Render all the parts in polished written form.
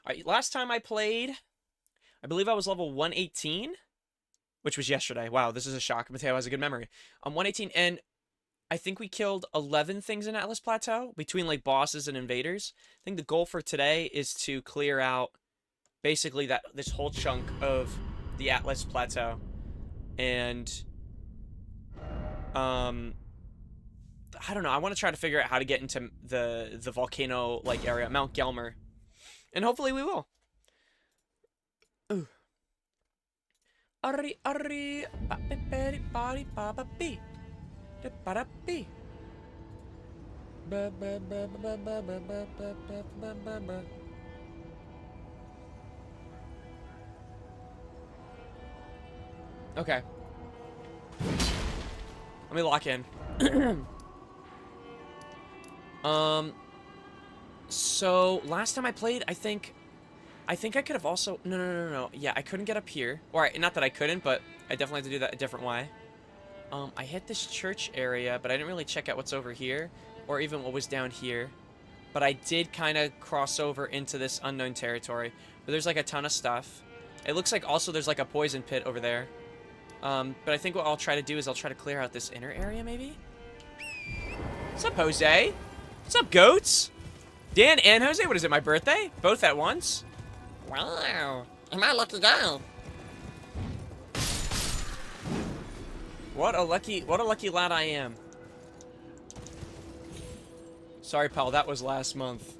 Alright, last time I played, I believe I was level 118, which was yesterday. Wow, this is a shock. Mateo has a good memory. 118, and I think we killed 11 things in Atlas Plateau, between, like, bosses and invaders. I think the goal for today is to clear out, basically, this whole chunk of the Atlas Plateau. And, I don't know. I want to try to figure out how to get into the volcano like area, Mount Gelmer, and hopefully we will. Ooh. Okay. Let me lock in. So last time I played, I think I could have also no. Yeah, I couldn't get up here. Or not that I couldn't, but I definitely had to do that a different way. I hit this church area, but I didn't really check out what's over here or even what was down here. But I did kind of cross over into this unknown territory. But there's like a ton of stuff. It looks like also there's like a poison pit over there. But I think what I'll try to do is I'll try to clear out this inner area maybe. What's up, Jose? What's up, goats? Dan and Jose, what is it, my birthday? Both at once? Wow, am I lucky guy? What a lucky lad I am. Sorry, pal, that was last month.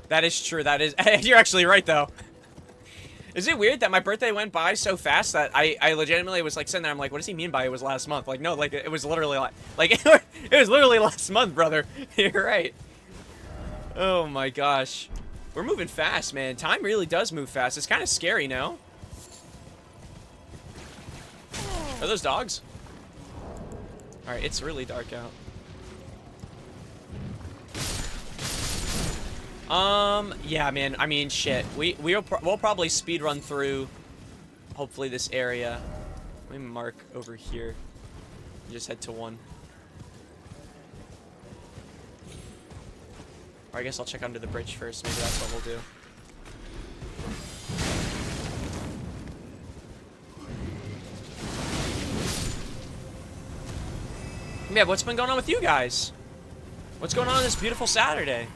That is true, that is, you're actually right, though. Is it weird that my birthday went by so fast that I legitimately was like sitting there, I'm like, what does he mean by it was last month? Like, no, like, it was literally like it was literally last month, brother. You're right. Oh my gosh. We're moving fast, man. Time really does move fast. It's kind of scary, no? Are those dogs? Alright, it's really dark out. Yeah, man. I mean, shit. We'll probably speed run through, hopefully, this area. Let me mark over here. Just head to one. Or I guess I'll check under the bridge first. Maybe that's what we'll do. Yeah, what's been going on with you guys? What's going on this beautiful Saturday?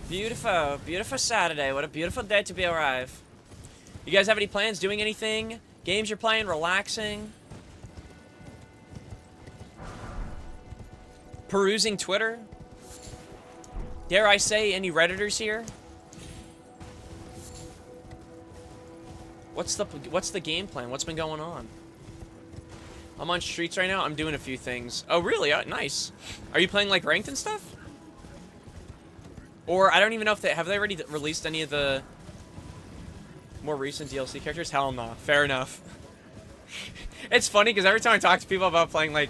Beautiful, beautiful Saturday. What a beautiful day to be alive. You guys have any plans? Doing anything? Games you're playing? Relaxing? Perusing Twitter? Dare I say, any Redditors here? What's the game plan? What's been going on? I'm on streets right now. I'm doing a few things. Oh, really? Nice. Are you playing, like, ranked and stuff? Or, I don't even know if have they already released any of the more recent DLC characters? Hell no. Fair enough. It's funny, because every time I talk to people about playing, like,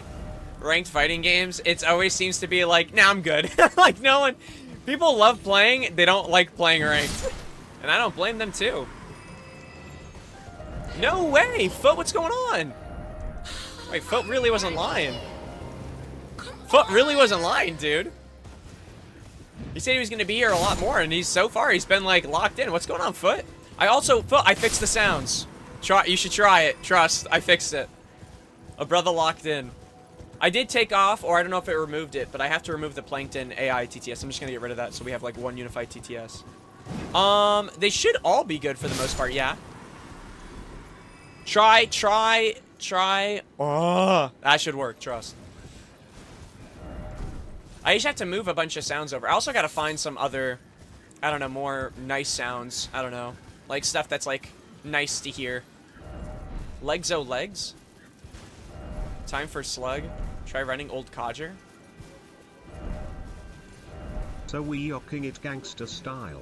ranked fighting games, it always seems to be like, nah, I'm good. Like, no one... People love playing, they don't like playing ranked. And I don't blame them, too. No way! Foot, what's going on? Wait, Foot really wasn't lying. Foot really wasn't lying, dude. He said he was going to be here a lot more, and so far, he's been, like, locked in. What's going on, Foot? Foot, I fixed the sounds. You should try it. Trust, I fixed it. A brother locked in. I did take off, or I don't know if it removed it, but I have to remove the Plankton AI TTS. I'm just going to get rid of that so we have, like, one unified TTS. They should all be good for the most part, yeah. Try. Oh, that should work, trust. I just have to move a bunch of sounds over. I also got to find some other, I don't know, more nice sounds. I don't know. Like, stuff that's, like, nice to hear. Legs, oh, legs. Time for slug. Try running old codger. So we rocking it gangster style.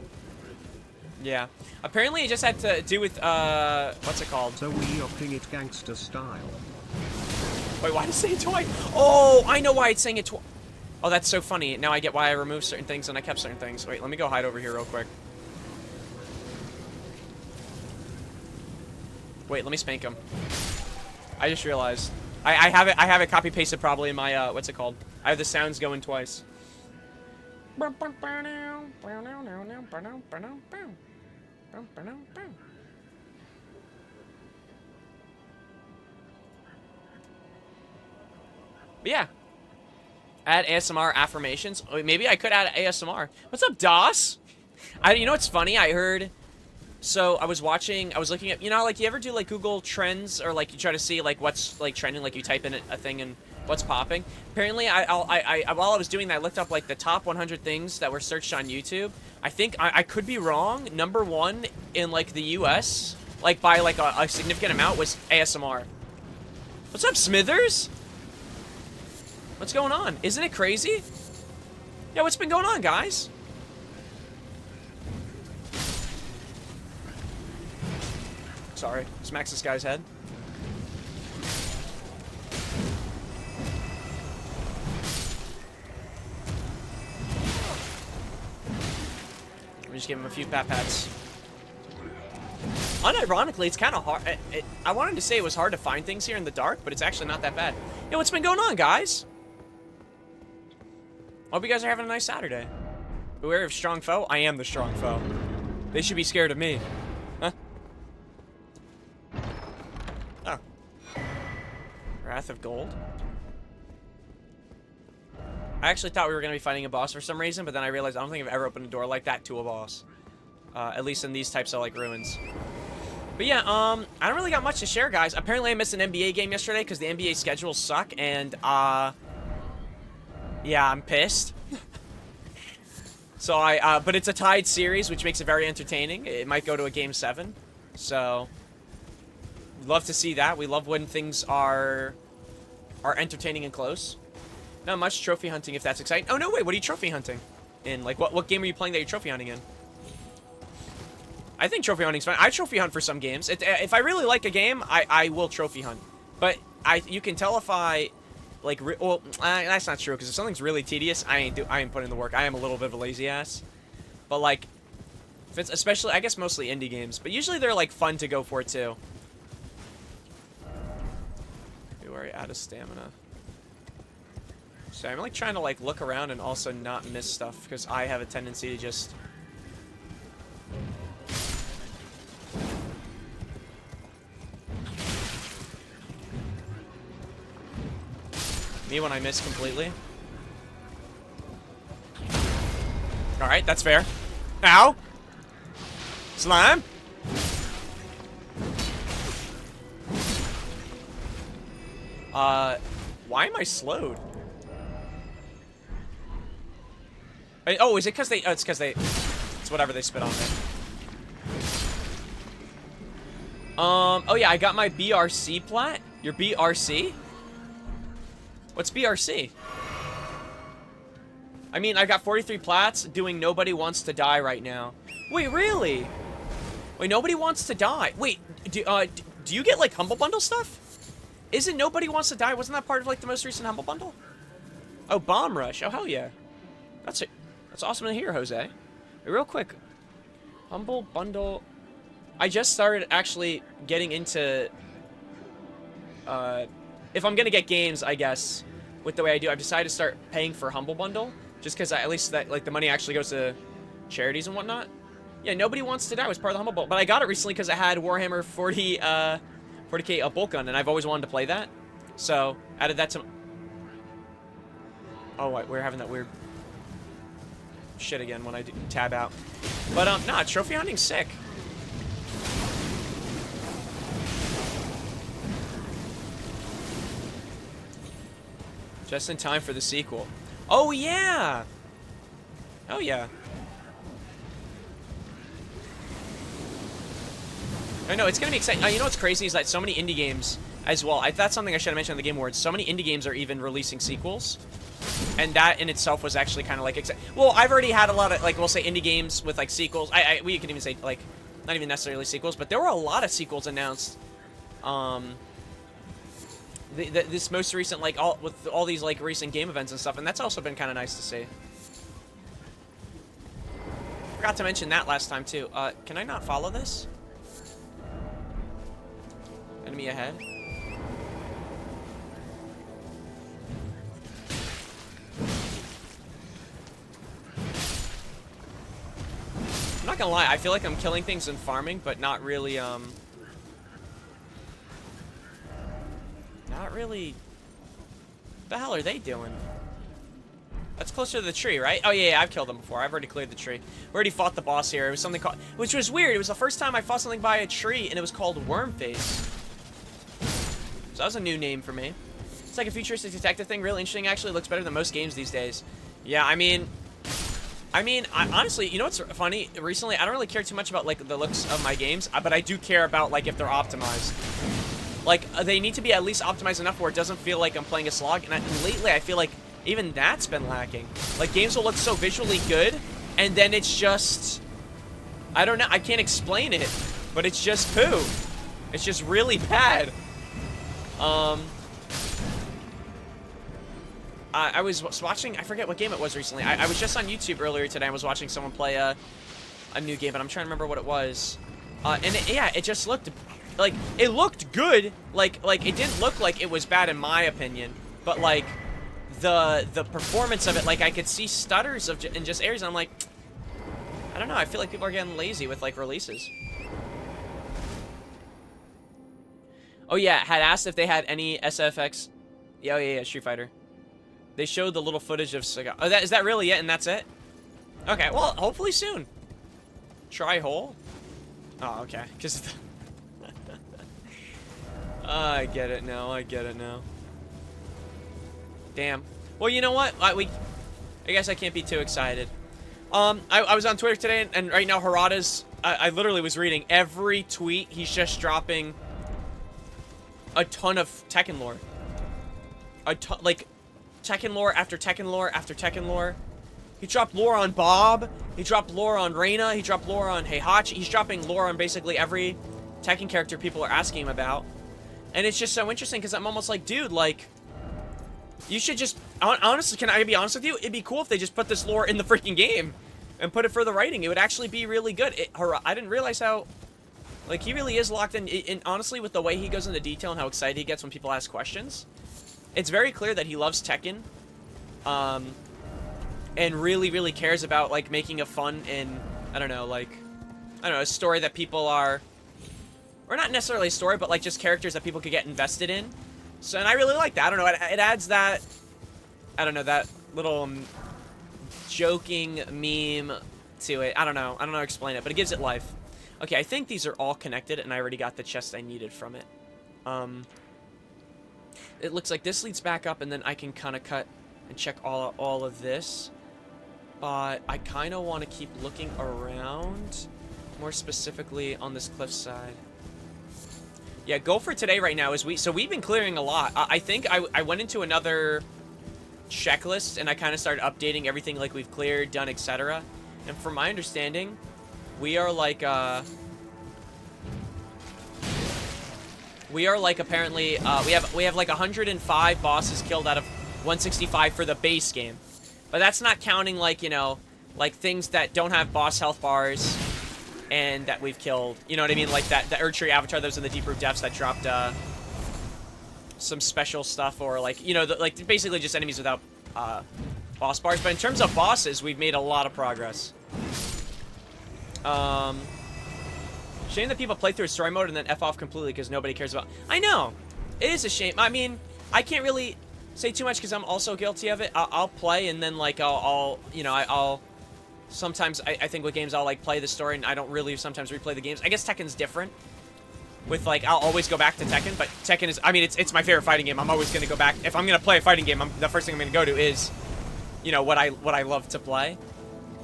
Yeah. Apparently it just had to do with, what's it called? So we rocking it gangster style. Wait, why did it say it twice? Oh, I know why it's saying it twice. Oh, that's so funny. Now I get why I removed certain things and I kept certain things. Wait, let me go hide over here real quick. Wait, let me spank him. I just realized. I have it copy pasted probably in my what's it called? I have the sounds going twice. But yeah. Add ASMR affirmations. Oh, maybe I could add ASMR. What's up, DOS? You know what's funny? I heard... So, I was looking at... You know, like, you ever do, like, Google Trends? Or, like, you try to see, like, what's, like, trending? Like, you type in a thing and what's popping? Apparently, while I was doing that, I looked up, like, the top 100 things that were searched on YouTube. I think, I could be wrong. Number 1 in, like, the US, like, by, like, a significant amount was ASMR. What's up, Smithers? What's going on? Isn't it crazy? Yeah, what's been going on, guys? Sorry, smacks this guy's head. Let me just give him a few pat-pats. Unironically, it's kind of hard. I wanted to say it was hard to find things here in the dark, but it's actually not that bad. Yo, what's been going on, guys? Hope you guys are having a nice Saturday. Beware of strong foe. I am the strong foe. They should be scared of me. Huh? Oh. Wrath of Gold. I actually thought we were going to be fighting a boss for some reason, but then I realized I don't think I've ever opened a door like that to a boss. At least in these types of, like, ruins. But yeah, I don't really got much to share, guys. Apparently I missed an NBA game yesterday because the NBA schedules suck, and, yeah, I'm pissed. So but it's a tied series, which makes it very entertaining. It might go to a game 7. So, love to see that. We love when things are entertaining and close. Not much trophy hunting, if that's exciting. Oh, no, wait, what are you trophy hunting in? Like, what game are you playing that you're trophy hunting in? I think trophy hunting's fun. I trophy hunt for some games. If I really like a game, I will trophy hunt. But you can tell if I... Like, well, that's not true, because if something's really tedious, I ain't putting in the work. I am a little bit of a lazy ass. But, like, if it's especially, I guess mostly indie games, but usually they're, like, fun to go for, too. You are out of stamina. So I'm, like, trying to, like, look around and also not miss stuff, because I have a tendency to just... Me when I miss completely. Alright, that's fair. Ow! Slime! Why am I slowed? Oh, is it because they... Oh, it's because they... It's whatever they spit on me. Oh yeah, I got my BRC plat. Your BRC? What's BRC? I mean, I got 43 plats doing Nobody Wants to Die right now. Wait, really? Wait, Nobody Wants to Die. Wait, do you get, like, Humble Bundle stuff? Isn't Nobody Wants to Die? Wasn't that part of, like, the most recent Humble Bundle? Oh, Bomb Rush. Oh, hell yeah. That's awesome to hear, Jose. Wait, real quick. Humble Bundle. I just started actually getting into... if I'm gonna get games, I guess, with the way I do, I've decided to start paying for Humble Bundle, just because at least that, like, the money actually goes to charities and whatnot. Yeah, Nobody Wants to Die was part of the Humble Bundle, but I got it recently because it had Warhammer 40k bolt gun, and I've always wanted to play that, so added that to... Oh, wait, we're having that weird shit again when I tab out. But, nah, trophy hunting's sick. Just in time for the sequel. Oh, yeah! Oh, yeah. I know, it's gonna be exciting. You know what's crazy is that so many indie games as well. That's something I should have mentioned in the Game Awards. So many indie games are even releasing sequels. And that in itself was actually kind of like exciting. Well, I've already had a lot of, like, we'll say indie games with, like, sequels. We can even say, like, not even necessarily sequels, but there were a lot of sequels announced. This most recent, like, with all these, like, recent game events and stuff, and that's also been kind of nice to see. Forgot to mention that last time, too. Can I not follow this? Enemy ahead. I'm not gonna lie, I feel like I'm killing things and farming, but not really, not really... What the hell are they doing? That's closer to the tree, right? Oh, yeah, I've killed them before. I've already cleared the tree. We already fought the boss here. It was something called... Which was weird. It was the first time I fought something by a tree, and it was called Wormface. So that was a new name for me. It's like a futuristic detective thing. Really interesting, actually. Looks better than most games these days. Yeah, I mean, honestly, you know what's funny? Recently, I don't really care too much about, like, the looks of my games, but I do care about, like, if they're optimized. Like, they need to be at least optimized enough where it doesn't feel like I'm playing a slog. And lately, I feel like even that's been lacking. Like, games will look so visually good, and then it's just... I don't know. I can't explain it, but it's just poo. It's just really bad. I was watching... I forget what game it was recently. I was just on YouTube earlier today. I was watching someone play a new game, but I'm trying to remember what it was. Yeah, it just looked... Like, it looked good. Like, it didn't look like it was bad in my opinion, but, like... The performance of it, like, I could see stutters in just areas, and I'm like, I don't know, I feel like people are getting lazy with, like, releases. Oh, yeah, had asked if they had any SFX. Yeah, oh, yeah, Street Fighter. They showed the little footage of Saga. Oh, is that really it, and that's it? Okay, well, hopefully soon. Try hole? Oh, okay, because... I get it now, I get it now. Damn. Well, you know what? I guess I can't be too excited. I was on Twitter today, and right now Harada's... I literally was reading every tweet. He's just dropping a ton of Tekken lore. Like, Tekken lore after Tekken lore after Tekken lore. He dropped lore on Bob. He dropped lore on Reina. He dropped lore on Heihachi. He's dropping lore on basically every Tekken character people are asking him about. And it's just so interesting, because I'm almost like, dude, like... You should just... Honestly, can I be honest with you? It'd be cool if they just put this lore in the freaking game and put it for the writing. It would actually be really good. I didn't realize how... Like, he really is locked in. And honestly, with the way he goes into detail and how excited he gets when people ask questions, it's very clear that he loves Tekken. And really, really cares about, like, making a fun and... I don't know, a story that people are... Or not necessarily a story, but, like, just characters that people could get invested in. So, and I really like that. I don't know, it adds that, I don't know, that little joking meme to it. I don't know how to explain it, but it gives it life. Okay, I think these are all connected, and I already got the chest I needed from it. It looks like this leads back up, and then I can kind of cut and check all of this. But I kind of want to keep looking around, more specifically on this cliffside. Yeah, goal for today right now is so we've been clearing a lot. I think I went into another checklist, and I kind of started updating everything, like, we've cleared, done, etc. And from my understanding, we are like apparently we have like 105 bosses killed out of 165 for the base game. But that's not counting, like, you know, like things that don't have boss health bars and that we've killed. You know what I mean? Like that the Erdtree Avatar that was in the Deep Root Depths that dropped some special stuff, or like, you know, like basically just enemies without boss bars. But in terms of bosses, we've made a lot of progress. Shame that people play through a story mode and then F off completely because nobody cares about... I know! It is a shame. I mean, I can't really say too much because I'm also guilty of it. I'll play, and then, like, I'll sometimes, I think with games, I'll, like, play the story, and I don't really sometimes replay the games. I guess Tekken's different. With, like, I'll always go back to Tekken, but Tekken is... I mean, it's my favorite fighting game. I'm always going to go back... If I'm going to play a fighting game, the first thing I'm going to go to is, you know, what I love to play.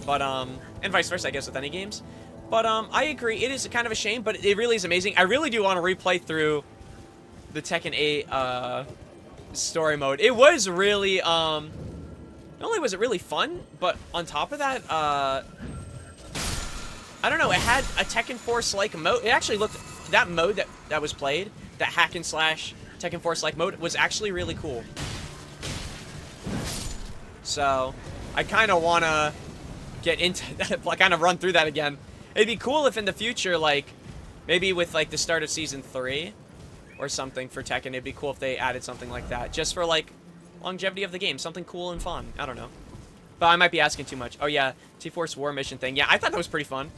But, and vice versa, I guess, with any games. But, I agree. It is kind of a shame, but it really is amazing. I really do want to replay through the Tekken 8, story mode. It was really, not only was it really fun, but on top of that, I don't know, it had a Tekken Force-like mode. It actually looked... That mode that was played, that hack and slash Tekken Force-like mode, was actually really cool. So, I kind of want to get into that, like, kind of run through that again. It'd be cool if in the future, like, maybe with, like, the start of Season 3 or something for Tekken, it'd be cool if they added something like that. Just for, like, longevity of the game. Something cool and fun. I don't know. But I might be asking too much. Oh, yeah. T-Force War Mission thing. Yeah, I thought that was pretty fun.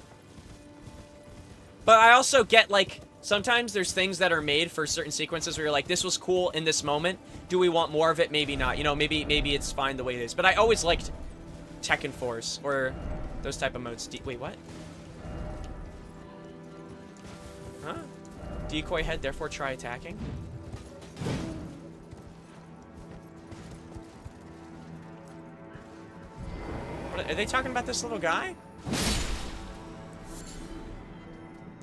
But I also get, like, sometimes there's things that are made for certain sequences where you're like, this was cool in this moment. Do we want more of it? Maybe not. You know, maybe it's fine the way it is. But I always liked Tekken Force or those type of modes. Wait, what? Huh? Decoy head, therefore try attacking? What, are they talking about this little guy?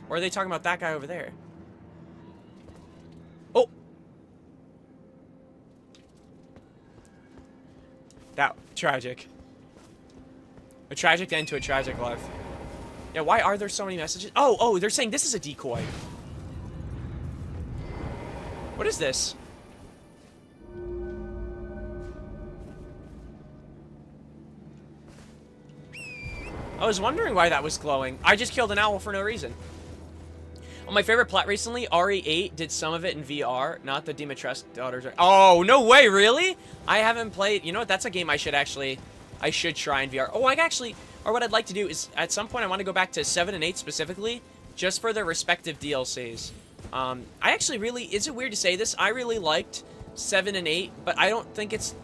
Or are they talking about that guy over there? Oh! That, tragic. A tragic end to a tragic life. Yeah, why are there so many messages? Oh, they're saying this is a decoy. What is this? I was wondering why that was glowing. I just killed an owl for no reason. On my favorite plot recently, RE8 did some of it in VR, not the Dimitrescu daughters. Oh, no way, really? I haven't played. You know what? That's a game I should try in VR. Oh, or what I'd like to do is, at some point, I want to go back to 7 and 8 specifically, just for their respective DLCs. I actually really, is it weird to say this? I really liked 7 and 8, but I don't think it's...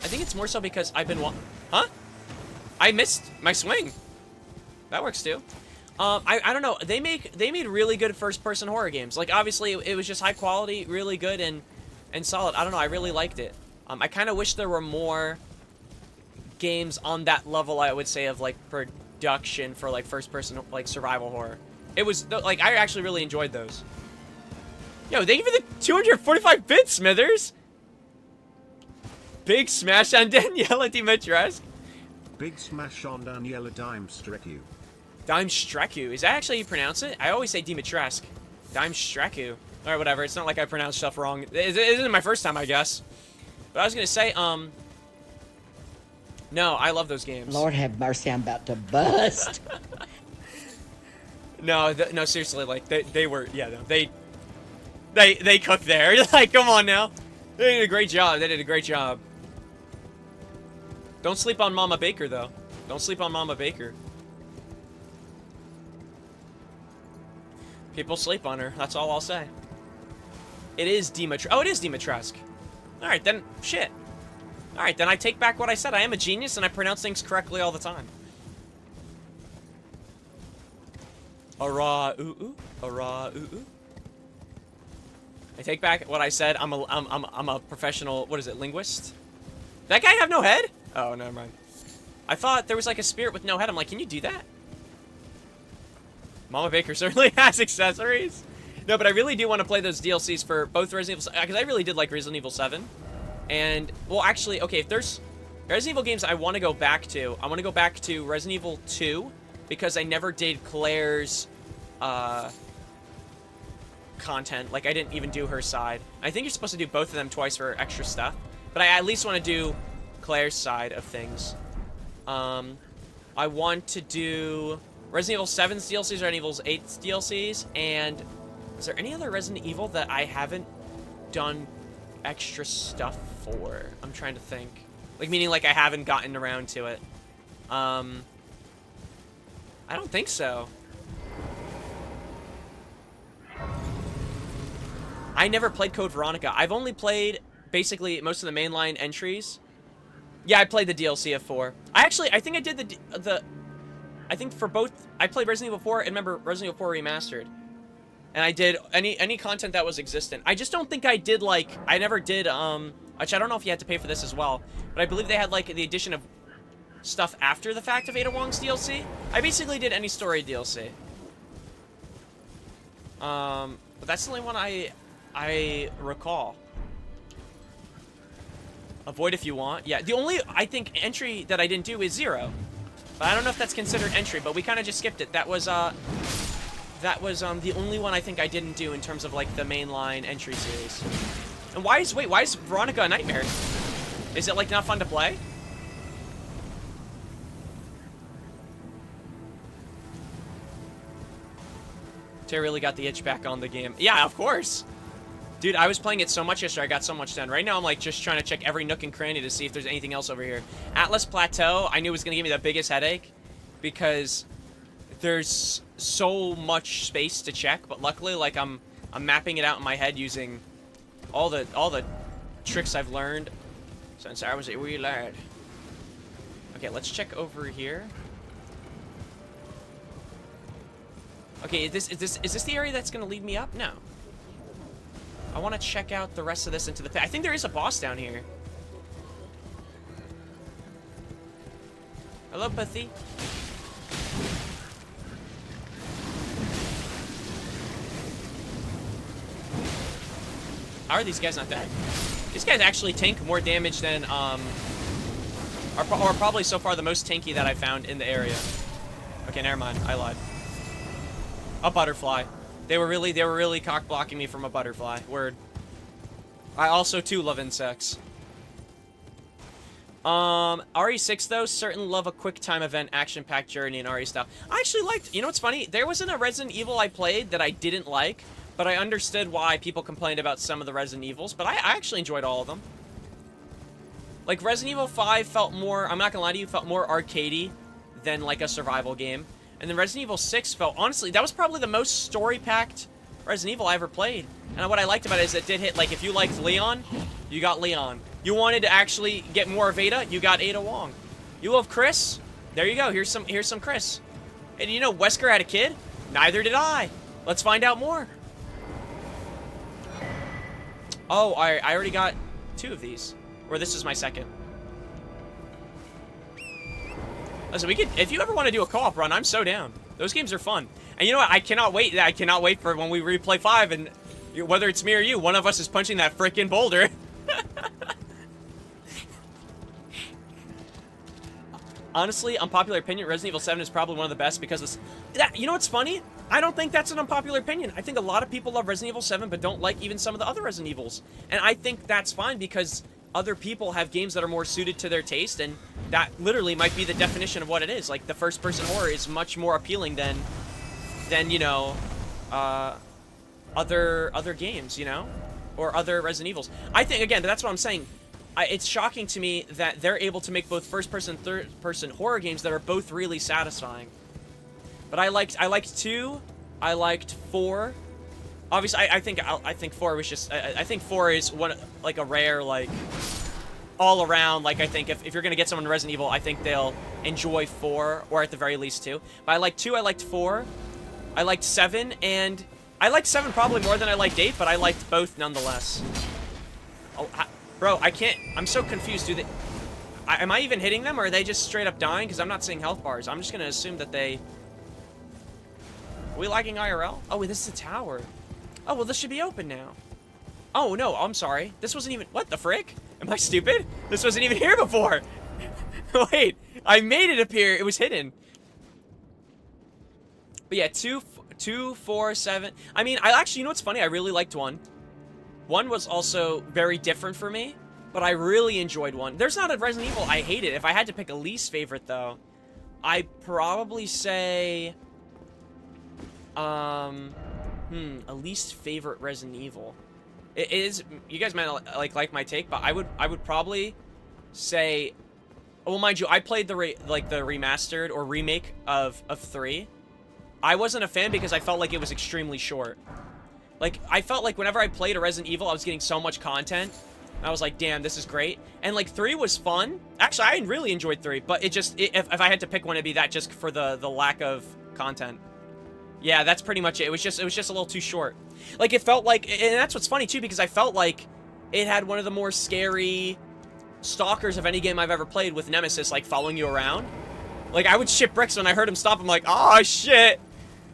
I think it's more so because I've been Huh? I missed my swing. That works too. I don't know. They made really good first-person horror games. Like, obviously, it was just high quality, really good, and solid. I don't know. I really liked it. I kind of wish there were more games on that level, I would say, of, like, production for, like, first-person, like, survival horror. It was, like, I actually really enjoyed those. Yo, thank you for the 245 bits, Smithers! Big smash on Daniela Dimitrescu. Big smash on Daniela Dimestrecu. Dimestrecu. Is that actually how you pronounce it? I always say Dimitrescu. Dimestrecu. Alright, whatever. It's not like I pronounce stuff wrong. It isn't my first time, I guess. But I was gonna say, no, I love those games. Lord have mercy, I'm about to bust. No, no, seriously, like, they were, yeah, no, they cooked there. Like, come on now. They did a great job. They did a great job. Don't sleep on Mama Baker, though. Don't sleep on Mama Baker. People sleep on her. That's all I'll say. It is Dimitrescu. Oh, it is Dimitrescu. Alright, then, shit. Alright, then I take back what I said. I am a genius, and I pronounce things correctly all the time. Ara ooh ooh. Ara ooh ooh. I take back what I said. I'm a professional, what is it, linguist? That guy have no head? Oh, never mind. I thought there was like a spirit with no head. I'm like, can you do that? Mama Baker certainly has accessories. No, but I really do want to play those DLCs for both Resident Evil, because I really did like Resident Evil 7. And, well, actually, okay, if there's Resident Evil games I want to go back to, I want to go back to Resident Evil 2, because I never did Claire's, content. Like, I didn't even do her side. I think you're supposed to do both of them twice for extra stuff. But I at least want to do Claire's side of things. I want to do Resident Evil 7's DLCs, Resident Evil 8's DLCs, and is there any other Resident Evil that I haven't done extra stuff for? I'm trying to think. Like, meaning like I haven't gotten around to it. I don't think so. I never played Code Veronica. I've only played basically most of the mainline entries. Yeah, I played the DLC of 4. I think I did I think for both, I played Resident Evil 4 and remember Resident Evil 4 Remastered. And I did any content that was existent. I just don't think I did, like, I never did, which I don't know if you had to pay for this as well, but I believe they had, like, the addition of stuff after the fact of Ada Wong's DLC. I basically did any story DLC. But that's the only one I recall. Avoid if you want. Yeah, the only, I think, entry that I didn't do is 0. But I don't know if that's considered entry, but we kind of just skipped it. That was the only one I think I didn't do in terms of, like, the mainline entry series. And why is Veronica a nightmare? Is it, like, not fun to play? Terry really got the itch back on the game. Yeah, of course. Dude, I was playing it so much yesterday, I got so much done. Right now, I'm, like, just trying to check every nook and cranny to see if there's anything else over here. Atlas Plateau, I knew was going to give me the biggest headache because there's so much space to check, but luckily, like, I'm mapping it out in my head using all the tricks I've learned since I was a wee lad. Okay, let's check over here. Okay, is this the area that's gonna lead me up? No. I want to check out the rest of this into the pit. I think there is a boss down here. Hello, Pathy. How are these guys not dead? These guys actually tank more damage than, are probably so far the most tanky that I found in the area. Okay, never mind. I lied. A butterfly. They were really cock blocking me from a butterfly. Word. I also too love insects. RE6 though, certainly love a quick time event, action-packed journey in RE style. I actually liked, you know what's funny? There wasn't a Resident Evil I played that I didn't like, but I understood why people complained about some of the Resident Evils, but I actually enjoyed all of them. Like, Resident Evil 5 felt more, I'm not gonna lie to you, felt more arcadey than like a survival game. And then Resident Evil 6 felt, honestly, that was probably the most story-packed Resident Evil I ever played. And what I liked about it is it did hit, like, if you liked Leon, you got Leon. You wanted to actually get more of Ada, you got Ada Wong. You love Chris? There you go, here's some Chris. And you know, Wesker had a kid? Neither did I. Let's find out more. Oh, I already got 2 of these. Or this is my second. Listen, we could, if you ever want to do a co-op run, I'm so down. Those games are fun. And you know what? I cannot wait. I cannot wait for when we replay 5 and whether it's me or you, one of us is punching that frickin' boulder. Honestly, unpopular opinion, Resident Evil 7 is probably one of the best because it's... you know what's funny? I don't think that's an unpopular opinion. I think a lot of people love Resident Evil 7 but don't like even some of the other Resident Evils. And I think that's fine because other people have games that are more suited to their taste, and that literally might be the definition of what it is. Like, the first-person horror is much more appealing than you know, other games, you know? Or other Resident Evils. I think, again, that's what I'm saying. It's shocking to me that they're able to make both first-person and third-person horror games that are both really satisfying. But I liked 2. I liked 4. Obviously, I think 4 was just... I think 4 is one, like, a rare, like, all-around, like, I think if you're gonna get someone to Resident Evil, I think they'll enjoy 4, or at the very least 2. But I liked 2, I liked 4, I liked 7, and... I liked 7 probably more than I liked 8, but I liked both nonetheless. Oh, bro, I can't... I'm so confused. Do they... am I even hitting them, or are they just straight up dying? Because I'm not seeing health bars. I'm just gonna assume that they... Are we lagging IRL? Oh, wait, this is a tower. Oh, well, this should be open now. Oh, no, I'm sorry. This wasn't even... What the frick? Am I stupid? This wasn't even here before. Wait, I made it appear. It was hidden. But yeah, 2, 4, 7. I mean, I actually, you know what's funny? I really liked 1. 1 was also very different for me, but I really enjoyed 1. There's not a Resident Evil I hated. If I had to pick a least favorite, though, I'd probably say... a least favorite Resident Evil. It is, you guys might not like my take, but I would probably say, well, mind you, I played the remastered or remake of 3. I wasn't a fan because I felt like it was extremely short. Like, I felt like whenever I played a Resident Evil, I was getting so much content. And I was like, damn, this is great. And like 3 was fun. Actually, I really enjoyed 3, but if I had to pick one, it'd be that just for the lack of content. Yeah, that's pretty much it. It was just a little too short. Like, it felt like, and that's what's funny too, because I felt like it had one of the more scary stalkers of any game I've ever played, with Nemesis, like, following you around. Like, I would shit bricks when I heard him stop. I'm like, oh shit.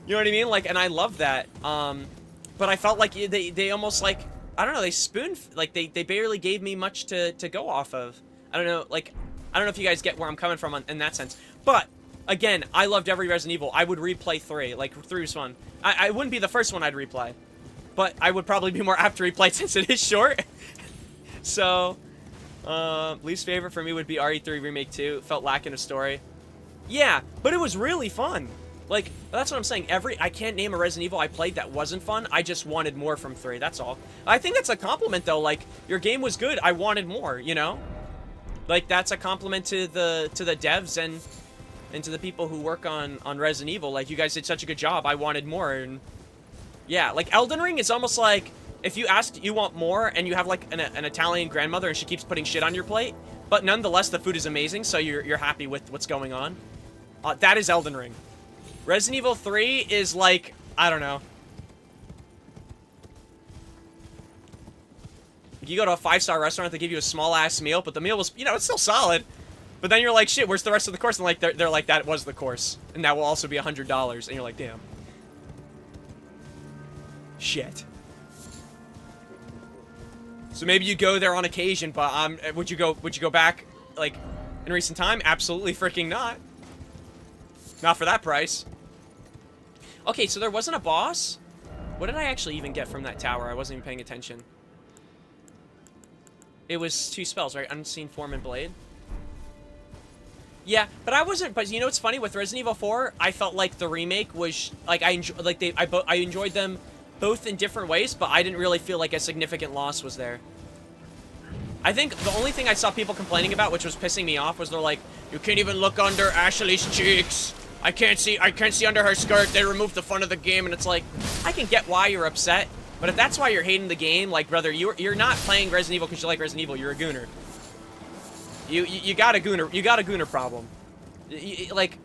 You know what I mean? Like, and I love that. But I felt like they almost, like, I don't know, they like, they barely gave me much to go off of. I don't know, like, I don't know if you guys get where I'm coming from in that sense. But again, I loved every Resident Evil. I would replay 3. Like, 3 was fun. I wouldn't be the first one I'd replay. But I would probably be more apt to replay since it is short. So, least favorite for me would be RE3 Remake 2. Felt lacking a story. Yeah, but it was really fun. Like, that's what I'm saying. I can't name a Resident Evil I played that wasn't fun. I just wanted more from 3, that's all. I think that's a compliment, though. Like, your game was good. I wanted more, you know? Like, that's a compliment to the devs and and to the people who work on Resident Evil, like, you guys did such a good job. I wanted more, and yeah, like, Elden Ring is almost like if you asked, you want more, and you have, like, an Italian grandmother, and she keeps putting shit on your plate, but nonetheless, the food is amazing, so you're happy with what's going on. That is Elden Ring. Resident Evil 3 is, like, I don't know. You go to a 5-star restaurant, they give you a small-ass meal, but the meal was, you know, it's still solid. But then you're like, shit, where's the rest of the course? And, like, they're like, that was the course. And that will also be $100. And you're like, damn. Shit. So maybe you go there on occasion, but would you go back, like, in recent time? Absolutely freaking not. Not for that price. Okay, so there wasn't a boss? What did I actually even get from that tower? I wasn't even paying attention. It was 2 spells, right? Unseen Form and Blade. Yeah, but I wasn't. But you know what's funny with Resident Evil 4? I felt like the remake was like I enjoyed them both in different ways, but I didn't really feel like a significant loss was there. I think the only thing I saw people complaining about, which was pissing me off, was they're like, you can't even look under Ashley's cheeks. I can't see under her skirt. They removed the fun of the game, and it's like, I can get why you're upset. But if that's why you're hating the game, like, brother, you're not playing Resident Evil because you like Resident Evil. You're a gooner. You got a gooner problem. Like,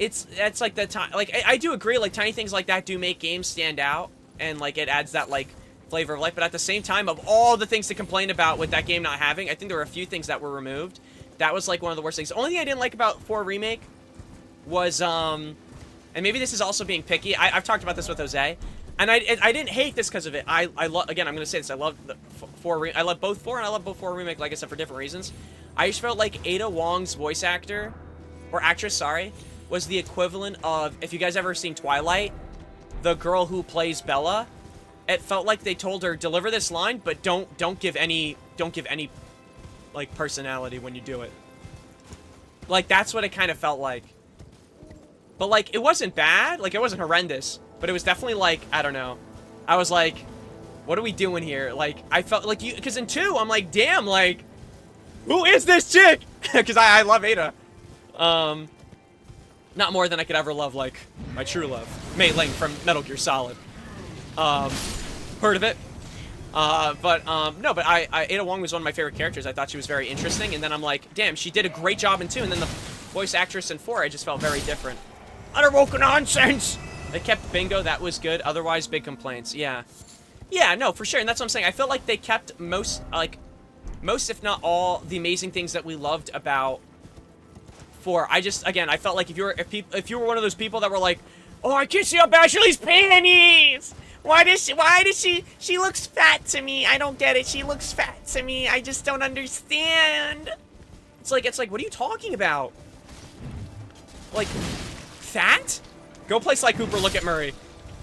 it's like the time. Like, I do agree. Like, tiny things like that do make games stand out, and like it adds that like flavor of life. But at the same time, of all the things to complain about with that game not having, I think there were a few things that were removed. That was like one of the worst things. The only thing I didn't like about 4 Remake was and maybe this is also being picky. I've talked about this with Jose. And I didn't hate this because of it. Again, I'm gonna say this. I love the 4. I love both 4 and I love both 4 Remake. Like I said, for different reasons. I just felt like Ada Wong's voice actor, or actress, sorry, was the equivalent of, if you guys ever seen Twilight, the girl who plays Bella. It felt like they told her, deliver this line, but don't give any like personality when you do it. Like, that's what it kind of felt like. But like, it wasn't bad. Like, it wasn't horrendous. But it was definitely like, I don't know. I was like, what are we doing here? Like, I felt like because in 2, I'm like, damn, like, who is this chick? Because I love Ada. Not more than I could ever love, like, my true love. Mei Ling from Metal Gear Solid. Heard of it. No, but Ada Wong was one of my favorite characters. I thought she was very interesting. And then I'm like, damn, she did a great job in 2. And then the voice actress in 4, I just felt very different. Utter nonsense! They kept Bingo, that was good. Otherwise, big complaints. Yeah. Yeah, no, for sure. And that's what I'm saying. I feel like they kept most, if not all, the amazing things that we loved about 4. Again, I felt like if you were one of those people that were like, oh, I can't see up Ashley's panties! Why does she looks fat to me. I don't get it. She looks fat to me. I just don't understand. It's like, what are you talking about? Like, fat? Go play Sly Cooper, look at Murray.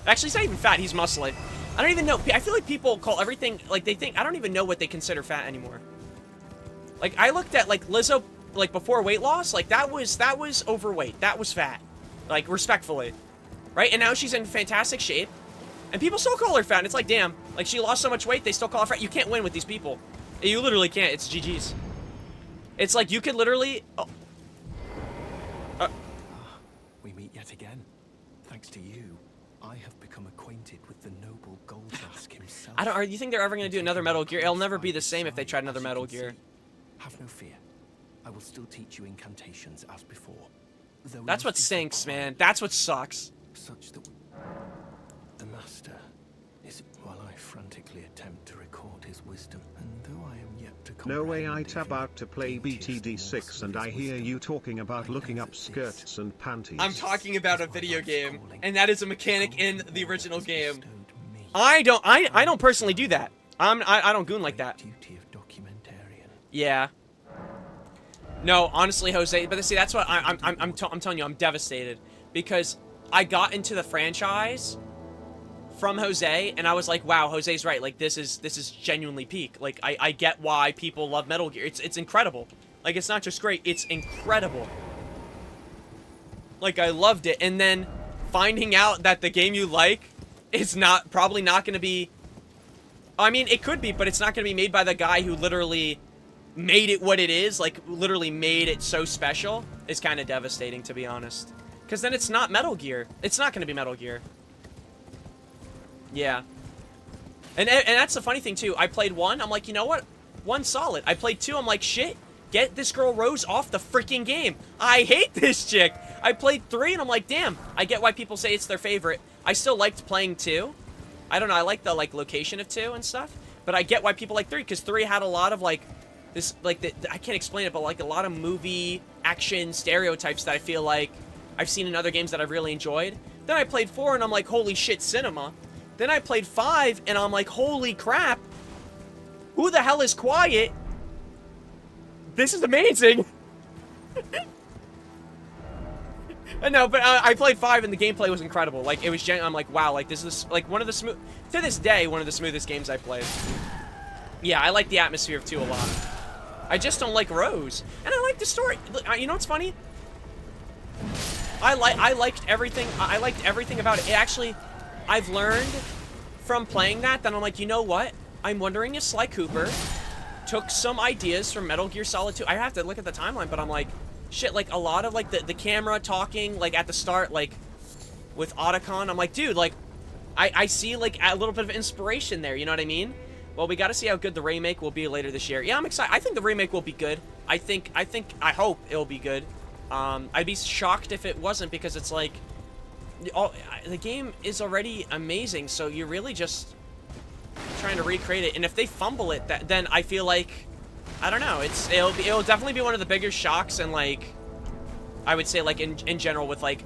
Actually, he's not even fat, he's muscly. I don't even know. I feel like people call everything, like, they think, I don't even know what they consider fat anymore. Like, I looked at, like, Lizzo, like, before weight loss, like, that was overweight. That was fat. Like, respectfully. Right? And now she's in fantastic shape. And people still call her fat, and it's like, damn. Like, she lost so much weight, they still call her fat. You can't win with these people. You literally can't. It's GG's. It's like, you could literally... Oh. We meet yet again. Thanks to you, I have become acquainted with the noble Goldmask himself. You think they're ever going to do another Metal Gear? It'll never be the same if they tried another Metal Gear. Have no fear. I will still teach you incantations as before. That's what sinks, man. That's what sucks. Such that the Master is, while I frantically attempt to record his wisdom, and though I am yet to No way, I'm about to play BTD6 and I hear you talking about looking up skirts and panties. I'm talking about a video game, and that is a mechanic in the original game. I don't personally do that. I don't goon like that. Duty of documentarian. Yeah. No, honestly, Jose, but see, that's what I'm telling you, I'm devastated because I got into the franchise from Jose, and I was like, wow, Jose's right. Like, this is genuinely peak. Like, I get why people love Metal Gear. It's incredible. Like, it's not just great, it's incredible. Like, I loved it. And then finding out that the game you like is probably not going to be... I mean, it could be, but it's not going to be made by the guy who literally made it what it is, like literally made it so special, is kind of devastating, to be honest. Because then it's not Metal Gear. It's not going to be Metal Gear. Yeah. And that's the funny thing, too. I played 1. I'm like, you know what? 1 solid. I played 2. I'm like, shit. Get this girl Rose off the freaking game. I hate this chick. I played 3, and I'm like, damn. I get why people say it's their favorite. I still liked playing 2. I don't know. I like the, like, location of 2 and stuff. But I get why people like 3, because 3 had a lot of, like, this, like, I can't explain it, but, like, a lot of movie action stereotypes that I feel like I've seen in other games that I've really enjoyed. Then I played 4, and I'm like, holy shit, cinema. Then I played 5, and I'm like, holy crap. Who the hell is Quiet? This is amazing. No, but I played 5, and the gameplay was incredible. Like, it was I'm like, wow, like, this is, like, one of the to this day, one of the smoothest games I've played. Yeah, I like the atmosphere of 2 a lot. I just don't like Rose. And I like the story. You know what's funny? I liked everything. I liked everything about it. It actually, I've learned from playing that I'm like, you know what? I'm wondering if Sly Cooper took some ideas from Metal Gear Solid 2. I have to look at the timeline, but I'm like, shit, like, a lot of, like, the camera talking, like, at the start, like, with Otacon. I'm like, dude, like, I see, like, a little bit of inspiration there, you know what I mean? Well, we gotta see how good the remake will be later this year. Yeah, I'm excited. I think the remake will be good. I hope it'll be good. I'd be shocked if it wasn't, because it's like, the game is already amazing, so you're really just trying to recreate it. And if they fumble it, then I feel like, I don't know, it'll definitely be one of the bigger shocks, and, like, I would say, like, in general, with, like,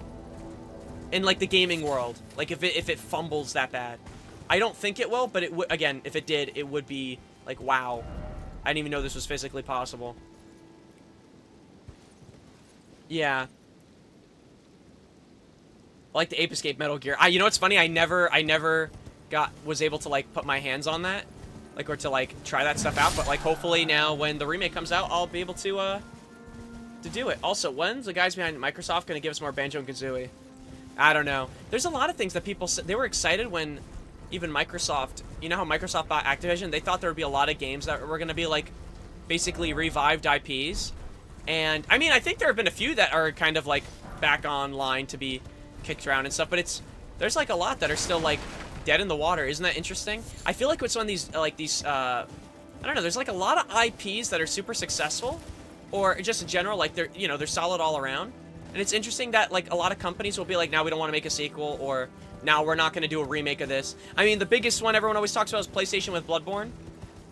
in, like, the gaming world, like, if it fumbles that bad. I don't think it will, but it would, again, if it did, it would be like, wow, I didn't even know this was physically possible. Yeah. I like the Ape Escape Metal Gear. You know what's funny? I never was able to, like, put my hands on that, like, or to, like, try that stuff out, but, like, hopefully now when the remake comes out, I'll be able to do it. Also, when's the guys behind Microsoft gonna give us more Banjo and Kazooie? I don't know. There's a lot of things that people said. They were excited when even Microsoft, you know how Microsoft bought Activision? They thought there would be a lot of games that were going to be, like, basically revived IPs. And, I mean, I think there have been a few that are kind of, like, back online to be kicked around and stuff. But there's, like, a lot that are still, like, dead in the water. Isn't that interesting? I feel like with some of these, like, I don't know, there's, like, a lot of IPs that are super successful. Or just in general, like, they're, you know, they're solid all around. And it's interesting that, like, a lot of companies will be like, now we don't want to make a sequel, or now we're not going to do a remake of this. I mean, the biggest one everyone always talks about is PlayStation with Bloodborne.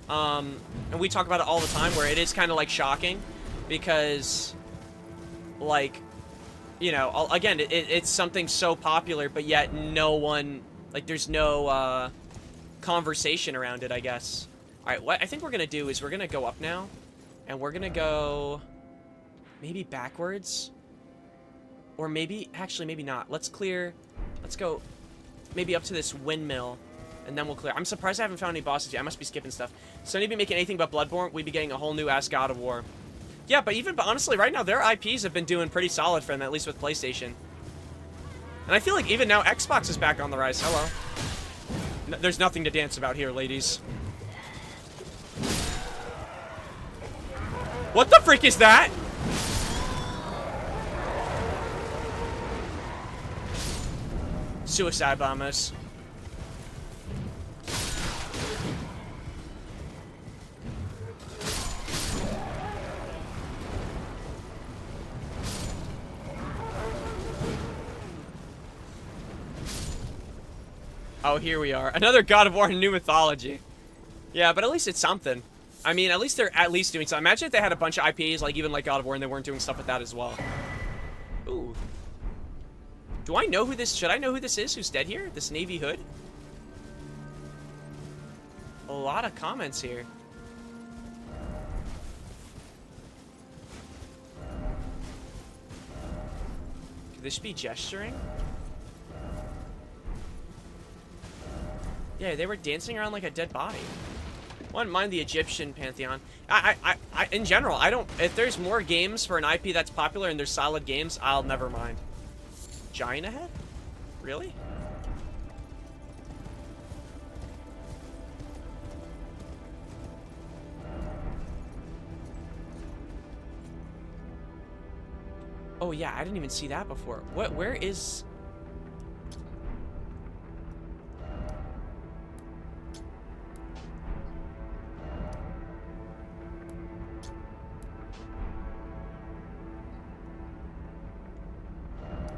And we talk about it all the time, where it is kind of, like, shocking. Because, like, you know, again, it's something so popular, but yet no one, like, there's no, conversation around it, I guess. Alright, what I think we're going to do is we're going to go up now. And we're going to go maybe backwards. Or maybe, actually, maybe not. Let's go maybe up to this windmill, and then we'll clear. I'm surprised I haven't found any bosses yet. I must be skipping stuff. So if you be making anything but Bloodborne, we'd be getting a whole new ass God of War. Yeah, but honestly, right now, their IPs have been doing pretty solid for them, at least with PlayStation. And I feel like even now, Xbox is back on the rise. Hello. There's nothing to dance about here, ladies. What the freak is that? Suicide bombers. Oh, here we are. Another God of War in New Mythology. Yeah, but at least it's something. I mean, at least they're at least doing something. Imagine if they had a bunch of IPs, like even like God of War, and they weren't doing stuff with that as well. Ooh. Do I know who this... Should I know who this is? Who's dead here? This Navy hood? A lot of comments here. Could this be gesturing? Yeah, they were dancing around like a dead body. Wouldn't mind the Egyptian pantheon. In general, I don't... If there's more games for an IP that's popular and there's solid games, I'll never mind. Giant ahead? Really? Oh, yeah, I didn't even see that before. Where is...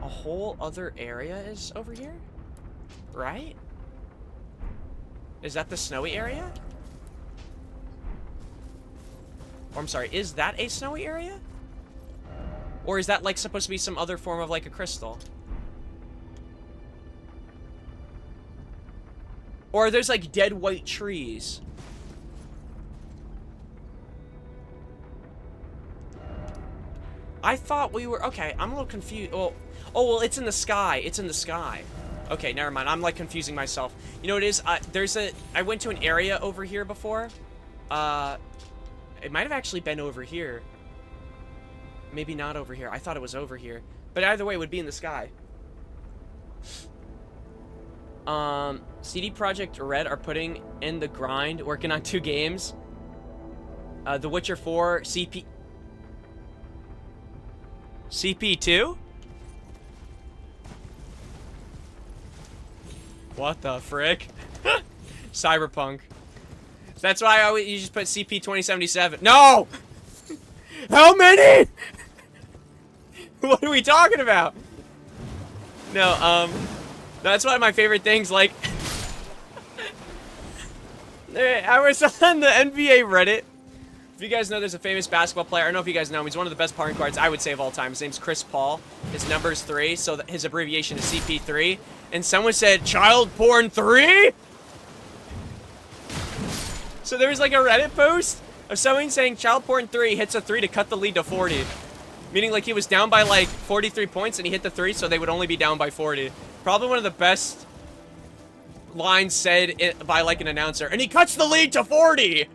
A whole other area is over here? Right? Is that the snowy area? Or I'm sorry, is that a snowy area? Or is that like supposed to be some other form of like a crystal? Or there's like dead white trees. I thought we were, okay, I'm a little confused. Oh, well, it's in the sky. It's in the sky. Okay, never mind. I'm like confusing myself. You know what it is? I went to an area over here before. It might have actually been over here. Maybe not over here. I thought it was over here. But either way, it would be in the sky. CD Projekt Red are putting in the grind, working on 2 games. The Witcher 4, CP2? What the frick? Cyberpunk. So that's why you just put CP 2077. No! How many? What are we talking about? No, that's one of my favorite things, like... I was on the NBA Reddit. If you guys know, there's a famous basketball player. I don't know if you guys know him. He's one of the best point guards I would say of all time. His name's Chris Paul. His number's 3, so his abbreviation is CP3. And someone said, child porn 3? So there was like a Reddit post of someone saying child porn 3 hits a 3 to cut the lead to 40. Meaning like he was down by like 43 points and he hit the 3, so they would only be down by 40. Probably one of the best lines said by like an announcer. And he cuts the lead to 40!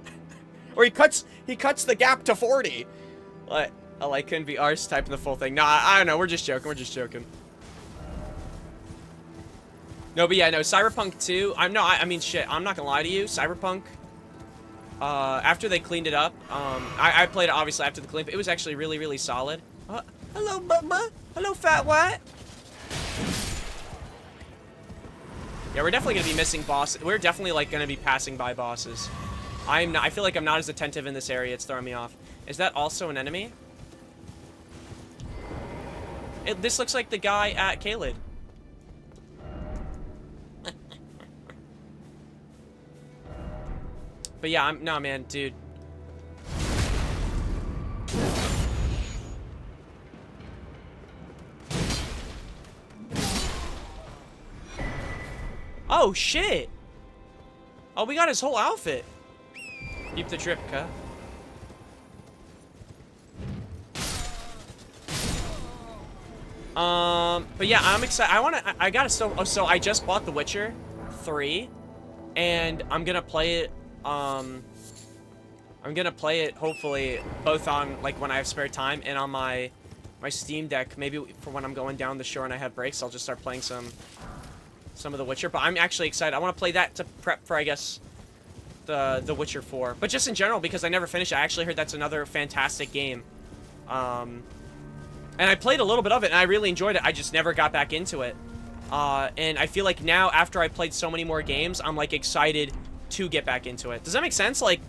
Or he cuts the gap to 40. Like, I couldn't be arse typing the full thing. Nah, I don't know. We're just joking. We're just joking. No, but yeah, no. Cyberpunk 2. I mean, shit. I'm not gonna lie to you. Cyberpunk. After they cleaned it up, I played it obviously after the cleanup. It was actually really, really solid. Hello, Bubba. Hello, Fat White. Yeah, we're definitely gonna be missing bosses. We're definitely like gonna be passing by bosses. I feel like I'm not as attentive in this area. It's throwing me off. Is that also an enemy? This looks like the guy at Caelid. But yeah, nah, man, dude. Oh, shit. Oh, we got his whole outfit. Keep the trip, cuh. But yeah, I'm excited. So I just bought The Witcher 3, and I'm gonna play it, hopefully both on, like, when I have spare time and on my Steam Deck. Maybe for when I'm going down the shore and I have breaks, I'll just start playing some of The Witcher. But I'm actually excited. I want to play that to prep for, I guess, the Witcher 4. But just in general, because I never finished it, I actually heard that's another fantastic game. And I played a little bit of it, and I really enjoyed it. I just never got back into it. And I feel like now, after I played so many more games, I'm, like, excited to get back into it. Does that make sense? Like,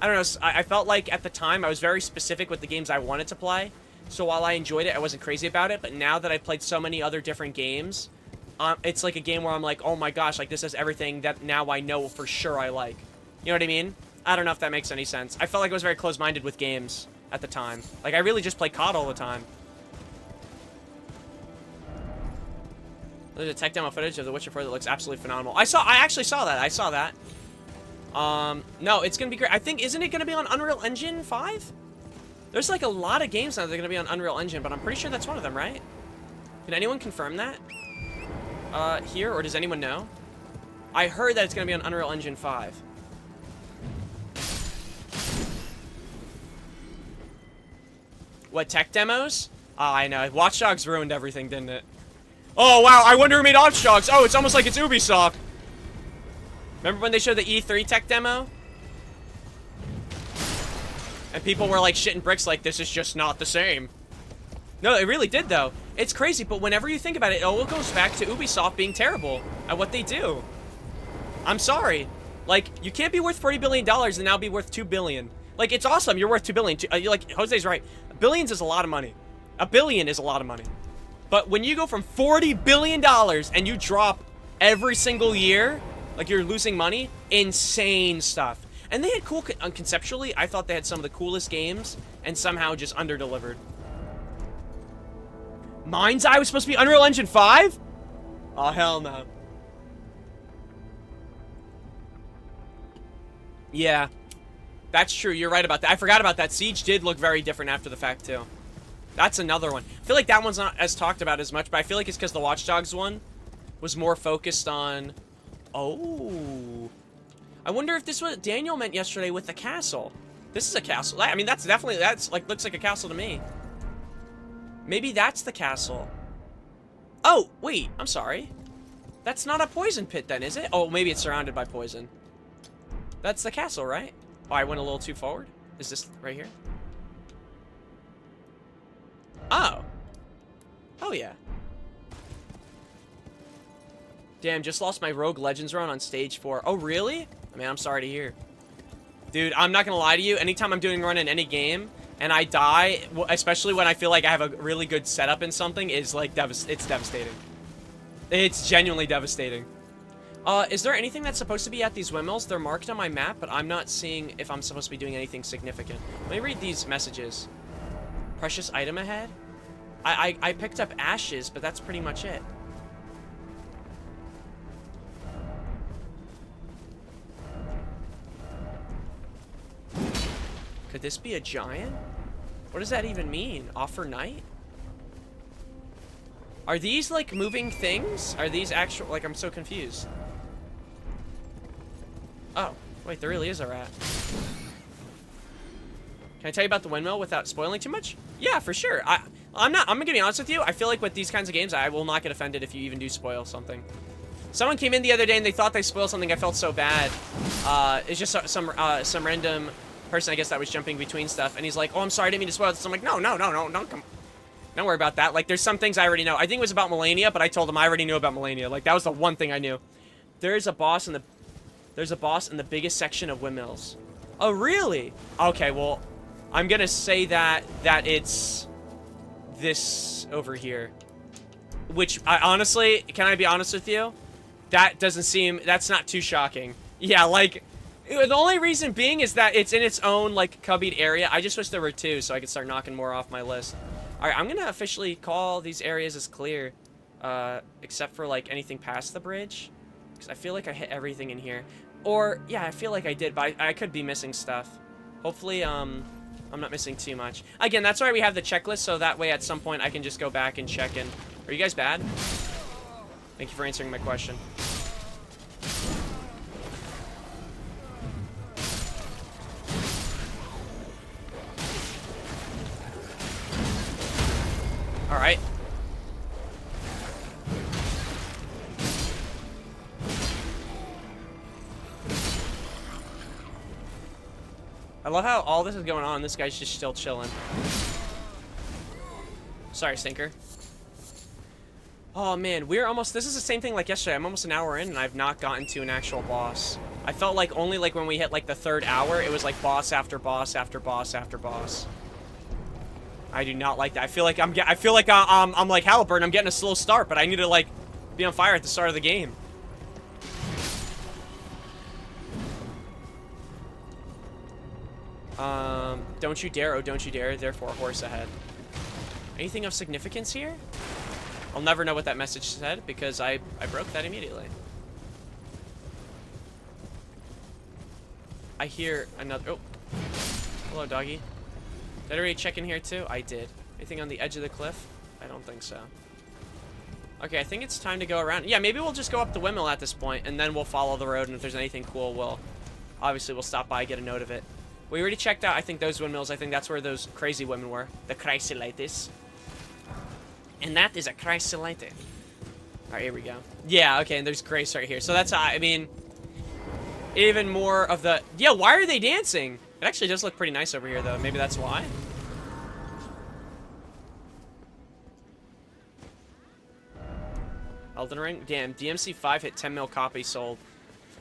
I don't know, I felt like at the time I was very specific with the games I wanted to play. So while I enjoyed it, I wasn't crazy about it. But now that I've played so many other different games, it's like a game where I'm like, oh my gosh, like, this is everything that now I know for sure I like. You know what I mean? I don't know if that makes any sense. I felt like I was very close-minded with games at the time. Like, I really just play COD all the time. There's a tech demo footage of The Witcher 4 that looks absolutely phenomenal. I actually saw that. I saw that. No, it's gonna be great. I think, isn't it gonna be on Unreal Engine 5? There's like a lot of games now that are gonna be on Unreal Engine, but I'm pretty sure that's one of them, right? Can anyone confirm that? Here, or does anyone know? I heard that it's gonna be on Unreal Engine 5. What, tech demos? Oh, I know. Watch Dogs ruined everything, didn't it? Oh, wow, I wonder who made Watch Dogs. Oh, it's almost like it's Ubisoft. Remember when they showed the E3 tech demo? And people were like shitting bricks like, this is just not the same. No, it really did, though. It's crazy, but whenever you think about it, it all goes back to Ubisoft being terrible at what they do. I'm sorry. Like, you can't be worth $40 billion and now be worth $2 billion. Like, it's awesome. You're worth $2 billion. Like, Jose's right. Billions is a lot of money. $1 billion is a lot of money. But when you go from $40 billion and you drop every single year, like you're losing money, insane stuff. And they had cool, conceptually, I thought they had some of the coolest games and somehow just under-delivered. Mind's Eye was supposed to be Unreal Engine 5? Oh, hell no. Yeah, that's true. You're right about that. I forgot about that. Siege did look very different after the fact, too. That's another one. I feel like that one's not as talked about as much, but I feel like it's because the Watch Dogs one was more focused on... Oh. I wonder if this was what Daniel meant yesterday with the castle. This is a castle. I mean, that's like, looks like a castle to me. Maybe that's the castle. Oh, wait, I'm sorry. That's not a poison pit then, is it? Oh, maybe it's surrounded by poison. That's the castle, right? Oh, I went a little too forward. Is this right here? Oh. Oh, yeah. Damn, just lost my Rogue Legends run on stage 4. Oh, really? I mean, I'm sorry to hear. Dude, I'm not gonna lie to you. Anytime I'm doing a run in any game and I die, especially when I feel like I have a really good setup in something, is like, it's devastating. It's genuinely devastating. Is there anything that's supposed to be at these windmills? They're marked on my map, but I'm not seeing if I'm supposed to be doing anything significant. Let me read these messages. Precious item ahead? I picked up ashes, but that's pretty much it. Could this be a giant? What does that even mean? Offer night? Are these, like, moving things? Are these actual... Like, I'm so confused. Oh, wait, there really is a rat. Can I tell you about the windmill without spoiling too much? Yeah, for sure. I'm gonna be honest with you. I feel like with these kinds of games, I will not get offended if you even do spoil something. Someone came in the other day and they thought they spoiled something. I felt so bad. It's just some random person, I guess, that was jumping between stuff. And he's like, oh, I'm sorry, I didn't mean to spoil this. I'm like, no, don't worry about that. Like, there's some things I already know. I think it was about Melania, but I told him I already knew about Melania. Like, that was the one thing I knew. There's a boss in the biggest section of windmills. Oh, really? Okay, well, I'm gonna say that it's this over here. Which, honestly, can I be honest with you? That doesn't seem... That's not too shocking. Yeah, like... The only reason being is that it's in its own, like, cubbied area. I just wish there were two so I could start knocking more off my list. Alright, I'm gonna officially call these areas as clear. Except for, like, anything past the bridge. Because I feel like I hit everything in here. Or, yeah, I feel like I did, but I could be missing stuff. Hopefully, I'm not missing too much. Again, that's why we have the checklist, so that way at some point I can just go back and check in. Are you guys bad? Thank you for answering my question. Alright. I love how all this is going on. This guy's just still chilling. Sorry, Stinker. Oh, man. We're almost... This is the same thing like yesterday. I'm almost an hour in, and I've not gotten to an actual boss. I felt like only like when we hit like the 3rd hour, it was like boss after boss after boss after boss. I do not like that. I feel like I'm like Halliburton. I'm getting a slow start, but I need to like be on fire at the start of the game. Don't you dare, oh don't you dare, therefore a horse ahead. Anything of significance here? I'll never know what that message said because I broke that immediately. I hear another... Oh. Hello, doggy. Did I already check in here too? I did. Anything on the edge of the cliff? I don't think so. Okay, I think it's time to go around. Yeah, maybe we'll just go up the windmill at this point, and then we'll follow the road, and if there's anything cool, we'll stop by, get a note of it. We already checked out, I think, those windmills. I think that's where those crazy women were. The chrysolites. And that is a chrysolite. Alright, here we go. Yeah, okay, and there's Grace right here. So that's, I mean, even more of the... Yeah, why are they dancing? It actually does look pretty nice over here, though. Maybe that's why. Elden Ring? Damn, DMC 5 hit 10 mil copies sold.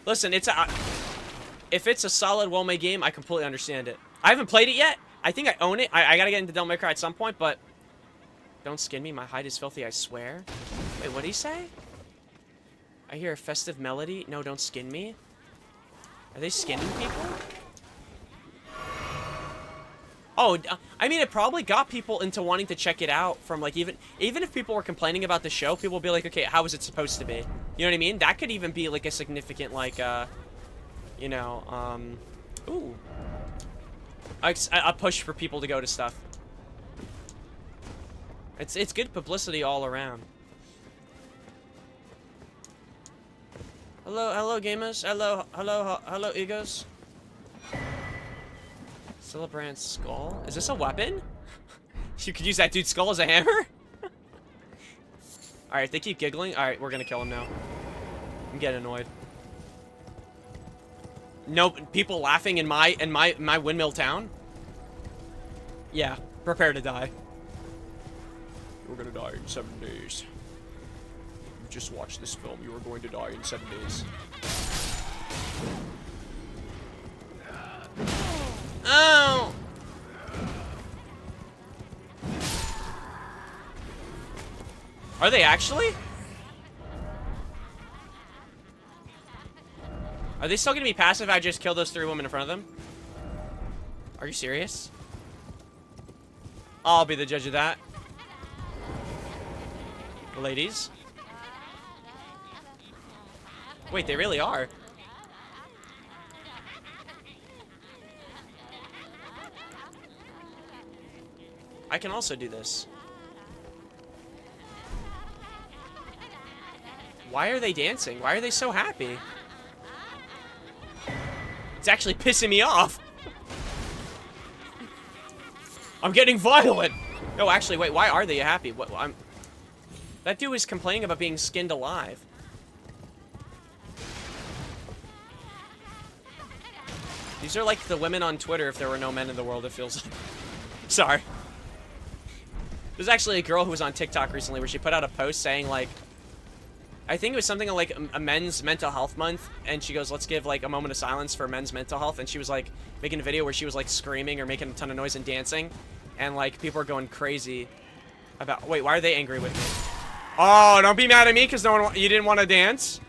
Listen, if it's a solid, well-made game, I completely understand it. I haven't played it yet. I think I own it. I gotta get into Devil May Cry at some point, but... Don't skin me. My hide is filthy, I swear. Wait, what'd he say? I hear a festive melody. No, don't skin me. Are they skinning people? Oh, I mean, it probably got people into wanting to check it out from, like, even if people were complaining about the show, people would be like, okay, how is it supposed to be? You know what I mean? That could even be, like, a significant, like, you know, ooh. A push for people to go to stuff. It's good publicity all around. Hello, gamers. Hello, egos. Celebrant's skull. Is this a weapon? You could use that dude's skull as a hammer? Alright, if they keep giggling, alright, we're gonna kill him now. I'm getting annoyed. Nope, people laughing in my windmill town? Yeah, prepare to die. You're gonna die in 7 days. You just watched this film, you are going to die in 7 days. Oh! Are they actually? Are they still gonna be passive if I just kill those 3 women in front of them? Are you serious? I'll be the judge of that. Ladies. Wait, they really are. I can also do this. Why are they dancing? Why are they so happy? It's actually pissing me off. I'm getting violent. No, actually, wait. Why are they happy? What? That dude is complaining about being skinned alive. These are like the women on Twitter if there were no men in the world, it feels like. Sorry. There's actually a girl who was on TikTok recently where she put out a post saying, like, I think it was something like a men's mental health month, and she goes, let's give, like, a moment of silence for men's mental health, and she was, like, making a video where she was, like, screaming or making a ton of noise and dancing, and, like, people are going crazy about... Wait, why are they angry with me? Oh, don't be mad at me because you didn't want to dance?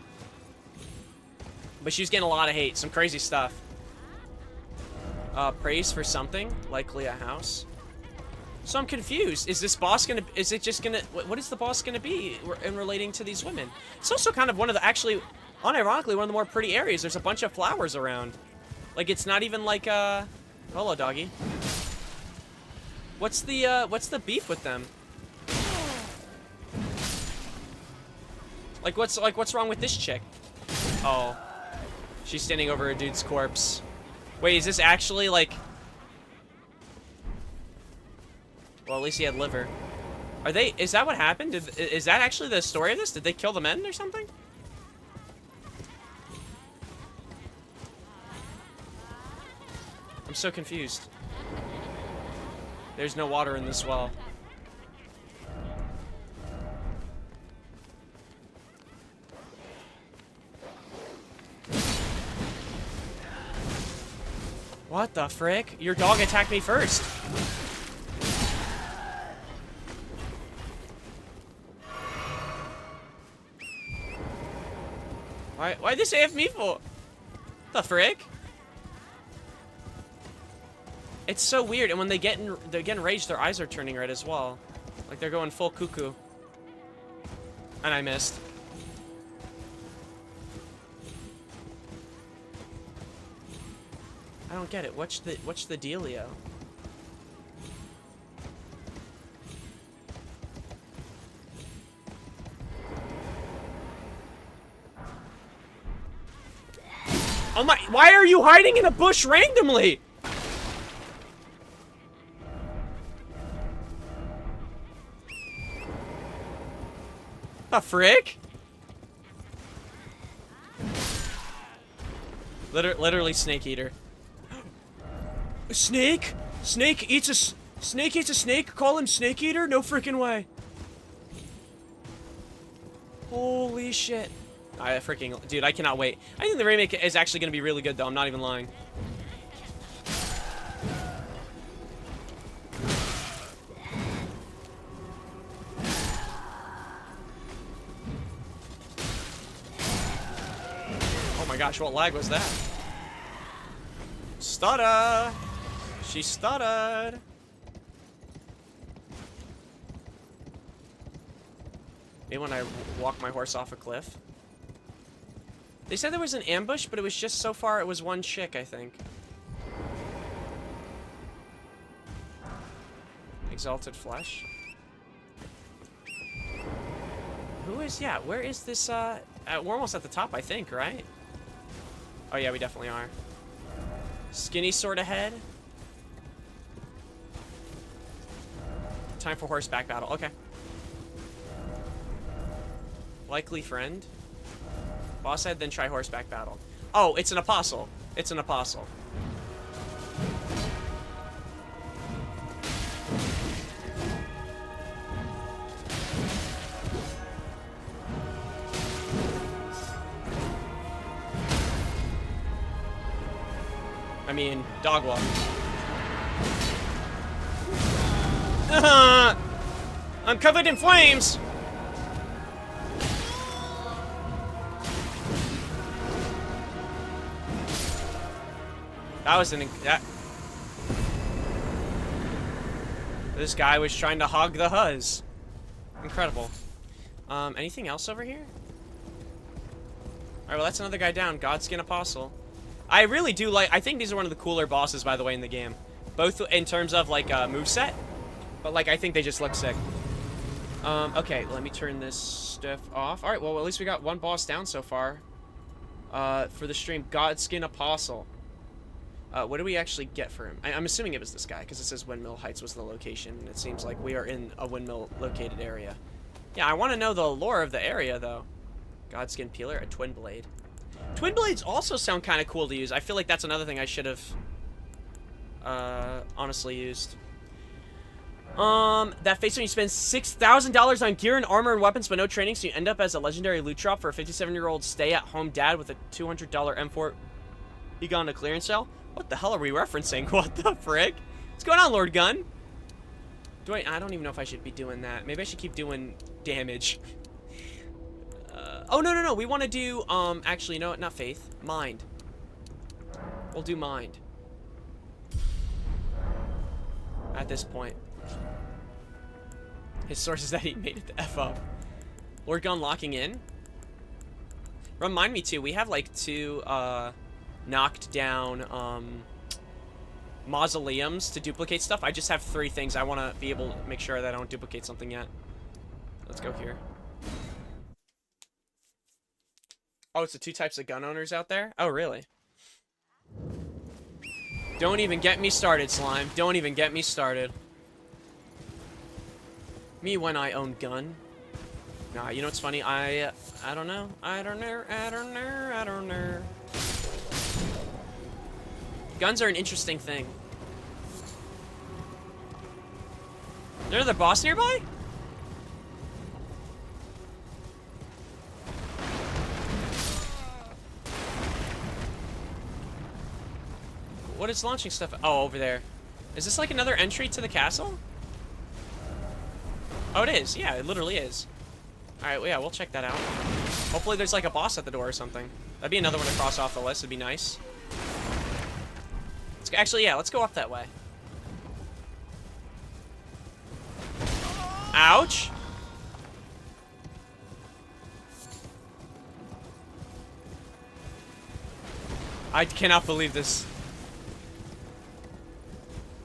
But she's getting a lot of hate, some crazy stuff. Praise for something, likely a house. So I'm confused. Is this boss gonna... Is it just gonna... What is the boss gonna be in relating to these women? It's also kind of one of the... Actually, unironically, one of the more pretty areas. There's a bunch of flowers around. Like, it's not even like, Hello, doggy. What's the beef with them? Like, what's wrong with this chick? Oh. She's standing over a dude's corpse. Wait, is this actually, like... Well, at least he had liver. Are they... Is that what happened? Is that actually the story of this? Did they kill the men or something? I'm so confused. There's no water in this well. What the frick? Your dog attacked me first. Why'd they say F me for? The frick? It's so weird, and when they're getting raged, their eyes are turning red as well. Like they're going full cuckoo. And I missed. I don't get it. What's the dealio? Oh my, why are you hiding in a bush randomly? The frick? Literally snake eater. Snake? Snake eats a snake? Call him snake eater? No freaking way. Holy shit. I freaking... Dude, I cannot wait. I think the remake is actually going to be really good, though. I'm not even lying. Oh my gosh, what lag was that? Stutter! She stuttered! Maybe when I walk my horse off a cliff. They said there was an ambush, but it was just so far it was one chick, I think. Exalted Flesh. Who is, yeah, where is this, we're almost at the top, I think, right? Oh yeah, we definitely are. Skinny sort of head. Time for horseback battle, okay. Likely friend. Boss head, then try horseback battle. Oh, it's an apostle. It's an apostle. I mean, dog walk. I'm covered in flames! That was This guy was trying to hog the Huz. Incredible. Anything else over here? Alright, well that's another guy down. Godskin Apostle. I really do like... I think these are one of the cooler bosses, by the way, in the game. Both in terms of, like, moveset. But, like, I think they just look sick. Okay, let me turn this stuff off. Alright, well, at least we got one boss down so far. For the stream, Godskin Apostle. What do we actually get for him? I'm assuming it was this guy, because it says Windmill Heights was the location, and it seems like we are in a windmill-located area. Yeah, I want to know the lore of the area, though. Godskin Peeler, a Twin Blade. Twin Blades also sound kind of cool to use. I feel like that's another thing I should have, honestly used. That face when you spend $6,000 on gear and armor and weapons, but no training, so you end up as a legendary loot drop for a 57-year-old stay-at-home dad with a $200 M4 Egon to clearance sale. What the hell are we referencing? What the frick? What's going on, Lord Gun? I don't even know if I should be doing that. Maybe I should keep doing damage. Oh, no. We want to do, actually, no, not faith. Mind. We'll do mind. At this point. His source is that he made it the F up. Lord Gun locking in. Remind me, too, we have, like, 2, knocked down, mausoleums to duplicate stuff. I just have 3 things. I want to be able to make sure that I don't duplicate something yet. Let's go here. Oh, it's the 2 types of gun owners out there? Oh, really? Don't even get me started, Slime. Don't even get me started. Me when I own gun. Nah, you know what's funny? I don't know. I don't know. Guns are an interesting thing. Is there another boss nearby? What is launching stuff? Oh, over there. Is this like another entry to the castle? Oh, it is. Yeah, it literally is. Alright, well, yeah, we'll check that out. Hopefully there's like a boss at the door or something. That'd be another one to cross off the list. It'd be nice. Actually, yeah, let's go up that way. Ouch! I cannot believe this.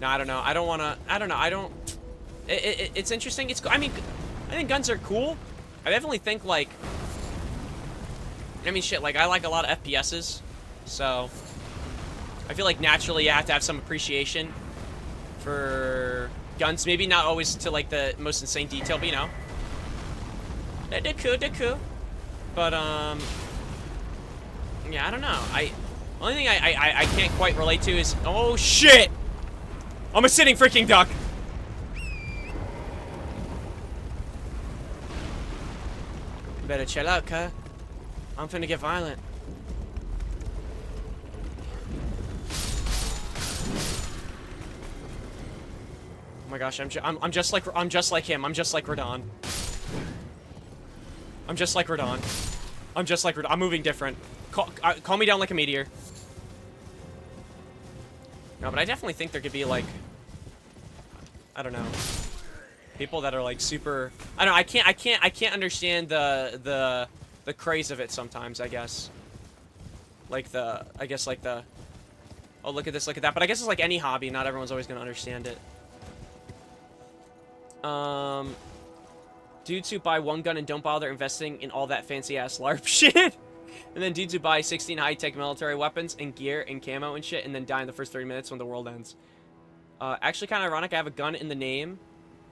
No, I don't know. I don't want to... I don't know. I don't... It's interesting. I mean, I think guns are cool. I definitely think, like... I mean, shit, like, I like a lot of FPSs. So... I feel like naturally you have to have some appreciation for guns. Maybe not always to, like, the most insane detail, but, you know. They're cool. But, yeah, I don't know. Only thing I can't quite relate to is... Oh, shit! I'm a sitting freaking duck! Better chill out, cuh. I'm finna get violent. Oh my gosh, I'm just like him. I'm just like Radon. I'm just like Radon. I'm moving different. Call me down like a meteor. No, but I definitely think there could be like, I don't know, people that are like super. I don't know. I can't understand the craze of it sometimes. I guess. Like the. Oh, look at this, look at that. But I guess it's like any hobby. Not everyone's always gonna understand it. Dudes who buy one gun and don't bother investing in all that fancy ass LARP shit. And then dudes who buy 16 high-tech military weapons and gear and camo and shit and then die in the first 30 minutes when the world ends. Actually kind of ironic, I have a gun in the name.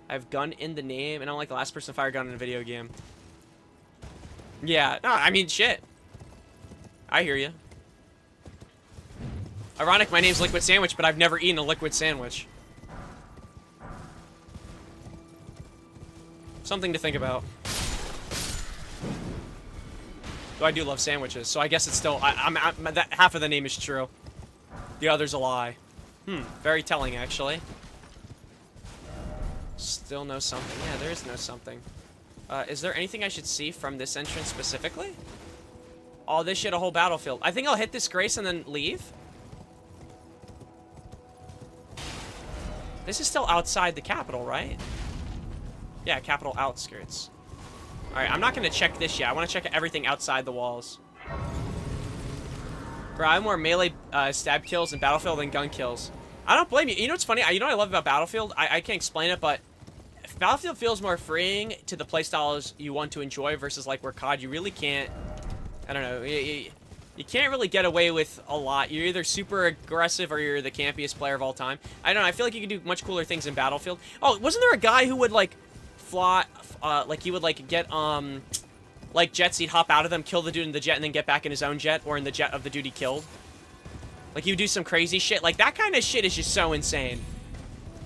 I have gun in the name, and I'm like the last person to fire a gun in a video game. Yeah, no, I mean, shit. I hear you. Ironic, my name's Liquid Sandwich, but I've never eaten a liquid sandwich. Something to think about. Though I do love sandwiches, so I guess it's still. That half of the name is true. The other's a lie. Very telling, actually. Still no something. Yeah, there is no something. Is there anything I should see from this entrance specifically? Oh, this shit, a whole battlefield. I think I'll hit this grace and then leave. This is still outside the capital, right? Yeah, capital outskirts. Alright, I'm not going to check this yet. I want to check everything outside the walls. Bro, I have more melee stab kills in Battlefield than gun kills. I don't blame you. You know what's funny? You know what I love about Battlefield? I can't explain it, but Battlefield feels more freeing to the playstyles you want to enjoy versus like where COD you really can't. I don't know. You can't really get away with a lot. You're either super aggressive or you're the campiest player of all time. I don't know. I feel like you can do much cooler things in Battlefield. Oh, wasn't there a guy who would like fly, like he would like get like jets? He'd hop out of them, kill the dude in the jet, and then get back in his own jet or in the jet of the dude he killed. Like he would do some crazy shit. Like that kind of shit is just so insane.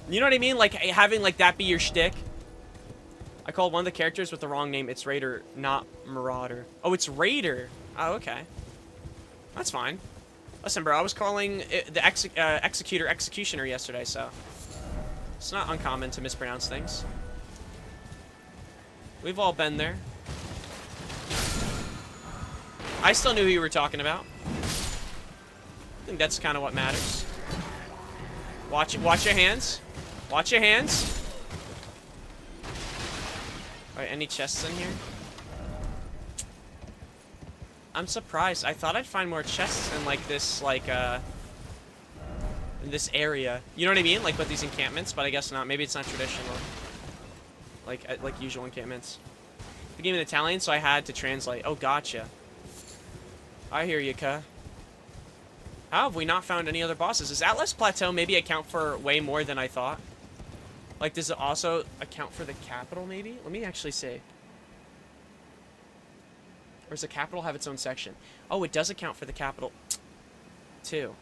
You know what I mean? Like having like that be your shtick. I called one of the characters with the wrong name. It's Raider, not Marauder. Oh, it's Raider. Oh, okay. That's fine. Listen, bro, I was calling it the Executor Executioner yesterday, so it's not uncommon to mispronounce things. We've all been there. I still knew who you were talking about. I think that's kind of what matters. Watch your hands. Watch your hands. Alright, any chests in here? I'm surprised. I thought I'd find more chests in like this, like in this area. You know what I mean? Like with these encampments, but I guess not. Maybe it's not traditional. Like usual encampments. The game in Italian, so I had to translate. Oh, gotcha. I hear you, cuh. How have we not found any other bosses? Does Atlas Plateau maybe account for way more than I thought? Like, does it also account for the capital, maybe? Let me actually see. Or does the capital have its own section? Oh, it does account for the capital, too.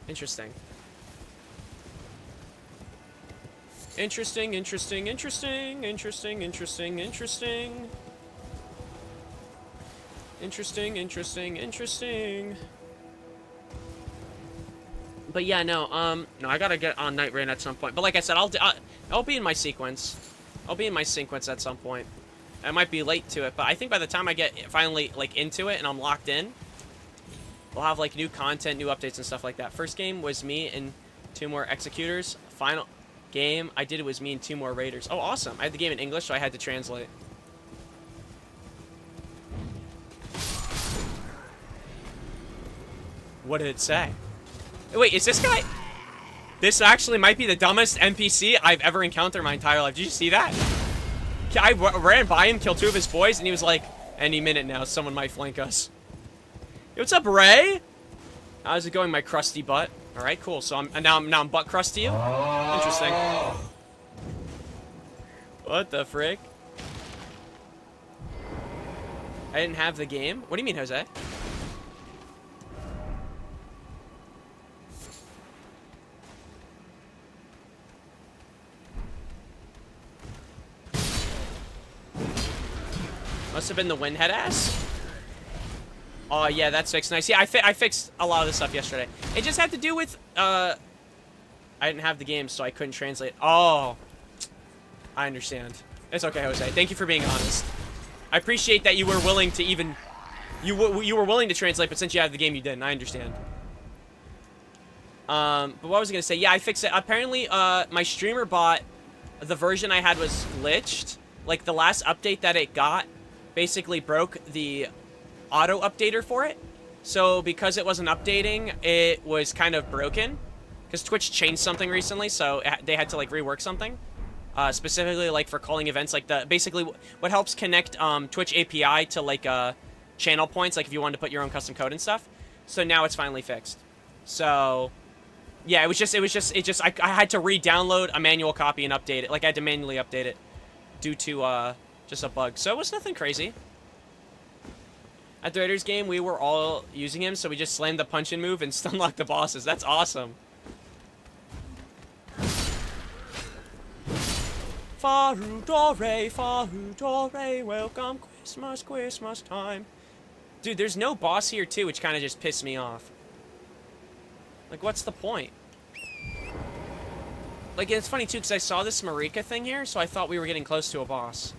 Interesting. Interesting, interesting, interesting, interesting, interesting, interesting. Interesting, interesting, interesting. But yeah, no, I gotta get on Night Rain at some point. But like I said, I'll be in my sequence. I'll be in my sequence at some point. I might be late to it, but I think by the time I get finally like into it and I'm locked in, we'll have like new content, new updates and stuff like that. First game was me and 2 more Executors. Final game I did was me and 2 more Raiders. Oh, awesome. I had the game in English, so I had to translate. What did it say? Wait, is this guy? This actually might be the dumbest NPC I've ever encountered in my entire life. Did you see that? I ran by him, killed 2 of his boys, and he was like, any minute now, someone might flank us. Yo, what's up, Ray? How's it going, my crusty butt? All right, cool. So now I'm butt crusty you? Interesting. What the frick? I didn't have the game? What do you mean, Jose? Must have been the wind head ass. Oh, yeah, that's fixed. Nice. Yeah, I fixed a lot of this stuff yesterday. It just had to do with, I didn't have the game, so I couldn't translate. Oh, I understand. It's okay, Jose. Thank you for being honest. I appreciate that you were willing to even, you were willing to translate, but since you have the game, you didn't. I understand. But what was I gonna say? Yeah, I fixed it. Apparently, my streamer bot, the version I had was glitched. Like, the last update that it got basically broke the auto updater for it. So because it wasn't updating, it was kind of broken. Because Twitch changed something recently, so they had to like rework something. Specifically like for calling events, like basically what helps connect Twitch API to like channel points, like if you wanted to put your own custom code and stuff. So now it's finally fixed. So yeah, it just I had to re-download a manual copy and update it. Like I had to manually update it due to just a bug. So it was nothing crazy. At the Raiders game, we were all using him, so we just slammed the punch-in move and stun-locked the bosses. That's awesome. Farudore, welcome Christmas time. Dude, there's no boss here, too, which kind of just pissed me off. Like, what's the point? Like, it's funny, too, because I saw this Marika thing here, so I thought we were getting close to a boss.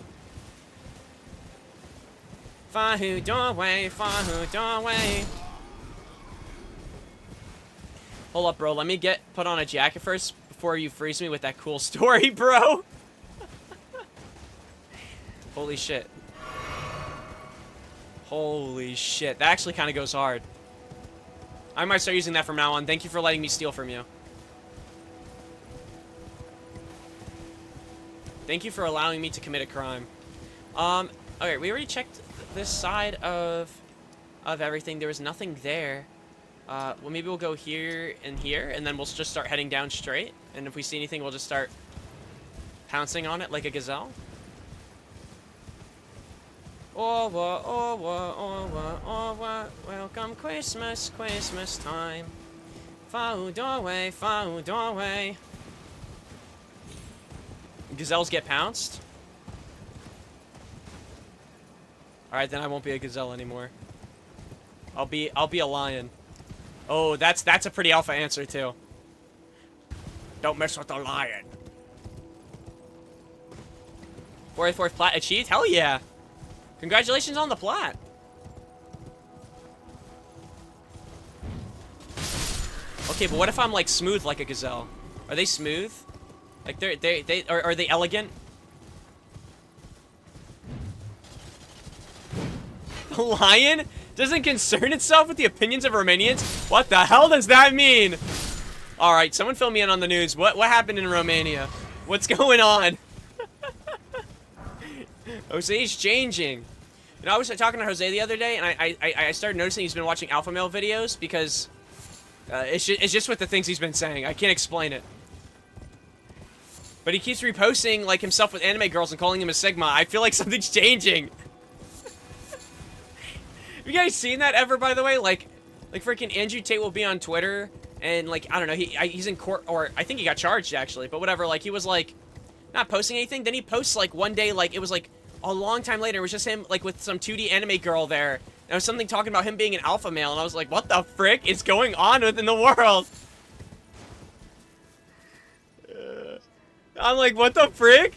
Farudore. Hold up, bro. Let me put on a jacket first before you freeze me with that cool story, bro. Holy shit. Holy shit. That actually kind of goes hard. I might start using that from now on. Thank you for letting me steal from you. Thank you for allowing me to commit a crime. Okay, we already checked this side of everything. There was nothing there. Well, maybe we'll go here, and then we'll just start heading down straight. And if we see anything, we'll just start pouncing on it like a gazelle. Oh, welcome Christmas time. Found away. Gazelles get pounced? Alright, then I won't be a gazelle anymore. I'll be a lion. Oh, that's a pretty alpha answer too. Don't mess with the lion. 44th plat achieved? Hell yeah. Congratulations on the plat. Okay, but what if I'm like smooth like a gazelle? Are they smooth? Like are they elegant? The lion doesn't concern itself with the opinions of Romanians? What the hell does that mean? Alright, someone fill me in on the news. What happened in Romania? What's going on? Jose's changing. You know, I was talking to Jose the other day, and I started noticing he's been watching alpha male videos because it's just what the things he's been saying. I can't explain it. But he keeps reposting like himself with anime girls and calling him a Sigma. I feel like something's changing. Have you guys seen that ever, by the way? Like freaking Andrew Tate will be on Twitter, and like, I don't know, he's in court, or I think he got charged actually, but whatever, like he was like not posting anything, then he posts like one day, like it was like a long time later, it was just him like with some 2D anime girl there, and it was something talking about him being an alpha male, and I was like, what the frick is going on within the world? I'm like, what the frick?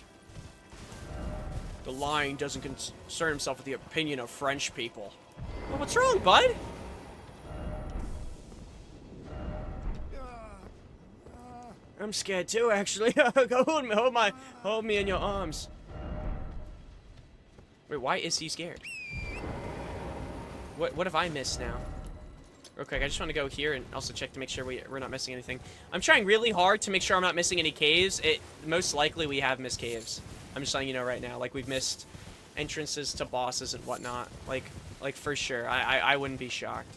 The lion doesn't concern himself with the opinion of French people. Well, what's wrong, bud? I'm scared too, actually. Go hold me in your arms. Wait, why is he scared? What have I missed now? Real quick, I just want to go here and also check to make sure we're not missing anything. I'm trying really hard to make sure I'm not missing any caves. Most likely we have missed caves. I'm just letting you know right now. Like, we've missed entrances to bosses and whatnot. Like for sure. I wouldn't be shocked.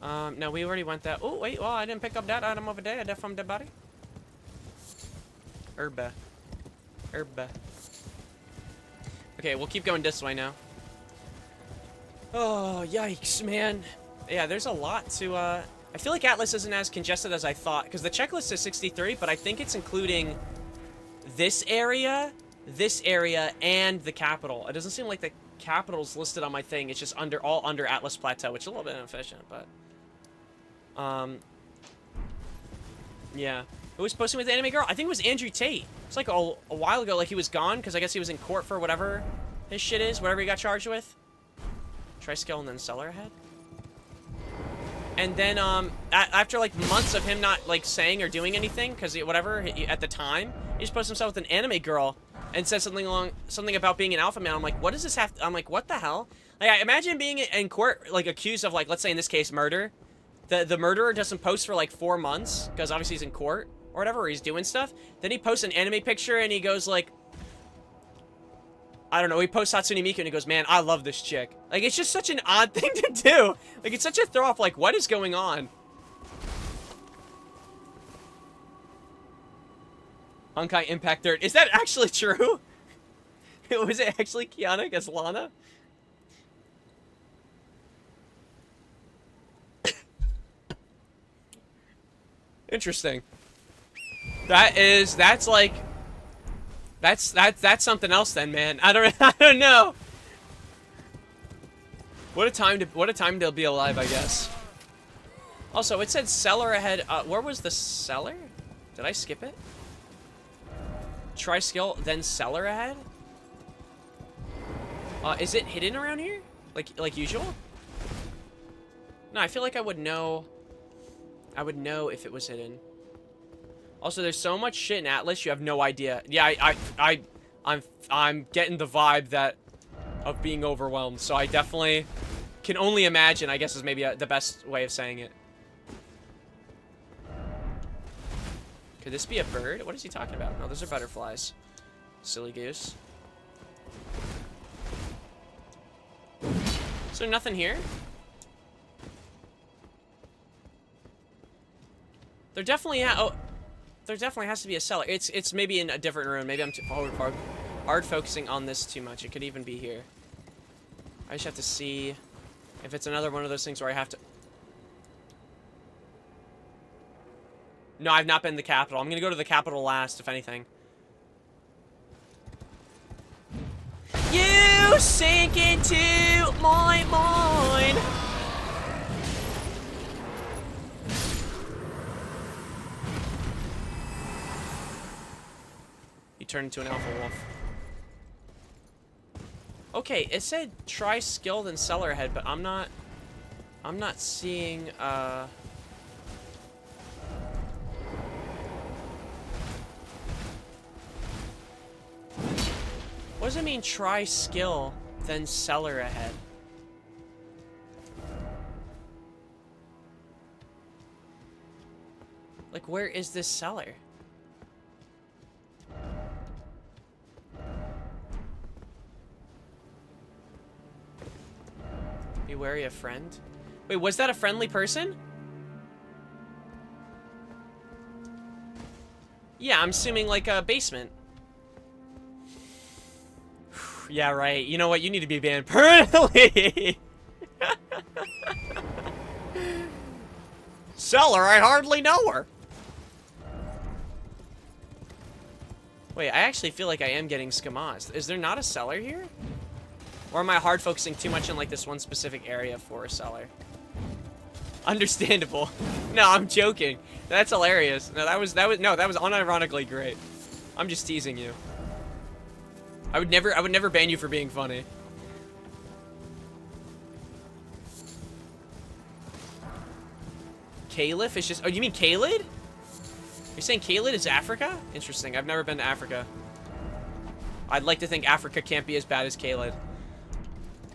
No, we already went that. Oh, wait, well, I didn't pick up that item over there. That from the body. Herba. Okay, we'll keep going this way now. Oh, yikes, man. Yeah, there's a lot to I feel like Atlas isn't as congested as I thought, because the checklist is 63, but I think it's including this area, and the capital. It doesn't seem like the capital's listed on my thing. It's just all under Atlas Plateau, which is a little bit inefficient, but... yeah. Who was posting with the anime girl? I think it was Andrew Tate. It's like a while ago, like he was gone, because I guess he was in court for whatever his shit is, whatever he got charged with. Triskill and then Seller ahead. And then, after, like, months of him not, like, saying or doing anything, because whatever, at the time, he just posted himself with an anime girl and said something about being an alpha male. I'm like, what does this have I'm like, what the hell? Like, I imagine being in court, like, accused of, like, let's say in this case, murder. The murderer doesn't post for, like, 4 months, because obviously he's in court, or whatever, or he's doing stuff. Then he posts an anime picture, and he goes, like, I don't know, he posts Hatsune Miku and he goes, man, I love this chick. Like, it's just such an odd thing to do. Like, it's such a throw off, like, what is going on? Honkai Impact 3rd. Is that actually true? Was it actually Kiana against Lana? Interesting. That's like... That's something else then, man. I don't know. What a time to be alive, I guess. Also, it said Seller ahead. Where was the Seller? Did I skip it? Try skill, then Seller ahead? Is it hidden around here? Like usual? No, I feel like I would know. I would know if it was hidden. Also, there's so much shit in Atlas, you have no idea. Yeah, I'm getting the vibe of being overwhelmed. So I definitely can only imagine, I guess is maybe the best way of saying it. Could this be a bird? What is he talking about? No, those are butterflies. Silly goose. Is there nothing here? There definitely there definitely has to be a cellar. It's maybe in a different room. Maybe I'm too hard focusing on this too much. It could even be here. I just have to see if it's another one of those things where I have to... No, I've not been to the capital. I'm gonna go to the capital last, if anything. You sink into my mind. You turn into an alpha wolf. Okay, it said try skilled and seller ahead, but I'm not seeing what does it mean, try skill, then seller ahead? Like, where is this seller? Be wary of friend? Wait, was that a friendly person? Yeah, I'm assuming like a basement. Yeah, right. You know what? You need to be banned permanently. Seller, I hardly know her. Wait, I actually feel like I am getting skamazed. Is there not a seller here? Or am I hard focusing too much on like this one specific area for a seller? Understandable. No, I'm joking. That's hilarious. No, that was unironically great. I'm just teasing you. I would never ban you for being funny. Caliph is just... Oh, you mean Kalid? You're saying Kalid is Africa? Interesting. I've never been to Africa. I'd like to think Africa can't be as bad as Kalid.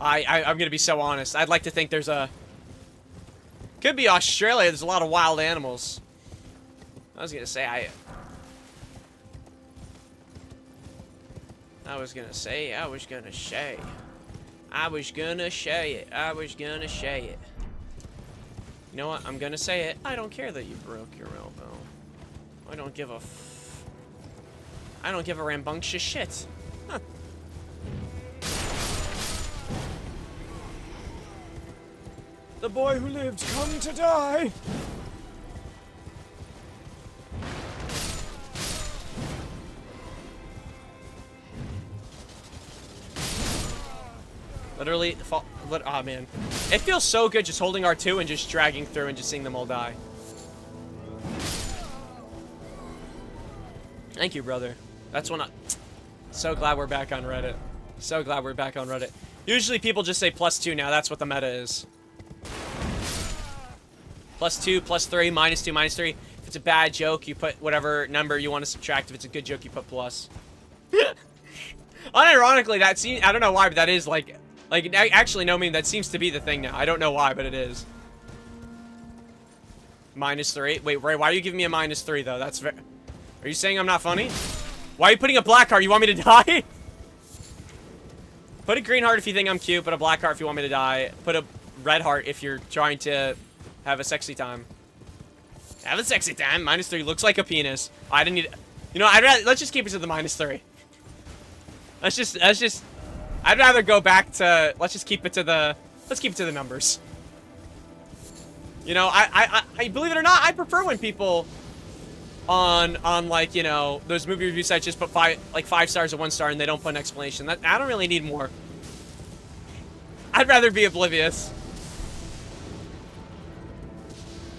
I'm gonna be so honest. I'd like to think there's a... Could be Australia. There's a lot of wild animals. I was gonna say, I was gonna say it. You know what? I'm gonna say it. I don't care that you broke your elbow. I don't give a rambunctious shit. Huh. The boy who lived come to die. Literally, oh man. It feels so good just holding R2 and just dragging through and just seeing them all die. Thank you, brother. That's when so glad we're back on Reddit. So glad we're back on Reddit. Usually people just say +2 now. That's what the meta is. +2, +3, -2, -3. If it's a bad joke, you put whatever number you want to subtract. If it's a good joke, you put plus. Unironically, that seems, I don't know why, but that is like, actually, no, I mean, that seems to be the thing now. I don't know why, but it is. -3. Wait, Ray, why are you giving me a -3, though? That's very... Are you saying I'm not funny? Why are you putting a black heart? You want me to die? Put a green heart if you think I'm cute. Put a black heart if you want me to die. Put a red heart if you're trying to have a sexy time. Have a sexy time. -3 looks like a penis. I didn't need... You know, let's just keep it to the -3. Let's just... I'd rather go back to... Let's just keep it to the... Let's keep it to the numbers. You know, I believe it or not, I prefer when people on like, you know, those movie review sites just put 5 stars or 1 star and they don't put an explanation. I don't really need more. I'd rather be oblivious.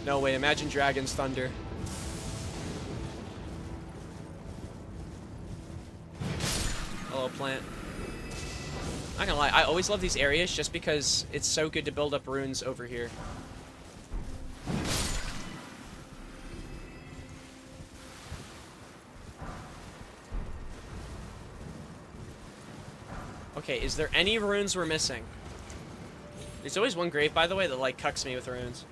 No way, imagine Dragon's Thunder. Hello, plant. Not gonna lie, I always love these areas just because it's so good to build up runes over here. Okay, is there any runes we're missing? There's always one grave, by the way, that, like, cucks me with runes.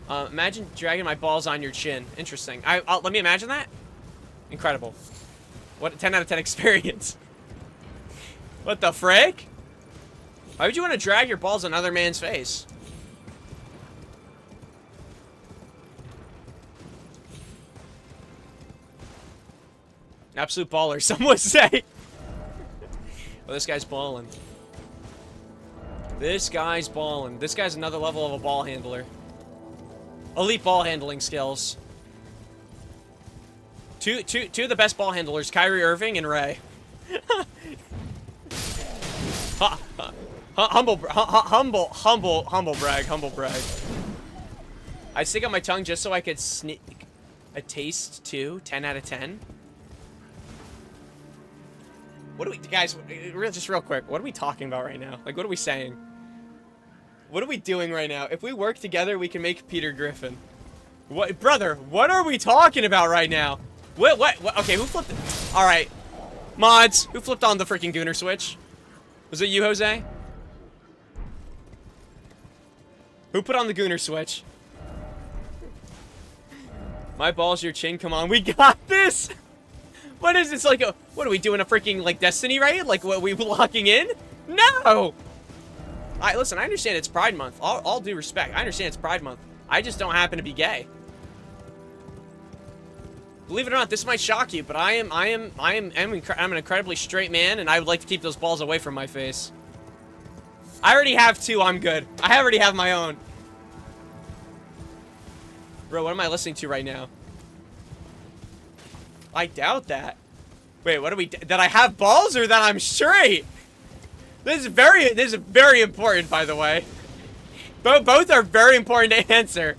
Imagine dragging my balls on your chin. Interesting. Let me imagine that. Incredible. What a 10 out of 10 experience. What the frick? Why would you want to drag your balls on another man's face? Absolute baller, some would say. Oh, this guy's balling. This guy's balling. This guy's another level of a ball handler. Elite ball handling skills. Two of the best ball handlers, Kyrie Irving and Ray. Humble brag. I stick out my tongue just so I could sneak a taste too. 10 out of 10. What do we, guys, just real quick, what are we talking about right now? Like, what are we saying? What are we doing right now? If we work together, we can make Peter Griffin. What, brother, what are we talking about right now? What, okay, who flipped it? All right, mods, who flipped on the freaking Gooner switch? Was it you, Jose? Who put on the Gooner switch? My balls, your chin, come on, we got this! What is this, like, what are we doing, a freaking, like, Destiny raid? Like, what, we locking in? No! Listen, I understand it's Pride Month. All due respect, I understand it's Pride Month. I just don't happen to be gay. Believe it or not, this might shock you, but I'm an incredibly straight man, and I would like to keep those balls away from my face. I already have 2, I'm good. I already have my own. Bro, what am I listening to right now? I doubt that. Wait, what are we, that I have balls or that I'm straight? This is very important, by the way. Both are very important to answer.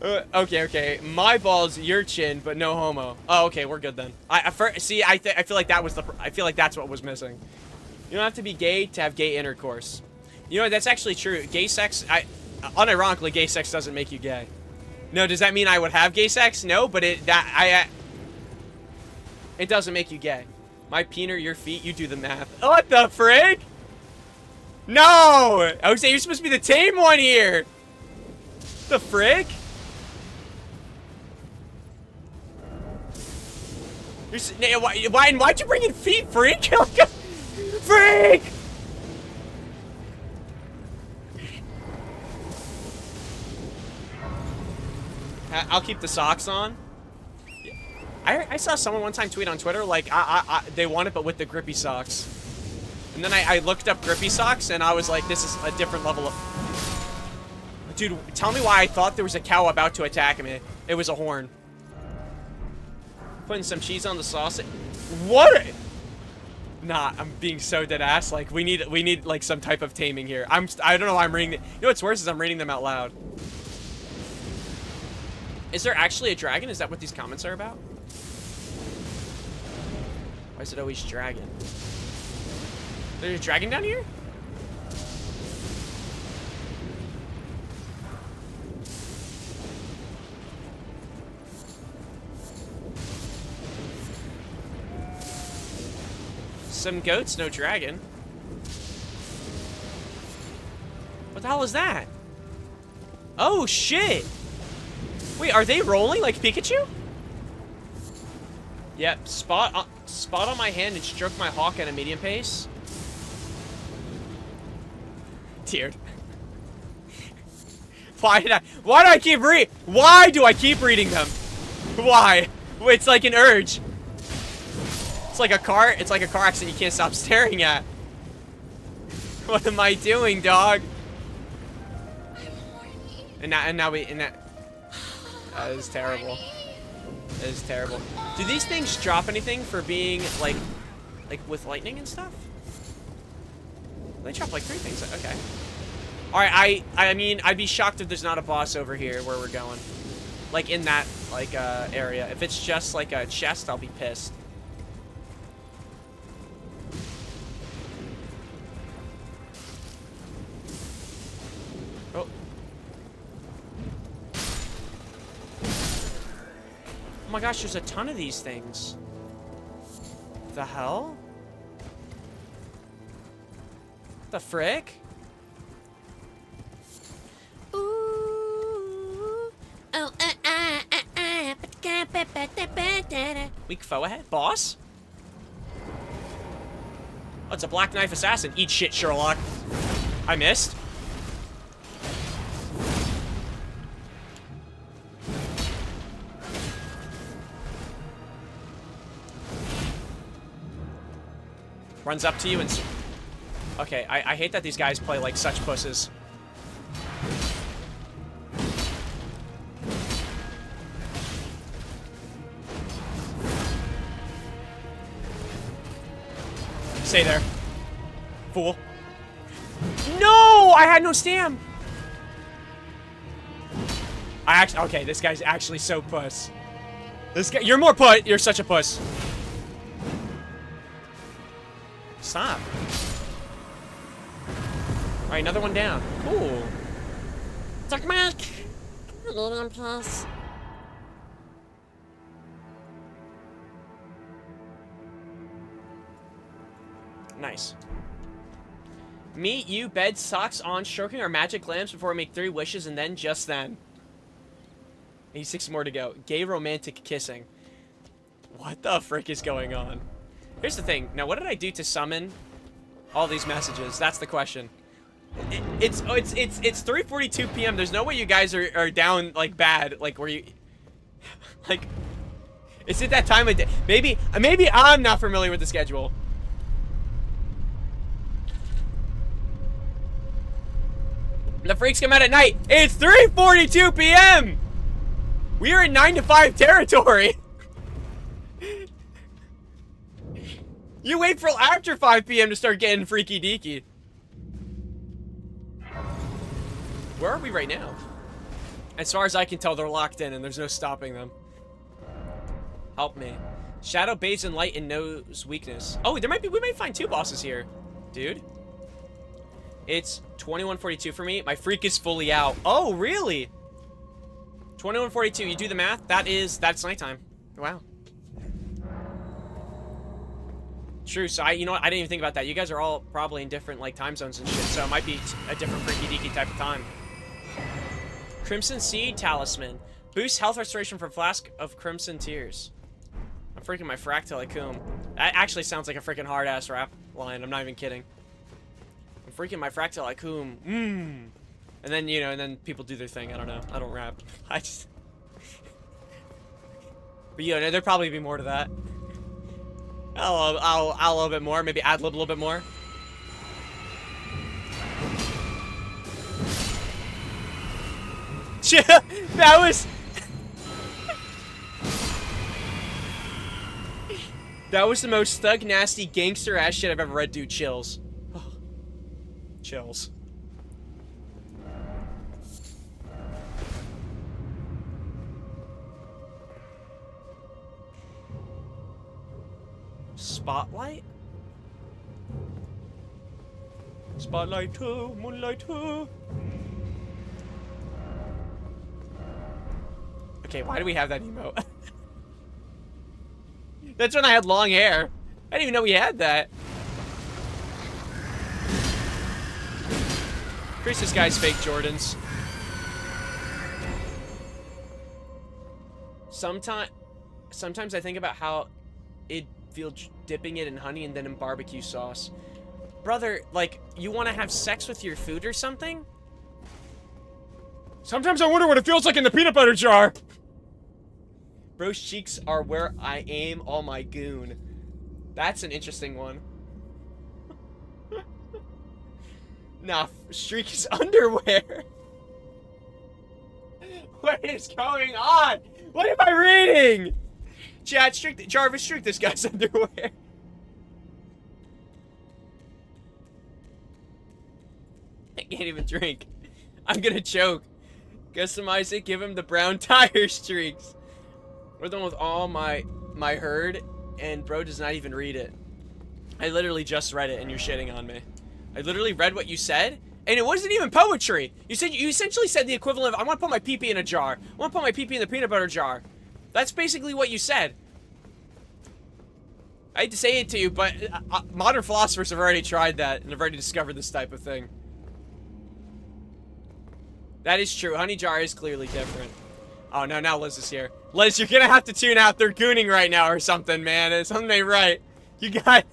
Okay. My balls, your chin, but no homo. Oh, okay, we're good then. I feel like I feel like that's what was missing. You don't have to be gay to have gay intercourse. You know, that's actually true. Gay sex, unironically, gay sex doesn't make you gay. No, does that mean I would have gay sex? No, but it doesn't make you gay. My peener, your feet, you do the math. What the frick? No! I would say you're supposed to be the tame one here. The frick? Why'd you bring in feet, freak? Freak! I'll keep the socks on. Yeah. I saw someone one time tweet on Twitter, like, they want it, but with the grippy socks. And then I looked up grippy socks, and I was like, this is a different level of... Dude, tell me why I thought there was a cow about to attack me. It was a horn. Putting some cheese on the sausage. What? Nah, I'm being so dead ass. Like, we need like some type of taming here. I don't know why I'm reading it. You know what's worse is I'm reading them out loud. Is there actually a dragon? Is that what these comments are about? Why is it always dragon? There's a dragon down here? Some goats, no dragon. What the hell is that? Oh, shit! Wait, are they rolling like Pikachu? Yep, spot on my hand and stroke my hawk at a medium pace. Dude. Why do I keep why do I keep reading them? Why? It's like an urge. It's like a car accident you can't stop staring at. What am I doing, dog? That is terrible. That is terrible. Do these things drop anything for being like with lightning and stuff? They drop like 3 things. Okay. All right. I mean, I'd be shocked if there's not a boss over here where we're going, like in that like area. If it's just like a chest, I'll be pissed. Oh. Oh my gosh, there's a ton of these things. The hell? The frick? Ooh. Oh, Weak foe ahead? Boss? Oh, it's a Black Knife Assassin. Eat shit, Sherlock. I missed. Runs up to you and... Okay, I hate that these guys play like such pusses. Stay there. Fool. No! I had no stam! Okay, this guy's actually so puss. This guy... You're more puss. You're such a puss. Stop. Alright, another one down. Cool. Talk back. Medium pass. Nice. Meet you, bed, socks on, stroking our magic lamps before we make 3 wishes, and then just then. 86 more to go. Gay romantic kissing. What the frick is going on? Here's the thing. Now, what did I do to summon all these messages? That's the question. It's 3:42 p.m. There's no way you guys are down like bad, like where you like. Is it that time of day? Maybe I'm not familiar with the schedule. The freaks come out at night. It's 3:42 p.m. We are in 9 to 5 territory. You wait for after 5 p.m. to start getting freaky deaky. Where are we right now? As far as I can tell, they're locked in and there's no stopping them. Help me. Shadow bathes in light and knows weakness. Oh, we might find 2 bosses here. Dude. It's 21:42 for me. My freak is fully out. Oh, really? 21:42. You do the math. That's nighttime. Wow. True. So you know what? I didn't even think about that. You guys are all probably in different like time zones and shit. So it might be a different freaky deaky type of time. Crimson Seed Talisman. Boosts health restoration for Flask of Crimson Tears. I'm freaking my Fractal Akum. That actually sounds like a freaking hard ass rap line. I'm not even kidding. I'm freaking my Fractal Akum. And then, you know, and then people do their thing. I don't know. I don't rap. I just... But, you know, there'd probably be more to that. I'll a little bit more. Maybe ad-lib a little bit more. That was... That was the most thug, nasty, gangster-ass shit I've ever read, dude. Chills. Chills. Spotlight? Spotlight too, moonlight too. Okay, why do we have that emote? That's when I had long hair. I didn't even know we had that. Chris, this guy's fake Jordans. Sometimes I think about how it'd feel dipping it in honey and then in barbecue sauce. Brother, like, you want to have sex with your food or something? Sometimes I wonder what it feels like in the peanut butter jar. Bro's cheeks are where I aim all my goon. That's an interesting one. Nah, Streaky's underwear. What is going on? What am I reading? Chat, Jarvis, streak this guy's underwear. I can't even drink. I'm gonna choke. Customize it, give him the brown tire streaks. We're the one with all my herd, and bro does not even read it. I literally just read it, and you're shitting on me. I literally read what you said, and it wasn't even poetry. You essentially said the equivalent of, I want to put my pee-pee in a jar. I want to put my pee-pee in the peanut butter jar. That's basically what you said. I hate to say it to you, but modern philosophers have already tried that, and have already discovered this type of thing. That is true. Honey jar is clearly different. Oh, no, now Liz is here. Liz, you're gonna have to tune out. They're gooning right now or something, man. Something ain't right. You got.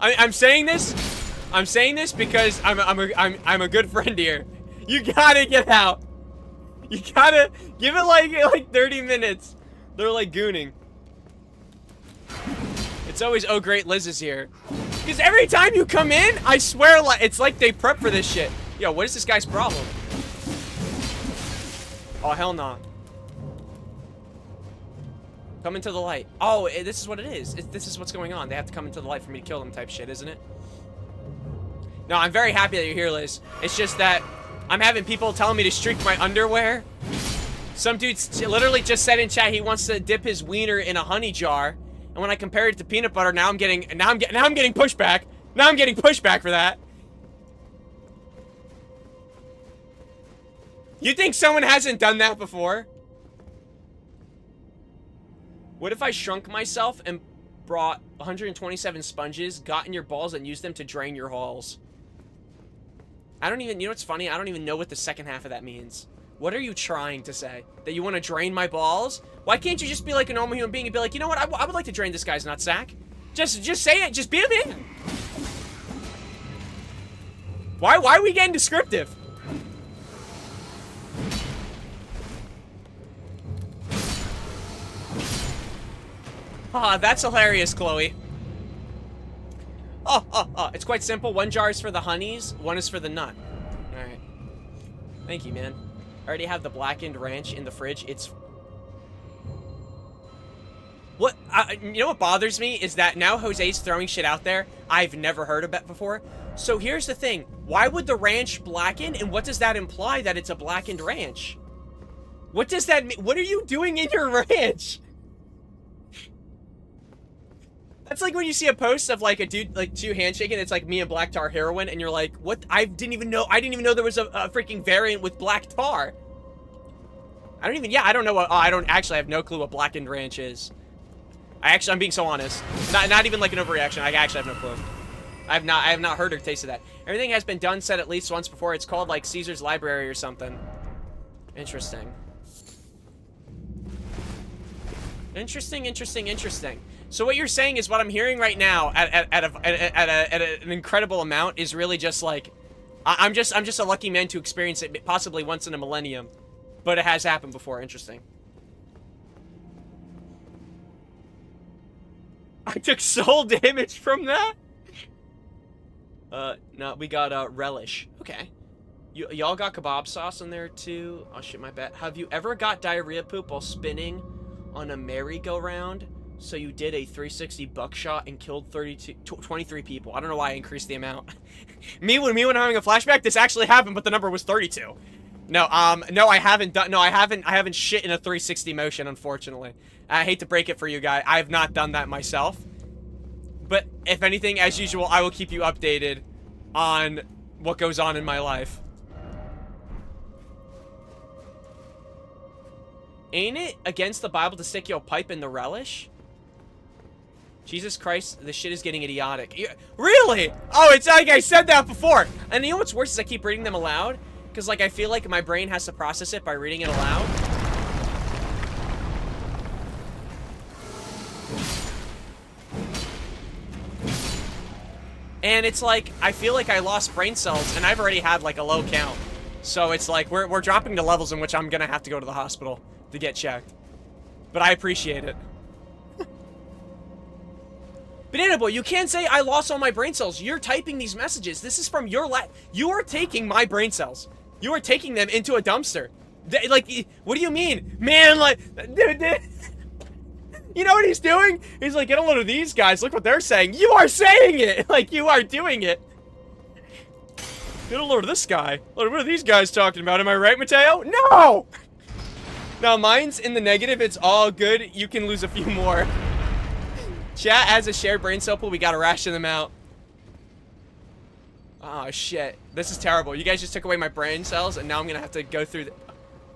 I'm saying this. I'm saying this because I'm a good friend here. You gotta get out. You gotta give it like 30 minutes. They're like gooning. It's always, oh great, Liz is here. Because every time you come in, I swear, it's like they prep for this shit. Yo, what is this guy's problem? Oh, hell no. Come into the light. Oh, this is what it is. This is what's going on. They have to come into the light for me to kill them type shit, isn't it? No, I'm very happy that you're here, Liz. It's just that I'm having people telling me to streak my underwear. Some dude literally just said in chat he wants to dip his wiener in a honey jar. And when I compare it to peanut butter, now I'm getting pushback. Now I'm getting pushback for that. You think someone hasn't done that before? What if I shrunk myself and brought 127 sponges, got in your balls, and used them to drain your halls? I don't even, you know what's funny? I don't even know what the second half of that means. What are you trying to say? That you want to drain my balls? Why can't you just be like a normal human being and be like, you know what? I would like to drain this guy's nutsack. Just say it. Just be a man. Why are we getting descriptive? Ah, that's hilarious, Chloe. Oh, it's quite simple. One jar is for the honeys, one is for the nut. Alright. Thank you, man. I already have the blackened ranch in the fridge. It's... What? You know what bothers me is that now Jose's throwing shit out there I've never heard of it before. So here's the thing. Why would the ranch blacken, and what does that imply that it's a blackened ranch? What does that mean? What are you doing in your ranch? That's like when you see a post of like a dude, like two handshaking, it's like me and black tar heroin, and you're like, what? I didn't even know there was a freaking variant with black tar. I don't know what, I have no clue what blackened ranch is. I'm being so honest. Not even like an overreaction, I actually have no clue. I have not heard or tasted that. Everything has been done, said at least once before. It's called like Caesar's Library or something. Interesting. Interesting. So what you're saying is what I'm hearing right now at an incredible amount is really just like, I'm just a lucky man to experience it possibly once in a millennium, but it has happened before. Interesting. I took soul damage from that. No, we got relish. Okay. Y'all got kebab sauce in there too. Oh shit, my bad. Have you ever got diarrhea poop while spinning on a merry-go-round? So you did a 360 buckshot and killed 23 people. I don't know why I increased the amount. me when I'm having a flashback, this actually happened, but the number was 32. No, no, I haven't done. No, I haven't shit in a 360 motion, unfortunately. I hate to break it for you guys. I have not done that myself. But if anything, as usual, I will keep you updated on what goes on in my life. Ain't it against the Bible to stick your pipe in the relish? Jesus Christ, this shit is getting idiotic. Really? Oh, it's like I said that before. And you know what's worse is I keep reading them aloud. Because, like, I feel like my brain has to process it by reading it aloud. And it's like, I feel like I lost brain cells, and I've already had, like, a low count. So it's like, we're dropping to levels in which I'm gonna have to go to the hospital to get checked. But I appreciate it. Banana Boy, you can't say I lost all my brain cells. You're typing these messages. This is from your You are taking my brain cells. You are taking them into a dumpster. Like, what do you mean? Man, like, dude. You know what he's doing? He's like, get a load of these guys. Look what they're saying. You are saying it. Like, you are doing it. Get a load of this guy. What are these guys talking about? Am I right, Mateo? No! Now, mine's in the negative. It's all good. You can lose a few more. Chat has a shared brain cell pool. We gotta ration them out. Oh, shit. This is terrible. You guys just took away my brain cells, and now I'm gonna have to go through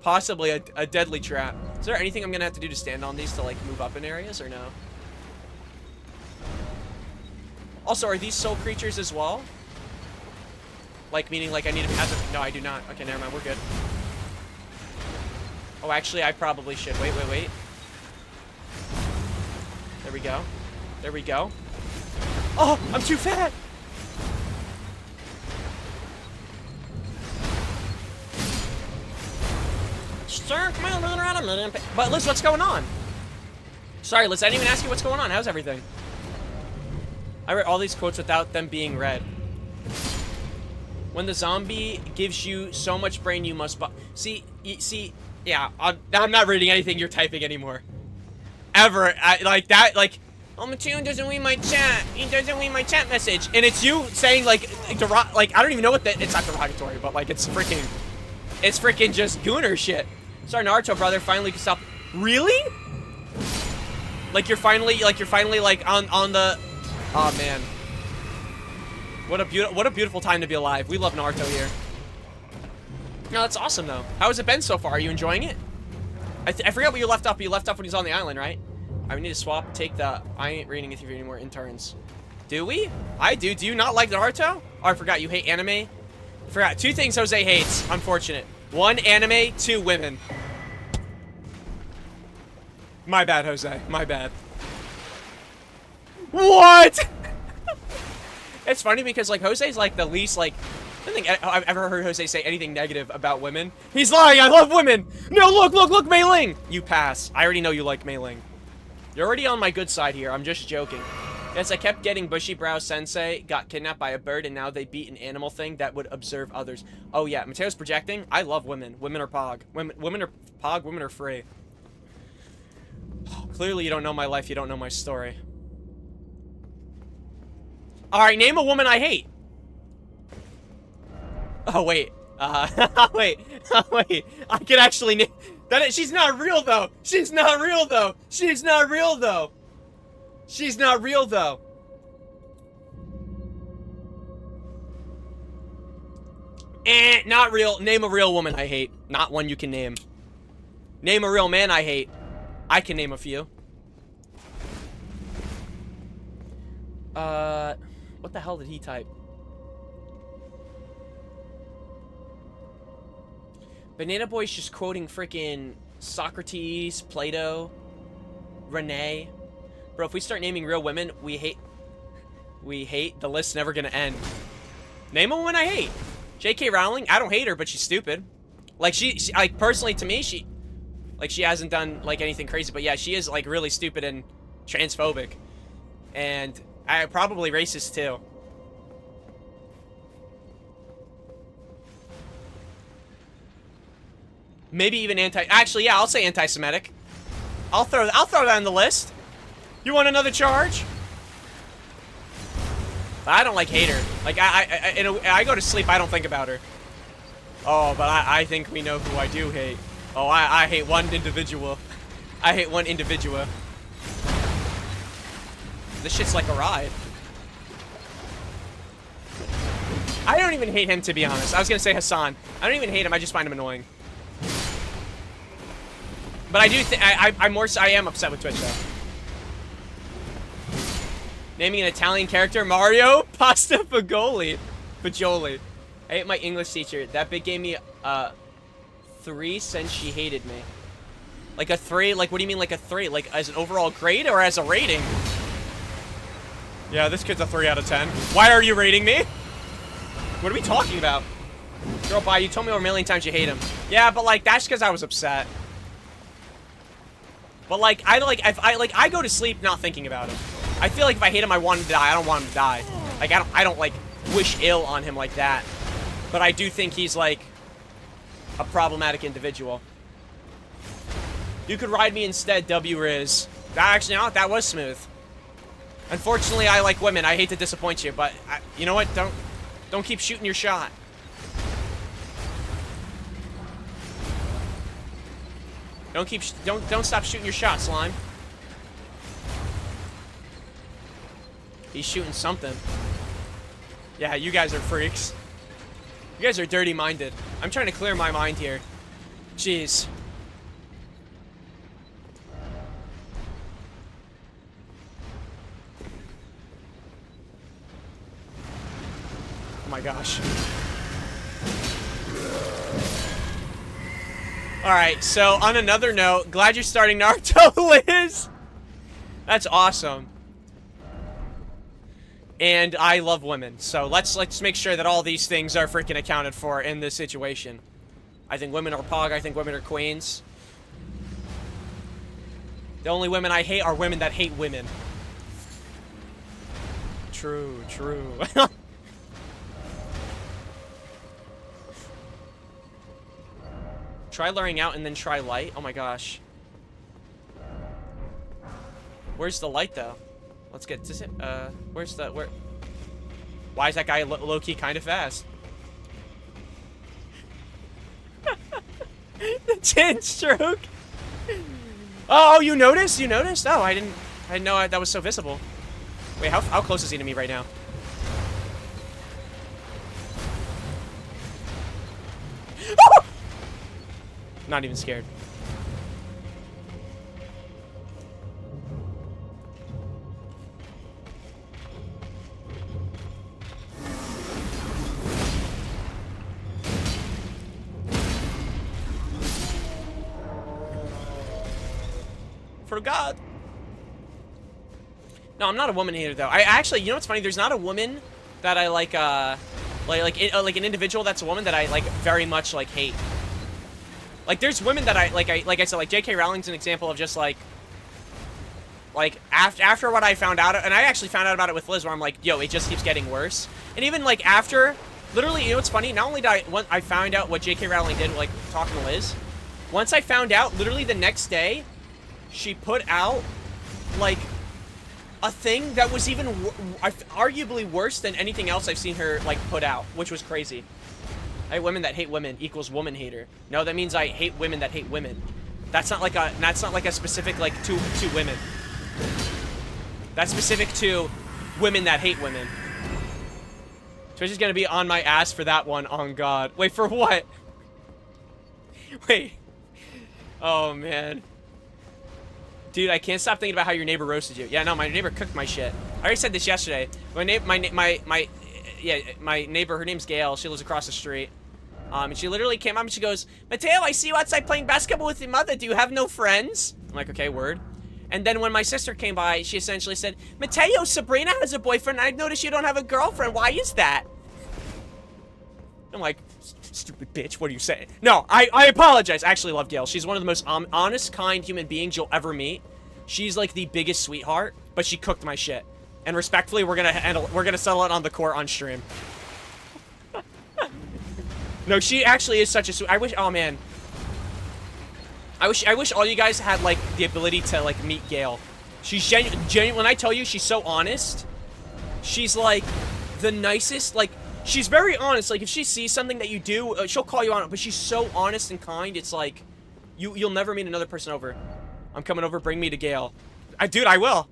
possibly a deadly trap. Is there anything I'm gonna have to do to stand on these to, like, move up in areas, or no? Also, are these soul creatures as well? Like, meaning, like, I need to have them? No, I do not. Okay, never mind. We're good. Oh, actually, I probably should. Wait. There we go. There we go. Oh, I'm too fat! But Liz, what's going on? Sorry, Liz, I didn't even ask you what's going on. How's everything? I read all these quotes without them being read. When the zombie gives you so much brain, you must see, yeah, I'm not reading anything you're typing anymore. Ever. Like that, like, oh, Mateo doesn't read my chat. He doesn't read my chat message. And it's you saying, like, I don't even know what it's not derogatory, but, like, it's freaking just gooner shit. Sorry, Naruto, brother, finally can stop. Really? Like, you're finally, like, on the, oh, man. What a beautiful time to be alive. We love Naruto here. No, that's awesome, though. How has it been so far? Are you enjoying it? I forget what you left off, but you left off when he's on the island, right? I need to swap, I ain't reading with you anymore, interns. Do we? I do. Do you not like Naruto? Oh, I forgot, you hate anime? I forgot, 2 things Jose hates, unfortunate. 1, anime, 2, women. My bad, Jose, my bad. What? It's funny because, like, Jose's, like, the least, like, I don't think I've ever heard Jose say anything negative about women. He's lying, I love women! No, look, Mei Ling! You pass. I already know you like Mei Ling. You're already on my good side here, I'm just joking. Yes, I kept getting Bushy Brow Sensei, got kidnapped by a bird, and now they beat an animal thing that would observe others. Oh yeah, Mateo's projecting. I love women. Women are pog. Women are pog, women are free. Clearly you don't know my life, you don't know my story. Alright, name a woman I hate. Oh, wait. Wait. I could actually name... She's not real, though. She's not real, though. She's not real, though. She's not real, though. Not real. Name a real woman I hate. Not one you can name. Name a real man I hate. I can name a few. What the hell did he type? Banana Boy's just quoting freaking Socrates, Plato, Renee. Bro, if we start naming real women, we hate, the list's never gonna end. Name a woman I hate. J.K. Rowling, I don't hate her, but she's stupid. Like, she like, personally, to me, she hasn't done, like, anything crazy, but yeah, she is, like, really stupid and transphobic. And probably racist, too. Maybe even actually, yeah, I'll say anti-Semitic. I'll throw that on the list. You want another charge? I don't like hate her. Like I go to sleep. I don't think about her. Oh, but I think we know who I do hate. Oh, I hate one individual. I hate one individual. This shit's like a ride. I don't even hate him, to be honest. I was gonna say Hassan. I don't even hate him. I just find him annoying. But I do think I am upset with Twitch though. Naming an Italian character, Mario Pasta Fagoli. Fajoli. I hate my English teacher. That bitch gave me 3 since she hated me. Like a 3? Like, what do you mean like a 3? Like as an overall grade or as a rating? Yeah, this kid's a 3 out of 10. Why are you rating me? What are we talking about? Girl, bye. You told me over a million times you hate him. Yeah, but like that's because I was upset. But like I go to sleep not thinking about him. I feel like if I hate him, I want him to die. I don't want him to die. Like I don't like wish ill on him like that. But I do think he's like a problematic individual. You could ride me instead, W Riz. Actually, no, that was smooth. Unfortunately, I like women. I hate to disappoint you, but you know what? Don't keep shooting your shot. Don't stop shooting your shot, Slime. He's shooting something. Yeah, you guys are freaks. You guys are dirty-minded. I'm trying to clear my mind here. Jeez. Oh my gosh. Alright, so on another note, glad you're starting Naruto, Liz! That's awesome. And I love women, so let's make sure that all these things are freaking accounted for in this situation. I think women are pog, I think women are queens. The only women I hate are women that hate women. True, true. Try luring out and then try light? Oh my gosh. Where's the light though? Let's get to it. Where's the where? Why is that guy low-key kind of fast? The chin stroke. Oh, you noticed? You noticed? Oh, I didn't know that was so visible. Wait, how close is he to me right now? Not even scared. For God. No, I'm not a woman hater though. I actually, you know what's funny? There's not a woman that I like like an individual that's a woman that I like very much like hate. Like there's women that like I said, like J.K. Rowling's an example of just like after what I found out, and I actually found out about it with Liz, where I'm like, yo, it just keeps getting worse. And even like after, literally, you know what's funny? Not only did I found out what J.K. Rowling did, like talking to Liz, once I found out, literally the next day, she put out like a thing that was even arguably worse than anything else I've seen her like put out, which was crazy. I hate women that hate women equals woman hater. No, that means I hate women that hate women. That's not like a specific like to women. That's specific to women that hate women. Twitch is gonna be on my ass for that one. On God. Wait, for what? Wait. Oh man. Dude, I can't stop thinking about how your neighbor roasted you. Yeah, no, my neighbor cooked my shit. I already said this yesterday. My neighbor, her name's Gail. She lives across the street. And she literally came up and she goes, Mateo, I see you outside playing basketball with your mother. Do you have no friends? I'm like, okay, word. And then when my sister came by, she essentially said, Mateo, Sabrina has a boyfriend. I've noticed you don't have a girlfriend. Why is that? I'm like, stupid bitch, what are you saying? No, I apologize. I actually love Gail. She's one of the most honest, kind human beings you'll ever meet. She's like the biggest sweetheart, but she cooked my shit. And respectfully, we're gonna settle it on the court on stream. No, she actually is such a sweet. I wish. Oh man. I wish all you guys had like the ability to like meet Gail. She's genuine. When I tell you she's so honest, she's like the nicest. Like, she's very honest. Like, if she sees something that you do, she'll call you on it. But she's so honest and kind. It's like, you'll never meet another person over. I'm coming over. Bring me to Gale. Dude, I will.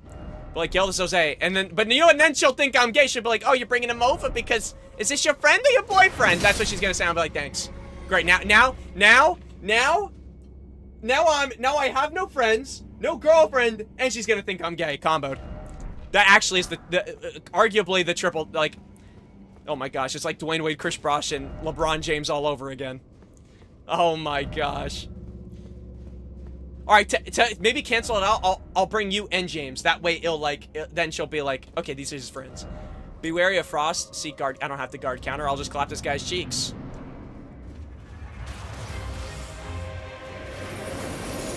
But like, Gale, this is Jose. And then, but you know, and then she'll think I'm gay. She'll be like, oh, you're bringing him over because is this your friend or your boyfriend? That's what she's gonna say. I'll be like, thanks. Great. Now I have no friends, no girlfriend, and she's gonna think I'm gay. Comboed. That actually is the arguably the triple, like, oh my gosh, it's like Dwayne Wade, Chris Bosh, and LeBron James all over again. Oh my gosh. All right, maybe cancel it out. I'll bring you and James. That way, then she'll be like, okay, these are his friends. Be wary of Frost. Seek guard. I don't have to guard counter. I'll just clap this guy's cheeks.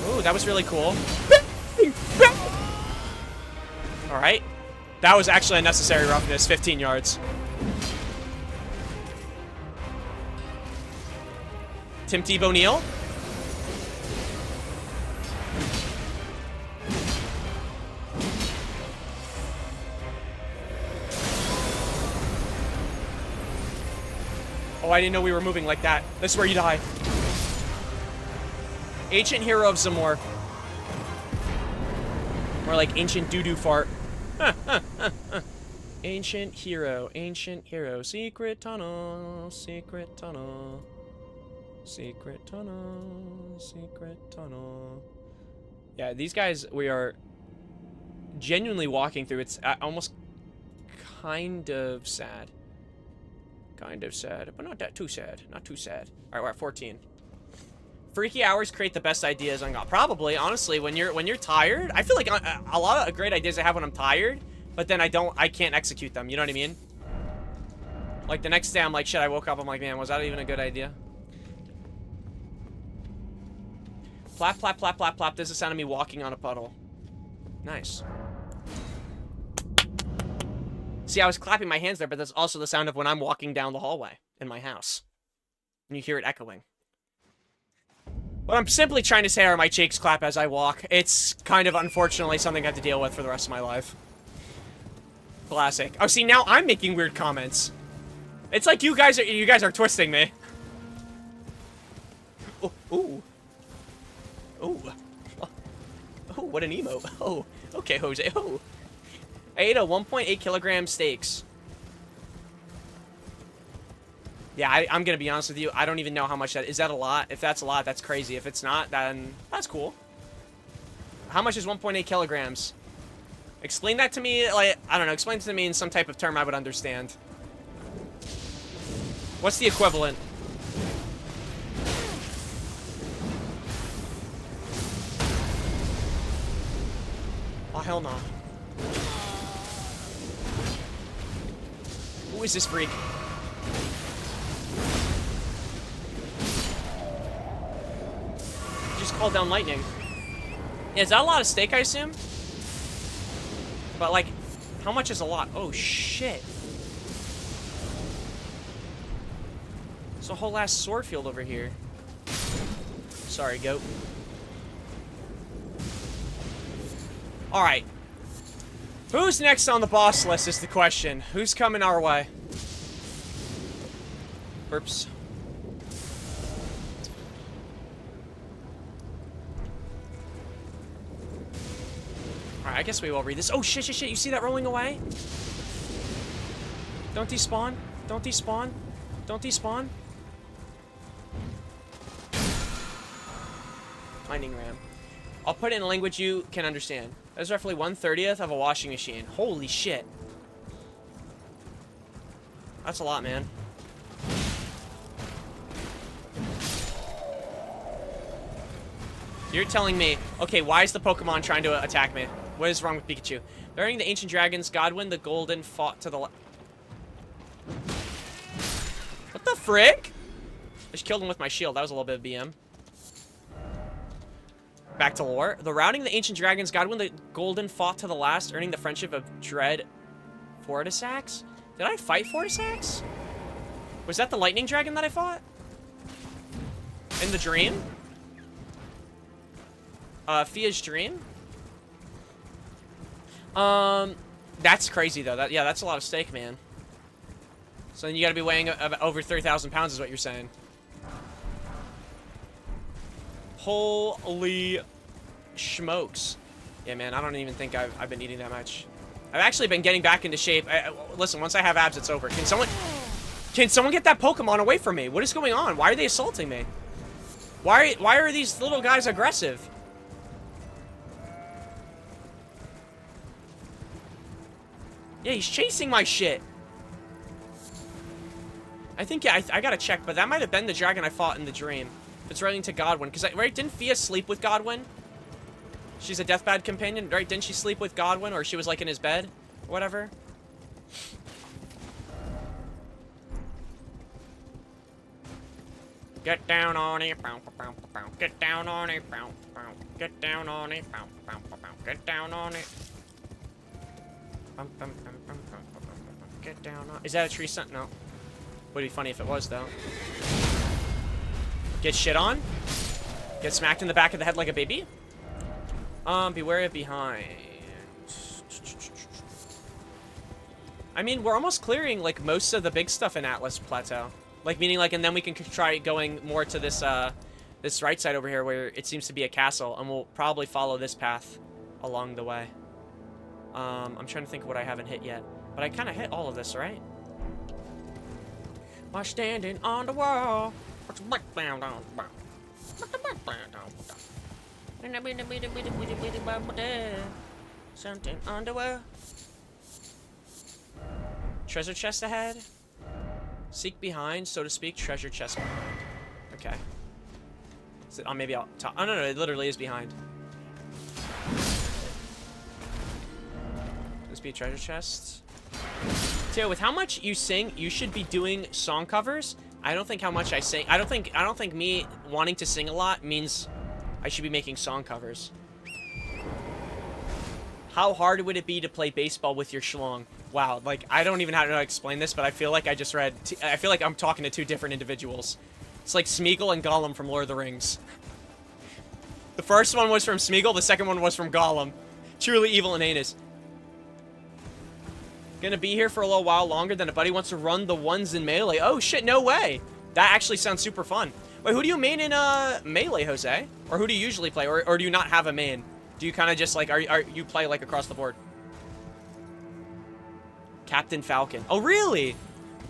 Ooh, that was really cool. All right, that was actually unnecessary roughness. 15 yards. Tim Tebow Neal. Oh, I didn't know we were moving like that. This is where you die. Ancient hero of Zamor. More like ancient doo-doo fart. Ancient hero, secret tunnel, secret tunnel, secret tunnel, secret tunnel. Yeah, these guys, we are genuinely walking through. It's almost kind of sad. Kind of sad, but not that too sad. Not too sad. All right, we're at 14. Freaky hours create the best ideas on God. Probably, honestly, when you're tired, I feel like a lot of great ideas I have when I'm tired, but then I can't execute them. You know what I mean? Like the next day, I'm like, shit. I woke up. I'm like, man, was that even a good idea? Plap, plap, plap, plap, plap. This is the sound of me walking on a puddle. Nice. See, I was clapping my hands there, but that's also the sound of when I'm walking down the hallway in my house. And you hear it echoing. What I'm simply trying to say are my cheeks clap as I walk. It's kind of, unfortunately, something I have to deal with for the rest of my life. Classic. Oh, see, now I'm making weird comments. It's like you guys are twisting me. Oh, ooh. Ooh. Oh, what an emo. Oh, okay, Jose. Oh. I ate a 1.8 kilogram steaks. Yeah, I'm gonna be honest with you. I don't even know how much that is. That a lot? If that's a lot, that's crazy. If it's not, then that's cool. How much is 1.8 kilograms? Explain that to me. Like, I don't know. Explain it to me in some type of term I would understand. What's the equivalent? Oh hell no. Who is this freak? Just called down lightning. Yeah, is that a lot of steak, I assume? But, like, how much is a lot? Oh, shit. There's a whole ass sword field over here. Sorry, goat. Alright. Who's next on the boss list is the question. Who's coming our way? Burps. Alright, I guess we will read this. Oh, shit, shit, shit. You see that rolling away? Don't despawn. Don't despawn. Don't despawn. Mining ram. I'll put it in a language you can understand. That's roughly 1/30th of a washing machine. Holy shit. That's a lot, man. You're telling me, okay, why is the Pokemon trying to attack me? What is wrong with Pikachu? During the Ancient Dragons, Godwin the Golden fought to the left. What the frick? I just killed him with my shield. That was a little bit of BM. Back to lore. The routing the Ancient Dragons, Godwin the Golden fought to the last, earning the friendship of Dread Fortisax? Did I fight Fortisax? Was that the lightning dragon that I fought? In the dream? Fia's dream? That's crazy though. Yeah, that's a lot of steak, man. So then you gotta be weighing over 3,000 pounds is what you're saying. Holy smokes. Yeah, man, I don't even think I've been eating that much. I've actually been getting back into shape. Listen, once I have abs, it's over. Can someone get that Pokemon away from me? What is going on? Why are they assaulting me? Why are these little guys aggressive? Yeah, he's chasing my shit. I think, yeah, I gotta check, but that might have been the dragon I fought in the dream. It's relating to Godwin, because, right, didn't Fia sleep with Godwin? She's a deathbed companion, right? Didn't she sleep with Godwin, or she was, like, in his bed? Or whatever? Get down on it, bow, bow, bow, bow. Get down on it, bow, bow. Get down on it, bow, bow, bow, bow. Get down on it. Bum, bum, bum, bum, bum, bum, bum, bum. Get down on. Is that a tree stunt? No. Would be funny if it was though. Get shit on. Get smacked in the back of the head like a baby. Beware of behind. I mean, we're almost clearing like most of the big stuff in Atlas Plateau. Like meaning like, and then we can try going more to this this right side over here where it seems to be a castle, and we'll probably follow this path along the way. I'm trying to think of what I haven't hit yet, but I kind of hit all of this, right? While standing on the wall. Something on the wall. Treasure chest ahead. Seek behind, so to speak. Treasure chest behind. Okay. Is it, oh, maybe I'll talk. Oh, no, it literally is behind. This be a treasure chest. Teo, with how much you sing, you should be doing song covers. I don't think how much I sing. I don't think me wanting to sing a lot means I should be making song covers. How hard would it be to play baseball with your schlong? Wow, like I don't even know how to explain this, but I feel like I just read. I feel like I'm talking to two different individuals. It's like Smeagol and Gollum from Lord of the Rings. The first one was from Smeagol. The second one was from Gollum. Truly evil and heinous. Gonna be here for a little while longer than a buddy wants to run the ones in Melee. Oh shit, no way. That actually sounds super fun. Wait, who do you main in Melee, Jose? Or who do you usually play? Or do you not have a main? Do you kind of just like, are you play like across the board? Captain Falcon. Oh, really?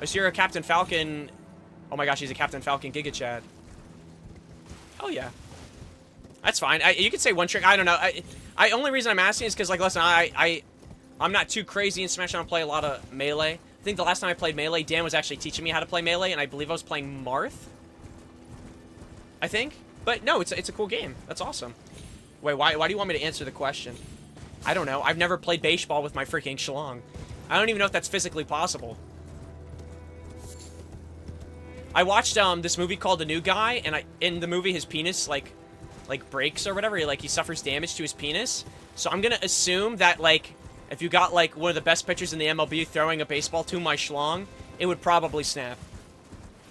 Oh, so you're a Captain Falcon. Oh my gosh, he's a Captain Falcon Giga Chad. Oh yeah. That's fine. You could say one trick. I don't know. Only reason I'm asking is because, like, listen, I'm not too crazy in Smash. I don't play a lot of Melee. I think the last time I played Melee, Dan was actually teaching me how to play Melee, and I believe I was playing Marth. I think. But no, it's a cool game. That's awesome. Wait, why do you want me to answer the question? I don't know. I've never played baseball with my freaking schlong. I don't even know if that's physically possible. I watched this movie called The New Guy, and in the movie his penis like breaks or whatever. He suffers damage to his penis. So I'm gonna assume that like if you got like one of the best pitchers in the MLB throwing a baseball to my schlong, it would probably snap.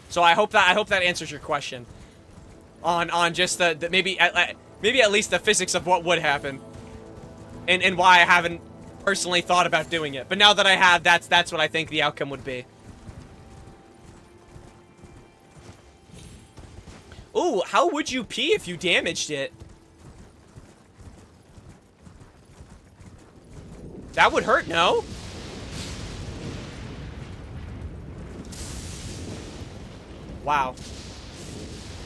So I hope that answers your question. On just the maybe at least the physics of what would happen, and why I haven't personally thought about doing it. But now that I have, that's what I think the outcome would be. Ooh, how would you pee if you damaged it? That would hurt, no? Wow.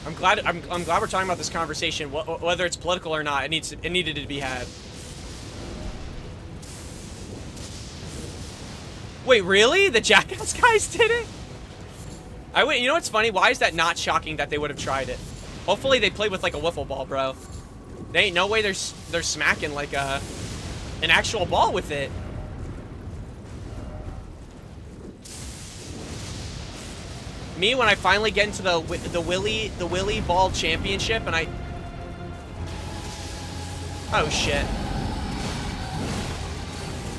I'm glad we're talking about this conversation, whether it's political or not. It needed to be had. Wait, really? The Jackass guys did it? You know what's funny? Why is that not shocking that they would have tried it? Hopefully they played with like a wiffle ball, bro. There ain't no way they're smacking like an actual ball with it. Me, when I finally get into the Willy Ball Championship, and oh shit.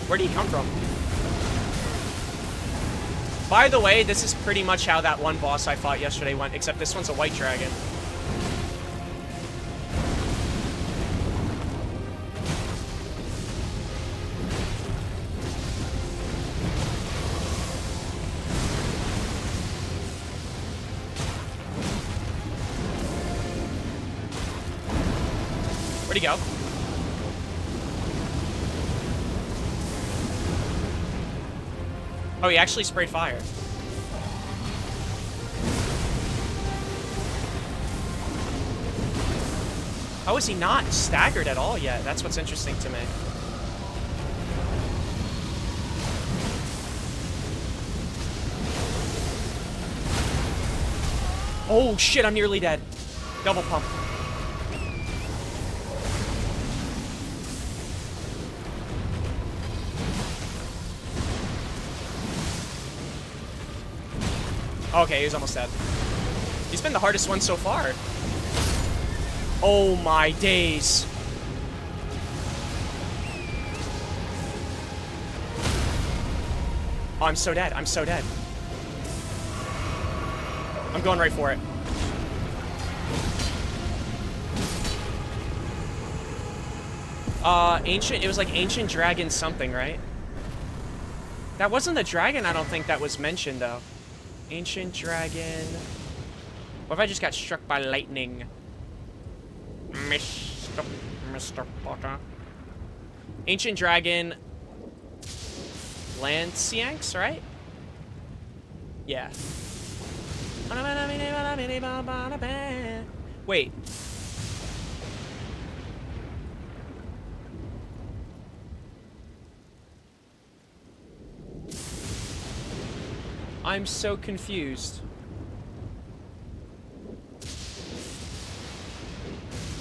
Where'd he come from? By the way, this is pretty much how that one boss I fought yesterday went, except this one's a white dragon. Where'd he go? Oh, he actually sprayed fire. How is he not staggered at all yet? That's what's interesting to me. Oh shit, I'm nearly dead. Double pump. Okay, he was almost dead. He's been the hardest one so far. Oh my days. Oh, I'm so dead. I'm so dead. I'm going right for it. It was like Ancient Dragon something, right? That wasn't the dragon, I don't think, that was mentioned, though. Ancient Dragon. What if I just got struck by lightning? Mr. Potter. Ancient Dragon. Lancianx, right? Yeah. Wait. I'm so confused.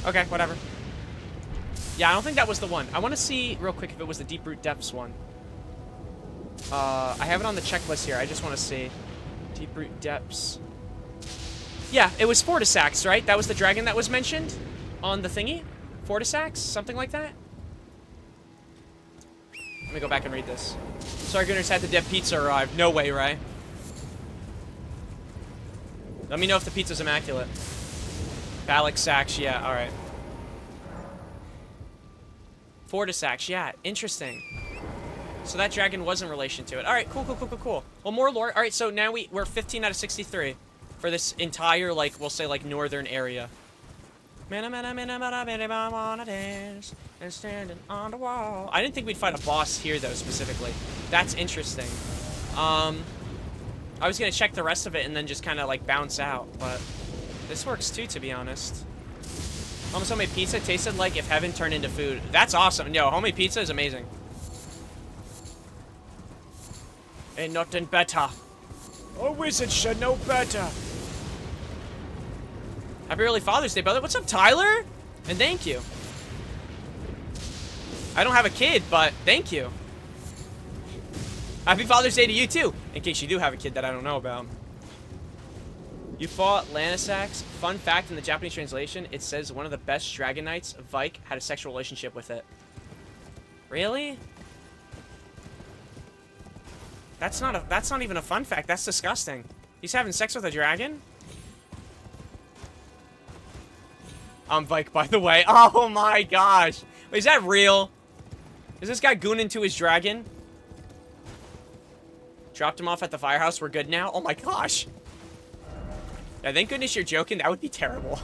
Okay, whatever. Yeah, I don't think that was the one. I want to see real quick if it was the Deep Root Depths one. I have it on the checklist here. I just want to see. Deep Root Depths. Yeah, it was Fortisax, right? That was the dragon that was mentioned on the thingy? Fortisax? Something like that? Let me go back and read this. Sarguners had the dead pizza arrive. No way, right? Let me know if the pizza's immaculate. Phallic Sax, yeah, alright. Fortisax, yeah, interesting. So that dragon was in relation to it. Alright, cool, cool, cool, cool, cool. Well, more lore. Alright, so now we're 15 out of 63 for this entire, like, we'll say, like, northern area. And standing on the wall. I didn't think we'd fight a boss here, though, specifically. That's interesting. I was gonna check the rest of it and then just kind of, like, bounce out, but this works, too, to be honest. Mama's homemade pizza tasted like if heaven turned into food. That's awesome. Yo, homemade pizza is amazing. Ain't nothing better. A wizard should know better. Happy early Father's Day, brother. What's up, Tyler? And thank you. I don't have a kid, but thank you. Happy Father's Day to you, too. In case you do have a kid that I don't know about. You fought Lanisax. Fun fact, in the Japanese translation, it says one of the best Dragon Knights, Vike, had a sexual relationship with it. Really? That's not even a fun fact. That's disgusting. He's having sex with a dragon? I'm Vike, by the way. Oh my gosh. Wait, is that real? Is this guy gooning to his dragon? Dropped him off at the firehouse. We're good now? Oh my gosh. Yeah, thank goodness you're joking. That would be terrible.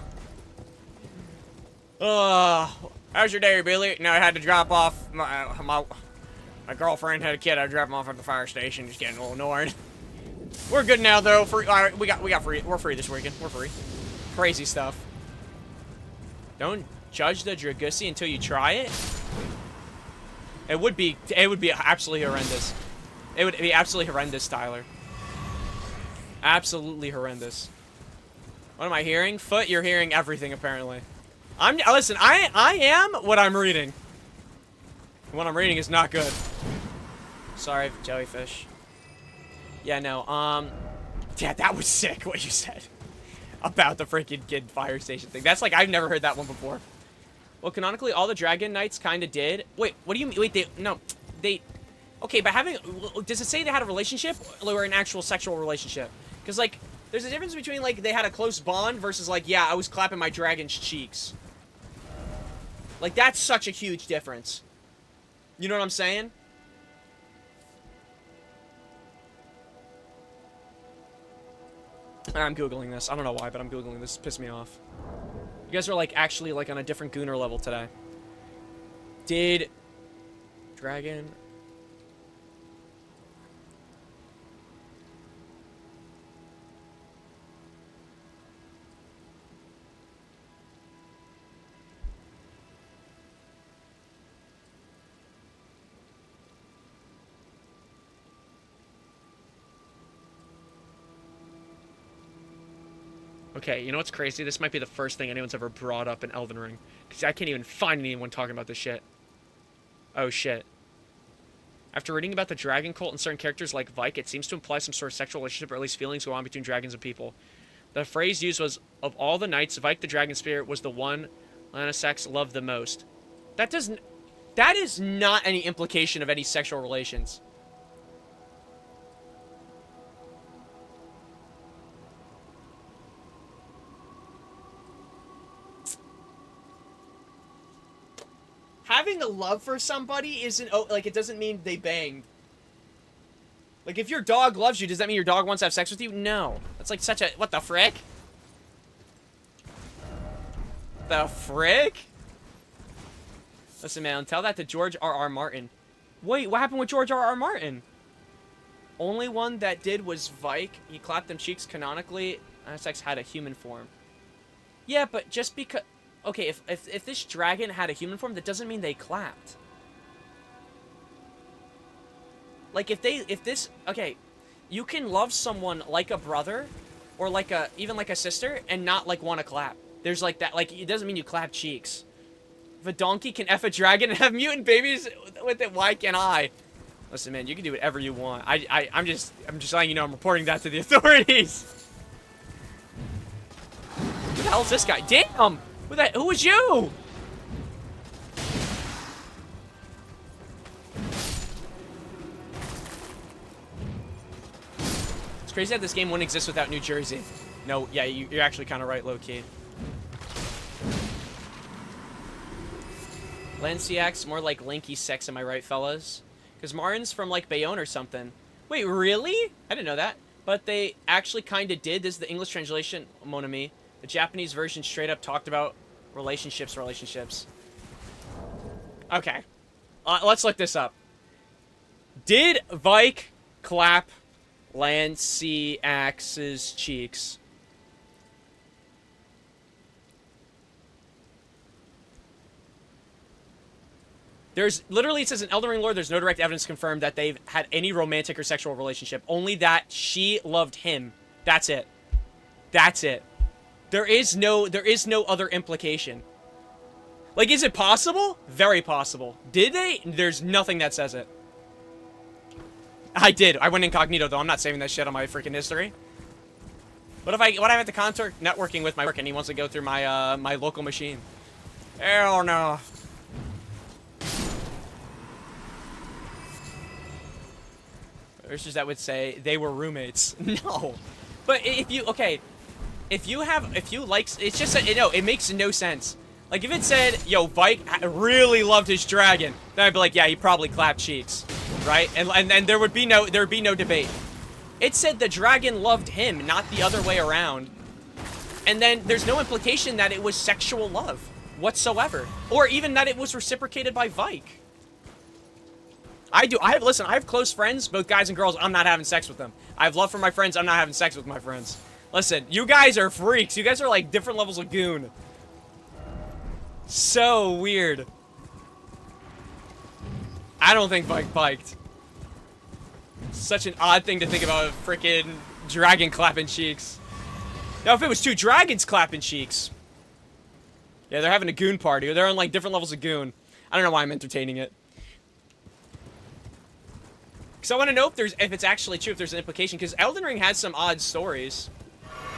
How's your day, Billy? No, I had to drop off my girlfriend had a kid. I had to drop him off at the fire station. Just getting a little annoyed. We're good now, though. Free. All right, we got free. We're free this weekend. We're free. Crazy stuff. Don't judge the Dragusi until you try it. It would be absolutely horrendous. It would be absolutely horrendous, Tyler. Absolutely horrendous. What am I hearing? Foot, you're hearing everything, apparently. Listen, I am what I'm reading. What I'm reading is not good. Sorry, jellyfish. Yeah, no, yeah, that was sick, what you said. About the freaking kid fire station thing. That's like, I've never heard that one before. Well, canonically, all the Dragon Knights kind of did. Wait, what do you mean? Wait, they... Okay, but having... Does it say they had a relationship or an actual sexual relationship? Because, like, there's a difference between, like, they had a close bond versus, like, yeah, I was clapping my dragon's cheeks. Like, that's such a huge difference. You know what I'm saying? I'm Googling this. I don't know why, but I'm Googling this. Piss me off. You guys are like actually like on a different Gooner level today. Did Dragon... Okay, you know what's crazy? This might be the first thing anyone's ever brought up in Elden Ring. Because I can't even find anyone talking about this shit. Oh, shit. After reading about the dragon cult and certain characters like Vike, it seems to imply some sort of sexual relationship or at least feelings go on between dragons and people. The phrase used was, of all the knights, Vike the dragon spirit was the one Lanasax loved the most. That is not any implication of any sexual relations. Having a love for somebody isn't, like, it doesn't mean they banged. Like, if your dog loves you, does that mean your dog wants to have sex with you? No. That's like such a, what the frick? The frick? Listen, man, tell that to George R.R. Martin. Wait, what happened with George R.R. Martin? Only one that did was Vike. He clapped them cheeks canonically. Sex had a human form. Yeah, but just because... Okay, if this dragon had a human form, that doesn't mean they clapped. Like, okay, you can love someone like a brother, or like even like a sister, and not, like, want to clap. There's, like, that, like, it doesn't mean you clap cheeks. If a donkey can F a dragon and have mutant babies with it, why can't I? Listen, man, you can do whatever you want. I'm just letting you know I'm reporting that to the authorities. Who the hell is this guy? Damn! Who was you? It's crazy that this game wouldn't exist without New Jersey. No, yeah, you're actually kind of right, low-key. Lanciax, more like Linky sex, am I right, fellas? Because Martin's from, like, Bayonne or something. Wait, really? I didn't know that. But they actually kind of did. This is the English translation, mon ami. The Japanese version straight up talked about relationships. Okay. Let's look this up. Did Vike clap Lanciax's cheeks? There's literally, it says in Elden Ring lore, there's no direct evidence confirmed that they've had any romantic or sexual relationship. Only that she loved him. That's it. That's it. There is no other implication. Like, is it possible? Very possible. Did they? There's nothing that says it. I did. I went incognito, though. I'm not saving that shit on my freaking history. What if I have to contact networking with my work and he wants to go through my, my local machine? Hell no. There's just that would say they were roommates. No. But if you, okay. If you like, it's just, it makes no sense. Like, if it said, yo, Vike really loved his dragon, then I'd be like, yeah, he probably clapped cheeks, right? And there would be no debate. It said the dragon loved him, not the other way around. And then there's no implication that it was sexual love whatsoever, or even that it was reciprocated by Vike. Listen, I have close friends, both guys and girls. I'm not having sex with them. I have love for my friends. I'm not having sex with my friends. Listen, you guys are freaks. You guys are like different levels of goon. So weird. I don't think Vike biked. Such an odd thing to think about, a freaking dragon clapping cheeks. Now, if it was two dragons clapping cheeks. Yeah, they're having a goon party. Or they're on like different levels of goon. I don't know why I'm entertaining it. Because I want to know if it's actually true, if there's an implication. Because Elden Ring has some odd stories.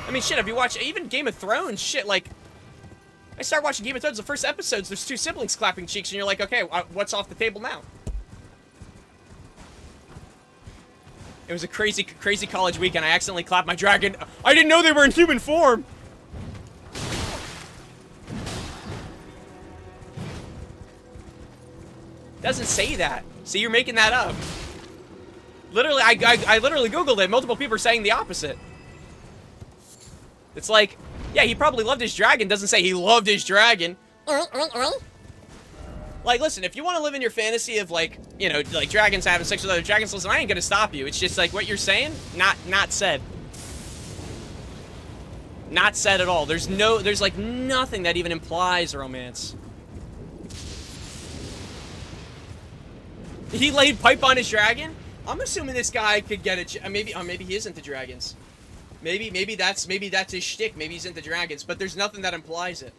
I mean, shit, if you watch even Game of Thrones, shit, like, I started watching Game of Thrones, the first episodes, there's two siblings clapping cheeks, and you're like, okay, what's off the table now? It was a crazy, crazy college weekend. I accidentally clapped my dragon. I didn't know they were in human form! Doesn't say that. See, you're making that up. Literally, I literally Googled it. Multiple people are saying the opposite. It's like, Yeah, he probably loved his dragon. Doesn't say he loved his dragon. Oi, oi, oi. Like, listen, if you want to live in your fantasy of, like, you know, like dragons having sex with other dragons, listen, I ain't gonna stop you. It's just like what you're saying, not said. Not said at all. There's like nothing that even implies romance. He laid pipe on his dragon? I'm assuming this guy could get it. Maybe he is into dragons. Maybe that's his shtick. Maybe he's into dragons, but there's nothing that implies it.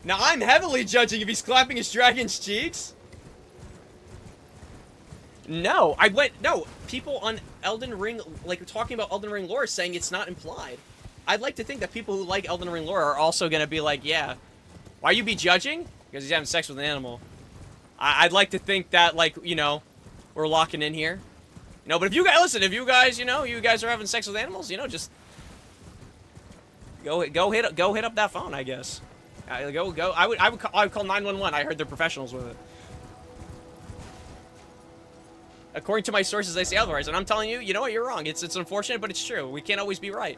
Now I'm heavily judging if he's clapping his dragon's cheeks. No, people on Elden Ring, like, talking about Elden Ring lore, saying it's not implied. I'd like to think that people who like Elden Ring lore are also gonna be like, yeah, why you be judging? Because he's having sex with an animal. I'd like to think that, like, you know, we're locking in here. No, but if you guys, listen, if you guys, you know, you guys are having sex with animals, you know, just go hit up that phone, I guess. Go. I would call 911. I heard they're professionals with it. According to my sources, they say otherwise, and I'm telling you, you know what? You're wrong. It's unfortunate, but it's true. We can't always be right.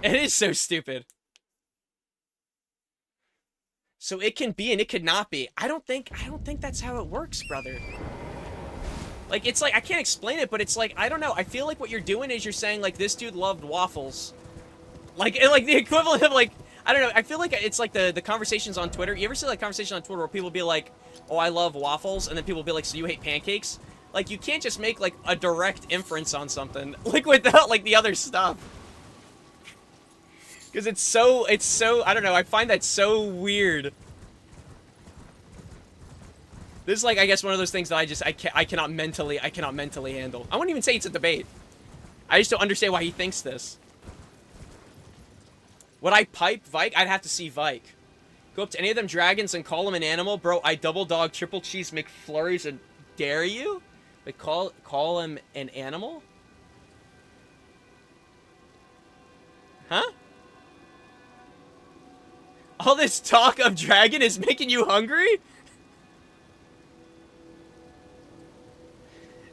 It is so stupid. So it can be and it could not be. I don't think that's how it works, brother. Like, it's like, I can't explain it, but it's like, I don't know. I feel like what you're doing is you're saying, like, this dude loved waffles. Like the equivalent of, like, I don't know. I feel like it's like the conversations on Twitter. You ever see, like, conversation on Twitter where people be like, oh, I love waffles, and then people be like, so you hate pancakes? Like, you can't just make, like, a direct inference on something, like, without, like, the other stuff. Because it's so, I don't know, I find that so weird. This is, like, I guess one of those things that I cannot mentally handle. I wouldn't even say it's a debate. I just don't understand why he thinks this. Would I pipe Vike? I'd have to see Vike. Go up to any of them dragons and call them an animal? Bro, I double dog, triple cheese, McFlurries, and dare you? But call him an animal? Huh? All this talk of dragon is making you hungry?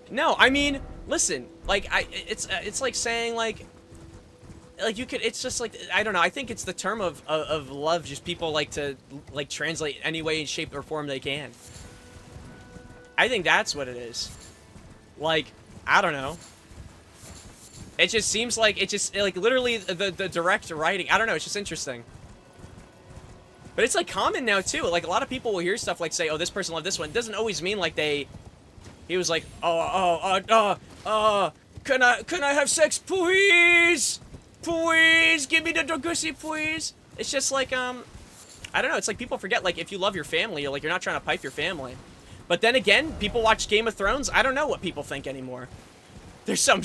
No, I mean, listen, like, it's like saying, like you could, it's just like, I don't know, I think it's the term of love, just people like to, like, translate any way, shape, or form they can. I think that's what it is. Like, I don't know. It just seems like, it just, like, literally, the direct writing, I don't know, it's just interesting. But it's, like, common now, too. Like, a lot of people will hear stuff like, say, oh, this person loved this one. It doesn't always mean, like, he was like, can I have sex, please? Please, give me the Dogusi, please. It's just like, I don't know, it's like people forget, like, if you love your family, you're not trying to pipe your family. But then again, people watch Game of Thrones, I don't know what people think anymore. There's some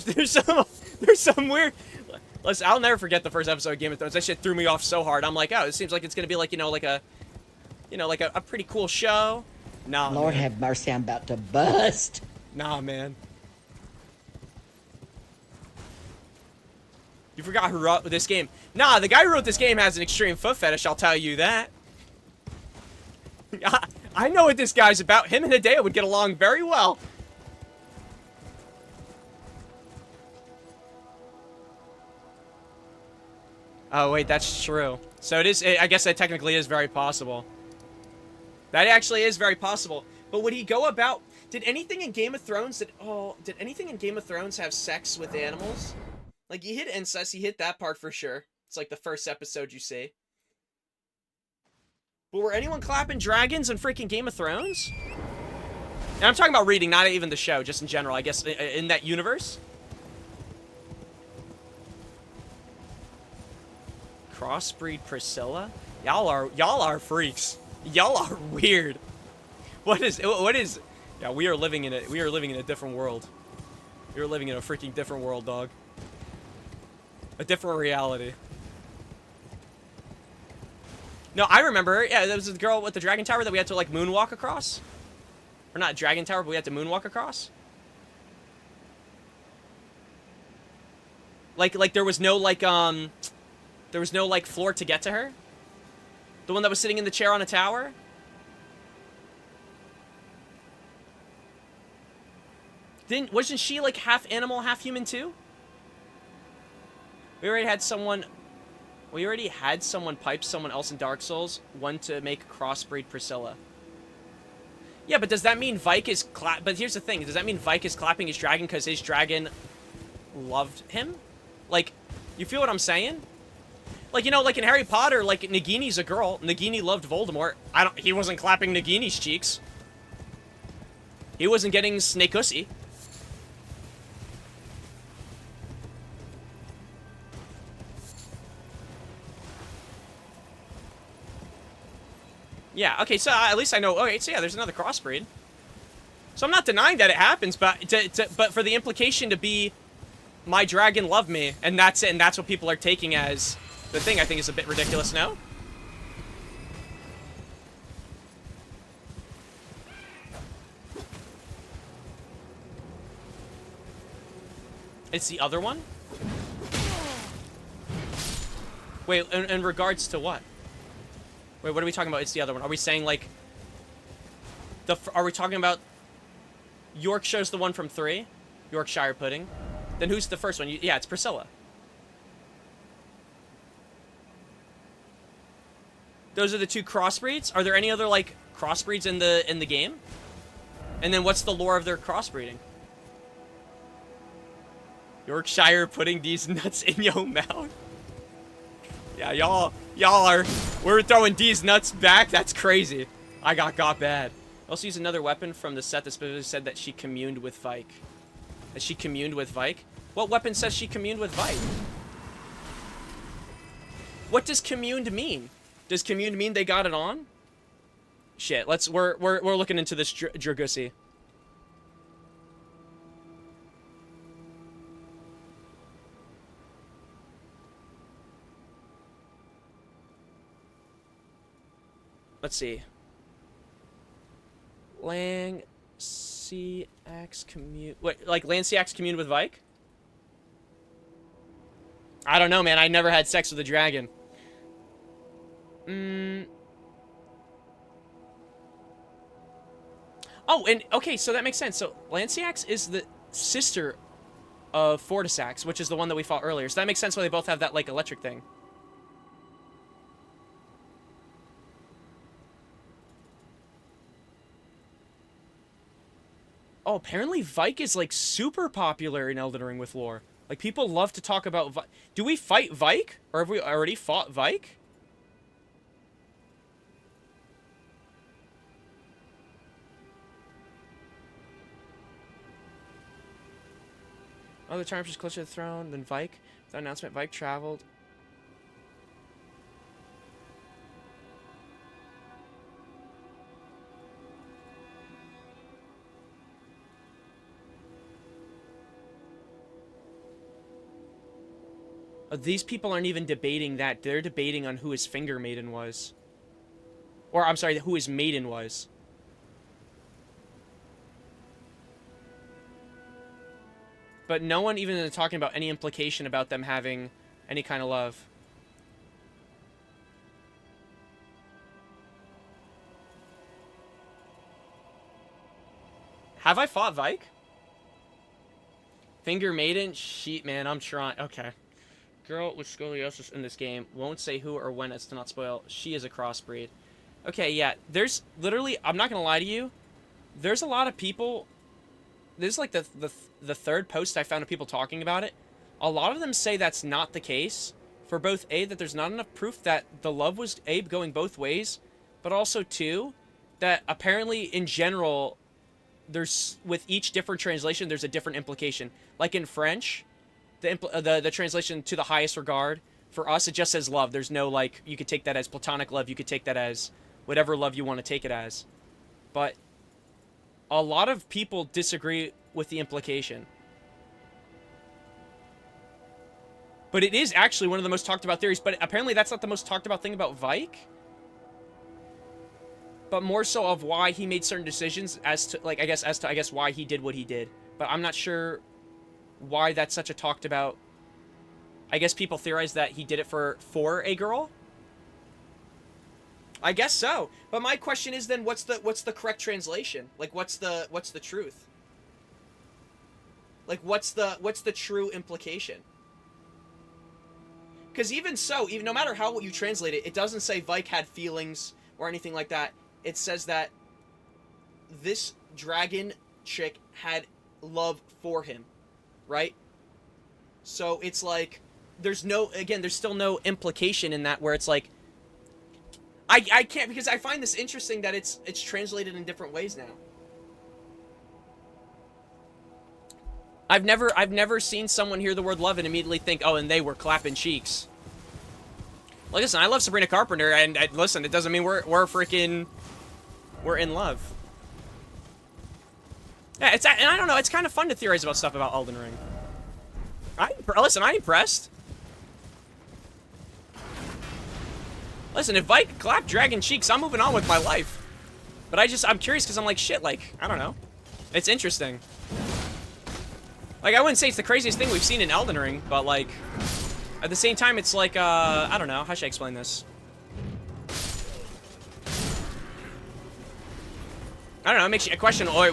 weird, listen, I'll never forget the first episode of Game of Thrones. That shit threw me off so hard. I'm like, oh, it seems like it's gonna be like, like a pretty cool show. Nah, Lord man. have mercy, I'm about to bust. Nah, man. You forgot who wrote this game. Nah, the guy who wrote this game has an extreme foot fetish, I'll tell you that. I know what this guy's about. Him and Hideo would get along very well. Oh, wait, that's true. So it is, I guess that technically is very possible. That actually is very possible. But would he go about, did anything in Game of Thrones did anything in Game of Thrones have sex with animals? Like, you hit incest, you hit that part for sure. It's like the first episode you see. But were anyone clapping dragons in freaking Game of Thrones? And I'm talking about reading, not even the show, just in general, I guess, in that universe. Crossbreed Priscilla? Y'all are freaks. Y'all are weird. What is, yeah, we are living in a different world. We are living in a freaking different world, dog. A different reality. No, I remember, yeah, there was the girl with the dragon tower that we had to, like, moonwalk across. Or not dragon tower, but we had to moonwalk across. Like there was no, like, floor to get to her. The one that was sitting in the chair on a tower. Wasn't she, like, half animal, half human, too? We already had someone pipe someone else in Dark Souls, one to make crossbreed Priscilla. Yeah, but does that mean Vike is but here's the thing, does that mean Vike is clapping his dragon because his dragon loved him? Like, you feel what I'm saying? Like, you know, like in Harry Potter, like, Nagini's a girl. Nagini loved Voldemort. He wasn't clapping Nagini's cheeks. He wasn't getting snake-ussy. Yeah, okay, so at least I know. Okay, so yeah, there's another crossbreed. So I'm not denying that it happens, but but for the implication to be, my dragon loved me, and that's it, and that's what people are taking as the thing, I think is a bit ridiculous, no? It's the other one? Wait, in regards to what? Wait, what are we talking about? It's the other one. Are we saying, like... Are we talking about... Yorkshire's the one from 3? Yorkshire pudding. Then who's the first one? Yeah, it's Priscilla. Those are the 2 crossbreeds? Are there any other, like, crossbreeds in the game? And then what's the lore of their crossbreeding? Yorkshire putting these nuts in your mouth? Yeah, y'all are... We're throwing these nuts back? That's crazy. I got bad. Also use another weapon from the set that specifically said that she communed with Vike. That she communed with Vike? What weapon says she communed with Vike? What does communed mean? Does communed mean they got it on? Shit, we're looking into this Dragusi. Let's see. Lang CX commune. Wait, like Lanciax commune with Vike? I don't know, man. I never had sex with a dragon. Oh, and okay, so that makes sense. So Lanciax is the sister of Fortisax, which is the one that we fought earlier. So that makes sense why they both have that, like, electric thing. Oh, apparently Vike is, like, super popular in Elden Ring with lore. Like, people love to talk about Vike. Do we fight Vike? Or have we already fought Vike? Oh, the Triumph is closer to the throne than Vike. The announcement, Vike traveled. These people aren't even debating that. They're debating on who his finger maiden was. Or, I'm sorry, who his maiden was. But no one even is talking about any implication about them having any kind of love. Have I fought Vike? Finger maiden? Sheet, man, I'm trying. Okay. Girl with scoliosis in this game. Won't say who or when as to not spoil. She is a crossbreed. Okay, yeah. There's literally, I'm not gonna lie to you. There's a lot of people. This is like the third post I found of people talking about it. A lot of them say that's not the case. For both A, that there's not enough proof that the love was Abe going both ways, but also 2, that apparently in general, there's with each different translation, there's a different implication. Like in French, the translation to the highest regard, for us it just says love. There's no, like, you could take that as platonic love, you could take that as whatever love you want to take it as. But a lot of people disagree with the implication. But it is actually one of the most talked about theories, but apparently that's not the most talked about thing about Vike. But more so of why he made certain decisions as to, like, I guess why he did what he did. But I'm not sure why that's such a talked about. I guess people theorize that he did it for a girl. I guess so. But my question is then, what's the correct translation? Like, what's the truth? Like, what's the true implication? Because even so, even no matter how you translate it, it doesn't say Vike had feelings or anything like that. It says that this dragon chick had love for him, right? So it's like, there's still no implication in that where it's like, I can't, because I find this interesting that it's translated in different ways now. I've never seen someone hear the word love and immediately think, oh, and they were clapping cheeks. Like, listen, I love Sabrina Carpenter, and listen, it doesn't mean we're in love. Yeah, and I don't know, it's kind of fun to theorize about stuff about Elden Ring. Listen, I'm impressed. Listen, if Vike clapped dragon cheeks, I'm moving on with my life. But I'm curious because I'm like, shit, like, I don't know. It's interesting. Like, I wouldn't say it's the craziest thing we've seen in Elden Ring, but like, at the same time, it's like, I don't know, how should I explain this? I don't know, it makes you question, oh,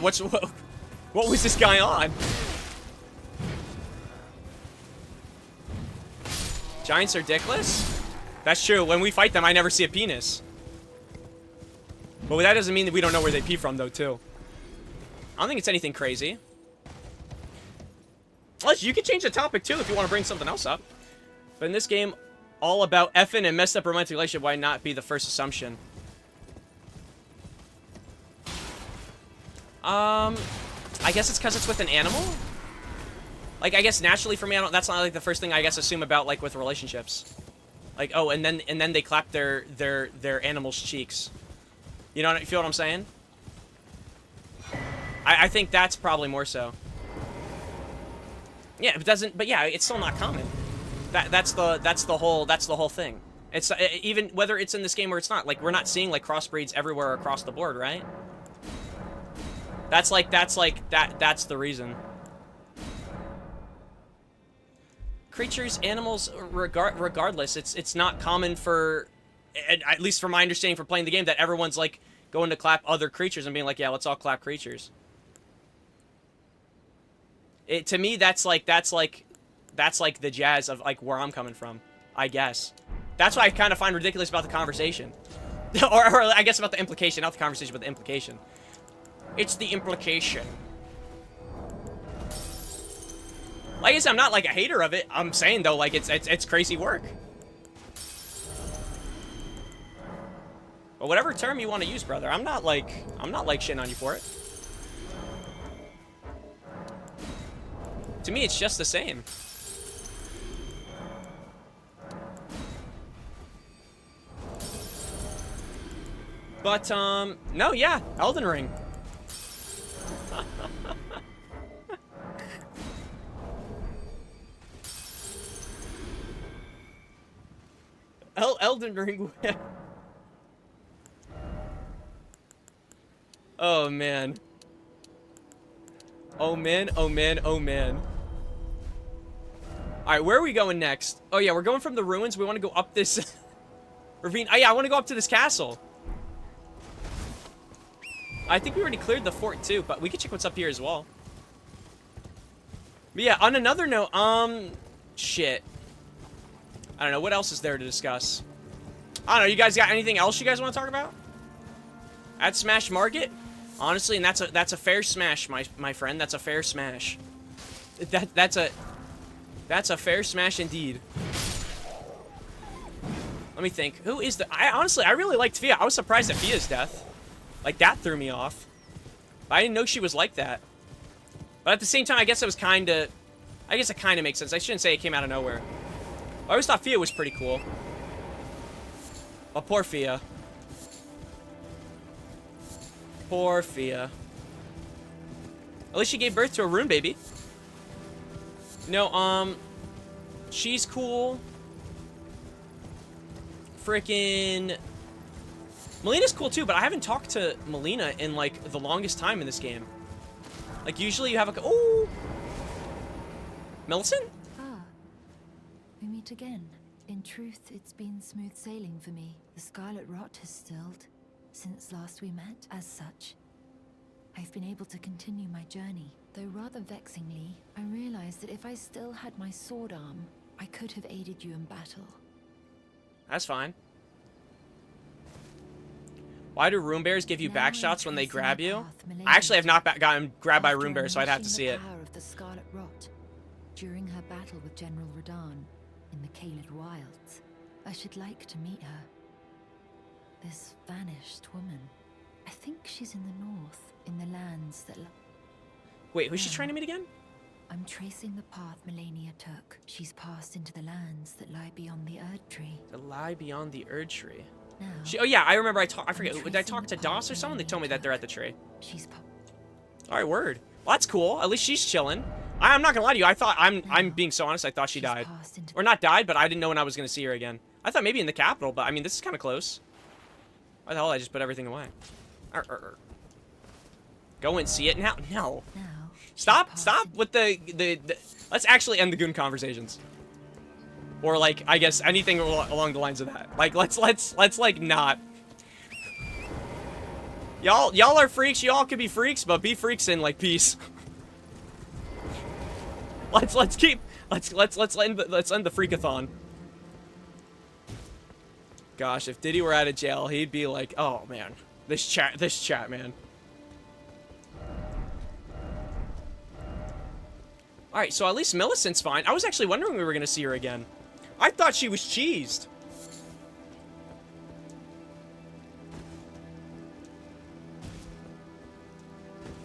what was this guy on? Giants are dickless? That's true. When we fight them, I never see a penis. But that doesn't mean that we don't know where they pee from, though, too. I don't think it's anything crazy. Unless you can change the topic, too, if you want to bring something else up. But in this game, all about effing and messed up romantic relationship, why not be the first assumption? I guess it's because it's with an animal? Like, I guess naturally for me, that's not like the first thing I guess assume about, like, with relationships. Like, oh, and then they clap their animal's cheeks. You know, you feel what I'm saying? I think that's probably more so. Yeah, but yeah, it's still not common. That's the whole thing. It's even whether it's in this game or it's not. Like, we're not seeing like crossbreeds everywhere across the board, right? That's the reason. Creatures, animals, regardless, it's not common for, at least from my understanding for playing the game, that everyone's like going to clap other creatures and being like, yeah, let's all clap creatures. To me, that's like the jazz of like where I'm coming from, I guess. That's what I kind of find ridiculous about the conversation. or I guess about the implication, not the conversation, but the implication. It's the implication. Like I said, I'm not like a hater of it. I'm saying though, like it's crazy work. But whatever term you want to use, brother, I'm not like shitting on you for it. To me, it's just the same. But no, yeah, Elden Ring. Elden Ring. Oh man. Oh man, oh man, oh man. Alright, where are we going next? Oh yeah, we're going from the ruins. We want to go up this ravine. Oh yeah, I want to go up to this castle. I think we already cleared the fort too, but we can check what's up here as well. But yeah, on another note, shit. I don't know, what else is there to discuss? I don't know, you guys got anything else you guys want to talk about? At Smash Market? Honestly, and that's a fair smash, my friend. That's a fair smash. That's a fair smash indeed. Let me think. Who is the... honestly, I really liked Fia. I was surprised at Fia's death. Like, that threw me off. I didn't know she was like that. But at the same time, I guess it was kind of... I guess it kind of makes sense. I shouldn't say it came out of nowhere. I always thought Fia was pretty cool. Oh, poor Fia. Poor Fia. At least she gave birth to a rune baby. No, she's cool. Frickin' Melina's cool too, but I haven't talked to Melina in like the longest time in this game. Like usually you have a... Oh! Millicent? Ah, we meet again. In truth, it's been smooth sailing for me. The scarlet rot has stilled since last we met. As such, I've been able to continue my journey. Though rather vexingly, I realized that if I still had my sword arm, I could have aided you in battle. That's fine. Why do rune bears give you Now back shots when they increasing grab the you? path Milady I actually have not gotten grabbed by After rune bears, so I'd have to unleashing see the it. power of the Scarlet Rot during her battle with General Radahn in the Caelid Wilds, I should like to meet her. This vanished woman. I think she's in the north, in the lands that... Wait, who's she Yeah. trying to meet again? I'm tracing the path Melania took. She's passed into the lands that lie beyond the Erd Tree. The lie beyond the Erd Tree. Now, Oh yeah, I remember. I forget. I'm Did I tracing talk the to Doss or path someone? They told me that they're at the tree. she's All right, word. Well, that's cool. At least she's chilling. I'm not gonna lie to you. I thought I'm being so honest. I thought she died, passed into or not died, but I didn't know when I was gonna see her again. I thought maybe in the capital, but I mean this is kind of close. Why the hell did I just put everything away? Go and see it now. No. now. she's Stop passed with the. Let's actually end the goon conversations. Or like I guess anything along the lines of that. Like let's like not. Y'all are freaks. Y'all could be freaks, but be freaks in like peace. let's end the freakathon. Gosh, if Diddy were out of jail, he'd be like, oh man, this chat, man. All right, so at least Millicent's fine. I was actually wondering we were gonna see her again. I thought she was cheesed.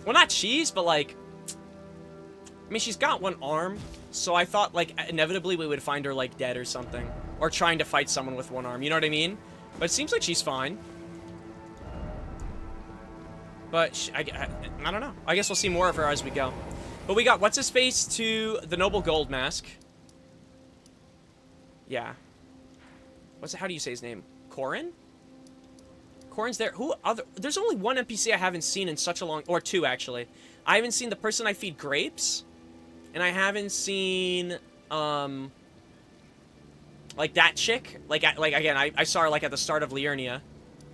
Well, not cheesed, but like, I mean, she's got one arm, so I thought like inevitably we would find her like dead or something, or trying to fight someone with one arm. You know what I mean? But it seems like she's fine. But I don't know. I guess we'll see more of her as we go. But we got what's his face to the Noble Gold Mask. Yeah. How do you say his name? Corin? Corin's there. Who other? There's only one NPC I haven't seen in such a long, or two actually. I haven't seen the person I feed grapes, and I haven't seen like that chick. Like again, I saw her like at the start of Liurnia,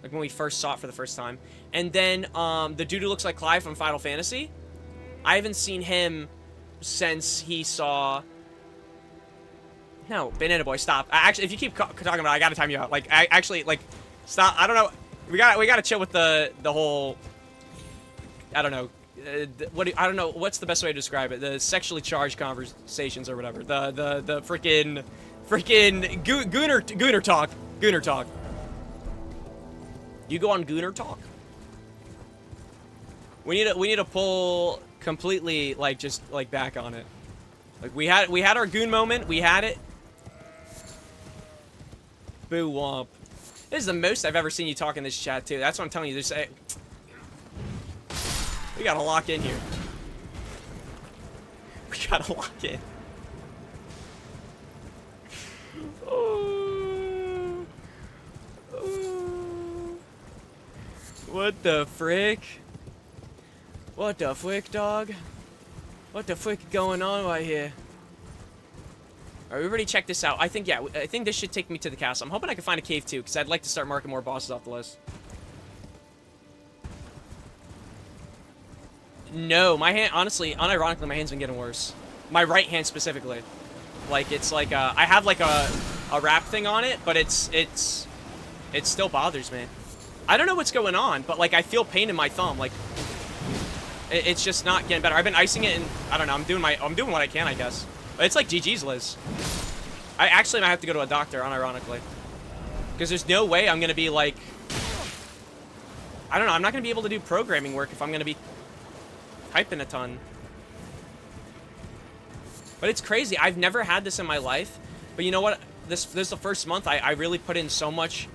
like when we first saw it for the first time. And then the dude who looks like Clive from Final Fantasy. I haven't seen him since he saw. No, Banana Boy, stop. Actually, if you keep talking about it, I gotta time you out. Like, actually, like, stop. I don't know. We gotta chill with the whole. I don't know. I don't know. What's the best way to describe it? The sexually charged conversations or whatever. The freaking Gooner talk. Gooner talk. You go on Gooner talk. We need to pull completely like just like back on it. Like we had our goon moment. We had it. Boo womp. This is the most I've ever seen you talk in this chat too. That's what I'm telling you. There's we gotta lock in here. We gotta lock in. Oh. Oh. What the frick? What the frick, dog? What the frick going on right here? Alright, we already checked this out. I think, yeah, I think this should take me to the castle. I'm hoping I can find a cave, too, because I'd like to start marking more bosses off the list. No, my hand, honestly, unironically, my hand's been getting worse. My right hand, specifically. Like, it's like, I have, like, a wrap thing on it, but it still bothers me. I don't know what's going on, but, like, I feel pain in my thumb, like, it's just not getting better. I've been icing it, and I don't know, I'm doing what I can, I guess. But it's like GG's, Liz. I actually might have to go to a doctor, unironically. Because there's no way I'm going to be, like... I don't know, I'm not going to be able to do programming work if I'm going to be typing a ton. But it's crazy. I've never had this in my life. But you know what? This is the first month I really put in so much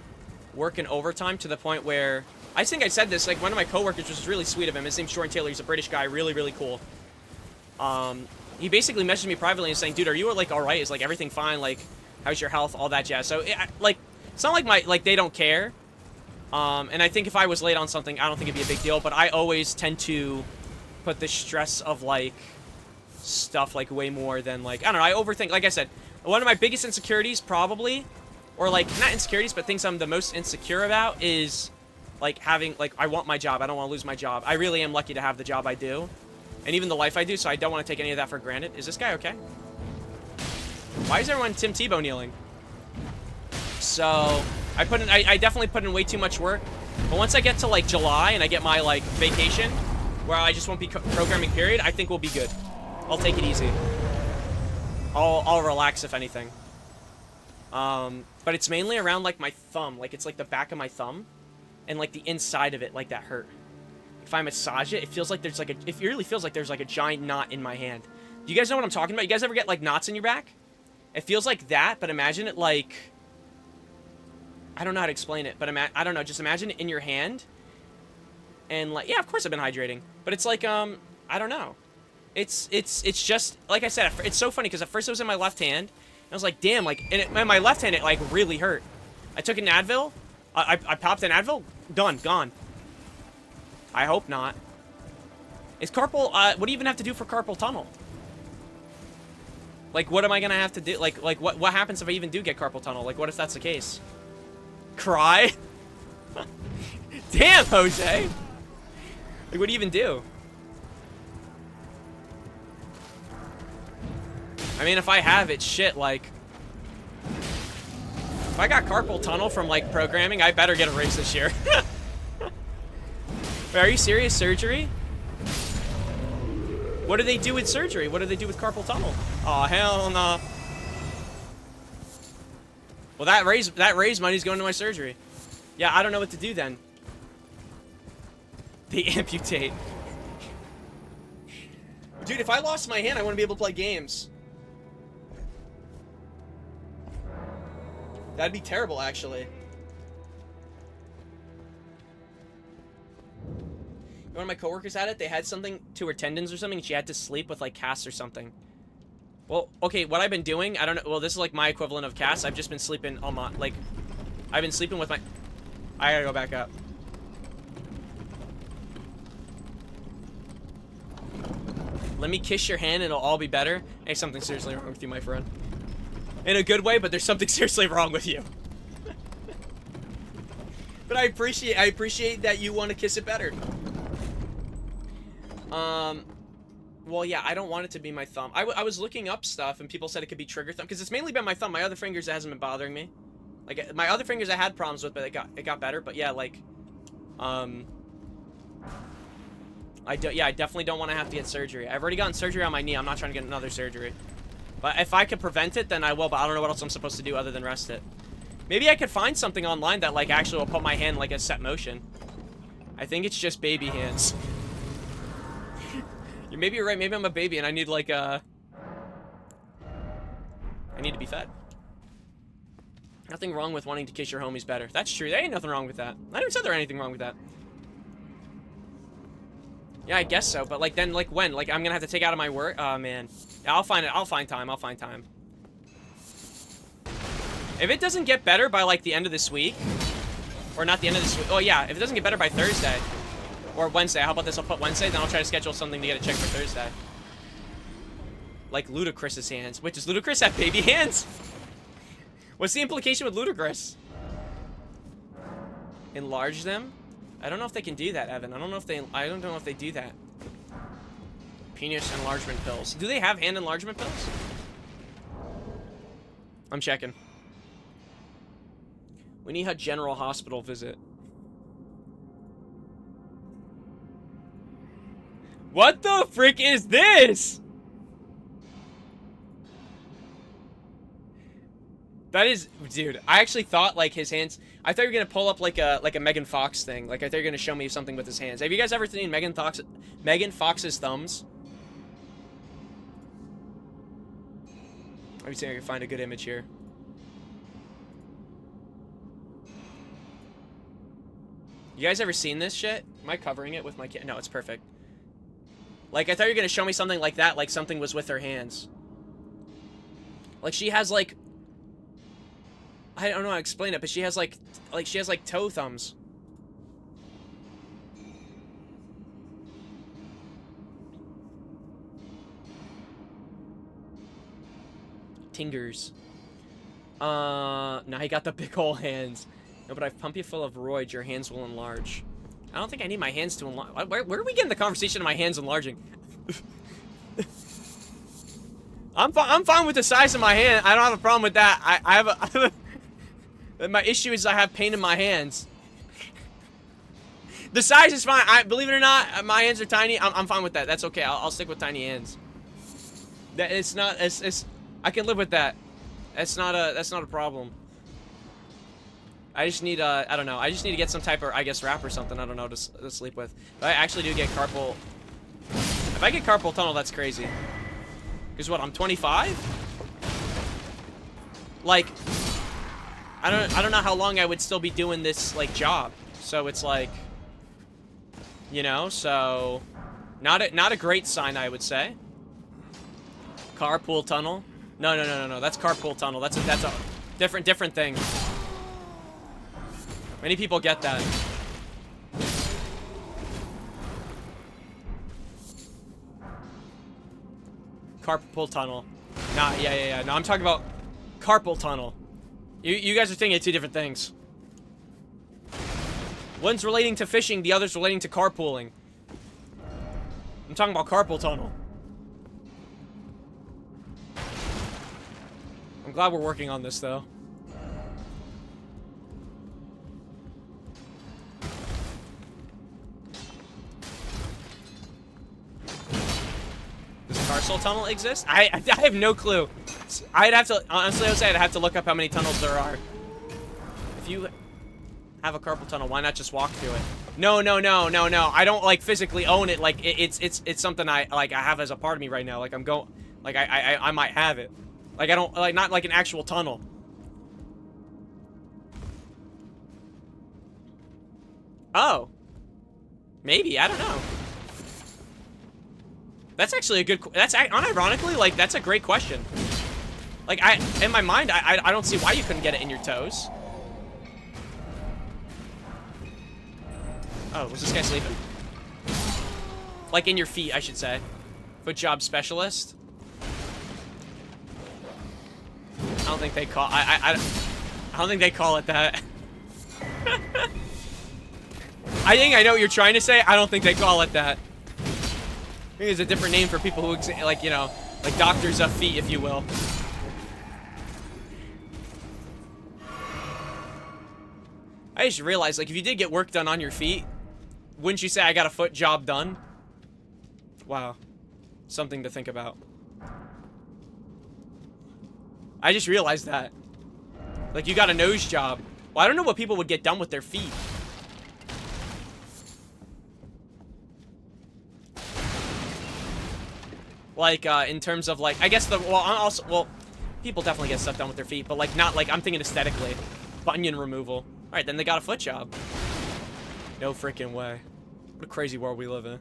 work and overtime to the point where... I think I said this, like, one of my coworkers, which was really sweet of him. His name's Jordan Taylor. He's a British guy. Really, really cool. He basically messaged me privately and saying, dude, are you, like, all right? Is, like, everything fine? Like, how's your health? All that jazz. So, like, it's not like they don't care. And I think if I was late on something, I don't think it'd be a big deal. But I always tend to put the stress of, like, stuff, like, way more than, like, I don't know. I overthink. Like I said, one of my biggest insecurities, probably, or, like, not insecurities, but things I'm the most insecure about is, like, having, like, I want my job. I don't want to lose my job. I really am lucky to have the job I do. And even the life I do, so I don't want to take any of that for granted. Is this guy okay? Why is everyone Tim Tebow kneeling? So I definitely put in way too much work. But once I get to like July and I get my like vacation, where I just won't be programming period, I think we'll be good. I'll take it easy. I'll relax if anything. But it's mainly around like my thumb, like it's like the back of my thumb, and like the inside of it, like that hurt. If I massage it, it feels like there's like it really feels like there's like a giant knot in my hand. Do you guys know what I'm talking about? You guys ever get like knots in your back? It feels like that, but imagine it like, I don't know how to explain it, but I don't know, just imagine it in your hand. And like, yeah, of course I've been hydrating, but it's like, I don't know. It's just, like I said, it's so funny because at first it was in my left hand. And I was like, damn, like, and in my left hand, it like really hurt. I took an Advil. I popped an Advil. Done. Gone. I hope not. Is carpal, what do you even have to do for carpal tunnel? Like, what am I gonna have to do? Like, what happens if I even do get carpal tunnel? Like, what if that's the case? Cry? Damn, Jose! Like, what do you even do? I mean, if I have it, shit, like... If I got carpal tunnel from, like, programming, I better get a raise this year. Wait, are you serious? Surgery? What do they do with surgery? What do they do with carpal tunnel? Aw, hell no. Well, that raise money's going to my surgery. Yeah, I don't know what to do then. They amputate. Dude, if I lost my hand, I wouldn't be able to play games. That'd be terrible, actually. One of my coworkers had it. They had something to her tendons or something, and she had to sleep with, like, casts or something. Well, okay, what I've been doing, I don't know. Well, this is, like, my equivalent of casts. I've just been sleeping on my, like... I've been sleeping with my... I gotta go back up. Let me kiss your hand and it'll all be better. Hey, something seriously wrong with you, my friend. In a good way, but there's something seriously wrong with you. But I appreciate that you want to kiss it better. Well, yeah, I don't want it to be my thumb. I was looking up stuff, and people said it could be trigger thumb, because it's mainly been my thumb. My other fingers, it hasn't been bothering me. Like, my other fingers I had problems with, but it got better. But yeah, like, I definitely don't want to have to get surgery. I've already gotten surgery on my knee. I'm not trying to get another surgery. But if I could prevent it, then I will, but I don't know what else I'm supposed to do other than rest it. Maybe I could find something online that, like, actually will put my hand, like, a set motion. I think it's just baby hands. Maybe you're right. Maybe I'm a baby and I need, like, I need to be fed. Nothing wrong with wanting to kiss your homies better. That's true. There ain't nothing wrong with that. I never said there was anything wrong with that. Yeah, I guess so. But, like, then, like, when? Like, I'm gonna have to take out of my work? Oh, man. Yeah, I'll find it. I'll find time. I'll find time. If it doesn't get better by, like, the end of this week, or not the end of this week, oh, yeah, if it doesn't get better by Thursday, or Wednesday, how about this? I'll put Wednesday, then I'll try to schedule something to get it checked for Thursday. Like Ludacris's hands. Wait, does Ludacris have baby hands? What's the implication with Ludacris? Enlarge them? I don't know if they can do that, Evan. I don't know if they do that. Penis enlargement pills. Do they have hand enlargement pills? I'm checking. We need a general hospital visit. What the frick is this? That is, dude, I actually thought, like, his hands, I thought you were gonna pull up like a Megan Fox thing. Like, I thought you were gonna show me something with his hands. Have you guys ever seen Megan Fox's thumbs? Let me see if I can find a good image here. You guys ever seen this shit? Am I covering it with my No, it's perfect. Like, I thought you were gonna show me something like that, like something was with her hands. Like, she has, like... I don't know how to explain it, but she has, like she has, like, toe thumbs. Tingers. Now he got the big ol' hands. No, but I've pumped you full of roids, your hands will enlarge. I don't think I need my hands to enlarge. Where are we getting the conversation of my hands enlarging? I'm fine with the size of my hand. I don't have a problem with that. I have a my issue is I have pain in my hands. The size is fine. Believe it or not, my hands are tiny. I'm fine with that. That's okay. I'll stick with tiny hands. That it's not. It's I can live with that. That's not a problem. I just need I don't know. I just need to get some type of, I guess, wrap or something. I don't know, to sleep with. But I actually do get carpal. If I get carpal tunnel, that's crazy. Because what? I'm 25. Like, I don't know how long I would still be doing this like job. So it's like, you know, so not a great sign, I would say. Carpool tunnel. No. That's carpool tunnel. That's a different thing. Many people get that. Carpool tunnel. Nah, yeah. No, I'm talking about carpal tunnel. You guys are thinking of two different things. One's relating to fishing, the other's relating to carpooling. I'm talking about carpal tunnel. I'm glad we're working on this, though. Does Carcel Tunnel exist? I have no clue. I'd have to, honestly, I'd have to look up how many tunnels there are. If you have a carpal tunnel, why not just walk through it? No. I don't, like, physically own it. Like, it's something I have as a part of me right now. Like, I'm going, like, I might have it. Like, I don't, like, not like an actual tunnel. Oh. Maybe, I don't know. That's actually a good, that's, unironically, like, that's a great question. Like, in my mind, I don't see why you couldn't get it in your toes. Oh, was this guy sleeping? Like, in your feet, I should say. Foot job specialist. I don't think they call, I don't think they call it that. I think I know what you're trying to say. I don't think they call it that. I think there's a different name for people who, like, you know, like doctors of feet, if you will. I just realized, like, if you did get work done on your feet, wouldn't you say I got a foot job done? Wow. Something to think about. I just realized that. Like, you got a nose job. Well, I don't know what people would get done with their feet. Like, in terms of, like, I guess well, people definitely get stuff done with their feet, but, like, not, like, I'm thinking aesthetically. Bunion removal. Alright, then they got a foot job. No freaking way. What a crazy world we live in.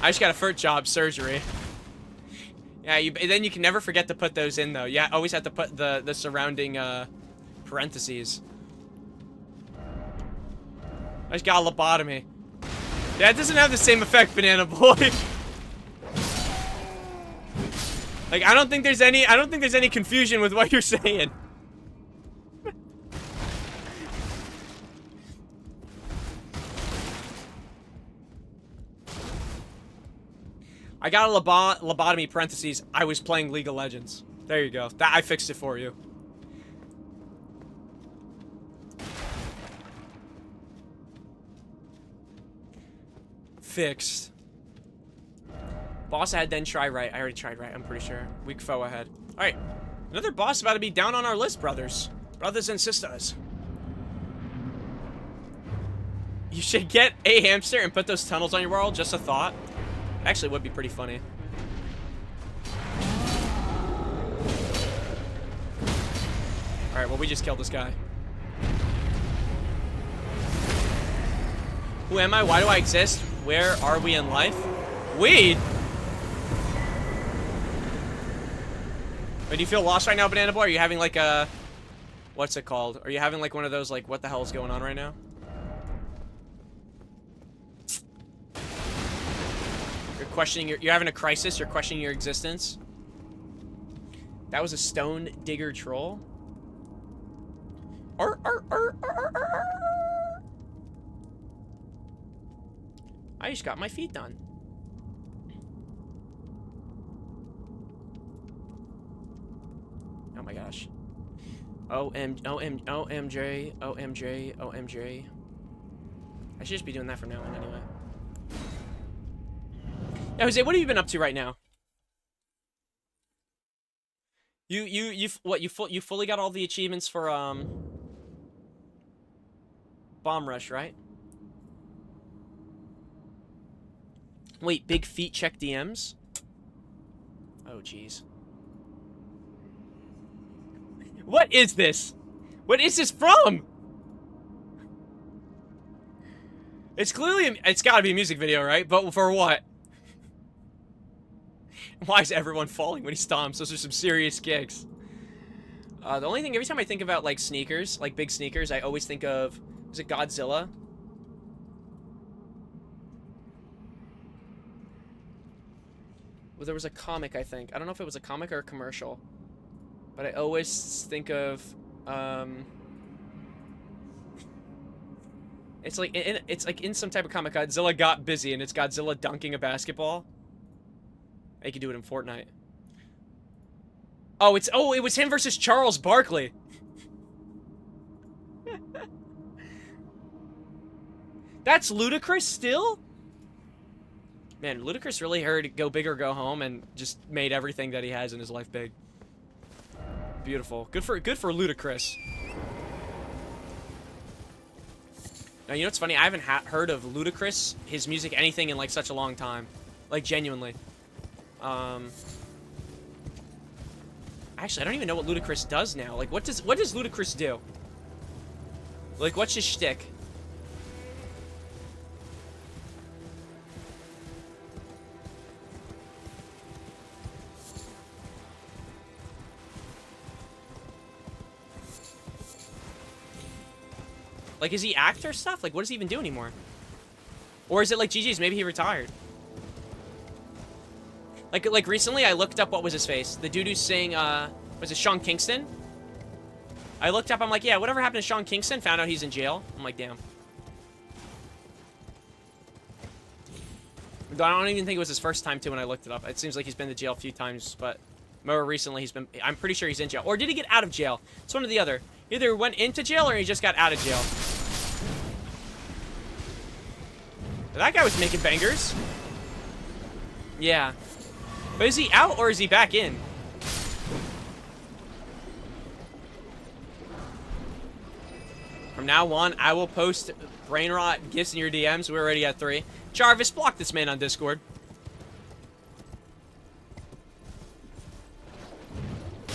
I just got a foot job, surgery. Yeah, then you can never forget to put those in, though. You always have to put the surrounding, parentheses. I just got a lobotomy. Yeah, it doesn't have the same effect, Banana Boy. Like, I don't think there's any confusion with what you're saying. I got a lobotomy, parentheses, I was playing League of Legends. There you go. I fixed it for you. Fixed. Boss ahead, then try right. I already tried right, I'm pretty sure. Weak foe ahead. Alright. Another boss about to be down on our list, brothers. Brothers and sisters. You should get a hamster and put those tunnels on your world. Just a thought. Actually, would be pretty funny. Alright, well, we just killed this guy. Who am I? Why do I exist? Where are we in life? Weed? Wait, do you feel lost right now, Banana Boy? Are you having like a... What's it called? Are you having like one of those, like, what the hell is going on right now? You're questioning you're having a crisis? You're questioning your existence? That was a stone digger troll? I just got my feet done. OMJ, OMJ, OMJ. I should just be doing that from now on anyway. Yeah, Jose, what have you been up to right now? You fully got all the achievements for Bomb Rush, right? Wait, big feet check DMs? Oh jeez. What is this? What is this from? It's clearly it's got to be a music video, right? But for what? Why is everyone falling when he stomps? Those are some serious kicks. The only thing, every time I think about, like, sneakers, like big sneakers, I always think of, is it Godzilla? Well, there was a comic, I think. I don't know if it was a comic or a commercial. But I always think of, it's like in some type of comic, Godzilla got busy, and it's Godzilla dunking a basketball. I could do it in Fortnite. Oh, it was him versus Charles Barkley. That's Ludacris still? Man, Ludacris really heard "Go Big or Go Home" and just made everything that he has in his life big. Beautiful. Good for Ludacris. Now, you know what's funny? I haven't heard of Ludacris, his music, anything in like such a long time. Like, genuinely. Actually, I don't even know what Ludacris does now. Like, what does Ludacris do? Like, what's his shtick? Like, is he actor stuff? Like, what does he even do anymore? Or is it like GG's? Maybe he retired. Like recently, I looked up what was his face. The dude who's saying, was it Sean Kingston? I looked up, I'm like, yeah, whatever happened to Sean Kingston? Found out he's in jail. I'm like, damn. I don't even think it was his first time, too, when I looked it up. It seems like he's been to jail a few times, but more recently, I'm pretty sure he's in jail. Or did he get out of jail? It's one or the other. He either went into jail or he just got out of jail. That guy was making bangers. Yeah. But is he out or is he back in? From now on, I will post brain rot gifts in your DMs. We're already at 3. Jarvis, block this man on Discord. I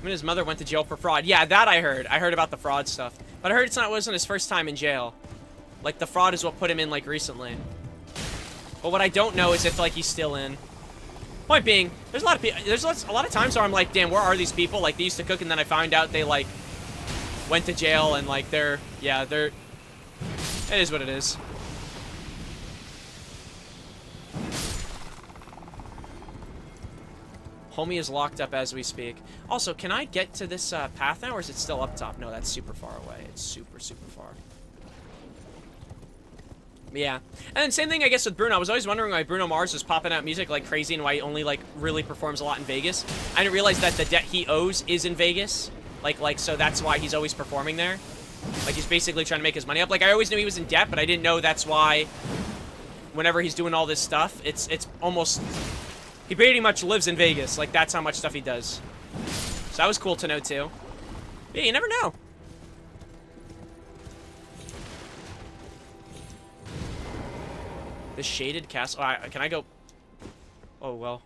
mean, his mother went to jail for fraud. Yeah, that I heard. I heard about the fraud stuff. But I heard it wasn't his first time in jail. Like, the fraud is what put him in, like, recently. But what I don't know is if, like, he's still in. Point being, there's a lot of people. There's a lot of times where I'm like, damn, where are these people? Like, they used to cook, and then I find out they, like, went to jail, and, like, they're. It is what it is. Homie is locked up as we speak. Also, can I get to this path now, or is it still up top? No, that's super far away. It's super, super far. Yeah. And then same thing, I guess, with Bruno. I was always wondering why Bruno Mars was popping out music like crazy and why he only, like, really performs a lot in Vegas. I didn't realize that the debt he owes is in Vegas. Like, so that's why he's always performing there. Like, he's basically trying to make his money up. Like, I always knew he was in debt, but I didn't know that's why whenever he's doing all this stuff, it's almost... He pretty much lives in Vegas. Like, that's how much stuff he does. So that was cool to know, too. Yeah, you never know. The shaded castle. Can I go? Oh, well.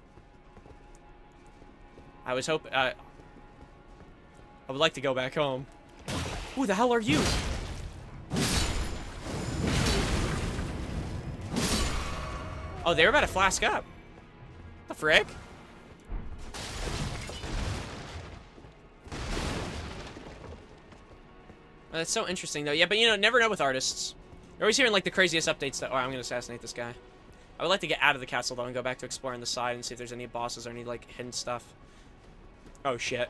I was hoping... I would like to go back home. Who the hell are you? Oh, they were about to flask up. The frick? Oh, that's so interesting, though. Yeah, but, you know, never know with artists. You're always hearing, like, the craziest updates that... Oh, I'm gonna assassinate this guy. I would like to get out of the castle, though, and go back to exploring the side and see if there's any bosses or any, like, hidden stuff. Oh, shit.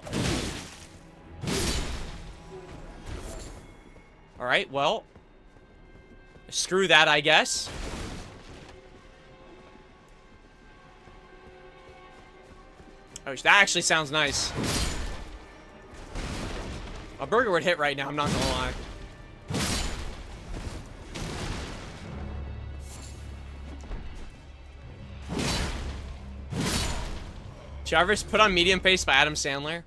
Alright, well. Screw that, I guess. Oh, that actually sounds nice. A burger would hit right now, I'm not gonna lie. Jarvis put on medium pace by Adam Sandler.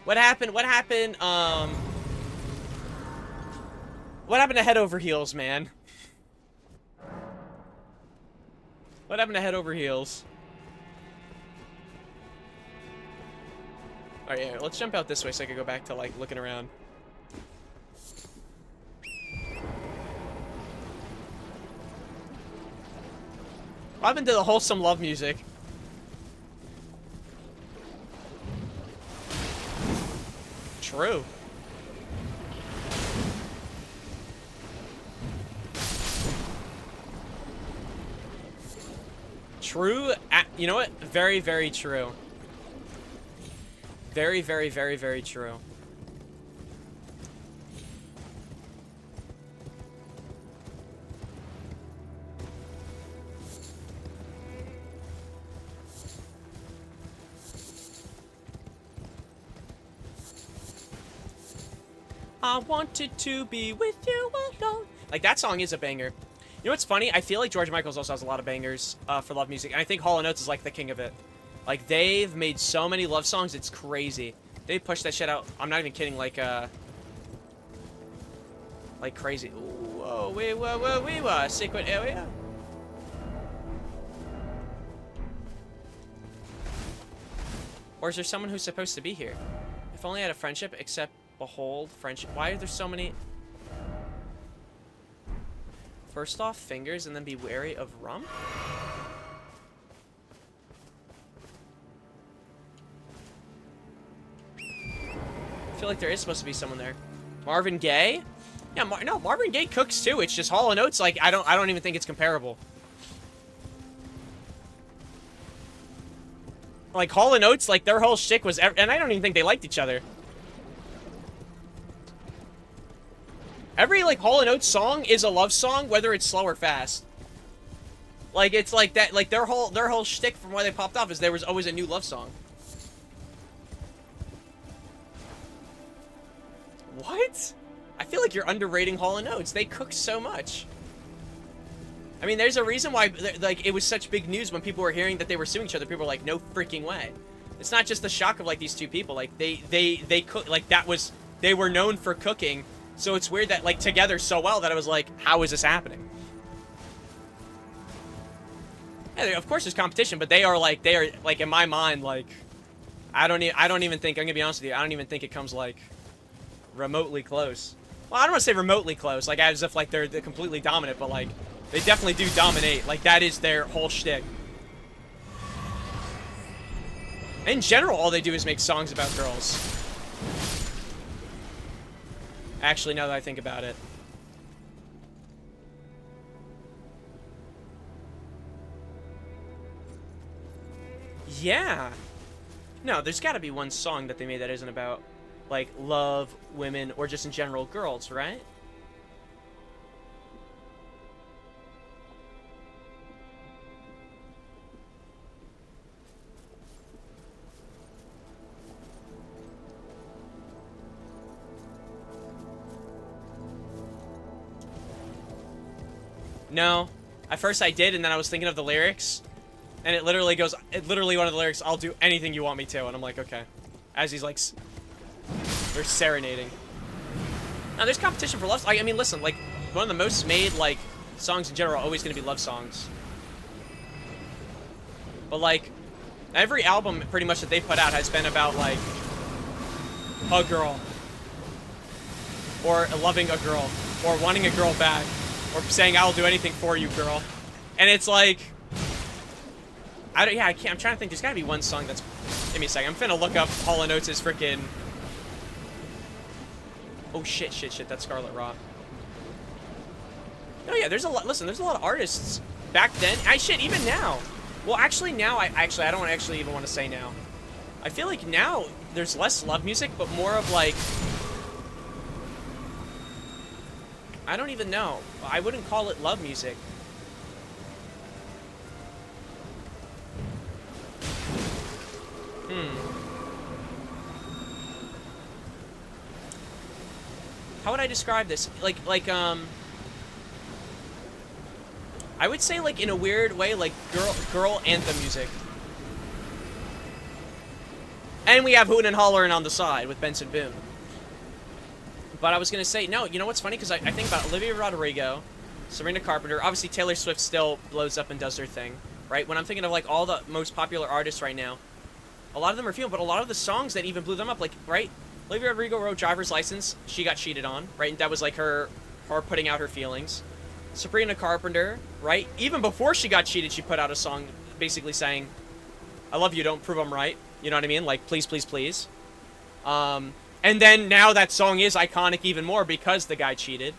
What happened? What happened? What happened to Head Over Heels, man? What happened to Head Over Heels? Alright, yeah, let's jump out this way so I can go back to, like, looking around. What happened to the wholesome love music? True. True. You know what? Very, very true. Very, very, very, very true. I wanted to be with you alone. Like, that song is a banger. You know what's funny? I feel like George Michael's also has a lot of bangers for love music. And I think Hall & Oates is, like, the king of it. Like, they've made so many love songs, it's crazy. They push that shit out. I'm not even kidding, like crazy. Ooh, whoa, wee, whoa, whoa, wee, whoa. Secret area. Or is there someone who's supposed to be here? If only I had a friendship, except... Behold, friendship. Why are there so many? First off, fingers, and then be wary of rum? I feel like there is supposed to be someone there. Marvin Gaye? Yeah, no, Marvin Gaye cooks too. It's just Hall & Oates, like, I don't even think it's comparable. Like, Hall & Oates, like, their whole shtick was... And I don't even think they liked each other. Every, like, Hall & Oates song is a love song, whether it's slow or fast. Like, it's like that, like, their whole shtick from why they popped off is there was always a new love song. What? I feel like you're underrating Hall & Oates. They cook so much. I mean, there's a reason why, like, it was such big news when people were hearing that they were suing each other. People were like, no freaking way. It's not just the shock of, like, these two people. Like, they cook, like, that was, they were known for cooking. So it's weird that, like, together so well that I was like, how is this happening? Yeah, of course there's competition, but they are, like, in my mind, like, I don't even think, I'm gonna be honest with you, I don't even think it comes, like, remotely close. Well, I don't want to say remotely close, like, as if, like, they're completely dominant, but, like, they definitely do dominate. Like, that is their whole shtick. In general, all they do is make songs about girls. Actually, now that I think about it. Yeah. No, there's got to be one song that they made that isn't about, like, love, women, or just in general girls, right? No. At first I did, and then I was thinking of the lyrics. And it literally goes, one of the lyrics, I'll do anything you want me to. And I'm like, okay. As he's like, they're serenading. Now, there's competition for love. I mean, listen, like, one of the most made, like, songs in general are always going to be love songs. But, like, every album, pretty much, that they put out has been about, like, a girl. Or loving a girl. Or wanting a girl back. Or saying, I'll do anything for you, girl. And it's like... I can't. I'm trying to think. There's gotta be one song that's... Give me a second. I'm finna look up Hall & Oates' freaking... Oh, shit. That's Scarlet Rock. Oh, yeah, there's a lot... Listen, there's a lot of artists back then. Even now. Well, actually, now, I don't actually even want to say now. I feel like now, there's less love music, but more of, like... I don't even know. I wouldn't call it love music. How would I describe this? I would say, like, in a weird way, like, girl anthem music. And we have hootin' and hollerin' on the side with Benson Boone. But I was going to say, no, you know what's funny? Because I think about Olivia Rodrigo, Sabrina Carpenter. Obviously, Taylor Swift still blows up and does her thing, right? When I'm thinking of, like, all the most popular artists right now, a lot of them are female, but a lot of the songs that even blew them up, like, right? Olivia Rodrigo wrote Driver's License. She got cheated on, right? And that was, like, her putting out her feelings. Sabrina Carpenter, right? Even before she got cheated, she put out a song basically saying, I love you, don't prove I'm right. You know what I mean? Like, please, please, please. And then now that song is iconic even more because the guy cheated.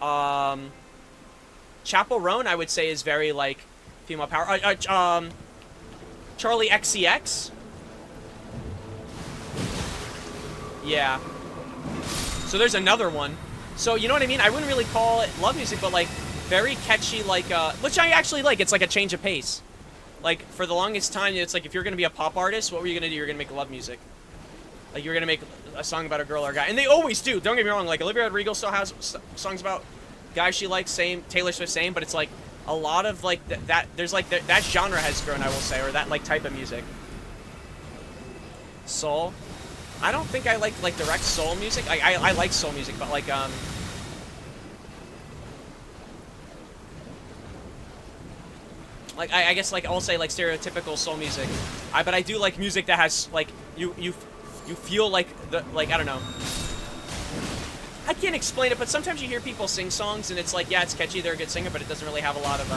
Chappell Roan, I would say, is very, like, female power. Charlie XCX. Yeah. So there's another one. So, you know what I mean? I wouldn't really call it love music, but, like, very catchy, like, which I actually like. It's like a change of pace. Like, for the longest time, it's like, if you're going to be a pop artist, what were you going to do? You're going to make love music. Like, you're going to make a song about a girl or a guy. And they always do. Don't get me wrong. Like, Olivia Rodrigo still has songs about guys she likes, same. Taylor Swift, same. But it's, like, a lot of, like, there's, like, that genre has grown, I will say. Or that, like, type of music. Soul. I don't think I like direct soul music. I like soul music, but, like, I guess, like, I'll say, like, stereotypical soul music. But I do like music that has, like, you feel like, I don't know. I can't explain it, but sometimes you hear people sing songs, and it's like, yeah, it's catchy, they're a good singer, but it doesn't really have a lot of,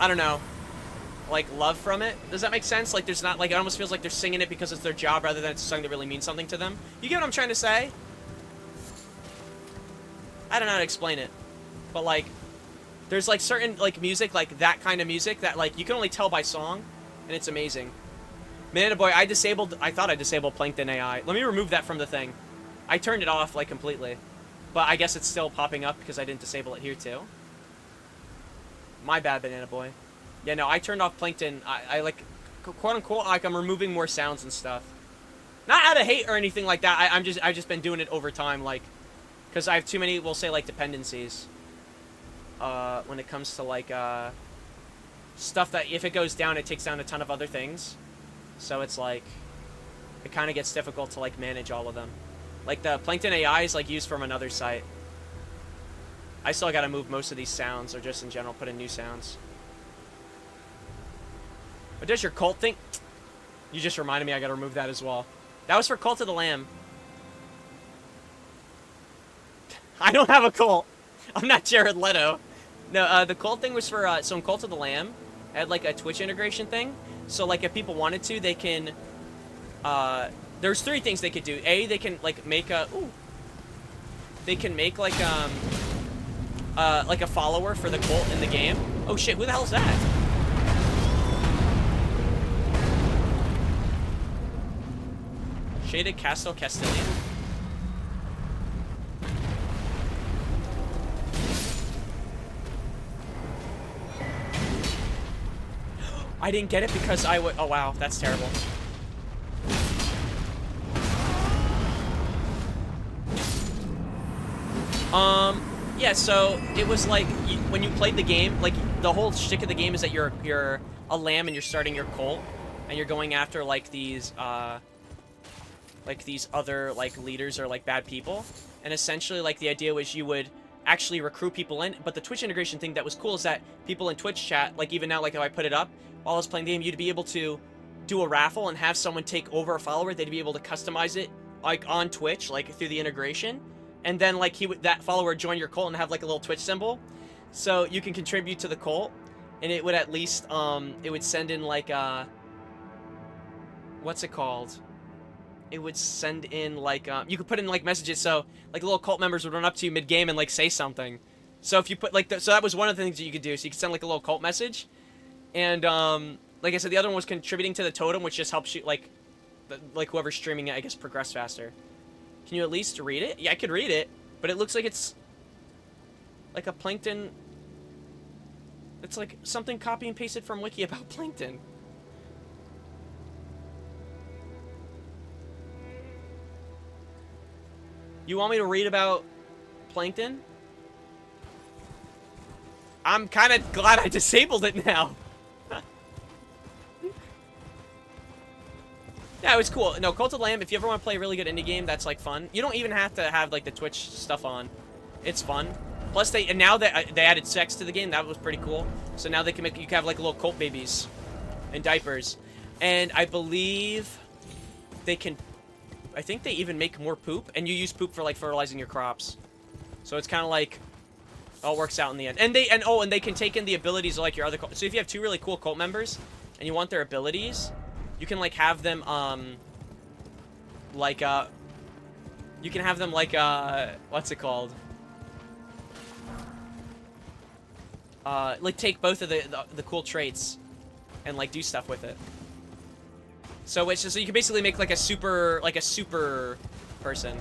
I don't know, like, love from it. Does that make sense? Like, there's not, like, it almost feels like they're singing it because it's their job rather than it's a song that really means something to them. You get what I'm trying to say? I don't know how to explain it. But, like, there's, like, certain, like, music, like, that kind of music that, like, you can only tell by song, and it's amazing. Man, boy, I thought I disabled Plankton AI. Let me remove that from the thing. I turned it off, like, completely. But I guess it's still popping up because I didn't disable it here, too. My bad, Banana Boy. Yeah, no, I turned off Plankton. I like, quote-unquote, like, I'm removing more sounds and stuff. Not out of hate or anything like that. I've just been doing it over time, like, because I have too many, we'll say, like, dependencies. When it comes to, like, stuff that if it goes down, it takes down a ton of other things. So it's, like, it kind of gets difficult to, like, manage all of them. Like, the Plankton AI is, like, used from another site. I still gotta move most of these sounds, or just in general, put in new sounds. But does your cult thing? You just reminded me I gotta remove that as well. That was for Cult of the Lamb. I don't have a cult. I'm not Jared Leto. No, the cult thing was for, so in Cult of the Lamb, I had, like, a Twitch integration thing. So, like, if people wanted to, they can, there's 3 things they could do. A, they can, like, make a, they can make, like a follower for the cult in the game. Oh, shit, who the hell's that? Shaded Castle Castilian? I didn't get it because I would. Oh wow, that's terrible. Yeah. So it was like when you played the game, like the whole shtick of the game is that you're a lamb and you're starting your cult, and you're going after like these other like leaders or like bad people, and essentially like the idea was you would actually recruit people in. But the Twitch integration thing that was cool is that people in Twitch chat, like even now, like if I put it up while I was playing the game, you'd be able to do a raffle and have someone take over a follower. They'd be able to customize it like on Twitch, like through the integration, and then like that follower would join your cult and have like a little Twitch symbol, so you can contribute to the cult, and it would at least it would send in like what's it called? It would send in like you could put in like messages, so like little cult members would run up to you mid game and like say something. So if you put like so that was one of the things that you could do. So you could send like a little cult message, and like I said, the other one was contributing to the totem, which just helps you like whoever's streaming it, I guess, progress faster. Can you at least read it? Yeah, I could read it, but it looks like it's like a plankton. It's like something copy and pasted from Wiki about plankton. You want me to read about Plankton? I'm kind of glad I disabled it now. Yeah, it was cool. No, Cult of Lamb, if you ever want to play a really good indie game that's, like, fun, you don't even have to have, like, the Twitch stuff on. It's fun. Plus, and now that they added sex to the game, that was pretty cool. So now you can have, like, little cult babies and diapers. And I believe they can, I think they even make more poop, and you use poop for, like, fertilizing your crops. So it's kind of like, all works out in the end. And they can take in the abilities of, like, your other cult. So if you have 2 really cool cult members, and you want their abilities, you can, like, have them, you can have them, like, what's it called? Like, take both of the cool traits and, like, do stuff with it. So it's just, so you can basically make, like, a super person.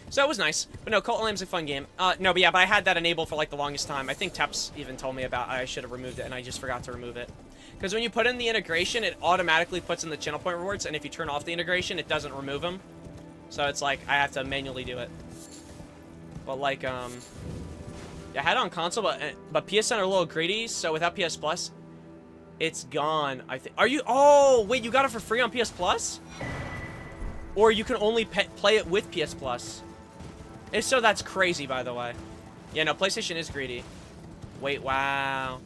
So it was nice. But no, Cult of Lamb's a fun game. No, but yeah, but I had that enabled for, like, the longest time. I think Teps even told me about I should have removed it, and I just forgot to remove it. Because when you put in the integration, it automatically puts in the channel point rewards, and if you turn off the integration, it doesn't remove them. So it's like, I have to manually do it. But, like, yeah, I had it on console, but PSN are a little greedy, so without PS Plus, it's gone, I think. Are you, oh, wait, you got it for free on PS Plus? Or you can only play it with PS Plus? If so, that's crazy, by the way. Yeah, no, PlayStation is greedy. Wait, wow.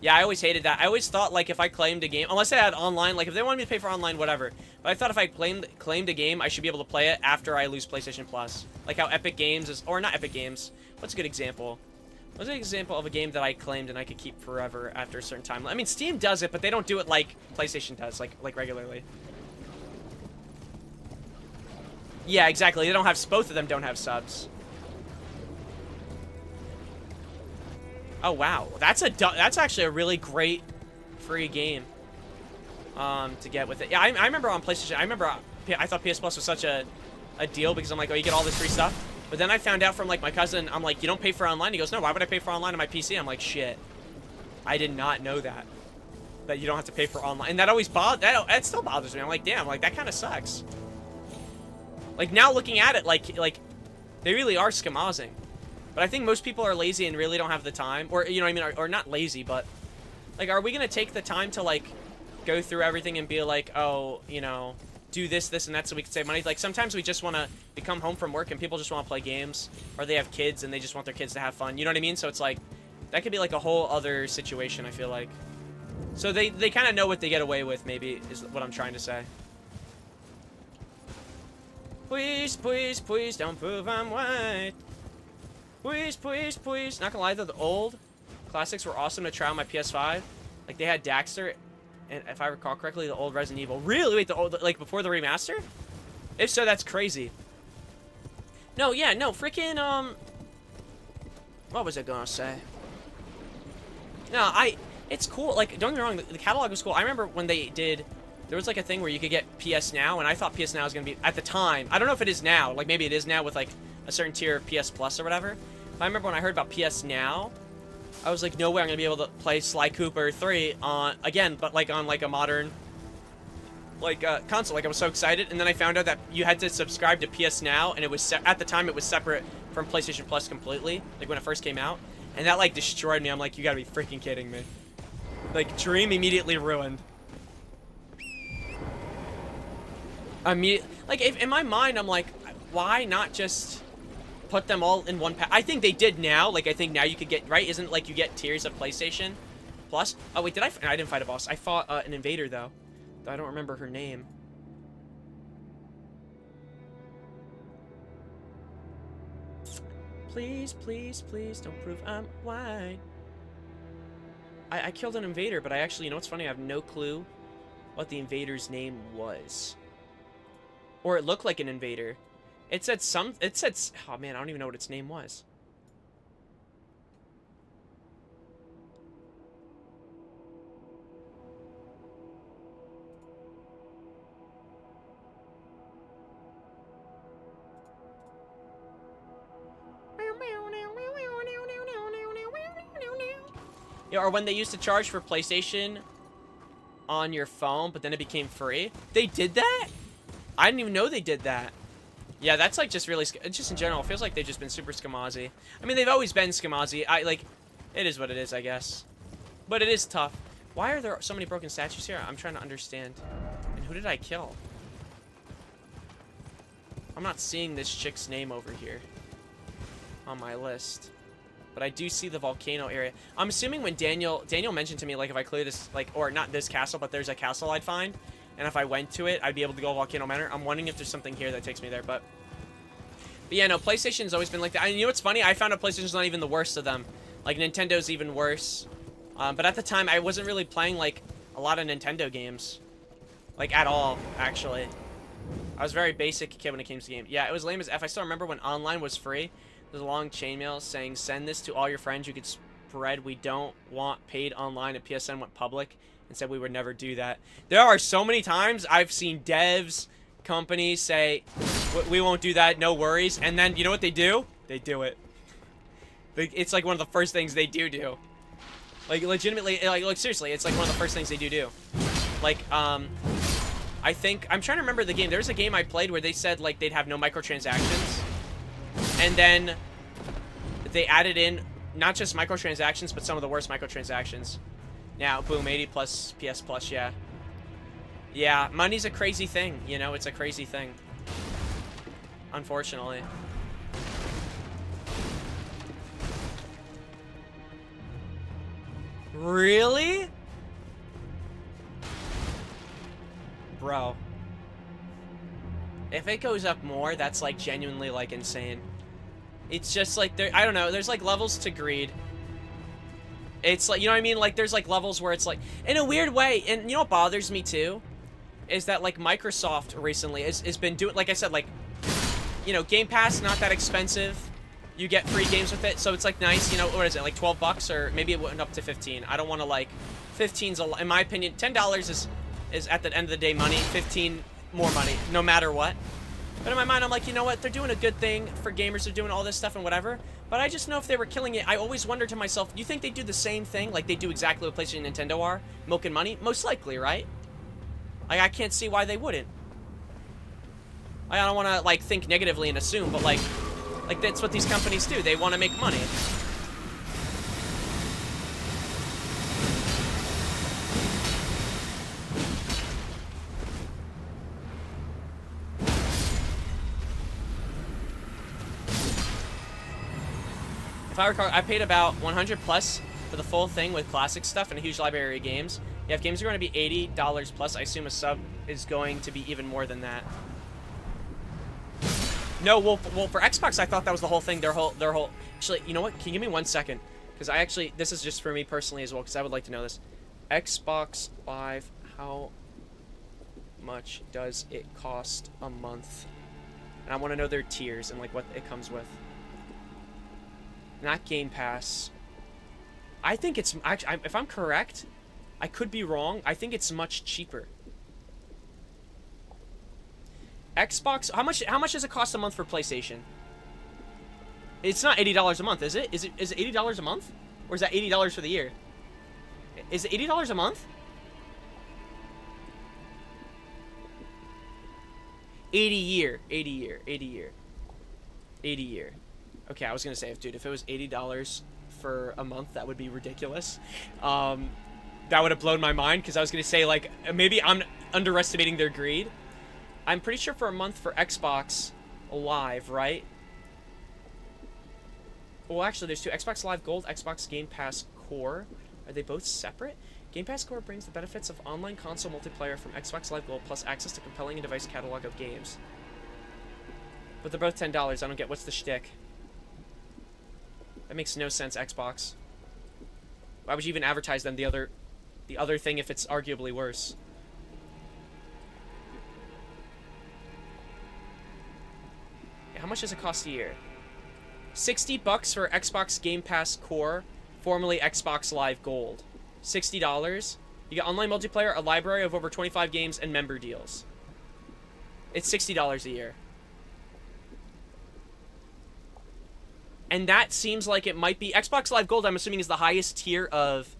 Yeah, I always hated that. I always thought, like, if I claimed a game, unless I had online, like, if they wanted me to pay for online, whatever. But I thought if I claimed a game, I should be able to play it after I lose PlayStation Plus. Like how Epic Games is, or not Epic Games. What's a good example? What's an example of a game that I claimed and I could keep forever after a certain time? I mean, Steam does it, but they don't do it like PlayStation does, like regularly. Yeah, exactly. They don't have, both of them don't have subs. Oh wow, that's actually a really great free game to get with it. Yeah, I remember on PlayStation. I thought PS Plus was such a deal because I'm like, oh, you get all this free stuff. But then I found out from, like, my cousin. I'm like, you don't pay for online? He goes, no. Why would I pay for online on my PC? I'm like, shit. I did not know that you don't have to pay for online, and that always that still bothers me. I'm like, damn, like that kind of sucks. Like, now looking at it, like they really are schmozzing. But I think most people are lazy and really don't have the time. Or, you know what I mean? Or not lazy, but, like, are we going to take the time to, like, go through everything and be like, oh, you know, do this, and that so we can save money? Like, sometimes we just want to come home from work and people just want to play games. Or they have kids and they just want their kids to have fun. You know what I mean? So it's like, that could be, like, a whole other situation, I feel like. So they kind of know what they get away with, maybe, is what I'm trying to say. Please, please, please don't prove I'm white. Please, please, please. Not gonna lie though, the old classics were awesome to try on my PS5. Like, they had Daxter, and if I recall correctly, the old Resident Evil. Really? Wait, the old, like, before the remaster? If so, that's crazy. No, yeah, no, freaking, what was I gonna say? No, it's cool. Like, don't get me wrong, the catalog was cool. I remember when they did, there was, like, a thing where you could get PS Now, and I thought PS Now was gonna be, at the time, I don't know if it is now, like, maybe it is now with, like, a certain tier of PS Plus or whatever. But I remember when I heard about PS Now, I was like, no way I'm gonna be able to play Sly Cooper 3 on, again, but, like, on, like, a modern, like, console. Like, I was so excited, and then I found out that you had to subscribe to PS Now, and it was, at the time, it was separate from PlayStation Plus completely, like, when it first came out. And that, like, destroyed me. I'm like, you gotta be freaking kidding me. Like, dream immediately ruined. Like, if, in my mind, I'm like, why not just put them all in one pack? I think they did now. Like, I think now you could get, right? Isn't, like, you get tiers of PlayStation Plus? Oh, wait, I didn't fight a boss. I fought an invader, though. I don't remember her name. Please, please, please don't prove I'm white. I killed an invader, but I actually, you know what's funny? I have no clue what the invader's name was. Or it looked like an invader. It said oh man, I don't even know what its name was. Yeah, or when they used to charge for PlayStation on your phone, but then it became free. They did that? I didn't even know they did that. Yeah, that's like just really, just in general, it feels like they've just been super scamozzy. I mean, they've always been scamozzy. It is what it is, I guess. But it is tough. Why are there so many broken statues here? I'm trying to understand. And who did I kill? I'm not seeing this chick's name over here on my list. But I do see the volcano area. I'm assuming when Daniel mentioned to me, like, if I clear this, like, or not this castle, but there's a castle I'd find. And if I went to it, I'd be able to go Volcano Manor. I'm wondering if there's something here that takes me there, but yeah, no, PlayStation's always been like that. And you know what's funny? I found out PlayStation's not even the worst of them. Like, Nintendo's even worse. But at the time, I wasn't really playing, like, a lot of Nintendo games. Like, at all, actually. I was a very basic kid when it came to the game. Yeah, it was lame as F. I still remember when online was free. There's a long chainmail saying, send this to all your friends you could spread. We don't want paid online, and PSN went public and said we would never do that. There are so many times I've seen devs, companies say, we won't do that, no worries. And then, you know what they do? They do it. It's like one of the first things they do. Like, legitimately, like seriously, it's like one of the first things they do. Like, I think, I'm trying to remember the game. There was a game I played where they said, like, they'd have no microtransactions. And then they added in not just microtransactions, but some of the worst microtransactions. Now, boom, 80 plus PS Plus, yeah. Yeah, money's a crazy thing, you know? It's a crazy thing. Unfortunately. Really? Bro. If it goes up more, that's, like, genuinely, like, insane. It's just, like, there, I don't know, there's, like, levels to greed. It's like, you know what I mean? Like, there's, like, levels where it's, like, in a weird way, and you know what bothers me, too? Is that, like, Microsoft recently has been doing, like I said, like, you know, Game Pass, not that expensive. You get free games with it, so it's, like, nice, you know, what is it, like, 12 bucks, or maybe it went up to 15. I don't want to, like, 15's, in my opinion, $10 is at the end of the day money, 15 more money, no matter what. But in my mind, I'm like, you know what? They're doing a good thing for gamers. They're doing all this stuff and whatever. But I just know if they were killing it, I always wonder to myself, you think they do the same thing? Like they do exactly what PlayStation and Nintendo are? Milking money? Most likely, right? Like, I can't see why they wouldn't. I don't want to, like, think negatively and assume, but, like, that's what these companies do. They want to make money. If I recall, I paid about 100 plus for the full thing with classic stuff and a huge library of games. Yeah, if games are going to be $80 plus, I assume a sub is going to be even more than that. No, well, for Xbox, I thought that was the whole thing. Their whole. Actually, you know what? Can you give me 1 second? Because I actually, this is just for me personally as well, because I would like to know this. Xbox Live, how much does it cost a month? And I want to know their tiers and like what it comes with. Not Game Pass. I think it's actually, if I'm correct, I could be wrong. I think it's much cheaper. Xbox, how much does it cost a month for PlayStation? It's not $80 a month, is it? Is it $80 a month? Or is that $80 for the year? Is it $80 a month? 80 year. Okay, I was gonna say, if it was $80 for a month, that would be ridiculous. That would have blown my mind, because I was gonna say, like, maybe I'm underestimating their greed. I'm pretty sure for a month for Xbox Live, right? Well, actually, there's two. Xbox Live Gold, Xbox Game Pass Core. Are they both separate? Game Pass Core brings the benefits of online console multiplayer from Xbox Live Gold, plus access to compelling and device catalog of games. But they're both $10. I don't get, what's the shtick? That makes no sense, Xbox. Why would you even advertise them, the other thing, if it's arguably worse? How much does it cost a year? $60 for Xbox Game Pass Core, formerly Xbox Live Gold. $60. You get online multiplayer, a library of over 25 games, and member deals. It's $60 a year. And that seems like it might be... Xbox Live Gold, I'm assuming, is the highest tier of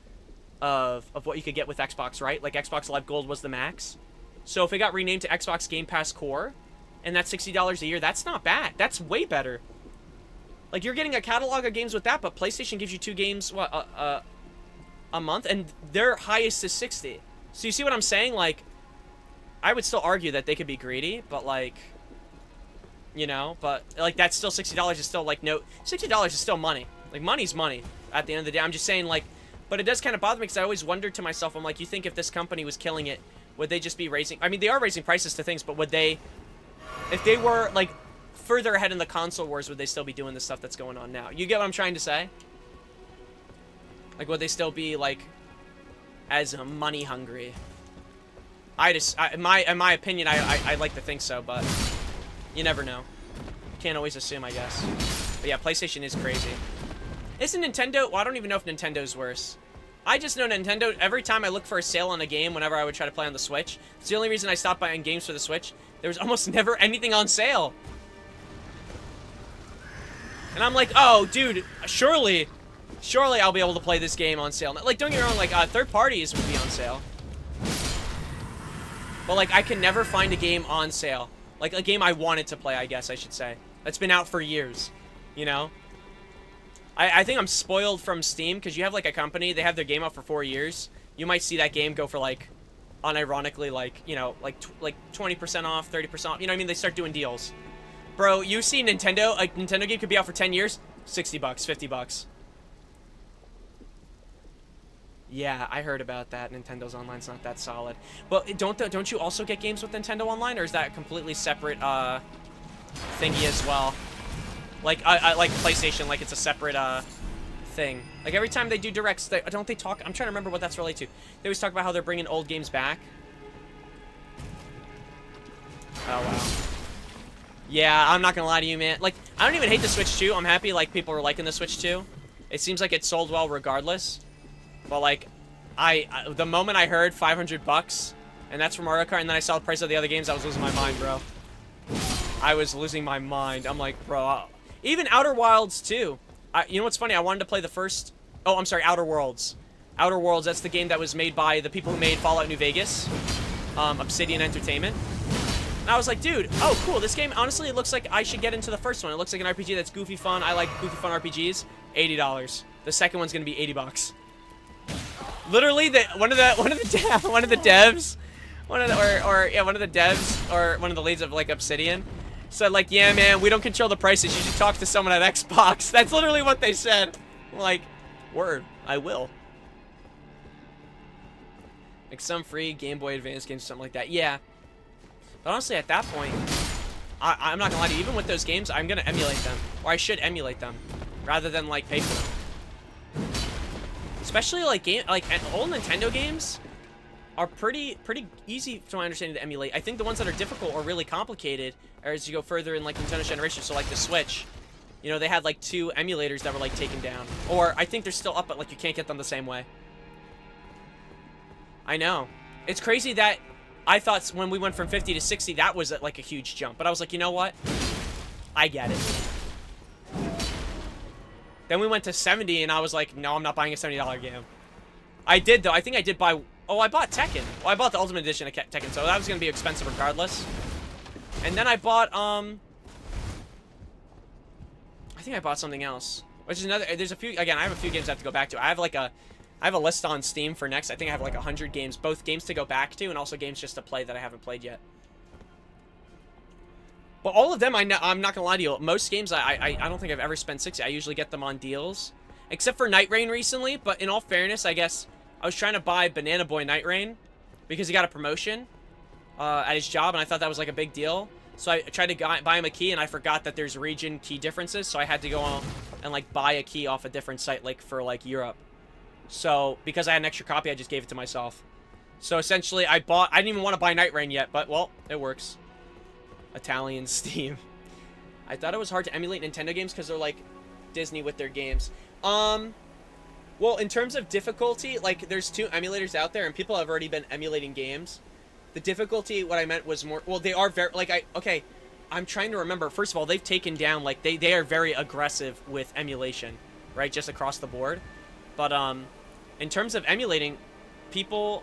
of what you could get with Xbox, right? Like Xbox Live Gold was the max. So if it got renamed to Xbox Game Pass Core, and that's $60 a year, that's not bad. That's way better. Like, you're getting a catalog of games with that, but PlayStation gives you 2 games, what, a month, and their highest is 60. So you see what I'm saying? Like, I would still argue that they could be greedy, but like, you know, but like that's still $60 is still like no $60 is still money. Like money's money at the end of the day. I'm just saying like, but it does kind of bother me because I always wondered to myself, I'm like, you think if this company was killing it, would they just be raising? I mean, they are raising prices to things, but would they, if they were like further ahead in the console wars, would they still be doing the stuff that's going on now? You get what I'm trying to say? Like, would they still be like as money hungry? In my opinion, I like to think so, but you never know. Can't always assume, I guess. But yeah, PlayStation is crazy. Isn't Nintendo? Well, I don't even know if Nintendo's worse. I just know Nintendo, every time I look for a sale on a game, whenever I would try to play on the Switch, it's the only reason I stopped buying games for the Switch. There was almost never anything on sale. And I'm like, oh, dude, surely I'll be able to play this game on sale. Like, don't get me wrong, like, third parties would be on sale. But, like, I can never find a game on sale. Like, a game I wanted to play, I guess I should say. That's been out for years, you know? I think I'm spoiled from Steam, because you have, like, a company, they have their game out for 4 years. You might see that game go for, like, unironically, like, you know, like 20% off, 30% off. You know what I mean? They start doing deals. Bro, you see Nintendo, a Nintendo game could be out for 10 years, 60 bucks, 50 bucks. Yeah, I heard about that. Nintendo's Online's not that solid. But don't you also get games with Nintendo Online, or is that a completely separate thingy as well? Like like PlayStation, like it's a separate thing. Like every time they do directs, don't they talk? I'm trying to remember what that's related to. They always talk about how they're bringing old games back. Oh wow. Yeah, I'm not gonna lie to you, man. Like, I don't even hate the Switch 2. I'm happy like people are liking the Switch 2. It seems like it sold well regardless. But like, the moment I heard 500 bucks, and that's for Mario Kart, and then I saw the price of the other games, I was losing my mind, bro. I was losing my mind. I'm like, bro, even Outer Wilds too. You know what's funny? I wanted to play the first. Oh, I'm sorry, Outer Worlds. Outer Worlds. That's the game that was made by the people who made Fallout New Vegas, Obsidian Entertainment. And I was like, dude, oh cool. This game, honestly, it looks like I should get into the first one. It looks like an RPG that's goofy fun. I like goofy fun RPGs. $80. The second one's gonna be 80 bucks. Literally, one of the devs, one of the devs, or one of the leads of like Obsidian, said like, yeah, man, we don't control the prices. You should talk to someone at Xbox. That's literally what they said. I'm like, word, I will. Like some free Game Boy Advance games, something like that. Yeah. But honestly, at that point, I'm not gonna lie to you. Even with those games, I'm gonna emulate them, or I should emulate them, rather than like pay for them. Especially like old Nintendo games are pretty easy, to my understanding, to emulate. I think the ones that are difficult or really complicated are as you go further in like Nintendo's generation. So like the Switch, you know, they had like 2 emulators that were like taken down, or I think they're still up, but like you can't get them the same way. I know, it's crazy that I thought when we went from 50 to 60, that was like a huge jump. But I was like, you know what? I get it. Then we went to 70, and I was like, no, I'm not buying a $70 game. I did, though. I think I did buy... Oh, I bought Tekken. Well, I bought the Ultimate Edition of Tekken, so that was going to be expensive regardless. And then I bought, I think I bought something else. Which is another... There's a few... Again, I have a few games I have to go back to. I have a list on Steam for next. I think I have like 100 games. Both games to go back to, and also games just to play that I haven't played yet. But all of them, I'm not gonna lie to you, most games I don't think I've ever spent 60. I usually get them on deals. Except for Night Rain recently, but in all fairness, I guess I was trying to buy Banana Boy Night Rain because he got a promotion at his job, and I thought that was like a big deal. So I tried to buy him a key, and I forgot that there's region key differences, so I had to go on and like buy a key off a different site, like for like Europe. So because I had an extra copy, I just gave it to myself. So essentially, I didn't even want to buy Night Rain yet, but well, it works. Italian Steam. I thought it was hard to emulate Nintendo games because they're like Disney with their games. Well, in terms of difficulty, like there's 2 emulators out there and people have already been emulating games. The difficulty, what I meant was more, well, they are very, like, okay, I'm trying to remember. First of all, they've taken down, like, they are very aggressive with emulation, right? Just across the board. But, in terms of emulating, people,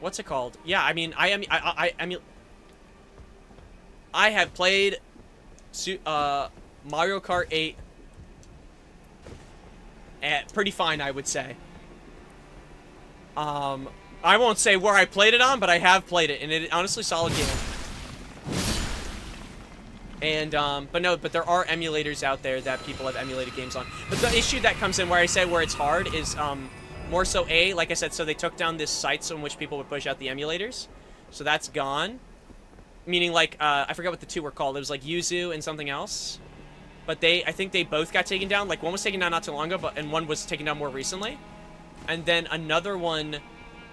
what's it called? Yeah, I mean, I have played, Mario Kart 8, pretty fine, I would say. I won't say where I played it on, but I have played it, and it honestly solid game. And, but there are emulators out there that people have emulated games on. But the issue that comes in where I say where it's hard is, more so like I said, so they took down this sites on which people would push out the emulators. So that's gone. Meaning, like, I forget what the two were called. It was, like, Yuzu and something else. But I think they both got taken down. Like, one was taken down not too long ago, and one was taken down more recently. And then another one,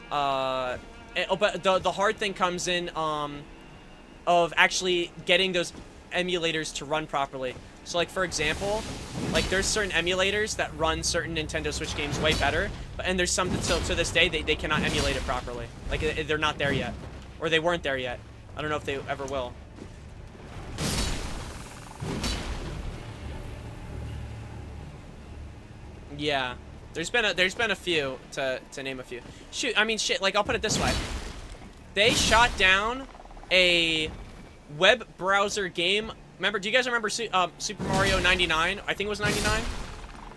but the hard thing comes in, of actually getting those emulators to run properly. So, like, for example, like, there's certain emulators that run certain Nintendo Switch games way better, and there's some that still, to this day, they cannot emulate it properly. Like, they're not there yet. Or they weren't there yet. I don't know if they ever will. Yeah. There's been a few, to name a few. Shoot, I mean, shit, like, I'll put it this way. They shot down a web browser game. Remember, do you guys remember Super Mario 99? I think it was 99?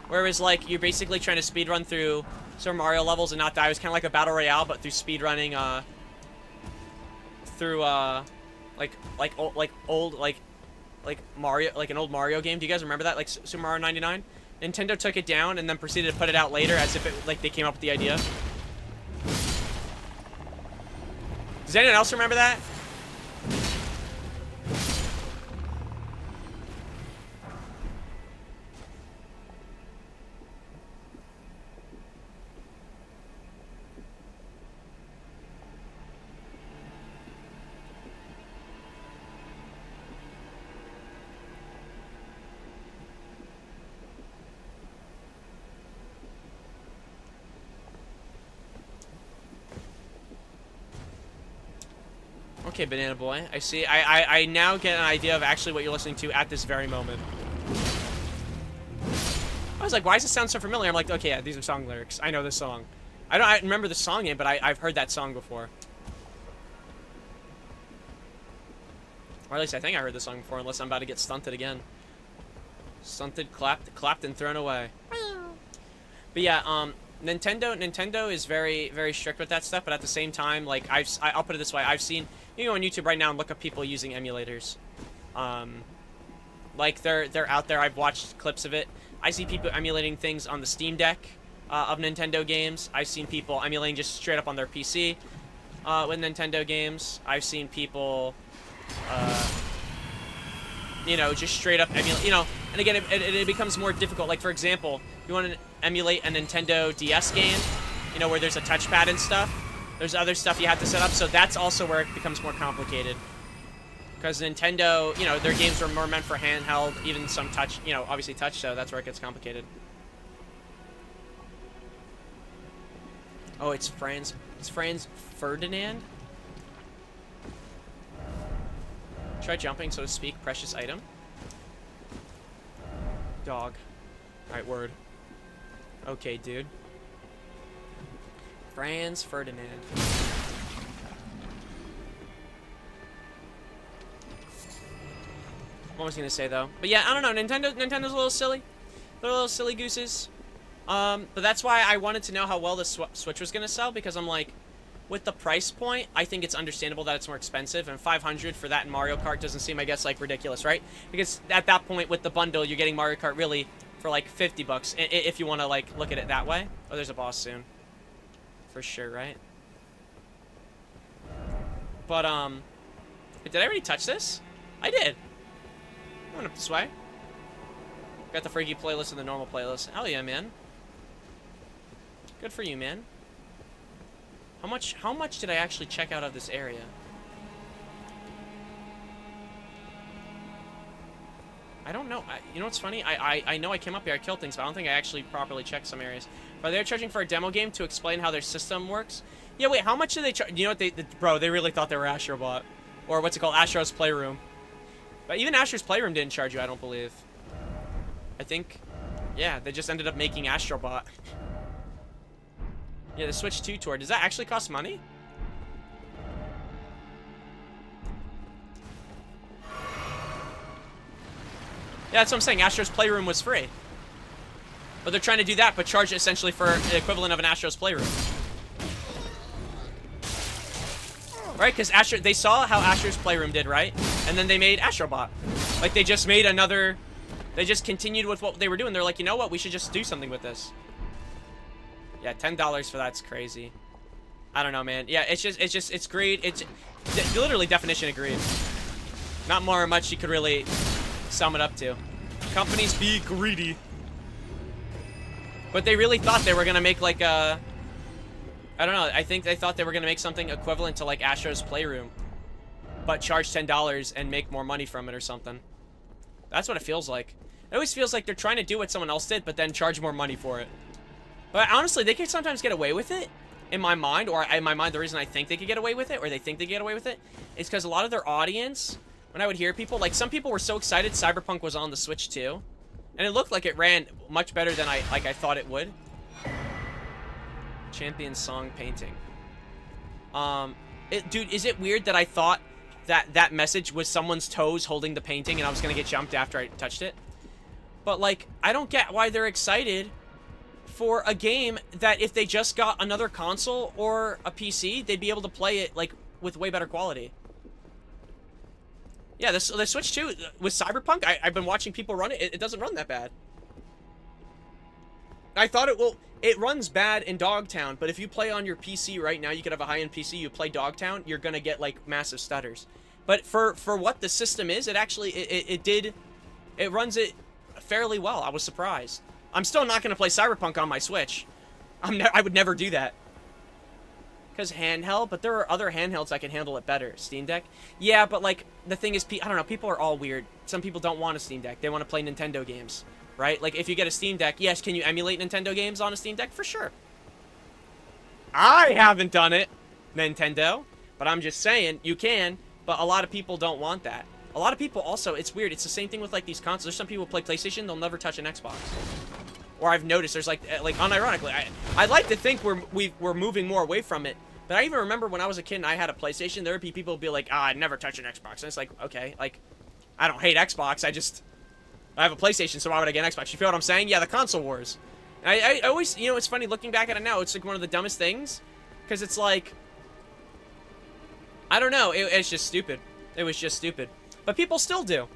Where it was, like, you're basically trying to speedrun through Super Mario levels and not die. It was kind of like a battle royale, but through speedrunning, through, like Mario, like an old Mario game. Do you guys remember that? Like, Super Mario 99? Nintendo took it down and then proceeded to put it out later as if it, like, they came up with the idea. Does anyone else remember that? Okay, Banana Boy. I see. I now get an idea of actually what you're listening to at this very moment. I was like, why does it sound so familiar? I'm like, okay, yeah, these are song lyrics. I know this song. I remember the song name, but I've heard that song before. Or at least I think I heard the song before, unless I'm about to get stunted again. Stunted, clapped, and thrown away. But yeah, Nintendo is very, very strict with that stuff, but at the same time, like, I'll put it this way, I've seen, you go on YouTube right now and look up people using emulators. Like, they're out there, I've watched clips of it. I see people emulating things on the Steam Deck of Nintendo games. I've seen people emulating just straight up on their PC with Nintendo games. I've seen people, you know, just straight up emulate, you know, and again, it becomes more difficult. Like, for example, if you want to emulate a Nintendo DS game, you know, where there's a touchpad and stuff, there's other stuff you have to set up, so that's also where it becomes more complicated. Because Nintendo, you know, their games were more meant for handheld, even some touch, you know, obviously touch, so that's where it gets complicated. Oh, it's Franz Ferdinand? Try jumping, so to speak, precious item. Dog. Alright, word. Okay, dude. Franz Ferdinand. What was I gonna say though? But yeah, I don't know. Nintendo's a little silly. They're a little silly gooses. But that's why I wanted to know how well the Switch was gonna sell, because I'm like, with the price point, I think it's understandable that it's more expensive, and $500 for that and Mario Kart doesn't seem, I guess, like ridiculous, right? Because at that point with the bundle, you're getting Mario Kart really for like $50 if you want to like look at it that way. Oh, there's a boss soon. For sure, right? But did I already touch this? I did. I went up this way. Got the freaky playlist and the normal playlist. Hell yeah, man. Good for you, man. How much did I actually check out of this area? I don't know. You know what's funny? I know I came up here, I killed things, but I don't think I actually properly checked some areas. But they're charging for a demo game to explain how their system works. Yeah, wait, how much do they charge? You know what? Bro, they really thought they were Astrobot. Or what's it called? Astro's Playroom. But even Astro's Playroom didn't charge you, I don't believe. I think Yeah, they just ended up making Astrobot. Yeah, the Switch 2 tour. Does that actually cost money? Yeah, that's what I'm saying. Astro's Playroom was free. But they're trying to do that, but charge it essentially for the equivalent of an Astro's Playroom. Right? Because they saw how Astro's Playroom did, right? And then they made Astrobot. Like, they just made another... They just continued with what they were doing. They're like, you know what? We should just do something with this. Yeah, $10 for that's crazy. I don't know, man. Yeah, it's greed. It's literally definition of greed. Not more or much you could really sum it up to. Companies be greedy. But they really thought they were gonna make like a... I don't know. I think they thought they were gonna make something equivalent to like Astro's Playroom, but charge $10 and make more money from it or something. That's what it feels like. It always feels like they're trying to do what someone else did, but then charge more money for it. But honestly, they could sometimes get away with it, in my mind, or in my mind, the reason I think they could get away with it, or they think they get away with it, is because a lot of their audience, when I would hear people, like some people were so excited Cyberpunk was on the Switch too, and it looked like it ran much better than I thought it would. Champion song painting. Dude, is it weird that I thought that message was someone's toes holding the painting and I was gonna get jumped after I touched it? But like, I don't get why they're excited for a game that if they just got another console or a PC, they'd be able to play it like with way better quality. Yeah, the Switch 2 with Cyberpunk, I've been watching people run it. It doesn't run that bad. I thought it runs bad in Dogtown, but if you play on your PC right now, you could have a high-end PC, you play Dogtown, you're gonna get like massive stutters. But for what the system is, it actually it runs it fairly well. I was surprised. I'm still not gonna play Cyberpunk on my Switch. I would never do that. Because handheld, but there are other handhelds that can handle it better. Steam Deck? Yeah, but like, the thing is, I don't know, people are all weird. Some people don't want a Steam Deck. They want to play Nintendo games, right? Like, if you get a Steam Deck, yes, can you emulate Nintendo games on a Steam Deck? For sure. I haven't done it, Nintendo, but I'm just saying, you can, but a lot of people don't want that. A lot of people also, it's weird, it's the same thing with like these consoles. There's some people who play PlayStation, they'll never touch an Xbox. Or I've noticed there's like unironically, I like to think we're moving more away from it. But I even remember when I was a kid and I had a PlayStation, there would be people who'd be like, I'd never touch an Xbox. And it's like, okay, like, I don't hate Xbox, I have a PlayStation, so why would I get an Xbox? You feel what I'm saying? Yeah, the console wars. I always, you know, it's funny looking back at it now, it's like one of the dumbest things. Because it's like, I don't know, it's just stupid. It was just stupid. But people still do.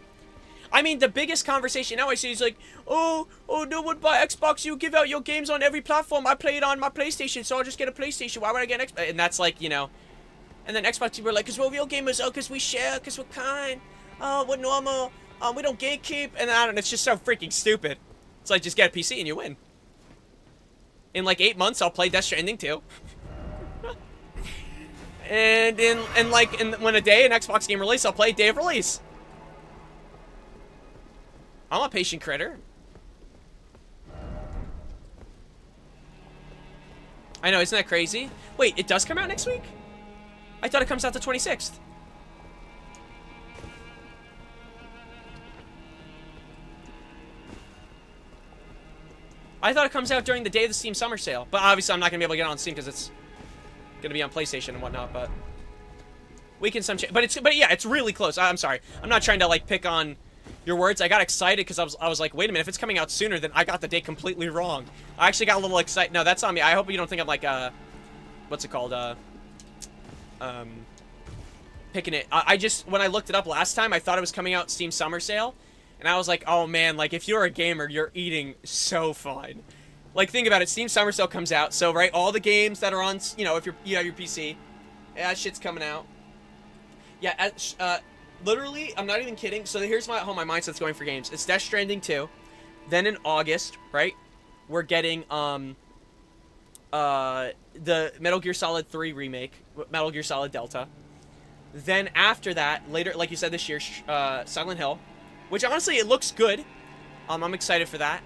I mean, the biggest conversation now I see is like, oh, no one buy Xbox, you give out your games on every platform. I play it on my PlayStation, so I'll just get a PlayStation. Why would I get an Xbox? And that's like, you know, and then Xbox people are like, because we're real gamers, oh, because we share, because we're kind, oh, we're normal, we don't gatekeep, and I don't know, it's just so freaking stupid. It's like, just get a PC and you win. In like 8 months, I'll play Death Stranding 2. And when a day an Xbox game release, I'll play day of release. I'm a patient critter. I know, isn't that crazy? Wait, it does come out next week? I thought it comes out the 26th. I thought it comes out during the day of the Steam Summer Sale. But obviously I'm not going to be able to get it on Steam because it's going to be on PlayStation and whatnot, but... We can but yeah, it's really close. I'm sorry. I'm not trying to, like, pick on your words. I got excited because I was like, wait a minute, if it's coming out sooner, then I got the date completely wrong. I actually got a little excited. No, that's on me. I hope you don't think I'm like, what's it called? Picking it. I just, when I looked it up last time, I thought it was coming out Steam Summer Sale. And I was like, oh man, like if you're a gamer, you're eating so fine. Like think about it, Steam Summer Sale comes out. So, right, all the games that are on, you know, if you have your PC, yeah, that shit's coming out. Yeah, literally, I'm not even kidding. So here's how my mindset's going for games. It's Death Stranding 2. Then in August, right, we're getting the Metal Gear Solid 3 remake, Metal Gear Solid Delta. Then after that, later, like you said this year, Silent Hill, which honestly it looks good. I'm excited for that.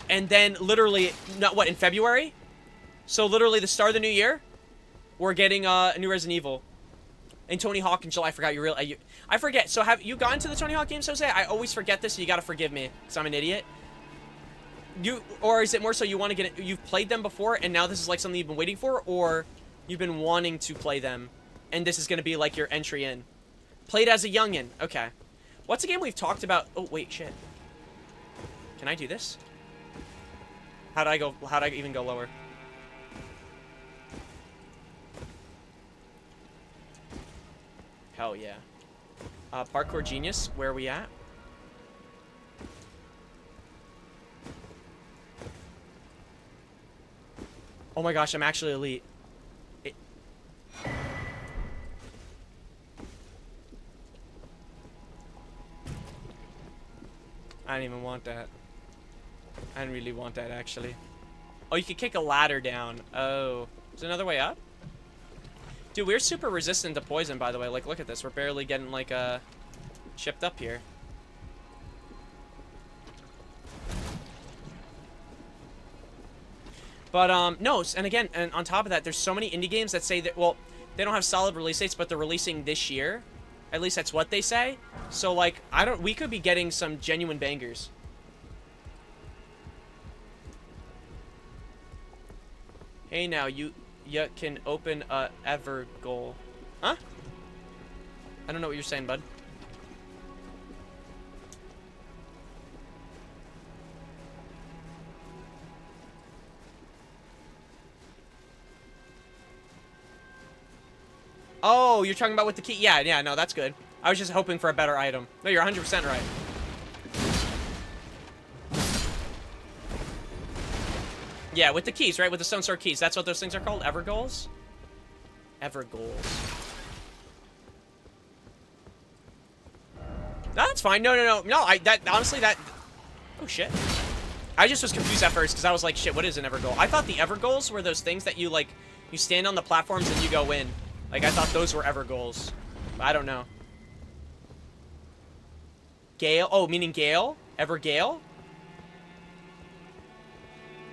And then literally, in February? So literally the start of the new year, we're getting a new Resident Evil. And Tony Hawk in July. I forgot I forget. So have you gone to the Tony Hawk games, Jose? I always forget this, so you gotta forgive me, because I'm an idiot. or is it more so you want to get it, you've played them before and now this is like something you've been waiting for, or you've been wanting to play them and this is going to be like your entry in? Played as a youngin'. Okay. What's a game we've talked about? Oh, wait, shit. Can I do this? How'd I even go lower? Hell yeah. Parkour Genius, where are we at? Oh my gosh, I'm actually elite. I didn't even want that. I didn't really want that, actually. Oh, you could kick a ladder down. Oh. Is there another way up? Dude, we're super resistant to poison, by the way. Like, look at this. We're barely getting, like, chipped up here. But, no, and again, and on top of that, there's so many indie games that say that, well, they don't have solid release dates, but they're releasing this year. At least that's what they say. So, like, we could be getting some genuine bangers. Hey, now, you can open a ever goal. Huh? I don't know what you're saying, bud. Oh, you're talking about with the key? Yeah, no, that's good. I was just hoping for a better item. No, you're 100% right. Yeah, with the keys, right? With the Stone Sword keys. That's what those things are called? Ever goals? Ever goals. No, that's fine. No, honestly, oh, shit. I just was confused at first because I was like, shit, what is an ever goal? I thought the ever goals were those things that you, like, you stand on the platforms and you go in. Like, I thought those were ever goals. But I don't know. Gale? Oh, meaning Gale? Ever Gale?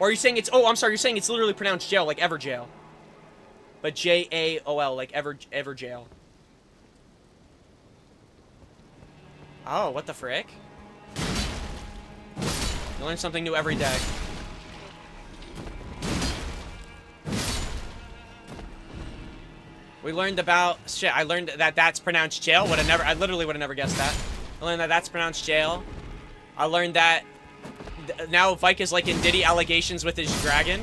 Or are you saying it's... Oh, I'm sorry. You're saying it's literally pronounced jail, like ever jail. But J-A-O-L, like ever jail. Oh, what the frick? You learn something new every day. We learned about... Shit, I learned that that's pronounced jail. I literally would have never guessed that. I learned that that's pronounced jail. I learned that... Now Vike is like in Diddy allegations with his dragon.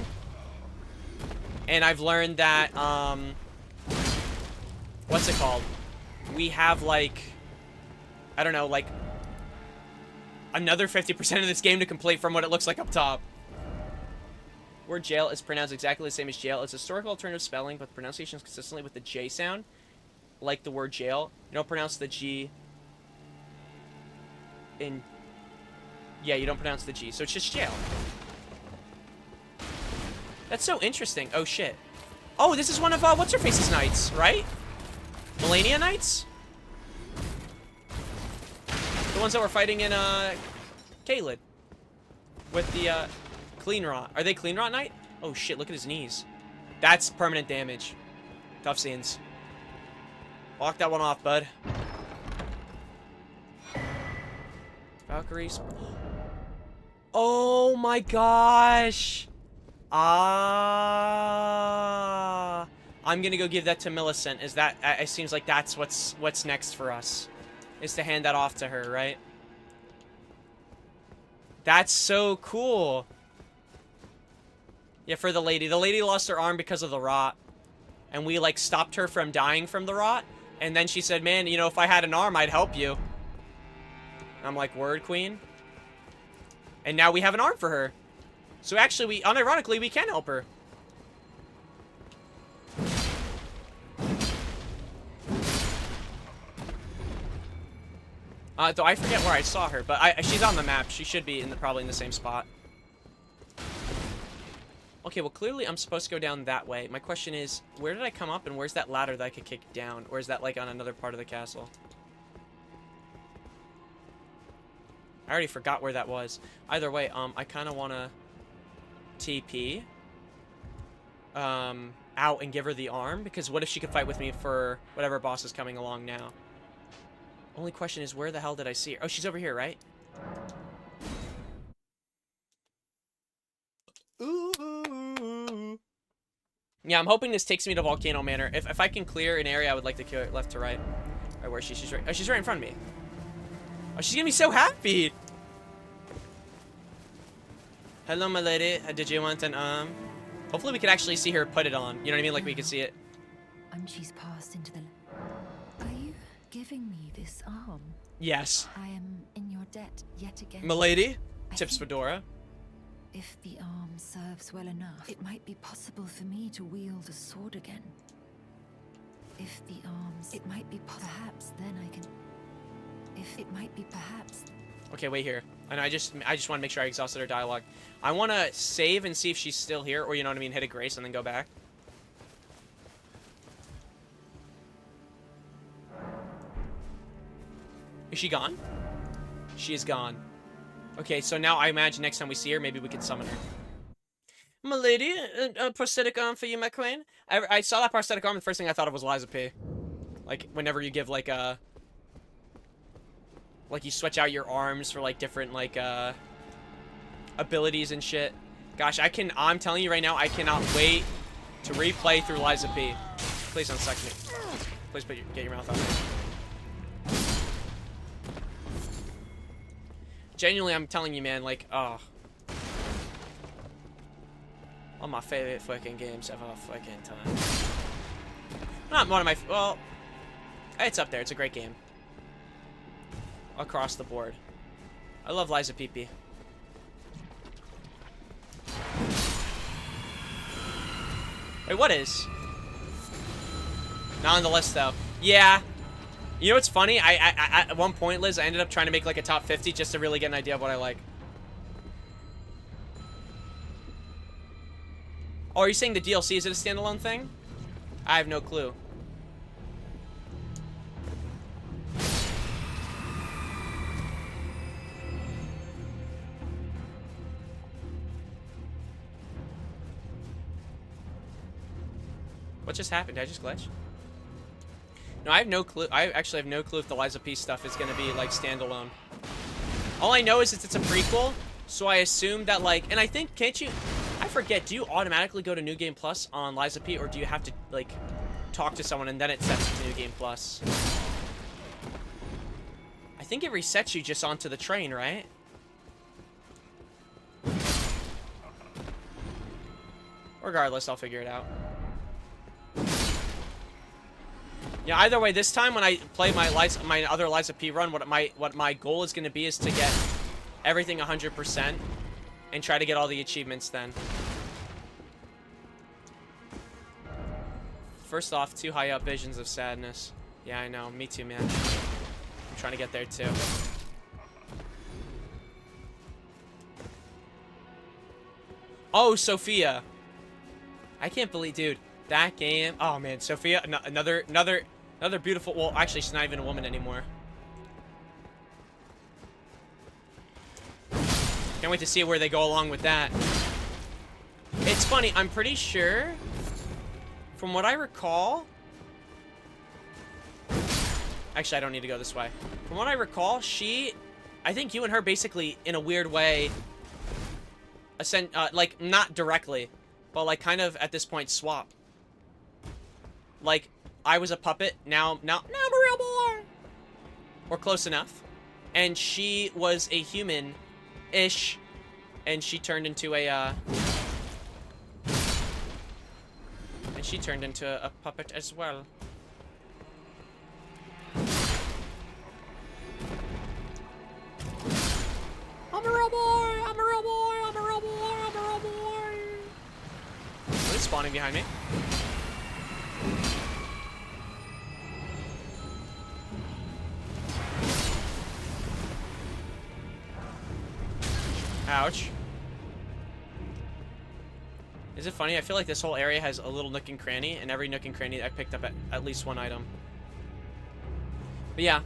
And I've learned that, what's it called? We have, like... I don't know, like... another 50% of this game to complete from what it looks like up top. Word jail is pronounced exactly the same as jail. It's a historical alternative spelling, but the pronunciation is consistently with the J sound, like the word jail. You don't pronounce the G in... Yeah, you don't pronounce the G, so it's just jail. That's so interesting. Oh, shit. Oh, this is one of, What's-Her-Face's knights, right? Melania Knights? The ones that were fighting in, Caelid. With the, Clean Rot. Are they Clean Rot Knight? Oh, shit, look at his knees. That's permanent damage. Tough scenes. Walk that one off, bud. Valkyries. Oh, my gosh. Ah. I'm gonna go give that to Millicent. Is that... It seems like that's what's next for us. Is to hand that off to her, right? That's so cool. Yeah, for the lady. The lady lost her arm because of the rot. And we, like, stopped her from dying from the rot. And then she said, man, you know, if I had an arm, I'd help you. And I'm like, word, queen. And now we have an arm for her. So actually, unironically, we can help her. Though I forget where I saw her, but she's on the map. She should be probably in the same spot. Okay, well, clearly I'm supposed to go down that way. My question is, where did I come up, and where's that ladder that I could kick down? Or is that, like, on another part of the castle? I already forgot where that was. Either way, I kind of want to TP out and give her the arm, because what if she could fight with me for whatever boss is coming along now? Only question is, where the hell did I see her? Oh, she's over here, right? Yeah, I'm hoping this takes me to Volcano Manor. If I can clear an area, I would like to clear it left to right. Alright, where is she? She's right. Oh, she's right in front of me. Oh, she's gonna be so happy. Hello, my lady. Did you want an Hopefully we can actually see her put it on. You know what I mean? Like we can see it. And she's passed into the... Are you giving me this arm? Yes. I am in your debt yet again. Milady, I tips think Fedora. If the arm serves well enough, it might be possible for me to wield a sword again. If the arms... It might be perhaps then I can... If it might be perhaps... Okay, wait here. And I just want to make sure I exhausted her dialogue. I want to save and see if she's still here, or you know what I mean, hit a grace and then go back. Is she gone? She is gone. Okay, so now I imagine next time we see her, maybe we can summon her. My lady, a prosthetic arm for you, my queen. I saw that prosthetic arm, the first thing I thought of was Liza P. Like, whenever you give, like, a... Like, you switch out your arms for, like, different, like, abilities and shit. Gosh, I'm telling you right now, I cannot wait to replay through Liza P. Please don't suck me. Please get your mouth out. Genuinely, I'm telling you, man, like, oh. One of my favorite fucking games of all fucking time. Not one of my, well, it's up there. It's a great game. Across the board. I love Liza Peepee. Wait, what is? Not on the list, though. Yeah. You know what's funny? I at one point, Liz, I ended up trying to make like a top 50 just to really get an idea of what I like. Oh, are you saying the DLC? Is it a standalone thing? I have no clue. What just happened? Did I just glitch? No, I have no clue. I actually have no clue if the Liza P stuff is going to be, like, standalone. All I know is it's a prequel, so I assume that, like... And I think, can't you... I forget, do you automatically go to New Game Plus on Liza P, or do you have to, like, talk to someone and then it sets to New Game Plus? I think it resets you just onto the train, right? Regardless, I'll figure it out. Yeah, either way, this time when I play my other Liza P run, what my goal is going to be is to get everything 100% and try to get all the achievements then. First off, too high up, visions of sadness. Yeah, I know. Me too, man. I'm trying to get there too. Oh, Sophia. I can't believe, dude, that game. Oh man, Sophia, another beautiful. Well, actually, she's not even a woman anymore. Can't wait to see where they go along with that. It's funny. I'm pretty sure, from what I recall. Actually, I don't need to go this way. From what I recall, I think you and her basically, in a weird way, like, not directly, but like kind of at this point swap. Like, I was a puppet, now I'm a real boy! Or close enough. And she was a human-ish, and she turned into a, a puppet as well. I'm a real boy! I'm a real boy! I'm a real boy! I'm a real boy! What is spawning behind me? Ouch. Is it funny? I feel like this whole area has a little nook and cranny, and every nook and cranny I picked up at least one item. But yeah.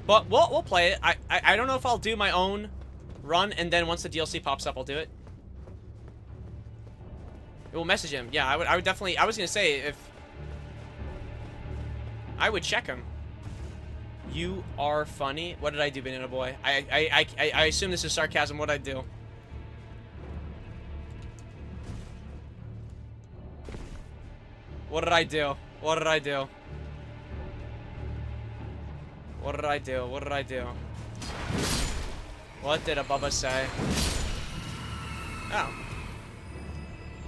But we'll play it. I don't know if I'll do my own run, and then once the DLC pops up, I'll do it. We'll message him. Yeah, I would definitely... I was gonna say, if... I would check him. You are funny. What did I do, Banana Boy? I assume this is sarcasm. What did I do? What did I do? What did I do? What did I do? What did I do? What did a Bubba say? Oh.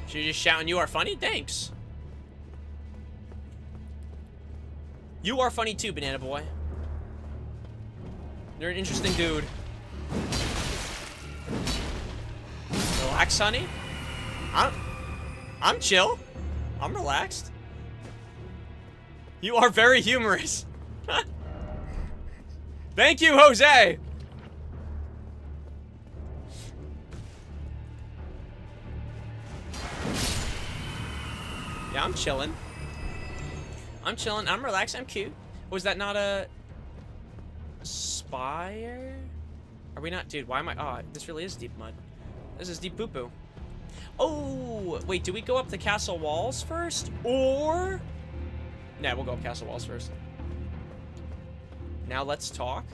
She's just shouting, "You are funny? Thanks." You are funny too, Banana Boy. You're an interesting dude. Relax, honey. I'm chill. I'm relaxed. You are very humorous. Thank you, Jose. Yeah, I'm chilling. I'm chilling. I'm relaxed. I'm cute. Was that not a spire? Are we not? Dude, why am I? Oh, this really is deep mud. This is deep poo-poo. Oh, wait. Do we go up the castle walls first? Or? Nah, we'll go up castle walls first. Now let's talk.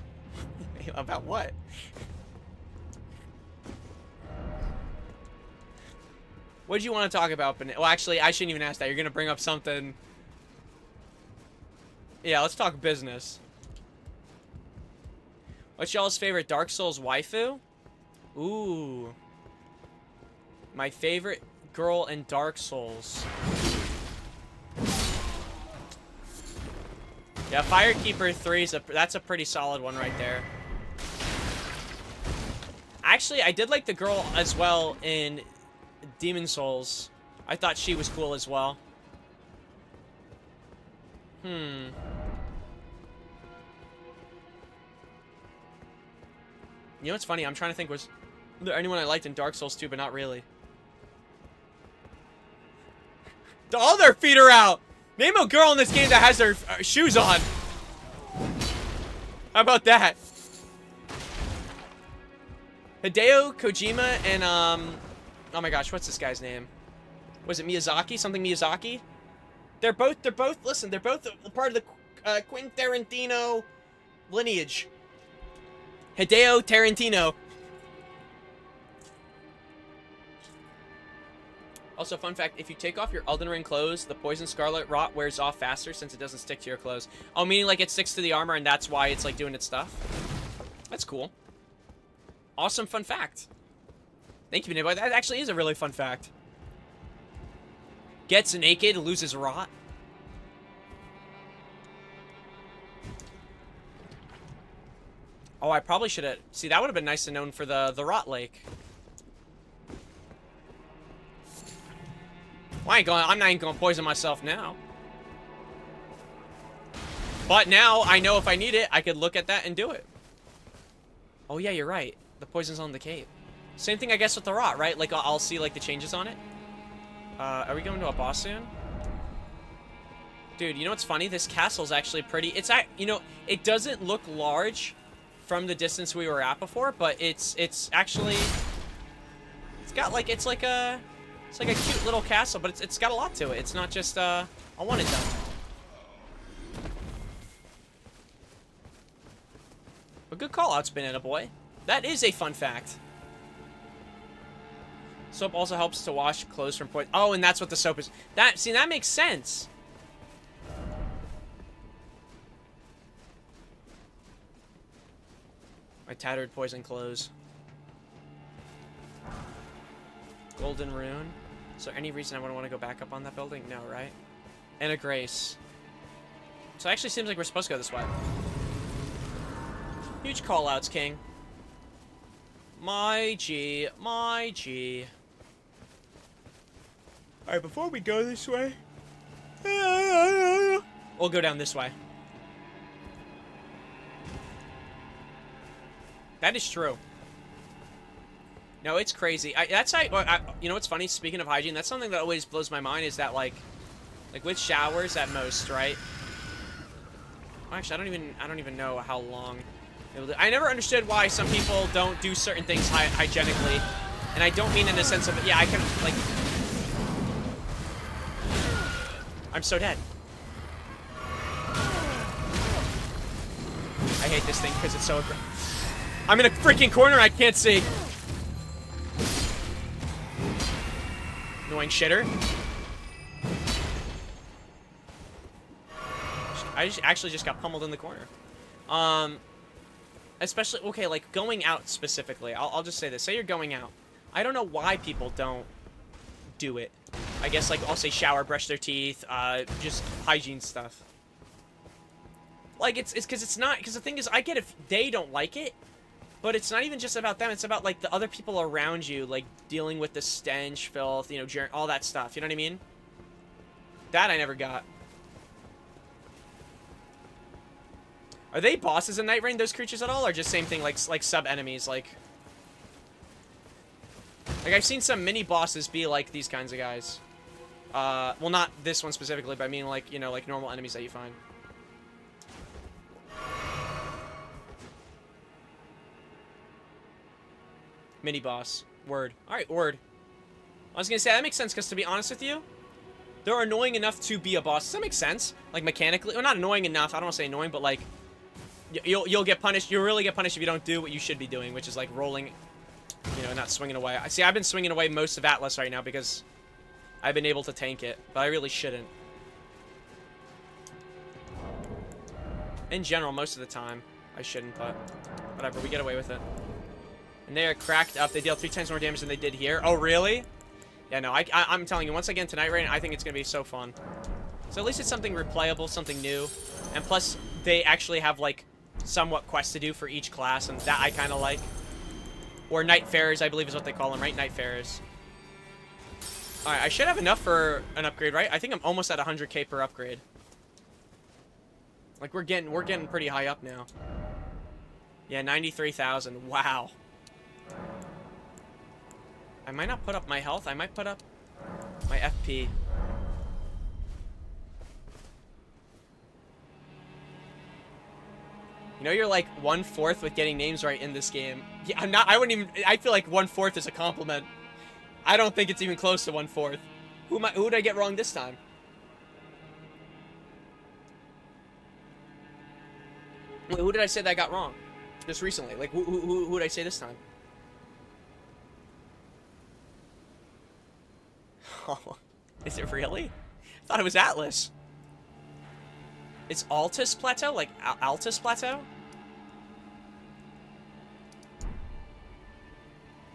About what? What do you want to talk about? Well, actually, I shouldn't even ask that. You're going to bring up something. Yeah, let's talk business. What's y'all's favorite Dark Souls waifu? Ooh. My favorite girl in Dark Souls. Yeah, Firekeeper 3 that's a pretty solid one right there. Actually, I did like the girl as well in Demon Souls. I thought she was cool as well. You know what's funny? I'm trying to think, was there anyone I liked in Dark Souls 2, but not really. All their feet are out! Name a girl in this game that has their shoes on. How about that? Hideo Kojima and, oh my gosh, what's this guy's name? Was it Miyazaki? Something Miyazaki? They're both, listen, they're both part of the Quentin Tarantino lineage. Hideo Tarantino. Also, fun fact, if you take off your Elden Ring clothes, the Poison Scarlet Rot wears off faster since it doesn't stick to your clothes. Oh, meaning like it sticks to the armor and that's why it's like doing its stuff? That's cool. Awesome fun fact. Thank you, Banana Boy. That actually is a really fun fact. Gets naked, loses rot. Oh, I probably should have... See, that would have been nice to know for the rot lake. Well, I'm not even going to poison myself now. But now, I know if I need it, I could look at that and do it. Oh, yeah, you're right. The poison's on the cape. Same thing, I guess, with the rot, right? Like, I'll see, like, the changes on it. Are we going to a boss soon? Dude, you know what's funny? This castle's actually pretty... It's, you know, it doesn't look large from the distance we were at before, but it's actually... It's got, like, it's like a cute little castle, but it's got a lot to it. It's not just, a one and done. But good call-outs, Banana Boy. That is a fun fact. Soap also helps to wash clothes from poison. Oh, and that's what the soap is. See, that makes sense. My tattered poison clothes. Golden rune. Is there any reason I wouldn't want to go back up on that building? No, right? And a grace. So it actually seems like we're supposed to go this way. Huge call-outs, King. My G. My G. Alright, before we go this way... We'll go down this way. That is true. No, it's crazy. You know what's funny? Speaking of hygiene, that's something that always blows my mind is that, like with showers at most, right? Actually, I don't even know how long. I never understood why some people don't do certain things hygienically, and I don't mean in the sense of yeah, I can like. I'm so dead. I hate this thing because it's so aggressive. I'm in a freaking corner I can't see. Annoying shitter. I actually just got pummeled in the corner. Especially, okay, like, going out specifically. I'll just say this. Say you're going out. I don't know why people don't do it. I guess, like, I'll say shower, brush their teeth, just hygiene stuff. Like, it's because it's not, because the thing is, I get if they don't like it, but it's not even just about them, it's about, like, the other people around you, like, dealing with the stench, filth, you know, all that stuff, you know what I mean? That I never got. Are they bosses in Night Rain, those creatures at all, or just same thing, like sub-enemies, like... Like, I've seen some mini-bosses be like these kinds of guys. Well, not this one specifically, but I mean, like, you know, like normal enemies that you find. Mini-boss. Word. Alright, word. I was gonna say, that makes sense, because to be honest with you, they're annoying enough to be a boss. Does that make sense? Like, mechanically? Well, not annoying enough. I don't want to say annoying, but, like, you'll get punished. You'll really get punished if you don't do what you should be doing, which is, like, rolling, you know, not swinging away. See, I've been swinging away most of Atlas right now because I've been able to tank it, but I really shouldn't. In general, most of the time, I shouldn't, but whatever. We get away with it. And they are cracked up. They deal 3 times more damage than they did here. Oh, really? Yeah, no, I'm telling you, once again, tonight, Rain, I think it's going to be so fun. So at least it's something replayable, something new. And plus, they actually have, like, somewhat quests to do for each class, and that I kind of like. Or Nightfarers, I believe is what they call them, right? Nightfarers. Alright, I should have enough for an upgrade, right? I think I'm almost at 100k per upgrade. Like, we're getting pretty high up now. Yeah, 93,000. Wow. I might not put up my health. I might put up my FP. You know, you're like 1/4 with getting names right in this game. Yeah, I'm not. I wouldn't even. I feel like 1/4 is a compliment. I don't think it's even close to 1/4. Who did I get wrong this time? Wait, who did I say that I got wrong? Just recently. Like, who did I say this time? Oh, is it really? I thought it was Atlas. It's Altus Plateau? Like, Altus Plateau?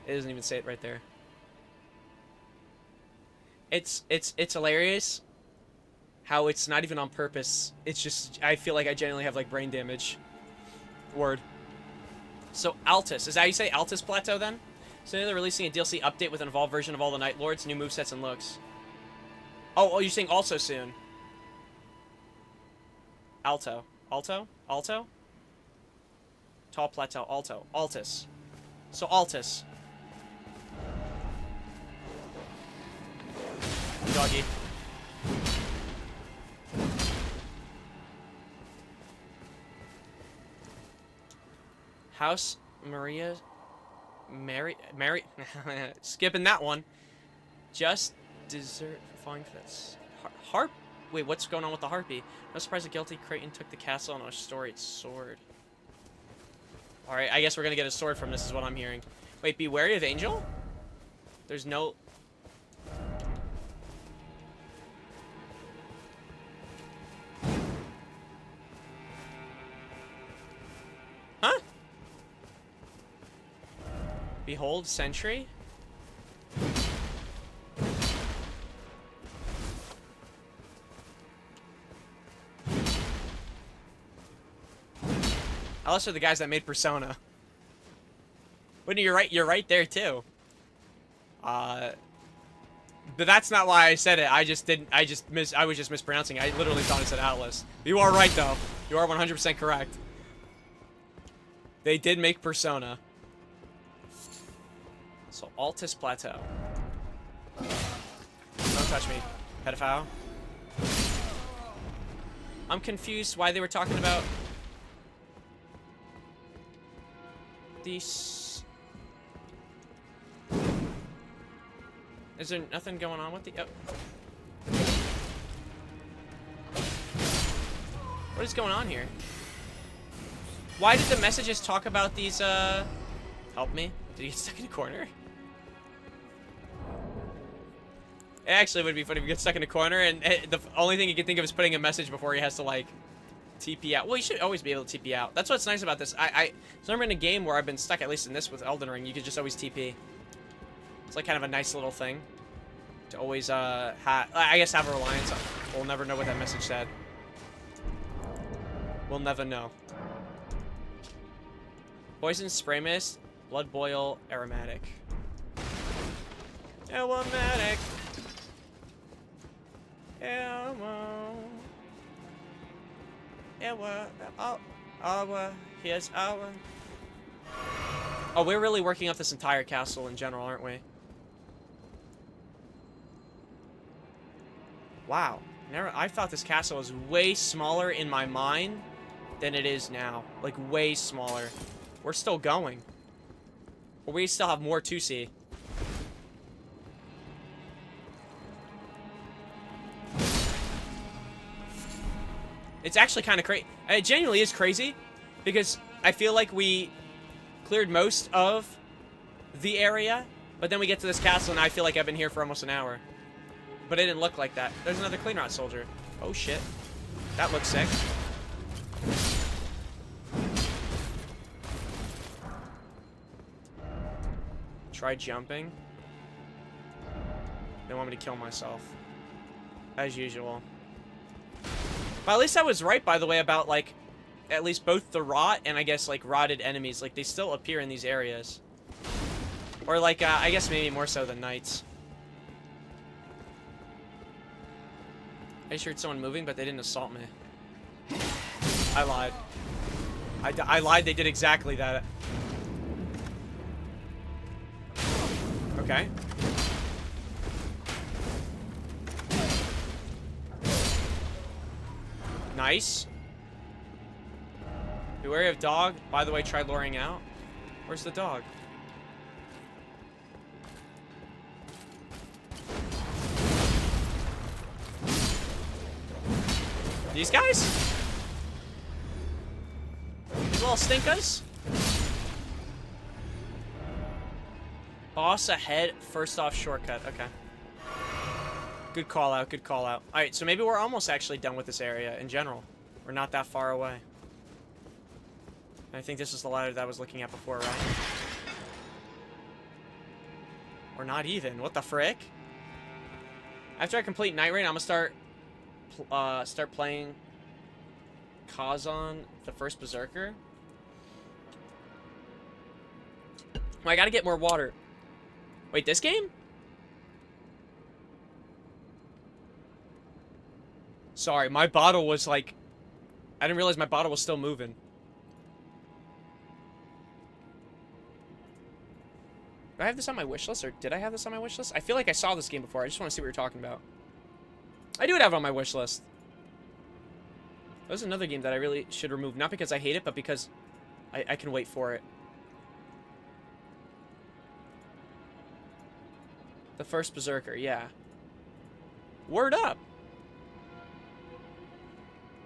It doesn't even say it right there. It's hilarious how it's not even on purpose. It's just, I feel like I genuinely have, like, brain damage. Word. So, Altus. Is that how you say Altus Plateau, then? So they're releasing a DLC update with an evolved version of all the Night Lords, new movesets and looks. Oh, you're saying also soon. Alto. Alto? Alto? Tall Plateau. Alto. Altus. So, Altus. Doggy. House Maria... Mary... Skipping that one. Just dessert for falling for this. Harp? Wait, what's going on with the Harpy? No surprise the guilty Creighton took the castle on a storied sword. Alright, I guess we're gonna get a sword from this is what I'm hearing. Wait, be wary of Angel? There's no... Huh? Behold, Sentry? Unless they're the guys that made Persona. But you're right there too. But that's not why I said it. I was just mispronouncing it. I literally thought I said Atlas. You are right though. You are 100% correct. They did make Persona. So, Altus Plateau. Don't touch me, pedophile. I'm confused why they were talking about these. Is there nothing going on with the... Oh. What is going on here? Why did the messages talk about these, Help me? Did he get stuck in a corner? It actually would be funny if he gets stuck in a corner and the only thing he can think of is putting a message before he has to, like, TP out. Well, you should always be able to TP out. That's what's nice about this. I remember in a game where I've been stuck, at least in this with Elden Ring, you could just always TP. It's like kind of a nice little thing to always I guess have a reliance on. We'll never know what that message said. We'll never know. Poison, spray mist, blood boil, aromatic. Aromatic. Here's our. Oh, we're really working up this entire castle in general, aren't we? Wow. I thought this castle was way smaller in my mind than it is now. Like, way smaller. We're still going. But we still have more to see. It's actually kind of crazy. It genuinely is crazy because I feel like we cleared most of the area, but then we get to this castle and I feel like I've been here for almost an hour. But it didn't look like that. There's another clean rot soldier. Oh shit. That looks sick. Try jumping. They want me to kill myself. As usual. But at least I was right, by the way, about, like, at least both the rot and, I guess, like, rotted enemies. Like, they still appear in these areas. Or, like, I guess maybe more so than knights. I just heard someone moving, but they didn't assault me. I lied. I lied, they did exactly that. Okay. Nice. Be wary of dog. By the way, try luring out. Where's the dog? These guys? These little stinkers? Boss ahead, first off shortcut. Okay. Good call out, good call out. Alright, so maybe we're almost actually done with this area in general. We're not that far away. I think this is the ladder that I was looking at before, right? Or not even. What the frick? After I complete Night Rain, I'm gonna start playing Kazan, the first Berserker. Well, I gotta get more water. Wait, this game? Sorry, my bottle was like... I didn't realize my bottle was still moving. Do I have this on my wish list, or did I have this on my wish list? I feel like I saw this game before. I just want to see what you're talking about. I do have it on my wish list. There's another game that I really should remove. Not because I hate it, but because I can wait for it. The first Berserker, yeah. Word up!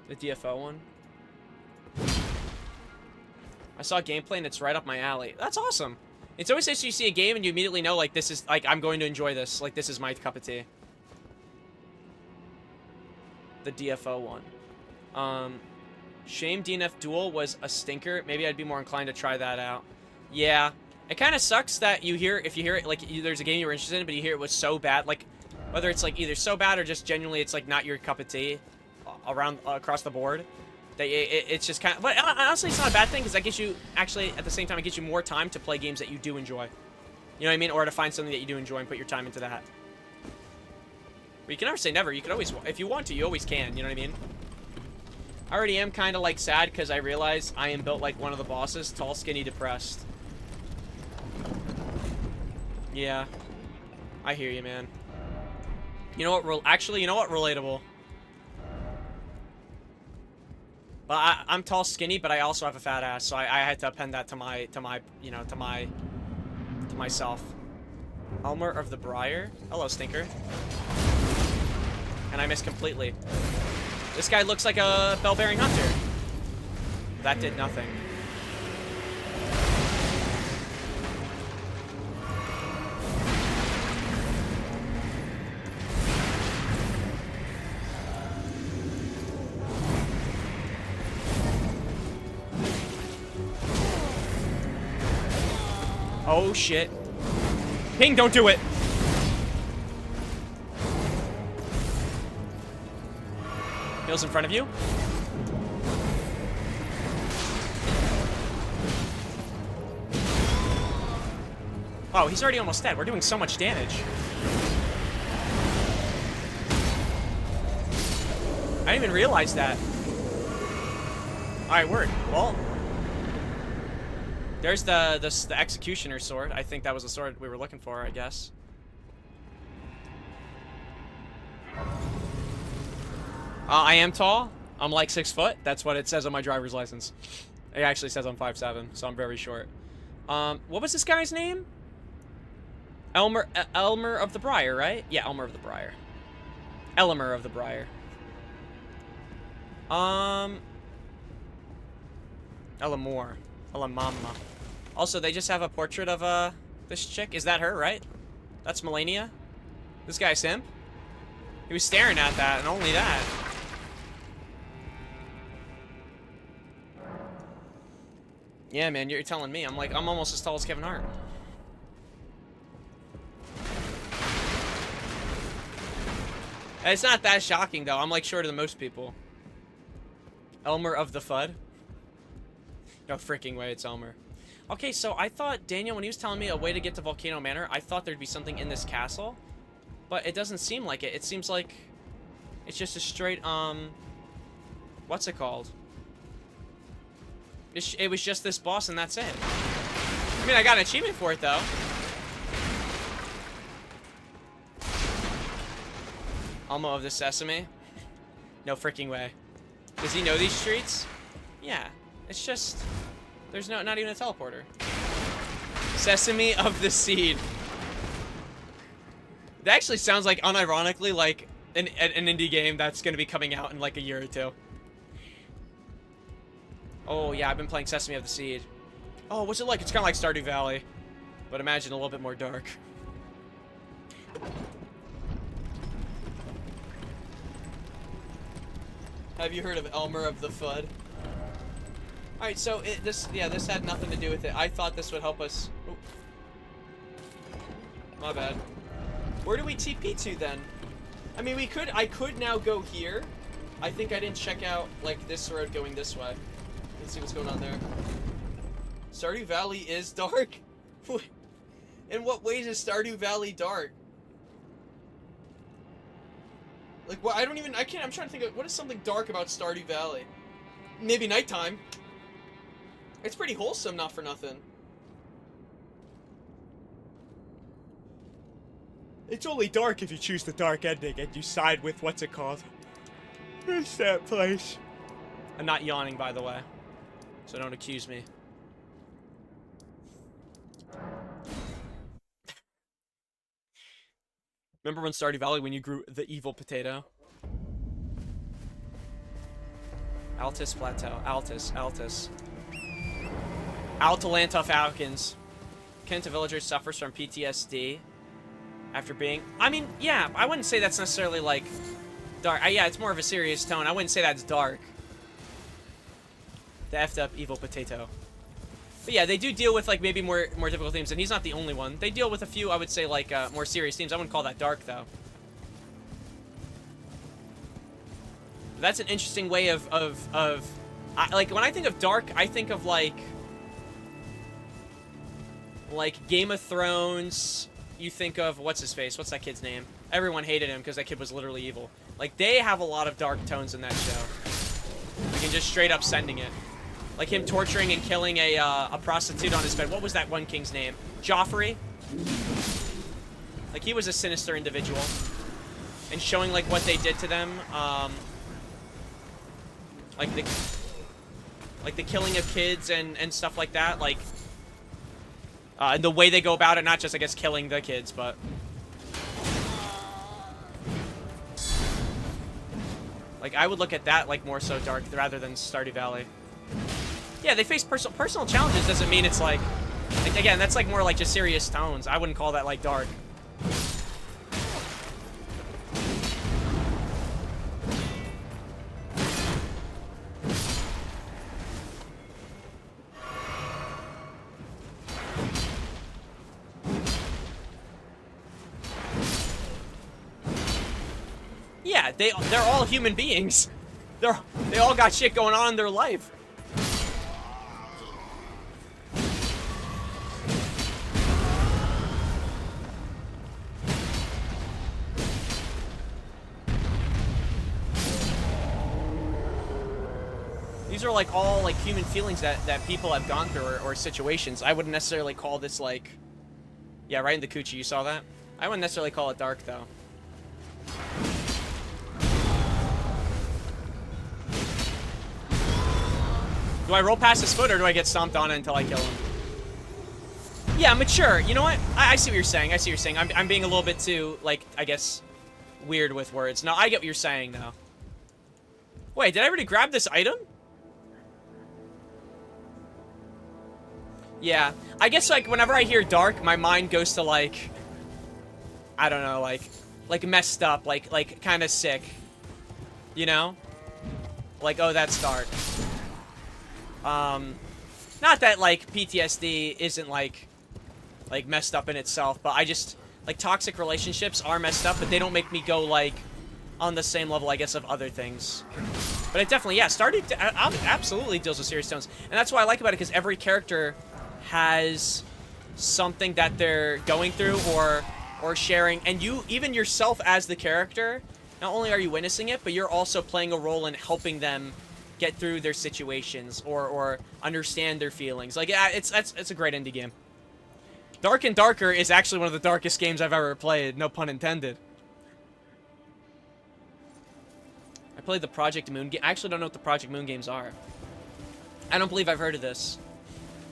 The DFO one. I saw gameplay and it's right up my alley. That's awesome. It's always nice you see a game and you immediately know, like, this is, like, I'm going to enjoy this. Like, this is my cup of tea. The DFO one. Shame DNF Duel was a stinker. Maybe I'd be more inclined to try that out. Yeah. It kind of sucks that you hear, if you hear it, like, there's a game you were interested in, but you hear it was so bad. Like, whether it's, like, either so bad or just genuinely it's, like, not your cup of tea across the board. That it's just kind of... But honestly, it's not a bad thing, because that gives you... Actually, at the same time, it gives you more time to play games that you do enjoy. You know what I mean? Or to find something that you do enjoy and put your time into that. But you can never say never. You can always... If you want to, you always can. You know what I mean? I already am kind of, like, sad, because I realize I am built like one of the bosses. Tall, skinny, depressed. Yeah. I hear you, man. You know what? Actually, you know what? Relatable. But I'm tall, skinny, but I also have a fat ass, so I had to append that to myself. Elmer of the Briar. Hello, Stinker. And I missed completely. This guy looks like a bell-bearing hunter. That did nothing. Oh, shit. Ping, don't do it. Heals in front of you. Oh, he's already almost dead. We're doing so much damage. I didn't even realize that. Alright, word. Well, there's the executioner sword. I think that was the sword we were looking for, I guess. I am tall. I'm like 6 foot. That's what it says on my driver's license. It actually says I'm 5'7", so I'm very short. What was this guy's name? Elmer of the Briar, right? Yeah, Elmer of the Briar. Elmer of the Briar. Elamore. Elamama. Also, they just have a portrait of, this chick. Is that her, right? That's Melania? This guy's him? He was staring at that, and only that. Yeah, man, you're telling me. I'm almost as tall as Kevin Hart. It's not that shocking, though. I'm, like, shorter than most people. Elmer of the Fudd? No freaking way, it's Elmer. Okay, so I thought, Daniel, when he was telling me a way to get to Volcano Manor, I thought there'd be something in this castle. But it doesn't seem like it. It seems like it's just a straight, what's it called? It was just this boss and that's it. I mean, I got an achievement for it, though. Almo of the Sesame? No freaking way. Does he know these streets? Yeah. It's just... There's not even a teleporter. Sesame of the Seed. That actually sounds like, unironically, like an indie game that's going to be coming out in like a year or two. Oh, yeah, I've been playing Sesame of the Seed. Oh, what's it like? It's kind of like Stardew Valley. But imagine a little bit more dark. Have you heard of Elmer of the Fudd? Alright, so this had nothing to do with it. I thought this would help us. Ooh. My bad. Where do we TP to then? I mean, I could now go here. I think I didn't check out, like, this road going this way. Let's see what's going on there. Stardew Valley is dark? In what ways is Stardew Valley dark? Like, what? I'm trying to think of, what is something dark about Stardew Valley? Maybe nighttime. It's pretty wholesome, not for nothing. It's only dark if you choose the dark ending and you side with, what's it called? Where's that place? I'm not yawning, by the way. So don't accuse me. Remember when Stardew Valley, when you grew the evil potato? Altus Plateau. Altus. Atalanta Falcons. Kent, a villager, suffers from PTSD after being... I mean, yeah, I wouldn't say that's necessarily, like, dark. Yeah, it's more of a serious tone. I wouldn't say that's dark. The effed up evil potato. But yeah, they do deal with, like, maybe more difficult themes, and he's not the only one. They deal with a few, I would say, like, more serious themes. I wouldn't call that dark, though. That's an interesting way of like, when I think of dark, I think of, like, Game of Thrones. You think of, what's his face? What's that kid's name? Everyone hated him because that kid was literally evil. Like, they have a lot of dark tones in that show. You can just straight up sending it. Like him torturing and killing a prostitute on his bed. What was that one king's name? Joffrey? Like, he was a sinister individual. And showing, like, what they did to them. Like the killing of kids and stuff like that. Like, and the way they go about it, not just, I guess, killing the kids, but... Like, I would look at that, like, more so dark rather than Stardew Valley. Yeah, they face personal challenges doesn't mean it's, like, again, that's, like, more, like, just serious tones. I wouldn't call that, like, dark. Yeah, they're all human beings. They all got shit going on in their life. These are like all like human feelings that people have gone through or situations. I wouldn't necessarily call this like, yeah, right in the coochie. You saw that? I wouldn't necessarily call it dark though. Do I roll past his foot or do I get stomped on it until I kill him? Yeah, mature. You know what? I see what you're saying. I see what you're saying. I'm being a little bit too, like, I guess, weird with words. No, I get what you're saying though. Wait, did I already grab this item? Yeah, I guess like whenever I hear dark, my mind goes to like, I don't know, like messed up, like kind of sick, you know? Like, oh, that's dark. Not that like PTSD isn't like messed up in itself, but I just like toxic relationships are messed up, but they don't make me go like on the same level, I guess, of other things. But it definitely, yeah, absolutely deals with serious tones, and that's what I like about it because every character has something that they're going through or sharing, and you, even yourself as the character, not only are you witnessing it, but you're also playing a role in helping them get through their situations or understand their feelings. Like, yeah, it's a great indie game. Dark and Darker is actually one of the darkest games I've ever played, no pun intended. I played the Project Moon game. I actually don't know what the Project Moon games are. I don't believe I've heard of this.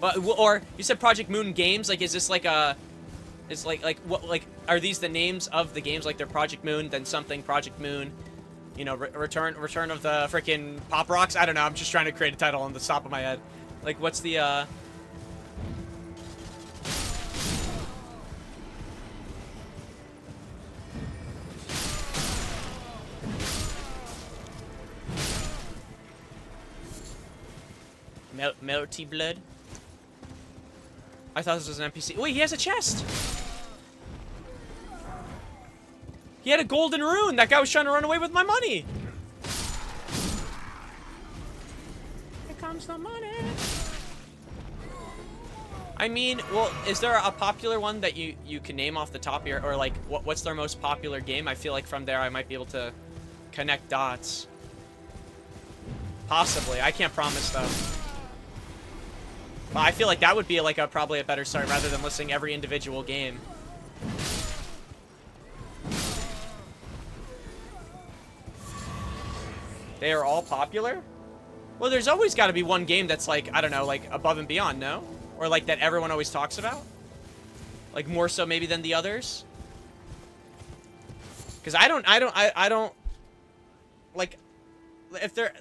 But, or, you said Project Moon games? Like, is this like a... Is like what, like, are these the names of the games? Like, they're Project Moon, then something, Project Moon, you know, Return of the freaking Pop Rocks? I don't know, I'm just trying to create a title on the top of my head. Like, what's the, Melty Blood? I thought this was an NPC. Wait, he has a chest! He had a golden rune! That guy was trying to run away with my money! Here comes the money! I mean, well, is there a popular one that you can name off the top here? Or, like, what's their most popular game? I feel like from there I might be able to connect dots. Possibly. I can't promise, though. But I feel like that would be like probably a better start rather than listing every individual game. They are all popular? Well, there's always got to be one game that's like, I don't know, like above and beyond, no? Or like that everyone always talks about? Like more so maybe than the others? Because I don't, like, if they're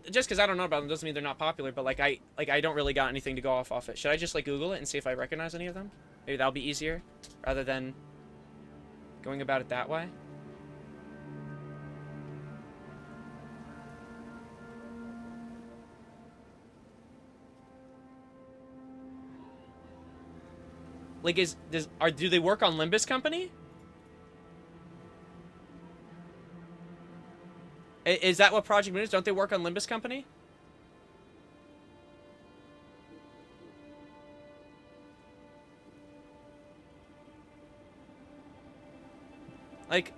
just because I don't know about them doesn't mean they're not popular, but like I don't really got anything to go off it. Should I just like Google it and see if I recognize any of them? Maybe that'll be easier rather than going about it that way. Like do they work on Limbus Company? Is that what Project Moon is? Don't they work on Limbus Company? Like,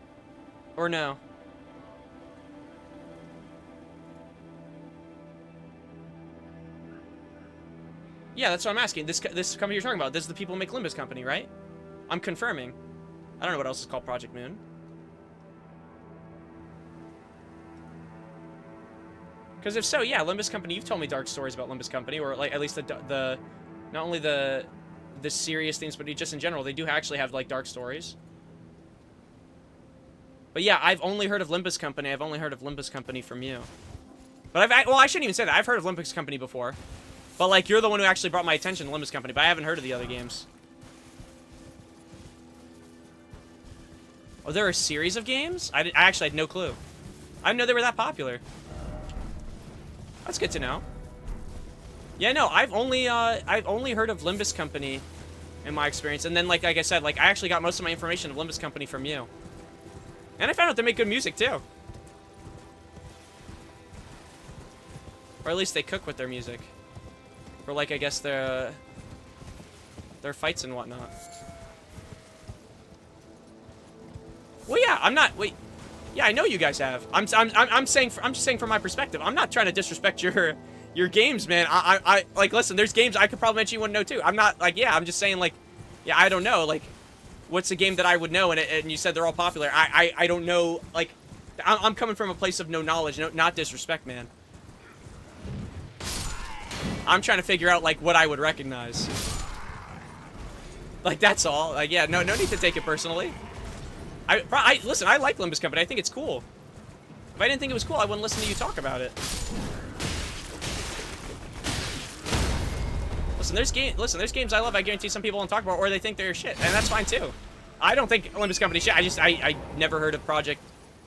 or no? Yeah, that's what I'm asking. This company you're talking about, this is the people who make Limbus Company, right? I'm confirming. I don't know what else is called Project Moon. Because if so, yeah, Limbus Company, you've told me dark stories about Limbus Company, or like at least the not only the serious things, but just in general, they do actually have like dark stories. But yeah, I've only heard of Limbus Company. I've only heard of Limbus Company from you. But well, I shouldn't even say that. I've heard of Limbus Company before. But like, you're the one who actually brought my attention to Limbus Company, but I haven't heard of the other games. Oh, there are a series of games? I actually had no clue. I didn't know they were that popular. That's good to know. Yeah, no, I've only heard of Limbus Company in my experience, and then like I said, like I actually got most of my information of Limbus Company from you. And I found out they make good music, too. Or at least they cook with their music. For, like, I guess their fights and whatnot. Well, yeah, I'm not... Wait. Yeah, I know you guys have. I'm just saying from my perspective. I'm not trying to disrespect your games, man. I like, listen, there's games I could probably mention you wouldn't know, too. I'm not, like, yeah, I'm just saying, like, yeah, I don't know, like... What's a game that I would know? And you said they're all popular. I don't know. Like, I'm coming from a place of no knowledge, not disrespect, man. I'm trying to figure out like what I would recognize. Like that's all. Like yeah, no need to take it personally. Listen. I like Limbus Company. I think it's cool. If I didn't think it was cool, I wouldn't listen to you talk about it. Listen, there's games I love. I guarantee some people won't talk about, or they think they're shit, and that's fine too. I don't think Olympus Company shit. I never heard of Project.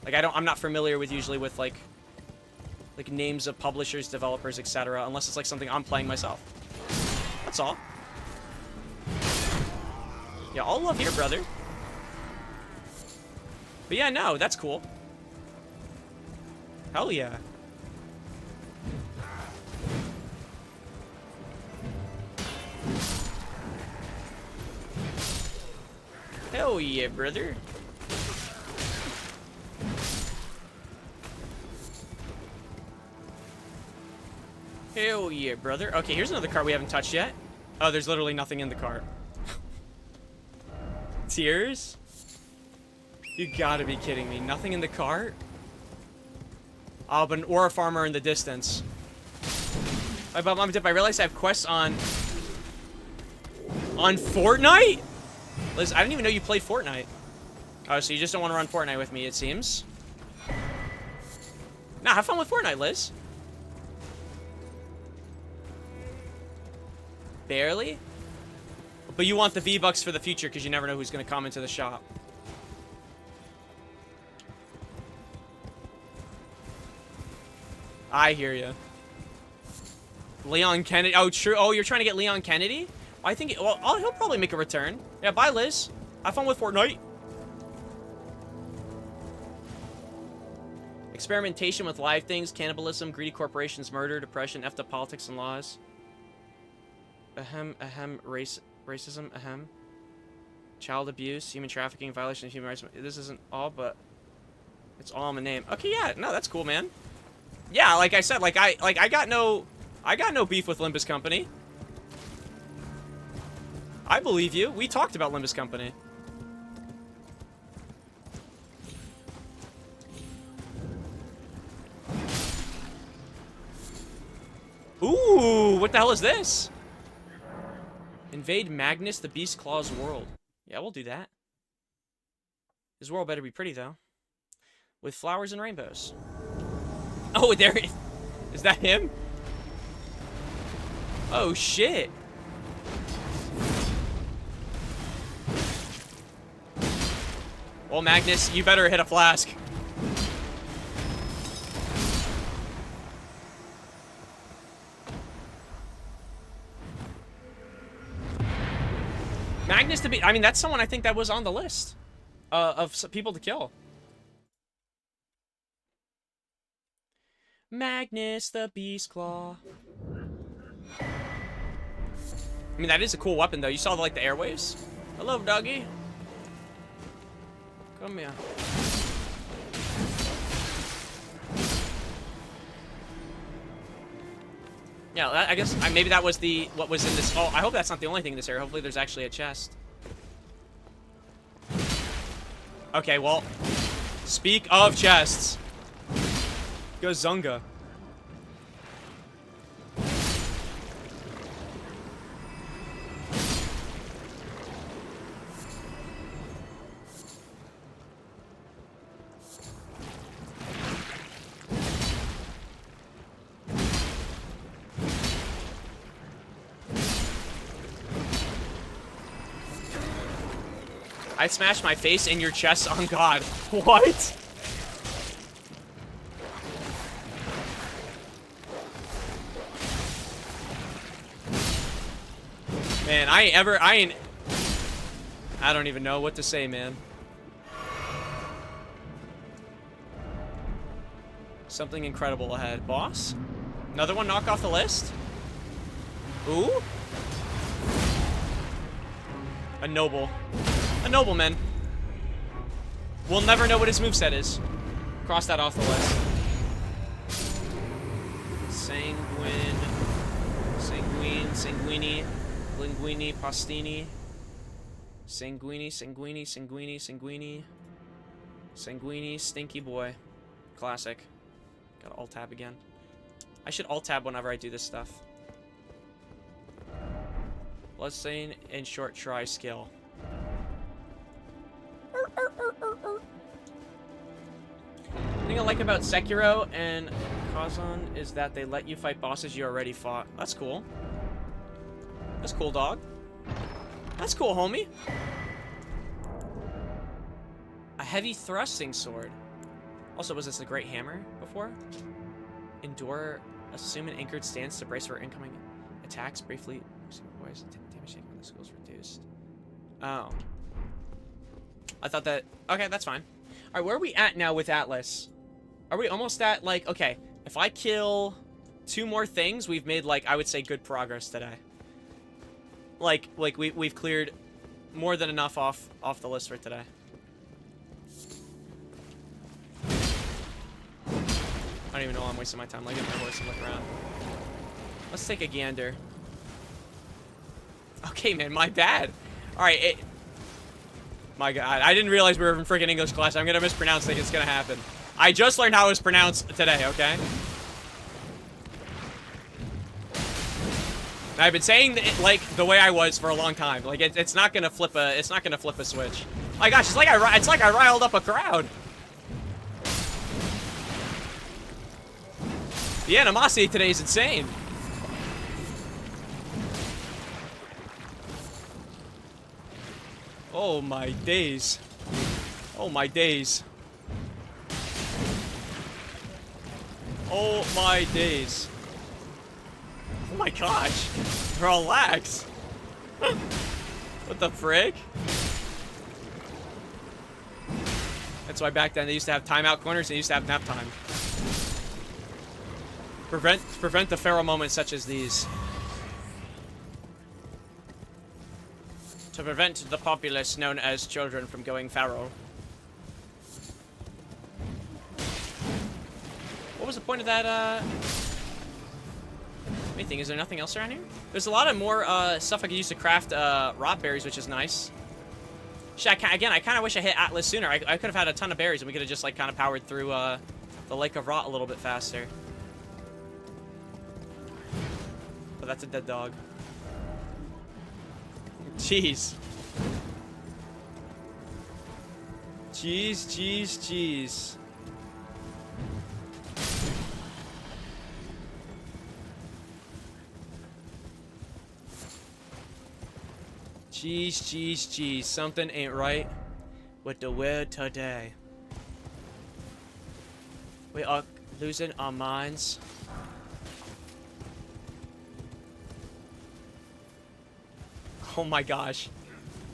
Like I'm not familiar with usually with like names of publishers, developers, etc. Unless it's like something I'm playing myself. That's all. Yeah, all love here, brother. But yeah, no, that's cool. Hell yeah. Hell yeah, brother. Hell yeah, brother. Okay, here's another cart we haven't touched yet. Oh, there's literally nothing in the cart. Tears? You gotta be kidding me. Nothing in the cart? Oh, but an Aura Farmer in the distance. But Mom Dip, I realized I have quests on Fortnite? Liz, I didn't even know you played Fortnite. Oh, so you just don't want to run Fortnite with me, it seems. Nah, have fun with Fortnite, Liz. Barely? But you want the V-Bucks for the future because you never know who's going to come into the shop. I hear you. Leon Kennedy. Oh, true. Oh, you're trying to get Leon Kennedy? I think, well, he'll probably make a return. Yeah, bye, Liz. Have fun with Fortnite. Experimentation with live things, cannibalism, greedy corporations, murder, depression, effed up politics and laws. Racism, child abuse, human trafficking, violation of human rights. This isn't all, but it's all in the name. Okay, yeah, no, that's cool, man. Yeah, like I said, I got no beef with Limbus Company. I believe you. We talked about Limbus Company. Ooh, what the hell is this? Invade Magnus the Beast Claw's world. Yeah, we'll do that. His world better be pretty, though. With flowers and rainbows. Oh, there it is. Is that him? Oh, shit. Well, Magnus, you better hit a flask. Magnus to be... I mean, that's someone I think that was on the list of people to kill. Magnus the Beast Claw. I mean, that is a cool weapon, though. You saw, like, the airwaves? Hello, doggy. Come here. Yeah, I guess maybe that was what was in this. Oh, I hope that's not the only thing in this area. Hopefully there's actually a chest. Okay, well, speak of chests. Go Zunga. I smashed my face in your chest on God. What? Man, I don't even know what to say, man. Something incredible ahead. Boss? Another one knock off the list? Ooh? A noble. A nobleman. We'll never know what his moveset is. Cross that off the list. Sanguine. Sanguine. Sanguini. Linguini. Postini. Sanguini. Sanguini. Sanguini. Sanguini. Sanguini. Stinky boy. Classic. Gotta alt-tab again. I should alt-tab whenever I do this stuff. Bloodstain and short try skill. The thing I like about Sekiro and Kazan is that they let you fight bosses you already fought. That's cool. That's cool, dog. That's cool, homie. A heavy thrusting sword. Also, was this a great hammer before? Endure, assume an anchored stance to brace for incoming attacks. Briefly, damage taken when the school's reduced. Oh. I thought that... Okay, that's fine. Alright, where are we at now with Atlas? Are we almost at, like... Okay, if I kill 2 more things, we've made, like, I would say good progress today. Like we've cleared more than enough off the list for today. I don't even know why I'm wasting my time. Like, get my horse and look around. Let's take a gander. Okay, man, my bad. Alright, my god, I didn't realize we were in freaking English class. I'm gonna mispronounce things. It's gonna happen. I just learned how it was pronounced today, okay? I've been saying it, like, the way I was for a long time. Like, it's not gonna flip a switch. Oh my gosh, it's like I riled up a crowd. The animosity today is insane. Oh my days. Oh my days. Oh my days. Oh my gosh. Relax. What the frick? That's why back then they used to have timeout corners and they used to have nap time. Prevent the feral moments such as these. To prevent the populace known as children from going feral. What was the point of that, anything? Is there nothing else around here? There's a lot of more, stuff I could use to craft, rot berries, which is nice. Shit, I kind of wish I hit Atlas sooner. I could have had a ton of berries and we could have just, like, kind of powered through, the Lake of Rot a little bit faster. But that's a dead dog. Jeez. Jeez. Jeez. Something ain't right with the world today. We are losing our minds. Oh my gosh.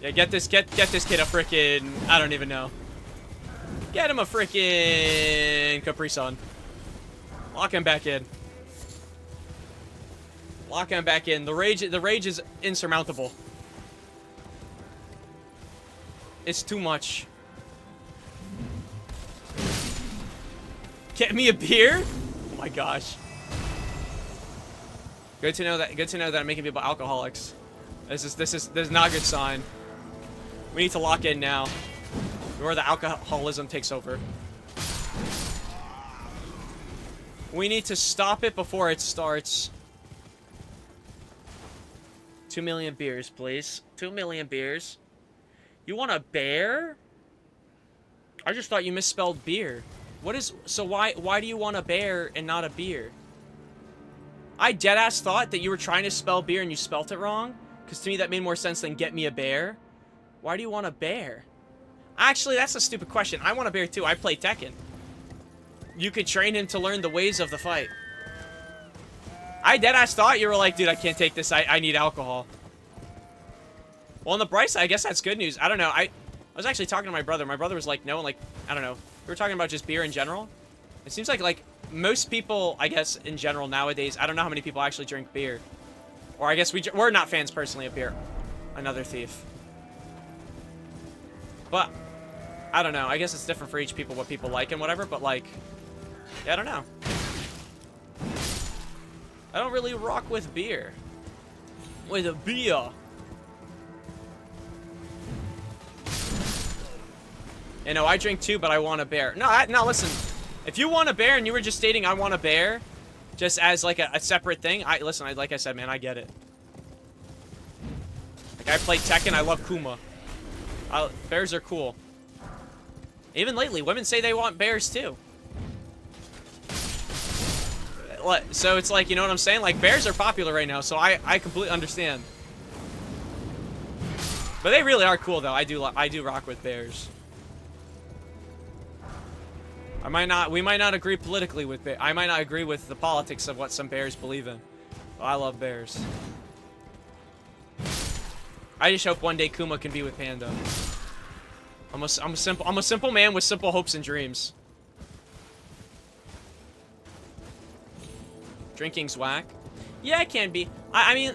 Yeah, get this kid a frickin', I don't even know. Get him a frickin' Capri Sun. Lock him back in. Lock him back in. The rage is insurmountable. It's too much. Get me a beer? Oh my gosh. Good to know that I'm making people alcoholics. This is not a good sign. We need to lock in now. Or the alcoholism takes over. We need to stop it before it starts. 2 million beers, please. 2 million beers. You want a bear? I just thought you misspelled beer. So why do you want a bear and not a beer? I deadass thought that you were trying to spell beer and you spelt it wrong. Because to me that made more sense than get me a bear. Why do you want a bear? Actually, that's a stupid question. I want a bear too. I play Tekken. You could train him to learn the ways of the fight. I deadass thought you were like, dude, I can't take this. I need alcohol. Well, on the bright side, I guess that's good news. I don't know. I was actually talking to my brother. My brother was like, no, like, I don't know. We were talking about just beer in general. It seems like most people, I guess, in general nowadays, I don't know how many people actually drink beer. Or I guess we're not fans personally of beer. Another thief. But, I don't know. I guess it's different for each people what people like and whatever, but like, yeah, I don't know. I don't really rock with beer. With a beer. You know, I drink too, but I want a bear. No, listen. If you want a bear and you were just stating I want a bear, just as like a separate thing, listen, like I said, man, I get it. Like I play Tekken, I love Kuma. Bears are cool. Even lately, women say they want bears too. So it's like, you know what I'm saying? Like bears are popular right now, so I completely understand. But they really are cool though. I do rock with bears. We might not agree politically with bears. I might not agree with the politics of what some bears believe in. But I love bears. I just hope one day Kuma can be with Panda. I'm a simple man with simple hopes and dreams. Drinking's whack. Yeah, it can be. I mean,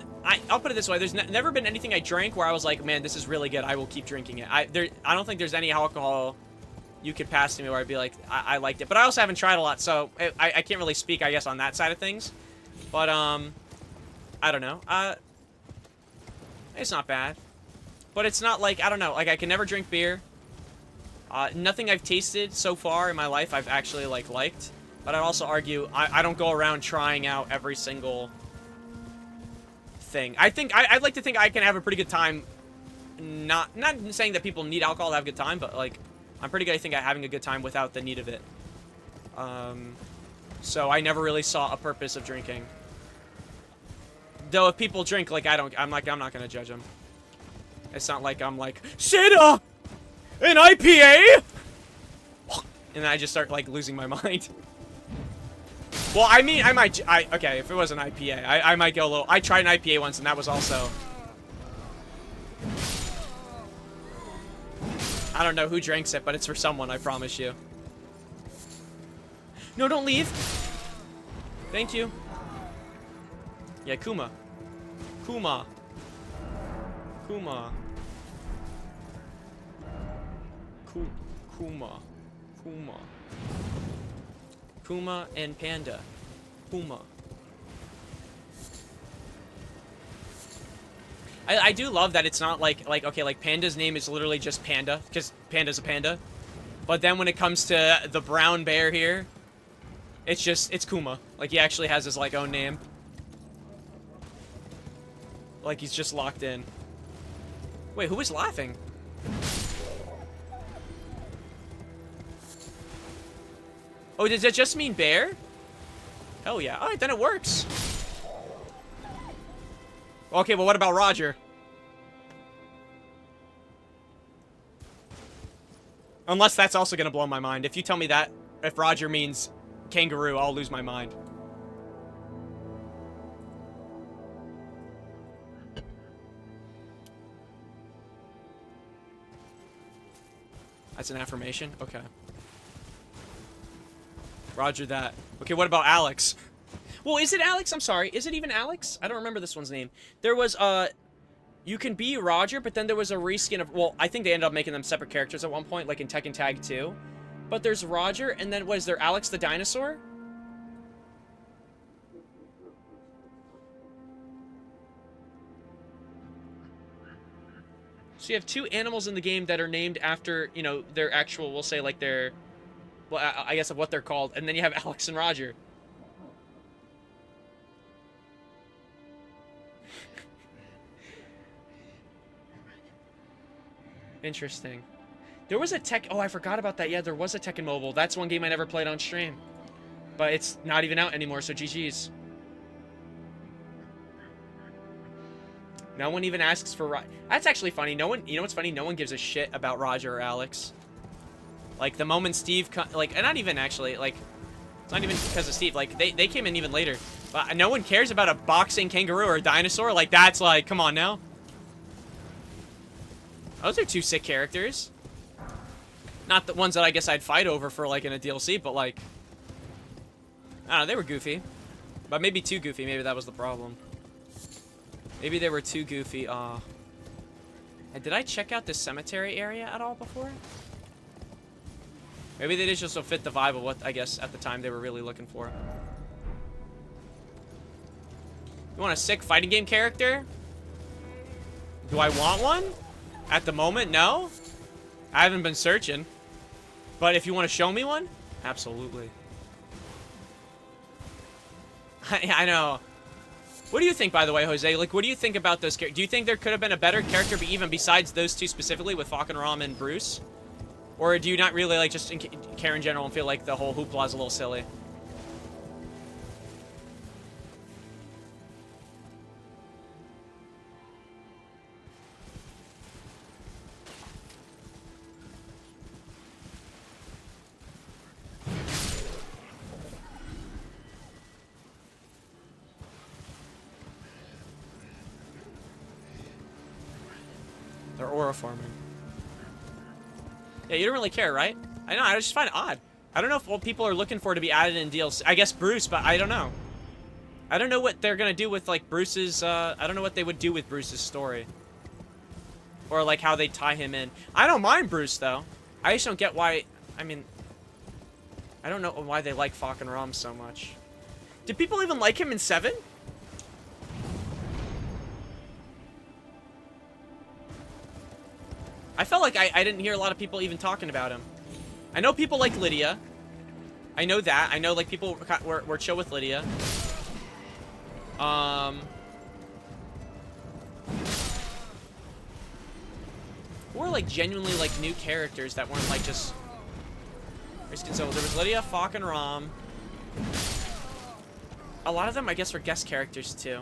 I'll put it this way. There's never been anything I drank where I was like, man, this is really good. I will keep drinking it. I don't think there's any alcohol you could pass to me where I'd be like, I liked it. But I also haven't tried a lot, so I can't really speak, I guess, on that side of things. But, I don't know. It's not bad. But it's not like, I don't know, like, I can never drink beer. Nothing I've tasted so far in my life I've actually, like, liked. But I'd also argue, I don't go around trying out every single thing. I'd like to think I can have a pretty good time. Not saying that people need alcohol to have a good time, but, like, I'm pretty good, I think, at having a good time without the need of it. So I never really saw a purpose of drinking. Though if people drink, like, I'm not gonna judge them. It's not like I'm like, Santa! An IPA? And I just start, like, losing my mind. Well, I mean, okay, if it was an IPA, I might go a little, I tried an IPA once, and that was also... I don't know who drinks it, but it's for someone, I promise you. No, don't leave. Thank you. Yeah, Kuma. Kuma. Kuma. Kuma. Kuma. Kuma and Panda. Kuma. I do love that it's not like, okay, like, Panda's name is literally just Panda, because Panda's a panda. But then when it comes to the brown bear here, it's Kuma. Like, he actually has his, like, own name. Like, he's just locked in. Wait, who was laughing? Oh, does that just mean bear? Hell yeah. Alright, then it works. Okay, well, what about Roger? Unless that's also gonna blow my mind. If you tell me that, if Roger means kangaroo, I'll lose my mind. That's an affirmation? Okay. Roger that. Okay, what about Alex? Well, is it Alex? I'm sorry. Is it even Alex? I don't remember this one's name. There was, you can be Roger, but then there was a reskin of, well, I think they ended up making them separate characters at one point, like in Tekken Tag 2. But there's Roger, and then, was there Alex the dinosaur? So you have two animals in the game that are named after, you know, their actual, we'll say, like, their, well, I guess of what they're called. And then you have Alex and Roger. Interesting. There was a oh, I forgot about that. Yeah, there was a Tekken Mobile. That's one game I never played on stream. But it's not even out anymore, so GG's. No one even asks for That's actually funny. No one, you know what's funny? No one gives a shit about Roger or Alex. Like, the moment Steve, like, and not even actually, like, it's not even because of Steve. Like, they came in even later. But no one cares about a boxing kangaroo or a dinosaur. Like, that's like, come on now. Those are two sick characters. Not the ones that I guess I'd fight over for, like, in a DLC, but, like... I don't know, they were goofy. But maybe too goofy. Maybe that was the problem. Maybe they were too goofy. And did I check out this cemetery area at all before? Maybe they just don't fit the vibe of what, I guess, at the time they were really looking for. You want a sick fighting game character? Do I want one? At the moment, no. I haven't been searching. But if you want to show me one, absolutely. I know. What do you think, by the way, Jose? Like, what do you think about those characters? Do you think there could have been a better character, but even besides those two specifically, with Falcon Rom and Bruce? Or do you not really, like, just care in general and feel like the whole hoopla is a little silly? They're aura farming. Yeah, you don't really care, right? I know, I just find it odd. I don't know if what people are looking for to be added in DLC. I guess Bruce, but I don't know. I don't know what they're gonna do with, like, Bruce's, I don't know what they would do with Bruce's story. Or, like, how they tie him in. I don't mind Bruce, though. I just don't get why, I mean, I don't know why they like Falcon Rom so much. Did people even like him in 7? I felt like I didn't hear a lot of people even talking about him. I know people like Lydia. I know that. I know, like, people were chill with Lydia. Or, like, genuinely, like, new characters that weren't, like, just... So there was Lydia, Falcon Rom. A lot of them, I guess, were guest characters, too.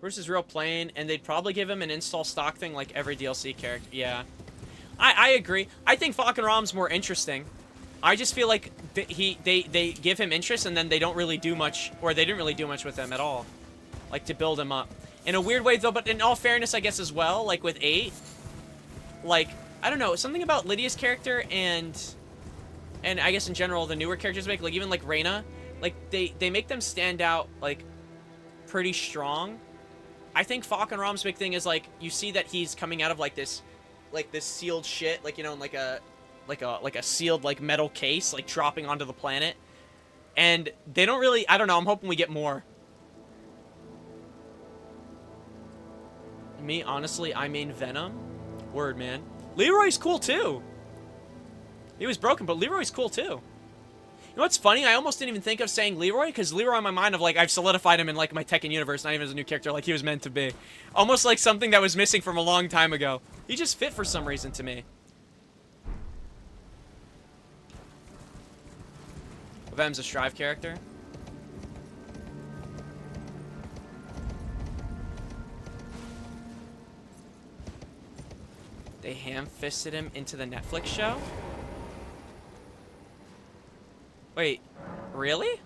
Bruce is real plain, and they'd probably give him an install stock thing like every DLC character. Yeah. I agree. I think Falcon Rom's more interesting. I just feel like they give him interest, and then they don't really do much, or they didn't really do much with him at all. Like, to build him up. In a weird way, though, but in all fairness, I guess, as well, like, with 8, like, I don't know, something about Lydia's character and I guess in general, the newer characters make, like, even, like, Reyna, like, they make them stand out, like, pretty strong. I think Falcon Rom's big thing is, like, you see that he's coming out of, like, this sealed shit, like, you know, in, like a sealed, like, metal case, like, dropping onto the planet. And they don't really, I don't know, I'm hoping we get more. Me, honestly, I main Venom. Word, man. Leroy's cool, too. He was broken, but Leroy's cool, too. You know what's funny? I almost didn't even think of saying Leroy, because Leroy in my mind of, like, I've solidified him in, like, my Tekken universe, not even as a new character, like he was meant to be. Almost like something that was missing from a long time ago. He just fit for some reason to me. Vem's a Strive character. They ham-fisted him into the Netflix show? Wait, really?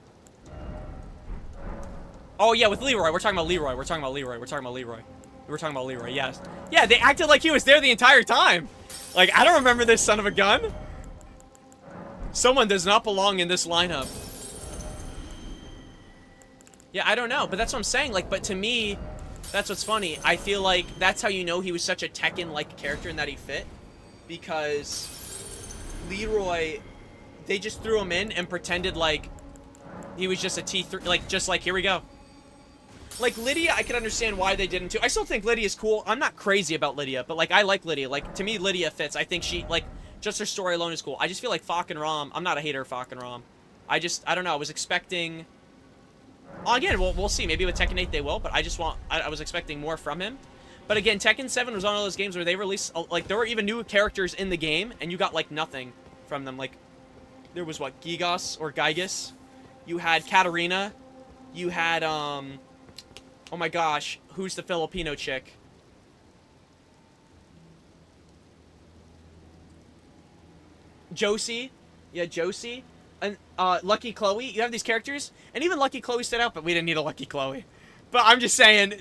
Oh, yeah, with Leroy. We're talking about Leroy. We're talking about Leroy. We're talking about Leroy. We're talking about Leroy, yes. Yeah, they acted like he was there the entire time. Like, I don't remember this son of a gun. Someone does not belong in this lineup. Yeah, I don't know, but that's what I'm saying. Like, but to me, that's what's funny. I feel like that's how you know he was such a Tekken-like character and that he fit. Because Leroy, they just threw him in and pretended like he was just a T3, like, just like, here we go. Like, Lydia, I can understand why they didn't too. I still think Lydia's cool. I'm not crazy about Lydia, but, like, I like Lydia. Like, to me, Lydia fits. I think she, like, just her story alone is cool. I just feel like Falcon Rom, I'm not a hater of Falcon Rom. I don't know, I was expecting... Again, we'll see. Maybe with Tekken 8 they will, but I was expecting more from him. But again, Tekken 7 was one of those games where they released, like, there were even new characters in the game, and you got, like, nothing from them. Like, there was, what, Gigas or Gygas? You had Katarina. You had, oh my gosh, who's the Filipino chick? Josie. Yeah, Josie. And Lucky Chloe. You have these characters, and even Lucky Chloe stood out, but we didn't need a Lucky Chloe. But I'm just saying,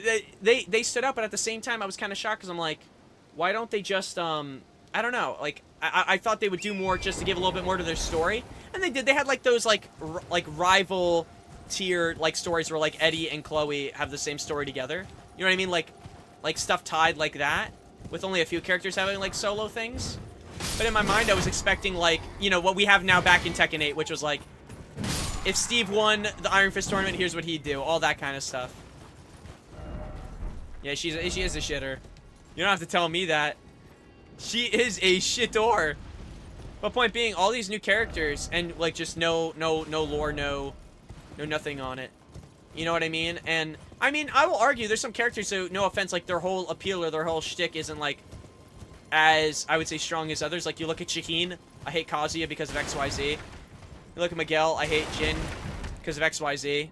they stood out, but at the same time, I was kind of shocked, because I'm like, why don't they just I don't know. Like, I thought they would do more just to give a little bit more to their story. And they did. They had, like, those, like rival tier, like, stories where, like, Eddie and Chloe have the same story together. You know what I mean? Like stuff tied like that, with only a few characters having, like, solo things. But in my mind, I was expecting, like, you know, what we have now back in Tekken 8, which was, like, if Steve won the Iron Fist tournament, here's what he'd do. All that kind of stuff. Yeah, she is a shitter. You don't have to tell me that. She is a shitor. But point being, all these new characters, and, like, just no lore, no nothing on it. You know what I mean? And, I mean, I will argue there's some characters who, no offense, like, their whole appeal or their whole shtick isn't, like, as, I would say, strong as others. Like, you look at Shaheen, I hate Kazuya because of XYZ. You look at Miguel, I hate Jin because of XYZ.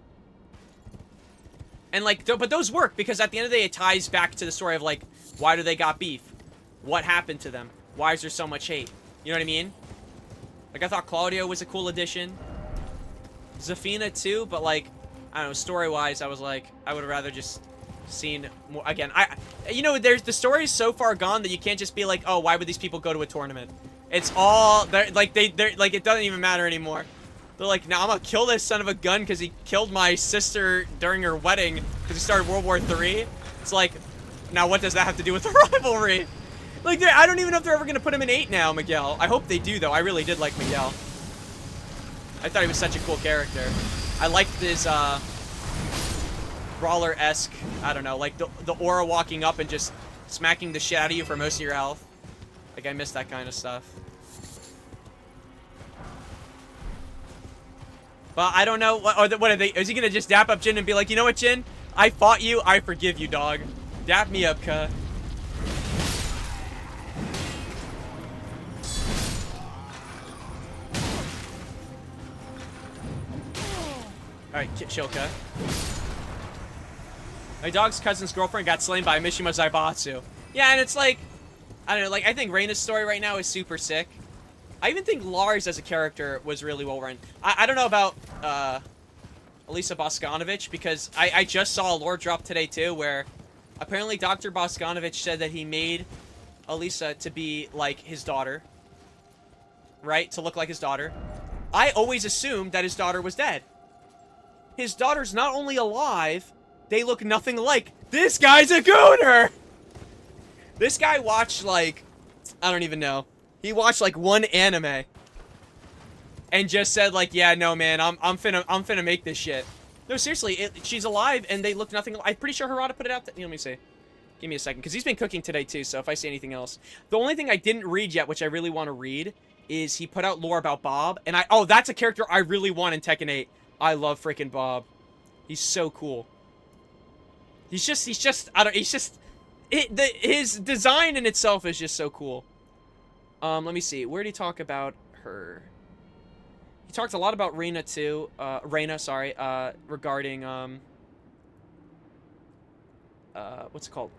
And, like, but those work because at the end of the day, it ties back to the story of, like, why do they got beef? What happened to them? Why is there so much hate? You know what I mean? Like, I thought Claudio was a cool addition. Zafina, too, but, like, I don't know, story-wise, I was like, I would have rather just seen more. Again, you know, there's the story is so far gone that you can't just be like, oh, why would these people go to a tournament? It's all, they're like, it doesn't even matter anymore. They're like, now I'm gonna kill this son of a gun because he killed my sister during her wedding because he started World War III. It's like, now what does that have to do with the rivalry? Like, I don't even know if they're ever gonna put him in 8 now, Miguel. I hope they do, though. I really did like Miguel. I thought he was such a cool character. I liked his, brawler-esque, I don't know, like the aura walking up and just smacking the shit out of you for most of your health. Like, I miss that kind of stuff. But I don't know, what are they, is he gonna just dap up Jin and be like, you know what, Jin? I fought you, I forgive you, dog. Dap me up, cuh. Alright, Shilka. My dog's cousin's girlfriend got slain by Mishima Zaibatsu. Yeah, and it's like, I don't know, like, I think Reina's story right now is super sick. I even think Lars as a character was really well run. I don't know about, Elisa Bosconovich, because I just saw a lore drop today, too, where apparently Dr. Bosconovich said that he made Elisa to be, like, his daughter. Right? To look like his daughter. I always assumed that his daughter was dead. His daughter's not only alive, they look nothing alike. This guy's a gooner! This guy watched, like, I don't even know. He watched, like, one anime. And just said, like, yeah, no, man, I'm finna make this shit. No, seriously, she's alive, and they look nothing. I'm pretty sure Harada put it out. Let me see. Give me a second, because he's been cooking today, too, so if I see anything else. The only thing I didn't read yet, which I really want to read, is he put out lore about Bob. And oh, that's a character I really want in Tekken 8. I love freaking Bob. He's so cool. He's just, his design in itself is just so cool. Let me see. Where did he talk about her? He talked a lot about Reina, too. Reina, sorry. Regarding, what's it called?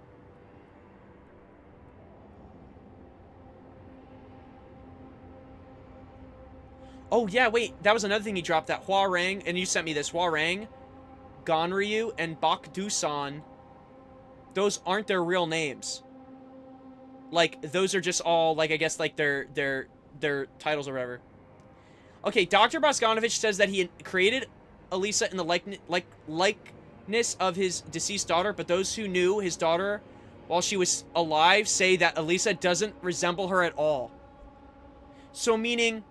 Oh, yeah, wait. That was another thing he dropped. That Hwoarang, and you sent me this. Hwoarang, Ganryu, and Bakdusan. Those aren't their real names. Like, those are just all, like, I guess, like, their titles or whatever. Okay, Dr. Bosconovich says that he created Elisa in the likeness of his deceased daughter, but those who knew his daughter while she was alive say that Elisa doesn't resemble her at all. So, meaning...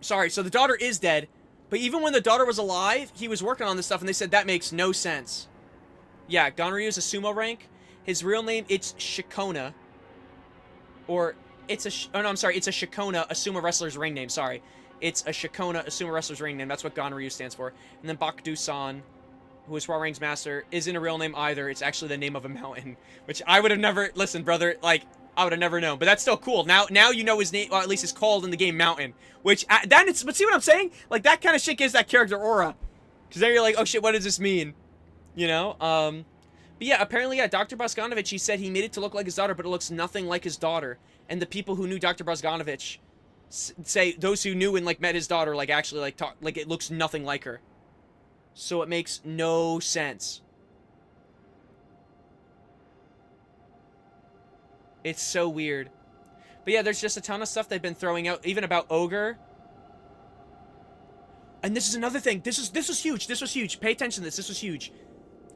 Sorry, so the daughter is dead, but even when the daughter was alive, he was working on this stuff, and they said that makes no sense. Yeah, Ganryu is a sumo rank. His real name, it's Shikona. Or, it's a... Oh, no, I'm sorry. It's a Shikona, a sumo wrestler's ring name. Sorry. It's a Shikona, a sumo wrestler's ring name. That's what Ganryu stands for. And then Bakdu-san, who is Hwoarang's master, isn't a real name either. It's actually the name of a mountain. Which I would have never... Listen, brother, like... I would have never known, but that's still cool. Now you know his name, or at least it's called in the game Mountain. Which, but see what I'm saying? Like, that kind of shit gives that character aura. Because then you're like, oh shit, what does this mean? You know? But yeah, apparently, yeah, Dr. Bosconovich, he said he made it to look like his daughter, but it looks nothing like his daughter. And the people who knew Dr. Bosconovich say, those who knew and, like, met his daughter, like, actually, like, talk, like, it looks nothing like her. So it makes no sense. It's so weird. But yeah, there's just a ton of stuff they've been throwing out, even about Ogre. And this is another thing. This was huge. This was huge. Pay attention to this. This was huge.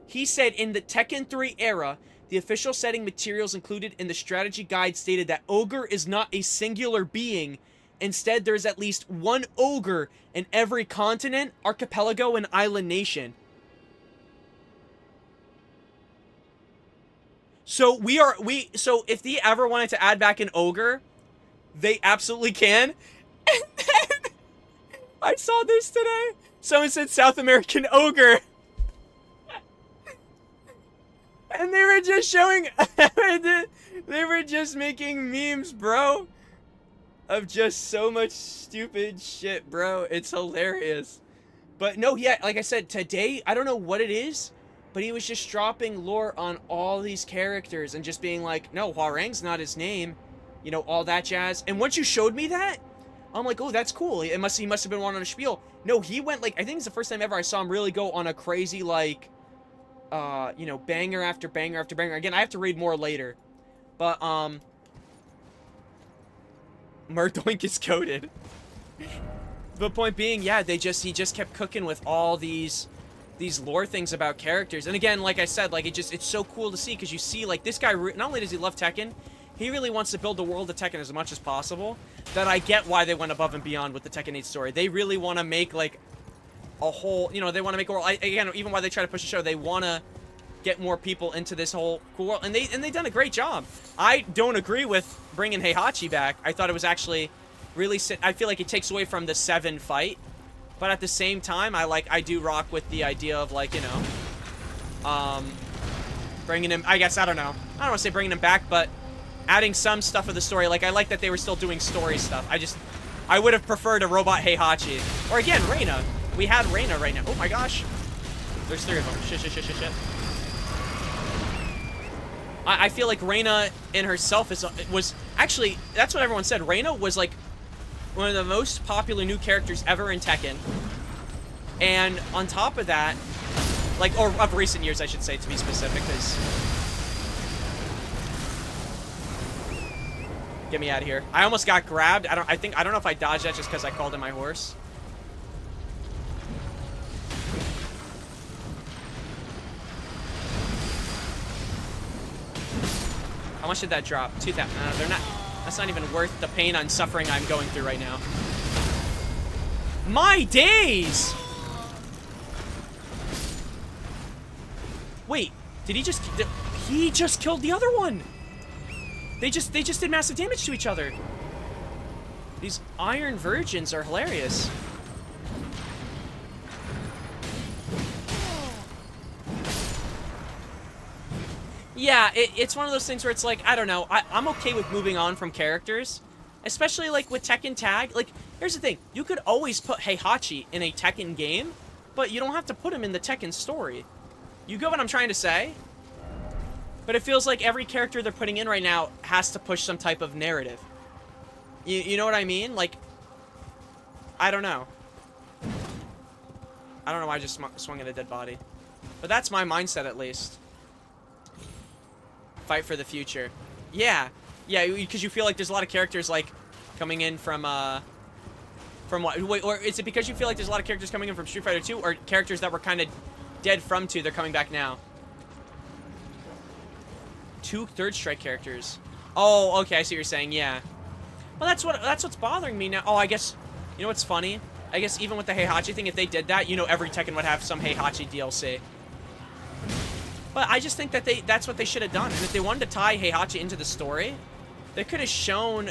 He said in the Tekken 3 era, the official setting materials included in the strategy guide stated that Ogre is not a singular being. Instead, there's at least one Ogre in every continent, archipelago, and island nation. So so if they ever wanted to add back an Ogre, they absolutely can. And then I saw this today. Someone said South American Ogre. And they were just showing, they were just making memes, bro, of just so much stupid shit, bro. It's hilarious. But no, yeah, like I said, today, I don't know what it is, but he was just dropping lore on all these characters and just being like, no, Hwarang's not his name, you know, all that jazz. And once you showed me that, I'm like, oh, that's cool. He must have been one on a spiel. No, he went, like, I think it's the first time ever I saw him really go on a crazy, like, you know, banger after banger after banger. Again, I have to read more later. But, Murdoink is coded. The point being, yeah, he just kept cooking with all these lore things about characters. And again, like I said, like, it's so cool to see, because you see, like, this guy, not only does he love Tekken, he really wants to build the world of Tekken as much as possible, that I get why they went above and beyond with the Tekken 8 story. They really want to make, like, a whole, you know, they want to make a world. Again, even why they try to push the show, they want to get more people into this whole cool world, and they've done a great job. I don't agree with bringing Heihachi back. I thought it was actually really, I feel like it takes away from the 7 fight, but at the same time, I do rock with the idea of, like, you know, bringing him, I guess, I don't want to say bringing him back, but adding some stuff of the story. Like, I like that they were still doing story stuff. I would have preferred a robot Heihachi, or again, Reina. We had Reina right now. Oh my gosh. There's 3 of them. Shit. I feel like Reina in herself was actually, that's what everyone said. Reina was like one of the most popular new characters ever in Tekken. And on top of that, like, or of recent years, I should say, to be specific, because get me out of here. I almost got grabbed. I don't know if I dodged that just because I called in my horse. How much did that drop? 2,000. They're not. That's not even worth the pain and suffering I'm going through right now. My days! Wait, did he just? He just killed the other one. They just did massive damage to each other. These Iron Virgins are hilarious. Yeah, it's one of those things where it's like, I don't know, I'm okay with moving on from characters, especially like with Tekken Tag. Like, here's the thing, you could always put Heihachi in a Tekken game, but you don't have to put him in the Tekken story. You get what I'm trying to say? But it feels like every character they're putting in right now has to push some type of narrative. You know what I mean? Like, I don't know. I don't know why I just swung at a dead body. But that's my mindset, at least. Fight for the future. Yeah, because you feel like there's a lot of characters, like, coming in from what? Wait, or is it because you feel like there's a lot of characters coming in from Street Fighter 2, or characters that were kind of dead from 2, they're coming back now? 2 Third Strike characters. Oh, okay, I see what you're saying, yeah. Well, that's what's bothering me now. Oh, I guess, you know what's funny? I guess even with the Heihachi thing, if they did that, you know, every Tekken would have some Heihachi DLC. But I just think that that's what they should have done. And if they wanted to tie Heihachi into the story, they could have shown,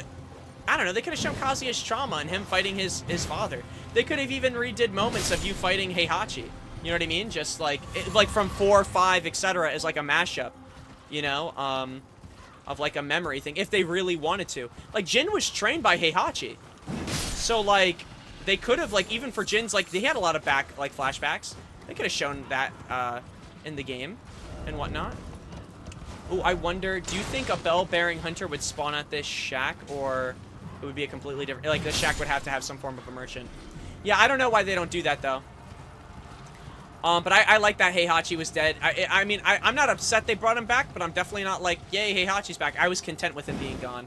I don't know, they could have shown Kazuya's trauma and him fighting his father. They could have even redid moments of you fighting Heihachi. You know what I mean? Just like, like from 4, 5, etc. as like a mashup, you know, of like a memory thing, if they really wanted to. Like, Jin was trained by Heihachi. So, like, they could have, like, even for Jin's, like, they had a lot of flashbacks. They could have shown that, in the game and whatnot. Oh, I wonder, do you think a bell-bearing hunter would spawn at this shack, or it would be a completely different, like, the shack would have to have some form of a merchant? Yeah, I don't know why they don't do that, though. But I like that Heihachi was dead. I mean, I'm not upset they brought him back, but I'm definitely not like, yay, Heihachi's back. I was content with him being gone.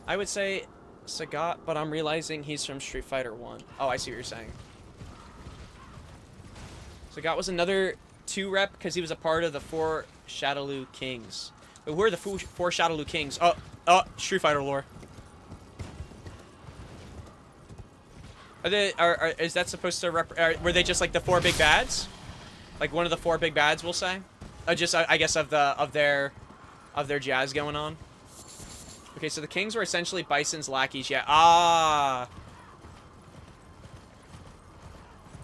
I would say Sagat, but I'm realizing he's from Street Fighter 1. Oh, I see what you're saying. Sagat was another 2 rep because he was a part of the 4 Shadowloo Kings. But who are the 4 Shadowloo Kings? Street Fighter lore. Is that supposed to were they just like the 4 big bads? Like one of the 4 big bads, we'll say? Just I guess of their jazz going on. Okay, so the Kings were essentially Bison's lackeys. Yeah. Ah.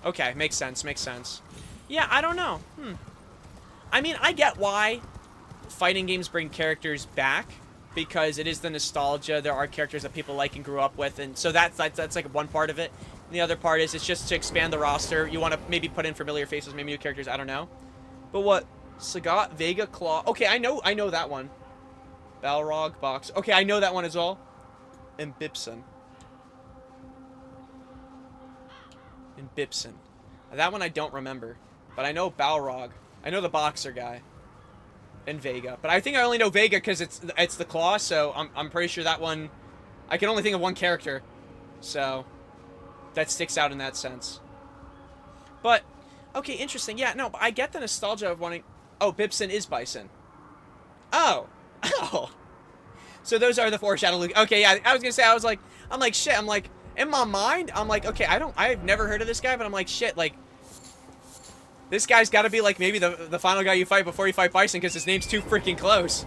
Okay, makes sense. Makes sense. Yeah, I don't know. I mean, I get why fighting games bring characters back because it is the nostalgia. There are characters that people like and grew up with, and so that's like one part of it. And the other part is it's just to expand the roster. You want to maybe put in familiar faces, maybe new characters. I don't know. But what? Sagat, Vega, Claw. Okay, I know that one. Balrog, Box. Okay, I know that one as well. And Bibson. That one I don't remember. But I know Balrog. I know the boxer guy. And Vega. But I think I only know Vega because it's the Claw, so I'm pretty sure that one... I can only think of one character. So, that sticks out in that sense. But, okay, interesting. Yeah, no, but I get the nostalgia of wanting... Oh, Bibson is Bison. Oh. Oh. So those are the 4 Shadowloo. Okay, yeah, I was gonna say, I'm like, shit, I'm like, in my mind, I'm like, okay, I've never heard of this guy, but I'm like, shit, like, this guy's gotta be like maybe the final guy you fight before you fight Bison, because his name's too freaking close.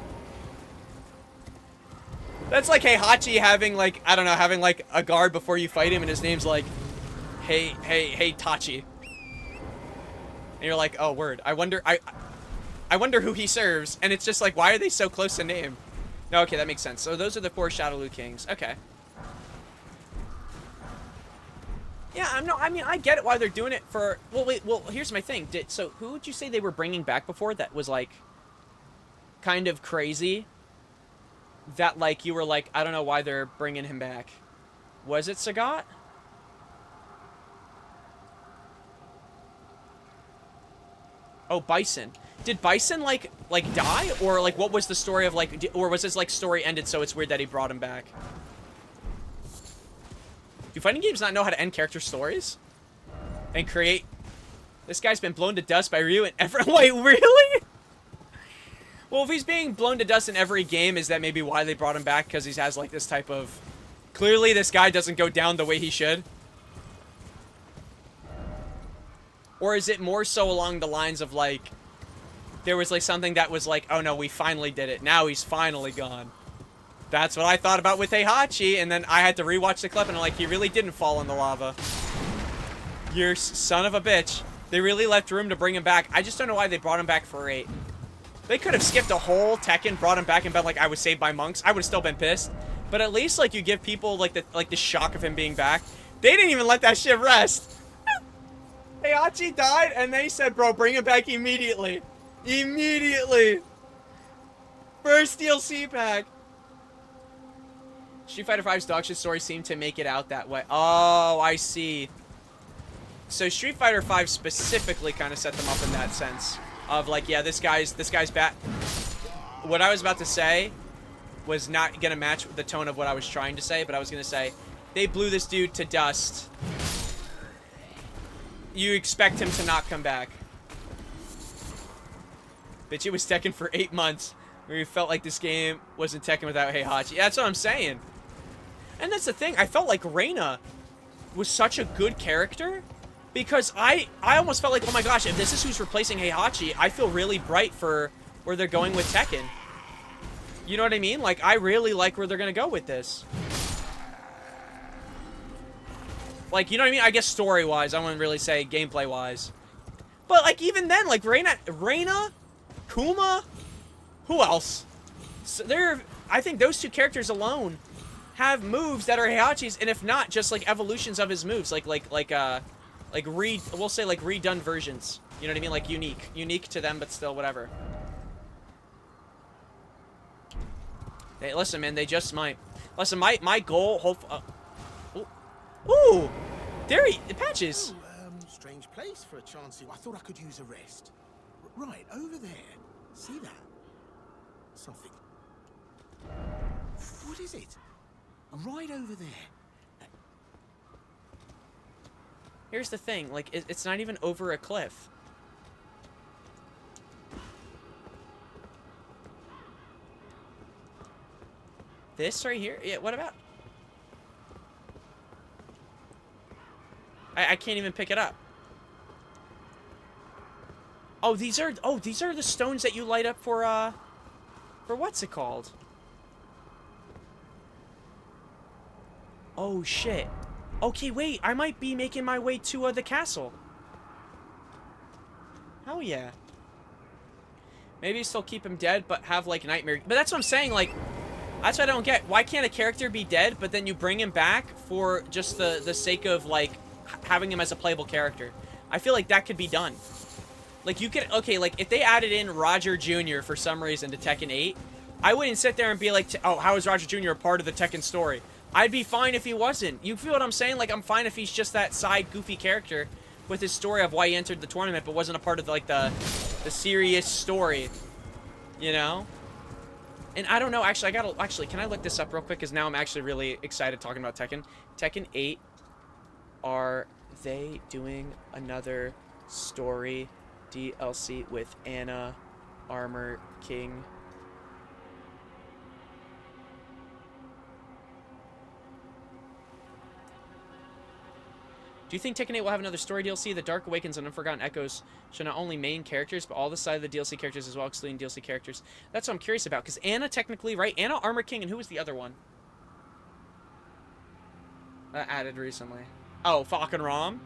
That's like Heihachi having, like, I don't know, having, like, a guard before you fight him, and his name's like, hey, Tachi. And you're like, oh, word, I wonder who he serves, and it's just like, why are they so close in name? No, okay, that makes sense. So those are the 4 Shadowloo Kings. Okay. Yeah, I mean, I get it why they're doing it for... Well, wait, here's my thing. So who would you say they were bringing back before that was, like, kind of crazy? That, like, you were like, I don't know why they're bringing him back. Was it Sagat? Oh, Bison. Did Bison, like die? Or, like, what was the story of, like... Or was his, like, story ended so it's weird that he brought him back? Do fighting games not know how to end character stories? And create... This guy's been blown to dust by Ryu and everyone... Wait, really? Well, if he's being blown to dust in every game, is that maybe why they brought him back? Because he has, like, this type of... Clearly, this guy doesn't go down the way he should. Or is it more so along the lines of, like... There was, like, something that was like, oh, no, we finally did it. Now he's finally gone. That's what I thought about with Heihachi, and then I had to rewatch the clip, and I'm like, he really didn't fall in the lava. You're son of a bitch. They really left room to bring him back. I just don't know why they brought him back for 8. They could have skipped a whole Tekken, brought him back, and been like, I was saved by monks. I would have still been pissed. But at least, like, you give people, like, the shock of him being back. They didn't even let that shit rest. Heihachi died, and they said, bro, bring him back immediately. Immediately. First DLC pack. Street Fighter V's dogshit story seemed to make it out that way. Oh, I see. So Street Fighter V specifically kind of set them up in that sense of like, yeah, this guy's back. What I was about to say was not gonna match the tone of what I was trying to say, but I was gonna say they blew this dude to dust. You expect him to not come back. Bitch, it was Tekken for 8 months. Where you felt like this game wasn't Tekken without Heihachi. Yeah, that's what I'm saying. And that's the thing. I felt like Reina was such a good character. Because I almost felt like, oh my gosh, if this is who's replacing Heihachi, I feel really bright for where they're going with Tekken. You know what I mean? Like, I really like where they're going to go with this. Like, you know what I mean? I guess story-wise. I wouldn't really say gameplay-wise. But, like, even then, like, Reina, Kuma, who else? So I think those 2 characters alone have moves that are Heihachi's, and if not, just like evolutions of his moves, we'll say like redone versions. You know what I mean? Like unique to them, but still whatever. Hey, listen, man, they just might. Listen, my goal, ooh, there Patches. Strange place for a chance. I thought I could use a rest. Right over there. See that? Something. What is it? Right over there. Here's the thing, like, it's not even over a cliff. This right here? Yeah, what about? I can't even pick it up. Oh, these are the stones that you light up for what's it called? Oh, shit. Okay, wait, I might be making my way to the castle. Hell yeah. Maybe still keep him dead, but have, like, nightmare. But that's what I'm saying, like, that's what I don't get. Why can't a character be dead, but then you bring him back for just the sake of, like, having him as a playable character? I feel like that could be done. Like, you could, okay, like, if they added in Roger Jr. for some reason to Tekken 8, I wouldn't sit there and be like, oh, how is Roger Jr. a part of the Tekken story? I'd be fine if he wasn't. You feel what I'm saying? Like, I'm fine if he's just that side goofy character with his story of why he entered the tournament, but wasn't a part of, like, the serious story. You know? And I don't know, actually, can I look this up real quick? Because now I'm actually really excited talking about Tekken. Tekken 8, are they doing another story DLC with Anna, Armor King? Do you think Tekken 8 will have another story DLC? The Dark Awakens and Unforgotten Echoes show not only main characters, but all the side of the DLC characters as well, excluding DLC characters. That's what I'm curious about, because Anna technically, right? Anna, Armor King, and who was the other one? Added recently. Oh, Falcon Rom?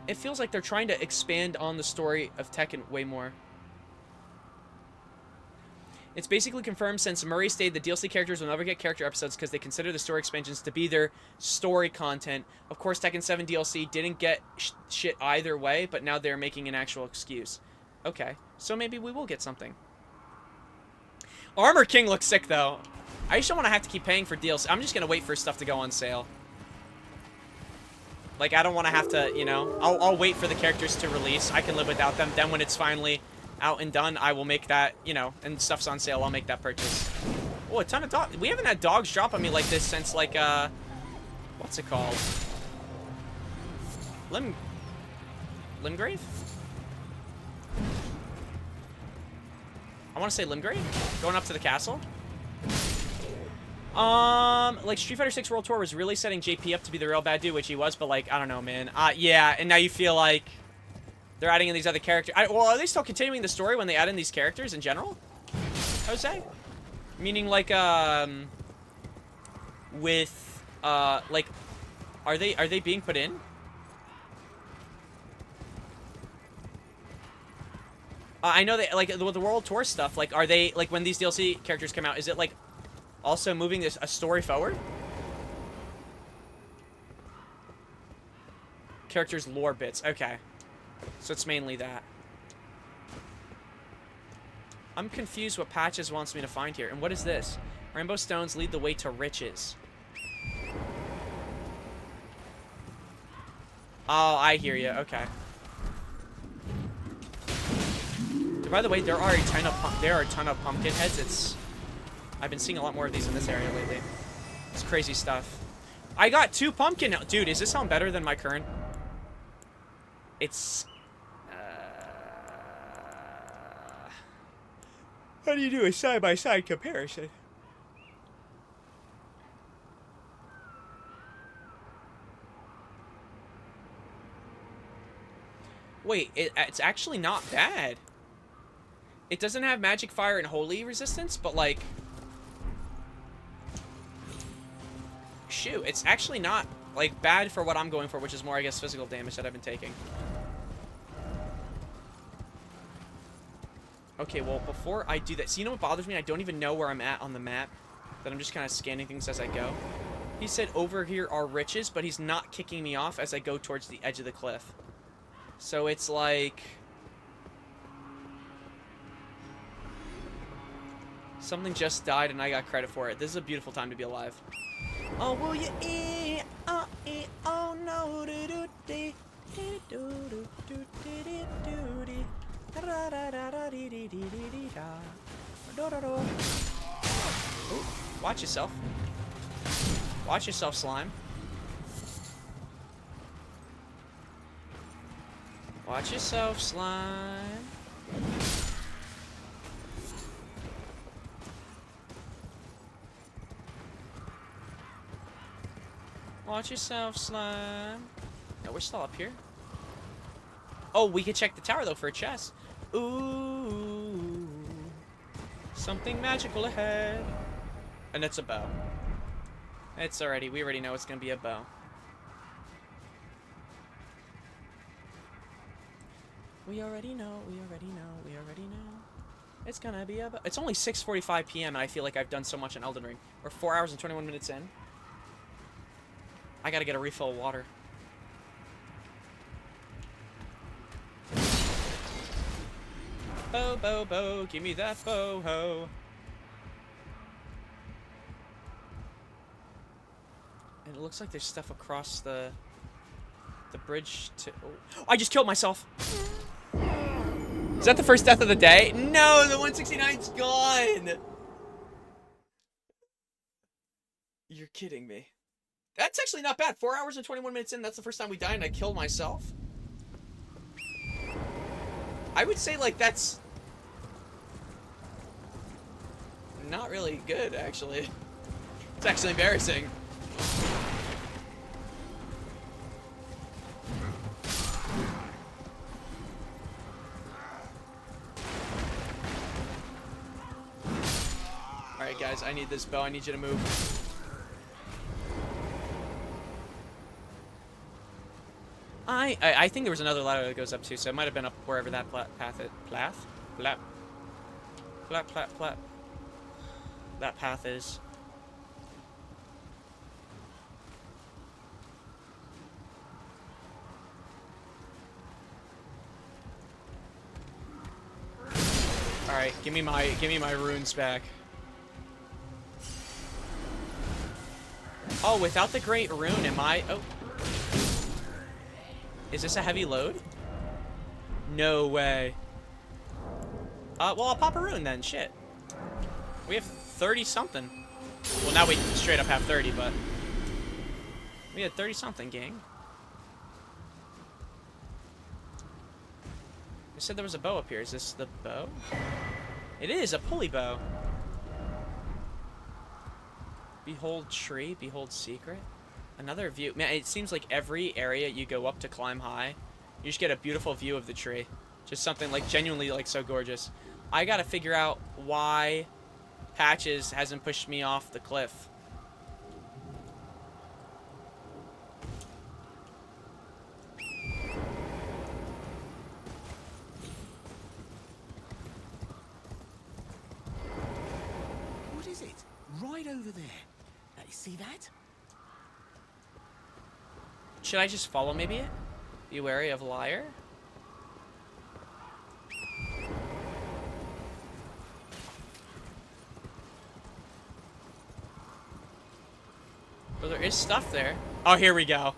It feels like they're trying to expand on the story of Tekken way more. It's basically confirmed since Murray stated the DLC characters will never get character episodes because they consider the story expansions to be their story content. Of course, Tekken 7 DLC didn't get shit either way, but now they're making an actual excuse. Okay, so maybe we will get something. Armor King looks sick, though. I just don't want to have to keep paying for DLC. I'm just going to wait for stuff to go on sale. Like, I don't want to have to, you know, I'll wait for the characters to release. I can live without them. Then when it's finally out and done, I will make that, you know, and stuff's on sale, I'll make that purchase. Oh, a ton of dogs. We haven't had dogs drop on me like this since, like, what's it called? Limgrave? I want to say Limgrave? Going up to the castle? Like, Street Fighter 6 World Tour was really setting JP up to be the real bad dude, which he was, but, like, I don't know, man. Yeah, and now you feel like they're adding in these other characters. Well, are they still continuing the story when they add in these characters in general? I would say. Meaning, like, with, like, are they being put in? I know that, like, with the World Tour stuff, like, are they, like, when these DLC characters come out, is it, like, also moving a story forward? Characters lore bits. Okay. So it's mainly that. I'm confused what Patches wants me to find here. And what is this? Rainbow stones lead the way to riches. Oh, I hear you. Okay. By the way, there are a ton of pumpkin heads. I've been seeing a lot more of these in this area lately. It's crazy stuff. I got 2 pumpkin. Dude, does this sound better than my current? It's how do you do a side-by-side comparison? Wait, it's actually not bad. It doesn't have magic fire and holy resistance, but, like, shoot, it's actually not, like, bad for what I'm going for, which is more, I guess, physical damage that I've been taking. Okay, well, before I do that, so you know what bothers me? I don't even know where I'm at on the map, that I'm just kind of scanning things as I go. He said over here are riches, but he's not kicking me off as I go towards the edge of the cliff. So it's like something just died and I got credit for it. This is a beautiful time to be alive. Oh, will you eat? Oh, eat. Oh, no. Ooh, watch yourself. Watch yourself, slime. Watch yourself, slime. Watch yourself, slime. No, we're still up here. Oh, we could check the tower, though, for a chest. Ooh. Something magical ahead. And it's a bow. We already know it's gonna be a bow. We already know. It's gonna be a bow. It's only 6:45 p.m. and I feel like I've done so much in Elden Ring. We're 4 hours and 21 minutes in. I gotta get a refill of water. Bow, bow, bow, give me that bow ho. And it looks like there's stuff across the bridge to... Oh, I just killed myself! Is that the first death of the day? No, the 169's gone! You're kidding me. That's actually not bad. 4 hours and 21 minutes in, that's the first time we died and I killed myself. I would say, like, that's... not really good, actually. It's actually embarrassing. Alright, guys, I need this bow. I need you to move. I think there was another ladder that goes up too, so it might have been up wherever that that path is. All right, give me my runes back. Oh, without the great rune, am I? Oh. Is this a heavy load? No way. Well, I'll pop a rune then. Shit. We have 30-something. Well, now we straight up have 30, but... we had 30-something, gang. I said there was a bow up here. Is this the bow? It is, a pulley bow. Behold tree, behold secret. Another view. Man, it seems like every area you go up to climb high, you just get a beautiful view of the tree. Just something like genuinely like so gorgeous. I gotta figure out why Patches hasn't pushed me off the cliff. What is it? Right over there. Now, you see that? Should I just follow maybe? Be wary of liar? Well, there is stuff there. Oh, here we go.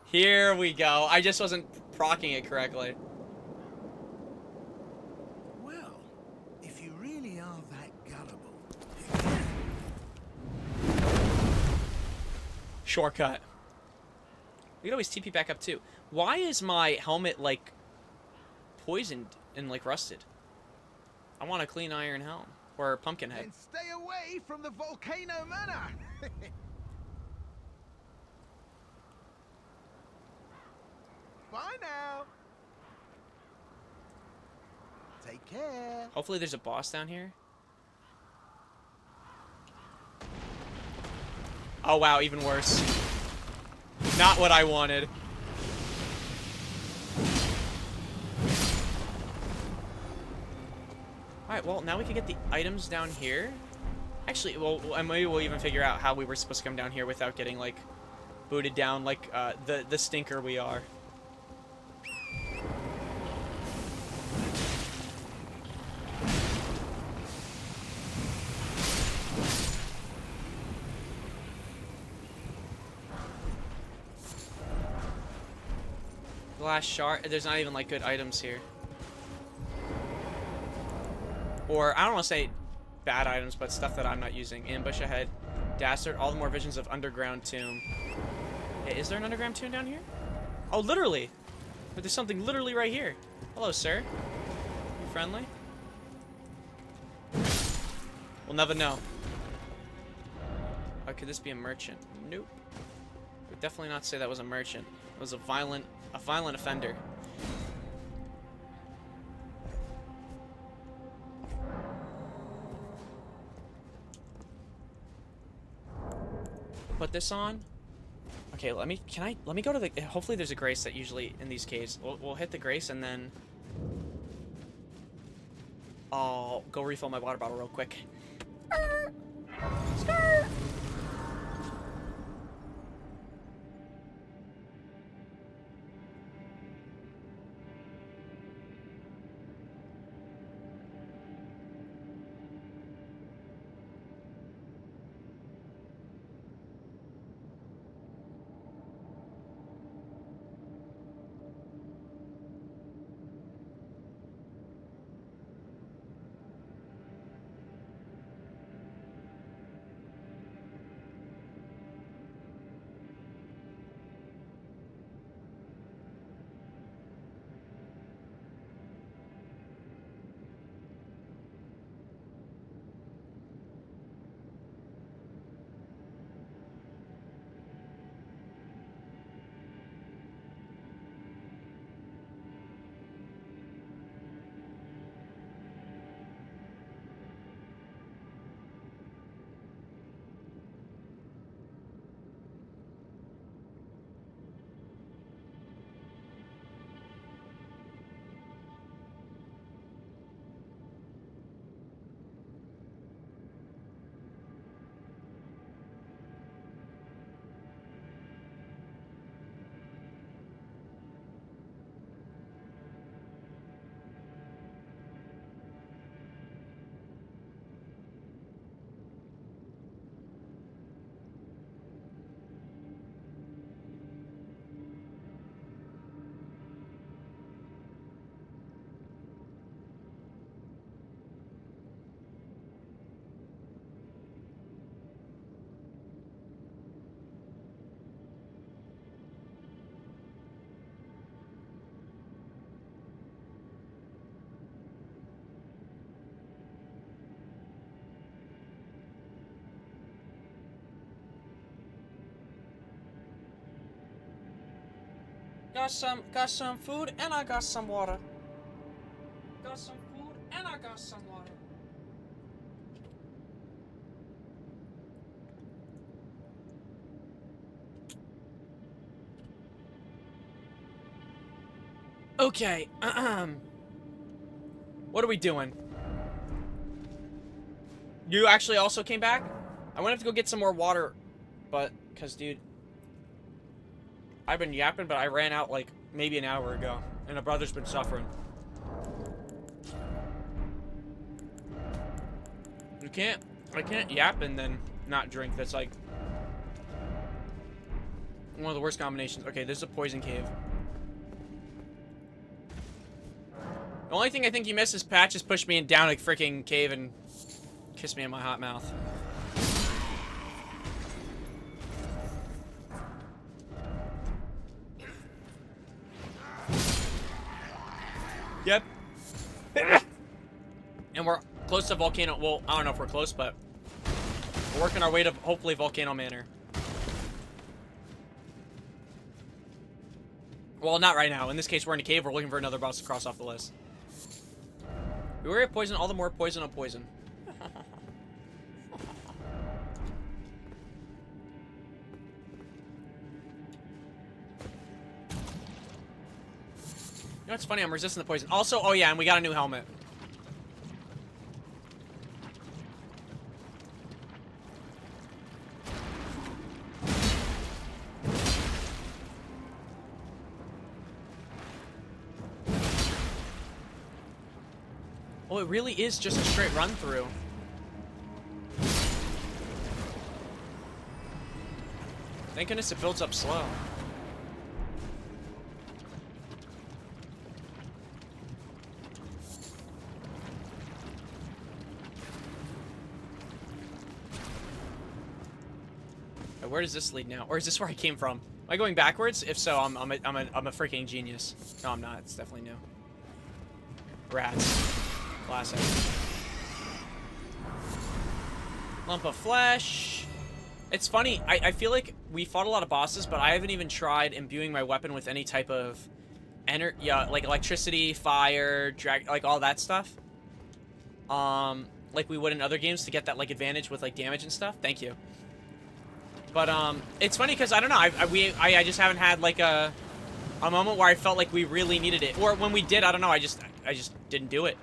Here we go. I just wasn't procking it correctly. Well, if you really are that gullible... Shortcut. We can always TP back up too. Why is my helmet like poisoned and like rusted? I want a clean iron helm or pumpkin head. And stay away from the volcano manor. Bye now. Take care. Hopefully there's a boss down here. Oh wow, even worse. Not what I wanted. Alright, well, now we can get the items down here. Actually, well, maybe we'll even figure out how we were supposed to come down here without getting, like, booted down like the stinker we are. Glass shard. There's not even like good items here. Or I don't want to say bad items, but stuff that I'm not using. Ambush ahead. Dastard, all the more visions of underground tomb. Yeah, is there an underground tomb down here? Oh, literally! But there's something literally right here. Hello, sir. You friendly? We'll never know. Oh, could this be a merchant? Nope. Would definitely not say that was a merchant. It was a violent offender. Put this on. Okay, let me go to the, hopefully there's a grace that usually in these caves. We'll hit the grace and then I'll go refill my water bottle real quick. Skirt. Got some food and I got some water. Got some food and I got some water. Okay. What are we doing? You actually also came back? I went to have to go get some more water, but cause dude, I've been yapping, but I ran out like maybe an hour ago, and a brother's been suffering. I can't yap and then not drink. That's like one of the worst combinations. Okay, this is a poison cave. The only thing I think you missed is Patch just pushed me down a freaking cave and kissed me in my hot mouth. Yep. And we're close to Volcano. Well, I don't know if we're close, but we're working our way to hopefully Volcano Manor. Well, not right now. In this case, we're in a cave. We're looking for another boss to cross off the list. Beware of poison, all the more poison on poison. You know what's funny? I'm resisting the poison. Also, oh yeah, and we got a new helmet. Oh, it really is just a straight run through. Thank goodness it builds up slow. Where does this lead now? Or is this where I came from? Am I going backwards? If so, I'm a freaking genius. No, I'm not. It's definitely new. Rats. Classic. Lump of flesh. It's funny. I feel like we fought a lot of bosses, but I haven't even tried imbuing my weapon with any type of like electricity, fire, drag, like all that stuff. Like we would in other games to get that like advantage with like damage and stuff. Thank you. But it's funny because I don't know. I just haven't had like a moment where I felt like we really needed it, or when we did, I don't know. I just didn't do it.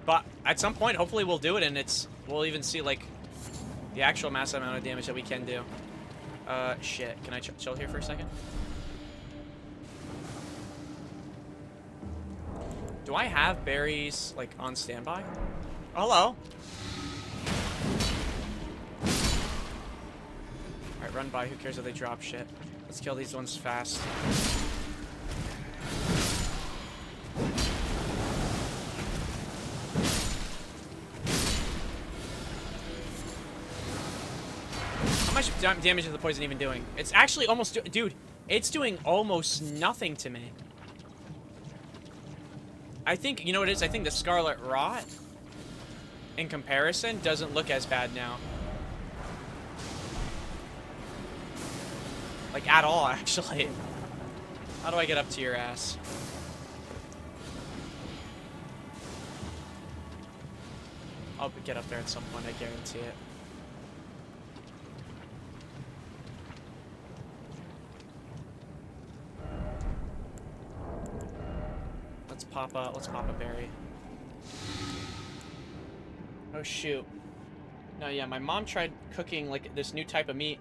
But at some point, hopefully, we'll do it, and we'll even see like the actual massive amount of damage that we can do. Shit. Can I chill here for a second? Do I have berries like on standby? Hello. Alright, run by. Who cares if they drop shit? Let's kill these ones fast. How much damage is the poison even doing? It's actually almost... Dude, it's doing almost nothing to me. I think... You know what it is? I think the Scarlet Rot, in comparison, doesn't look as bad now. Like, at all, actually. How do I get up to your ass? I'll get up there at some point, I guarantee it. Let's pop a berry. Oh shoot. No, yeah, my mom tried cooking like this new type of meat.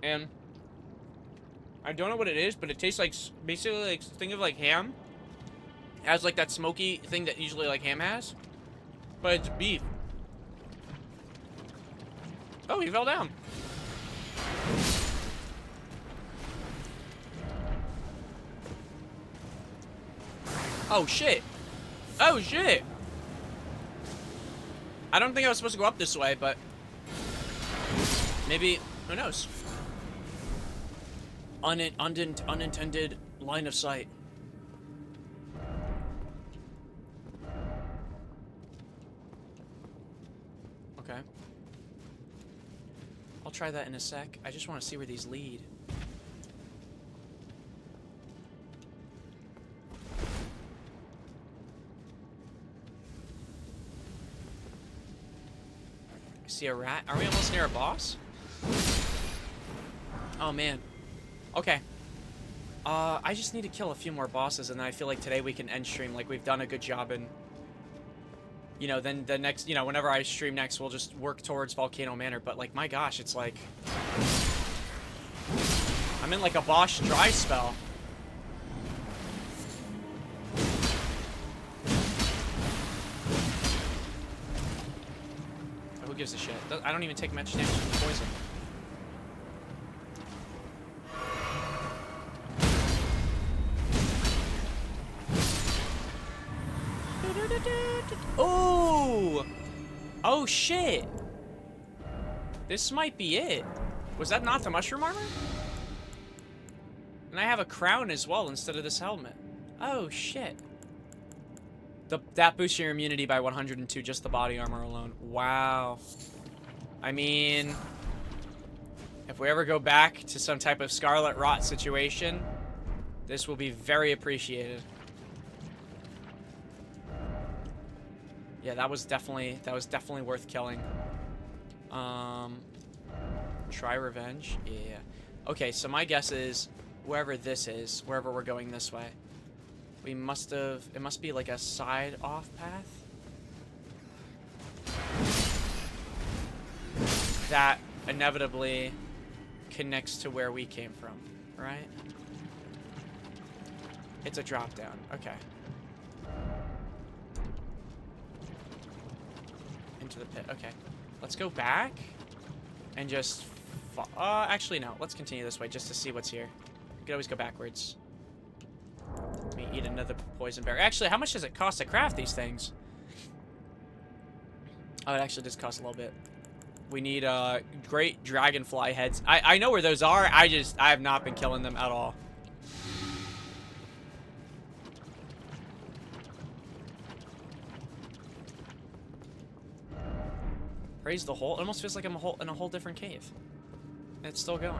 And I don't know what it is, but it tastes like basically like think of like ham. It has like that smoky thing that usually like ham has, but it's beef. Oh, he fell down. Oh shit. Oh shit. I don't think I was supposed to go up this way, but maybe, who knows? Unintended line of sight. Okay. I'll try that in a sec. I just want to see where these lead. I see a rat. Are we almost near a boss? Oh man. Okay. I just need to kill a few more bosses, and then I feel like today we can end stream. Like, we've done a good job, and, you know, then the next, you know, whenever I stream next, we'll just work towards Volcano Manor. But, like, my gosh, it's like... I'm in, like, a boss dry spell. Who gives a shit? I don't even take much damage from the poison. Oh! Oh shit! This might be it. Was that not the mushroom armor? And I have a crown as well instead of this helmet. Oh shit. That boosts your immunity by 102, just the body armor alone. Wow. I mean, if we ever go back to some type of Scarlet Rot situation, this will be very appreciated. Yeah, that was definitely worth killing. Try revenge. Yeah. Okay, so my guess is wherever this is, wherever we're going this way, we must have. It must be like a side off path that inevitably connects to where we came from, right? It's a drop down. Okay. Into the pit. Okay. Let's go back and just... actually, no. Let's continue this way just to see what's here. We could always go backwards. Let me eat another poison berry. Actually, how much does it cost to craft these things? Oh, it actually does cost a little bit. We need great dragonfly heads. I know where those are. I have not been killing them at all. Praise the hole. It almost feels like I'm in a whole different cave. And it's still going.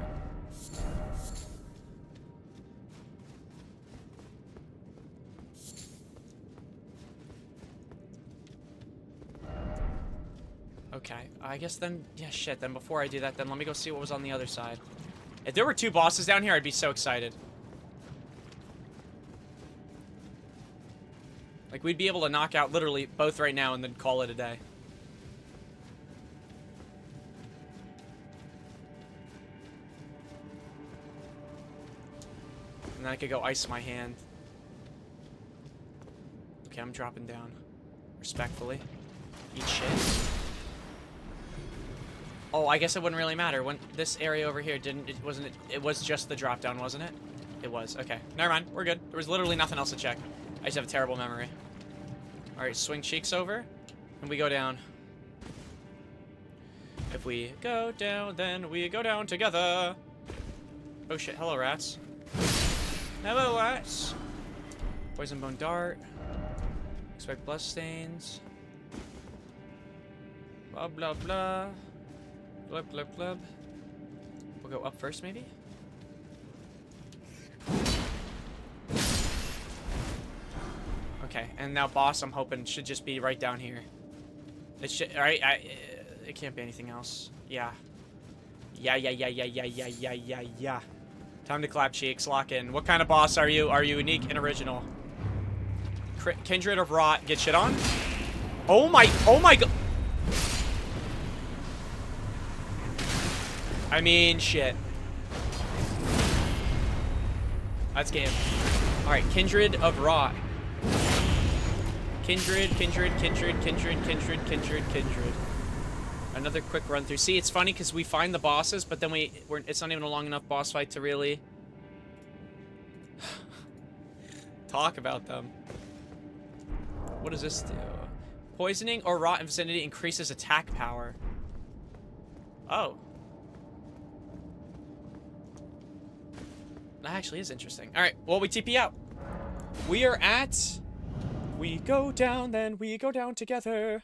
Okay, I guess then, yeah, shit, then before I do that, then let me go see what was on the other side. If there were 2 bosses down here, I'd be so excited. Like, we'd be able to knock out literally both right now and then call it a day. And then I could go ice my hand. Okay, I'm dropping down. Respectfully. Eat shit. Oh, I guess it wouldn't really matter when this area over here it was just the drop down, wasn't it? It was. Okay. Never mind. We're good. There was literally nothing else to check. I just have a terrible memory. All right, swing cheeks over and we go down. If we go down, then we go down together. Oh shit. Hello, rats. Hello, rats. Poison bone dart. Expect bloodstains. Blah, blah, blah. Glub, glub, glub. We'll go up first, maybe? Okay, and now boss, I'm hoping, should just be right down here. It should, alright, it can't be anything else. Yeah. Yeah. Time to clap cheeks, lock in. What kind of boss are you? Are you unique and original? Kindred of Rot, get shit on? Oh my god. I mean, shit. That's game. Alright, Kindred of Rot. Kindred. Another quick run through. See, it's funny because we find the bosses, but then it's not even a long enough boss fight to really talk about them. What does this do? Poisoning or rot in vicinity increases attack power. Oh. That actually is interesting. Alright, well, we TP out. We are at... We go down, then we go down together.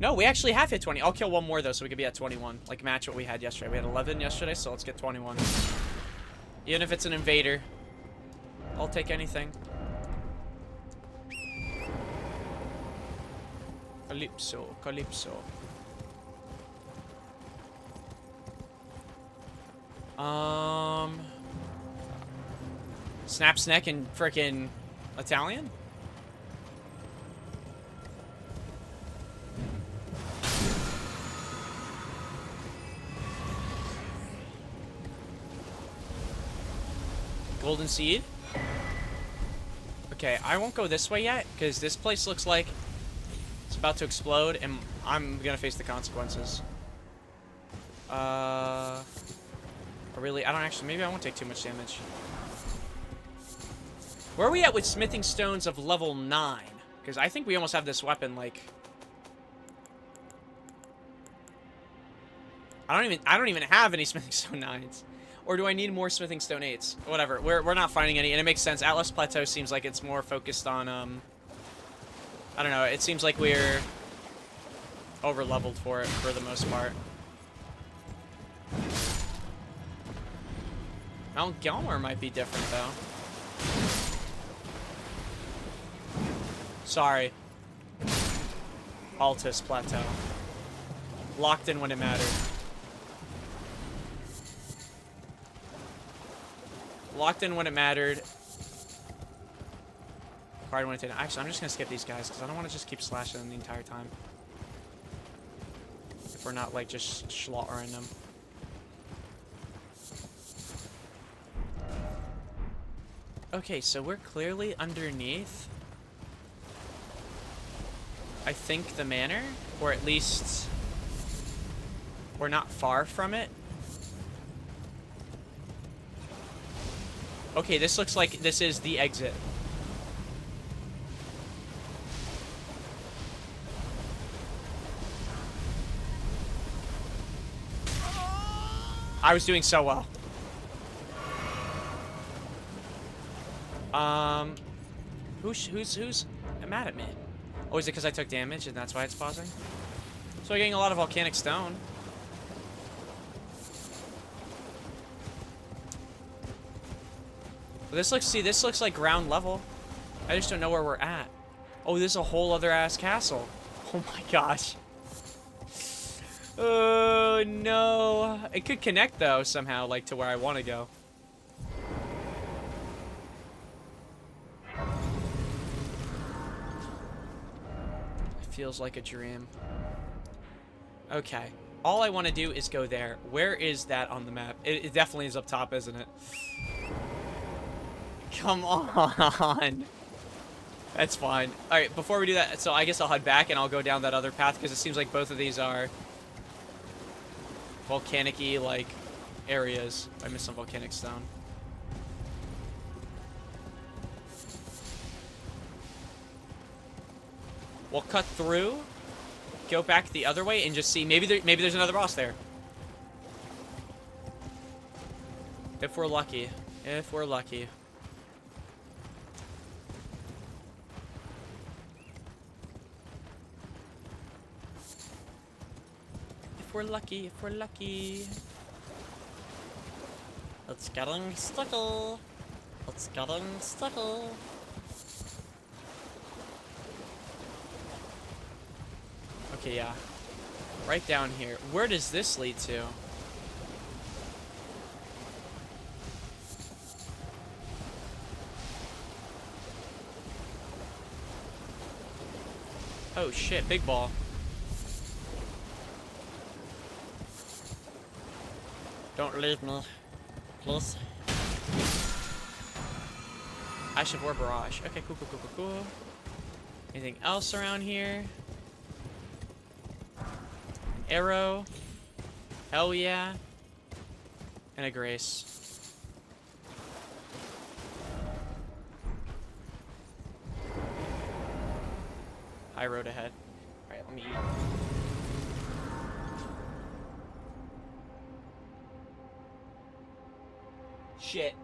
No, we actually have hit 20. I'll kill one more, though, so we could be at 21. Like, match what we had yesterday. We had 11 yesterday, so let's get 21. Even if it's an invader. I'll take anything. Calypso. Snap's neck in frickin' Italian? Golden seed? Okay, I won't go this way yet, because this place looks like it's about to explode, and I'm gonna face the consequences. Really, I don't actually, maybe I won't take too much damage. Where are we at with smithing stones of level 9? Because I think we almost have this weapon, like... I don't even have any smithing stone 9s. Or do I need more smithing stone 8s? Whatever, we're not finding any, and it makes sense. Atlas Plateau seems like it's more focused on, I don't know, it seems like we're over-leveled for it, for the most part. Mount Gelmir might be different, though. Sorry. Altus Plateau. Locked in when it mattered. Locked in when it mattered. Hard when it didn't. Actually, I'm just gonna skip these guys, because I don't want to just keep slashing them the entire time. If we're not, like, just slaughtering them. Okay, so we're clearly underneath, I think, the manor, or at least we're not far from it. Okay, this looks like this is the exit. I was doing so well. Who's mad at me? Oh, is it because I took damage and that's why it's pausing? So I'm getting a lot of volcanic stone. This looks like ground level. I just don't know where we're at. Oh, this is a whole other ass castle. Oh my gosh. Oh no. It could connect though somehow, like to where I want to go. It feels like a dream. Okay. All I want to do is go there. Where is that on the map? It definitely is up top, isn't it? Come on. That's fine. Alright, before we do that, so I guess I'll head back and I'll go down that other path because it seems like both of these are volcanic-y, like, areas. I missed some volcanic stone. We'll cut through, go back the other way, and just see. Maybe there's another boss there. If we're lucky. If we're lucky. If we're lucky, if we're lucky. It's getting sticky. It's getting sticky. Okay, yeah. Right down here. Where does this lead to? Oh shit, big ball. Don't leave me, please. Ash of War Barrage. Okay, cool, cool, cool, cool, cool. Anything else around here? Arrow. Hell yeah. And a grace. High road ahead. Alright, let me eat. Shit.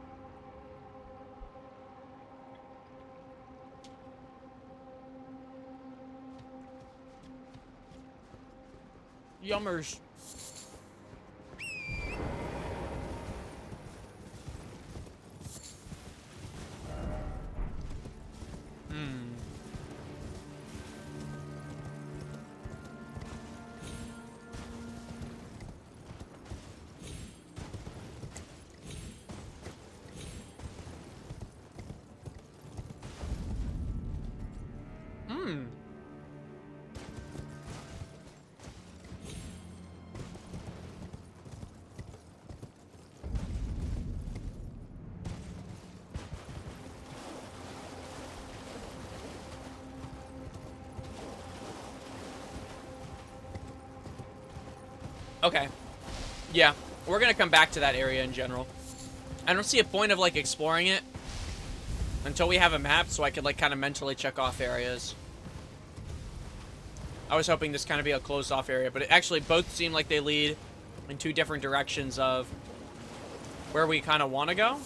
Yummers. Okay. Yeah, we're gonna come back to that area in general. I don't see a point of, like, exploring it until we have a map so I could, like, kind of mentally check off areas. I was hoping this kind of be a closed off area, but it actually both seem like they lead in two different directions of where we kind of want to go.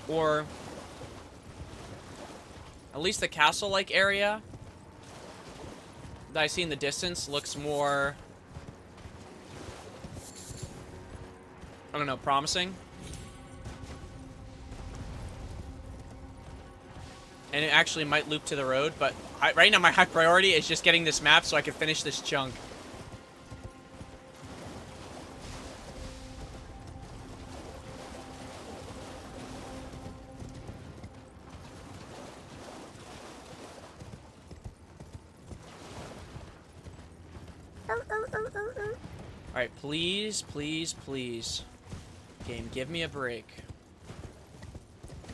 Or at least the castle-like area that I see in the distance looks more, I don't know, promising. And it actually might loop to the road, but right now my high priority is just getting this map so I can finish this chunk. Alright, please, please, please. Game, give me a break.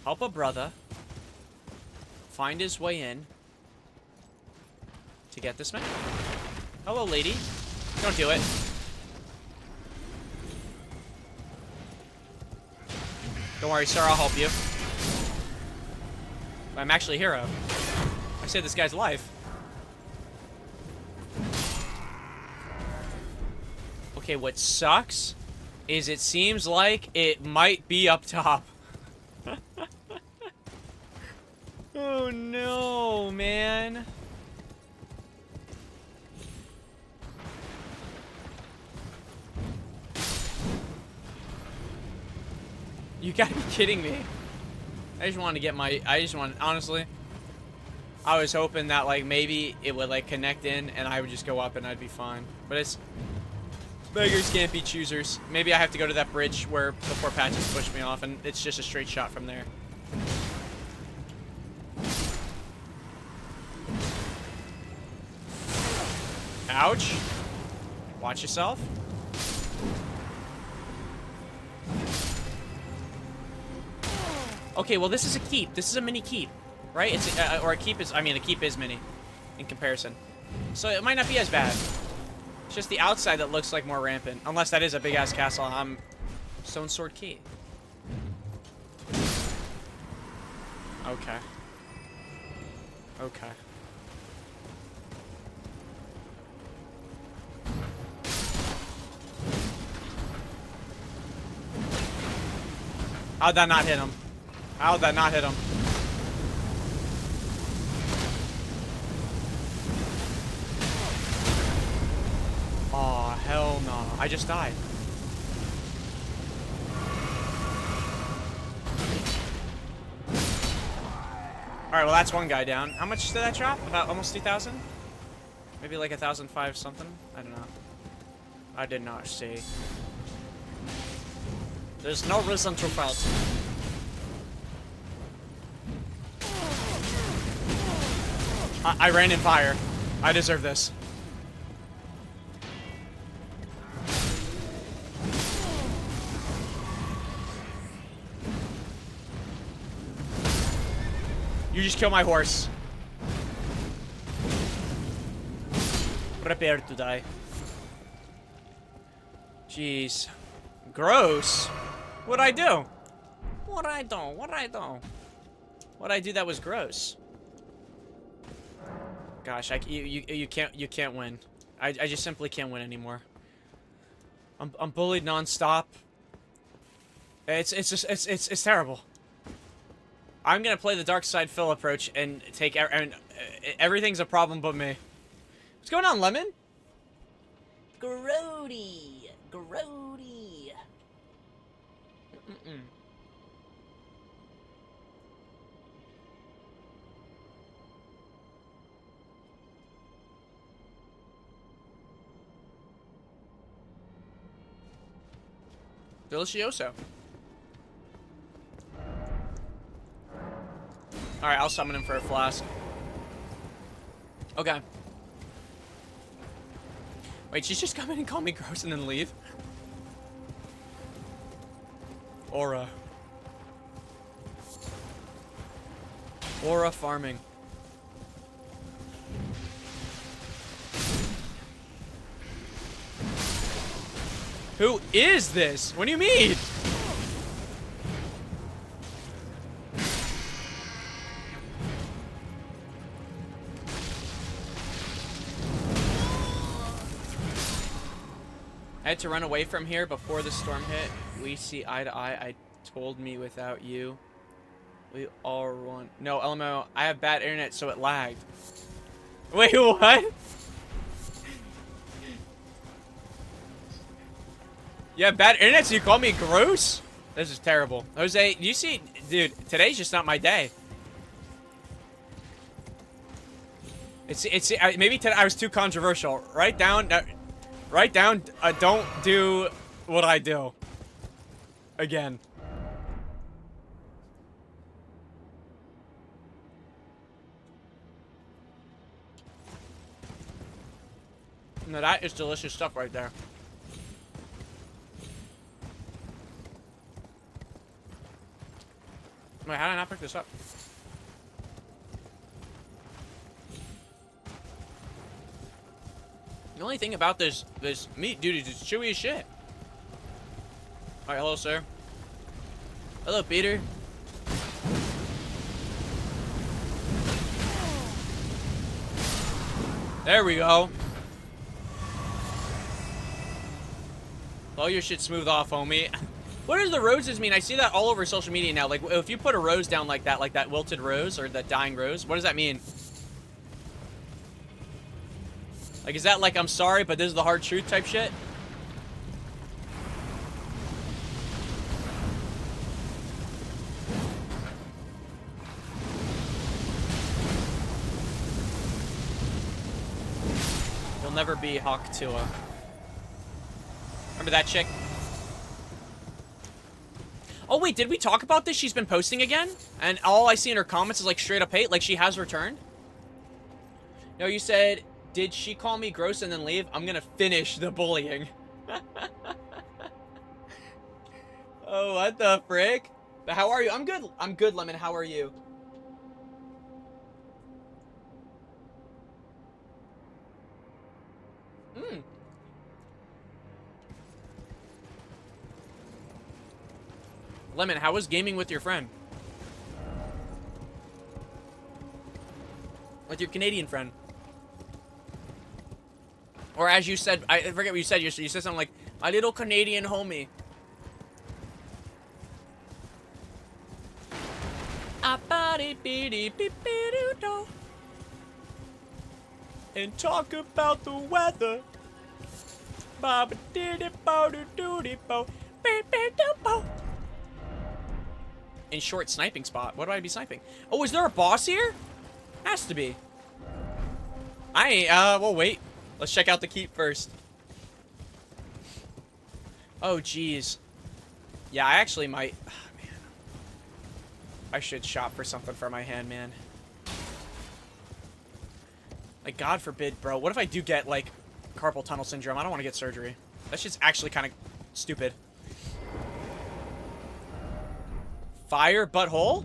Help a brother find his way in to get this map. Hello, lady. Don't do it. Don't worry, sir, I'll help you. I'm actually a hero. I saved this guy's life. Okay, what sucks is it seems like it might be up top. Oh no, man. You gotta be kidding me. I just wanted to get my, honestly, I was hoping that, like, maybe it would, like, connect in and I would just go up and I'd be fine. But it's, beggars can't be choosers. Maybe I have to go to that bridge where the poor patches pushed me off and it's just a straight shot from there. Ouch. Watch yourself. Okay, well, this is a keep. This is a mini keep, right? It's or a keep is, I mean, a keep is mini in comparison. So it might not be as bad. It's just the outside that looks like more rampant. Unless that is a big-ass castle. I'm Stone Sword Key. Okay. Okay. How'd that not hit him? How'd that not hit him? Aw, hell no. I just died. Alright, well that's one guy down. How much did that drop? About almost 2,000? Maybe like 1,005 something? I don't know. I did not see. There's no reason to fight. I ran in fire. I deserve this. You just kill my horse. Prepare to die. Jeez. Gross. What'd I do? What'd I do? What'd I do? What'd I do that was gross? Gosh, you can't win. I just simply can't win anymore. I'm bullied nonstop. It's terrible. I'm gonna play the dark side Phil approach and take everything's a problem but me. What's going on, Lemon? Grody. Grody. Delicioso. Alright, I'll summon him for a flask. Okay. Wait, she's just come in and call me gross and then leave? Aura. Aura farming. Who is this? What do you mean? I had to run away from here before the storm hit. We see eye to eye. I told me without you. We all run. No, LMO, I have bad internet, so it lagged. Wait, what? Yeah, bad internet, so you call me gross? This is terrible. Jose, you see, dude, today's just not my day. Maybe today I was too controversial. Write down, don't do what I do. Again. No, that is delicious stuff right there. Wait, how did I not pick this up? The only thing about this meat, dude, is it's chewy as shit. Alright, hello, sir. Hello, Peter. There we go. Blow your shit smooth off, homie. What does the roses mean? I see that all over social media now. Like, if you put a rose down like that wilted rose or that dying rose, what does that mean? Like, is that like, I'm sorry, but this is the hard truth type shit? You'll never be Hawk Tua. Remember that chick? Oh, wait, did we talk about this? She's been posting again? And all I see in her comments is, like, straight up hate? Like, she has returned? No, you said, did she call me gross and then leave? I'm gonna finish the bullying. Oh, what the frick? But how are you? I'm good. I'm good, Lemon. How are you? Lemon, how was gaming with your friend? With your Canadian friend? Or as you said, I forget what you said. You said something like, a little Canadian homie. And talk about the weather. In short sniping spot. What do I be sniping? Oh, is there a boss here? Has to be. I ain't, well, wait. Let's check out the keep first. Oh, jeez. Yeah, I actually might. Oh, man. I should shop for something for my hand, man. Like, God forbid, bro. What if I do get, like, carpal tunnel syndrome? I don't want to get surgery. That shit's actually kind of stupid. Fire butthole?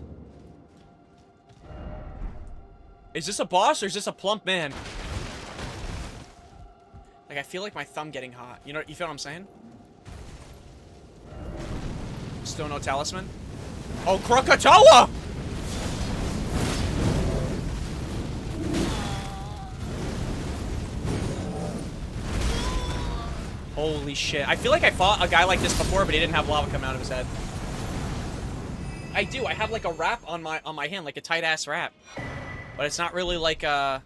Is this a boss or is this a plump man? Like, I feel like my thumb getting hot. You know, you feel what I'm saying? Still no talisman? Oh, Krakatoa! Holy shit. I feel like I fought a guy like this before, but he didn't have lava coming out of his head. I do. I have like a wrap on my hand, like a tight ass wrap, but it's not really like yeah,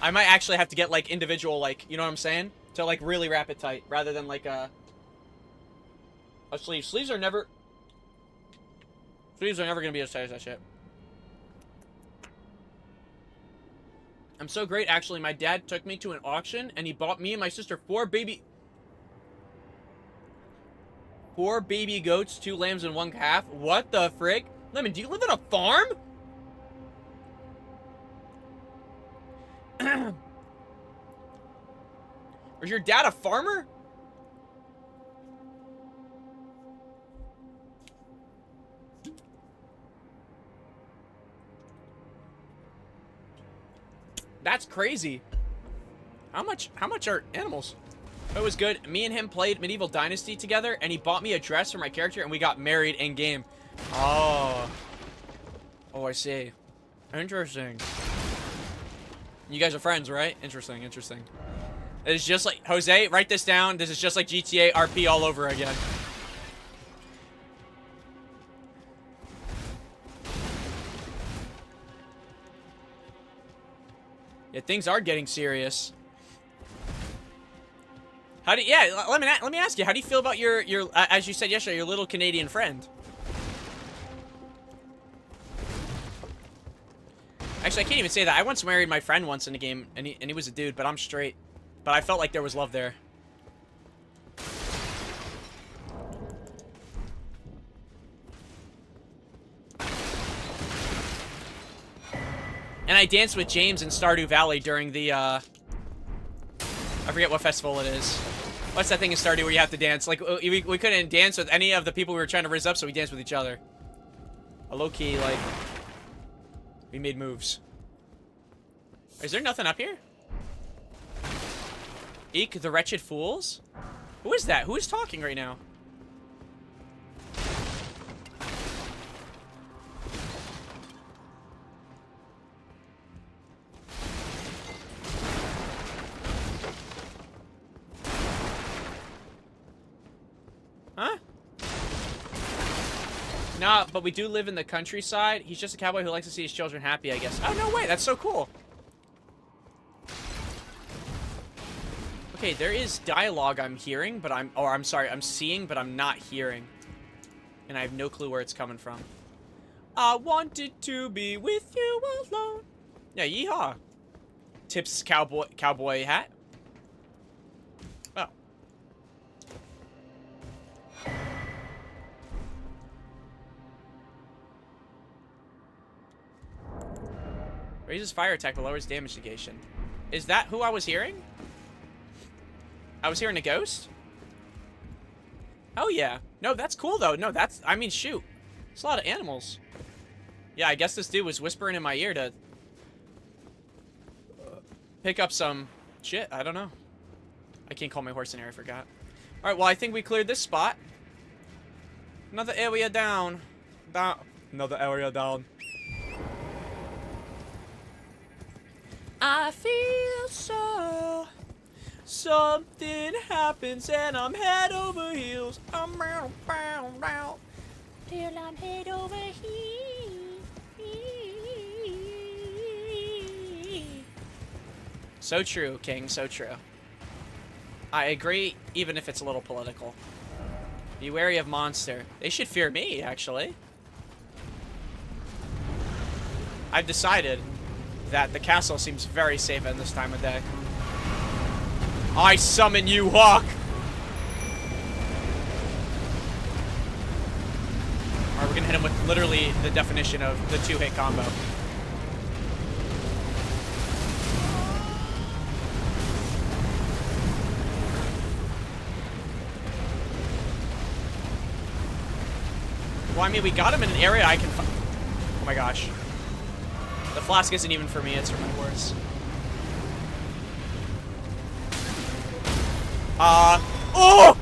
I might actually have to get like individual, like, you know what I'm saying, to like really wrap it tight rather than like a sleeve. Sleeves are never gonna be as tight as that shit. I'm so great, actually. My dad took me to an auction and he bought me and my sister four baby goats, 2 lambs, and 1 calf. What the frick? Lemon, do you live on a farm? Was your dad a farmer? That's crazy. How much are animals? It was good. Me and him played Medieval Dynasty together, and he bought me a dress for my character, and we got married in game. Oh. Oh, I see. Interesting. You guys are friends, right? Interesting, interesting. It's just like, Jose, write this down. This is just like GTA RP all over again. Yeah, things are getting serious. How do let me ask you, how do you feel about your as you said yesterday, your little Canadian friend? Actually, I can't even say that. I once married my friend once in a game, and he was a dude, but I'm straight. But I felt like there was love there. And I danced with James in Stardew Valley during the I forget what festival it is. What's that thing in Stardew where you have to dance? Like, we couldn't dance with any of the people we were trying to rizz up, so we danced with each other. A low-key, like, we made moves. Is there nothing up here? Eek, the wretched fools? Who is that? Who is talking right now? Nah, but we do live in the countryside. He's just a cowboy who likes to see his children happy, I guess. Oh, no way. That's so cool. Okay, there is dialogue I'm hearing, but I'm sorry, I'm seeing, but I'm not hearing. And I have no clue where it's coming from. I wanted to be with you alone. Yeah, yeehaw. Tips cowboy hat. Oh. Raises fire attack but lowers damage negation. Is that who I was hearing? I was hearing a ghost? Oh yeah. No, that's cool though. No, that's, I mean, shoot. It's a lot of animals. Yeah, I guess this dude was whispering in my ear to pick up some shit. I don't know. I can't call my horse in here. I forgot. All right, well, I think we cleared this spot. Another area down. Another area down. I feel so... Something happens and I'm head over heels. I'm round, round, round. Till I'm head over heels. So true, King, so true. I agree, even if it's a little political. Be wary of monster. They should fear me, actually. I've decided that the castle seems very safe at this time of day. I summon you, Hawk! Alright, we're gonna hit him with literally the definition of the two-hit combo. Well, I mean, we got him in an area I can find. Oh my gosh. The flask isn't even for me, it's for my horse. Oh!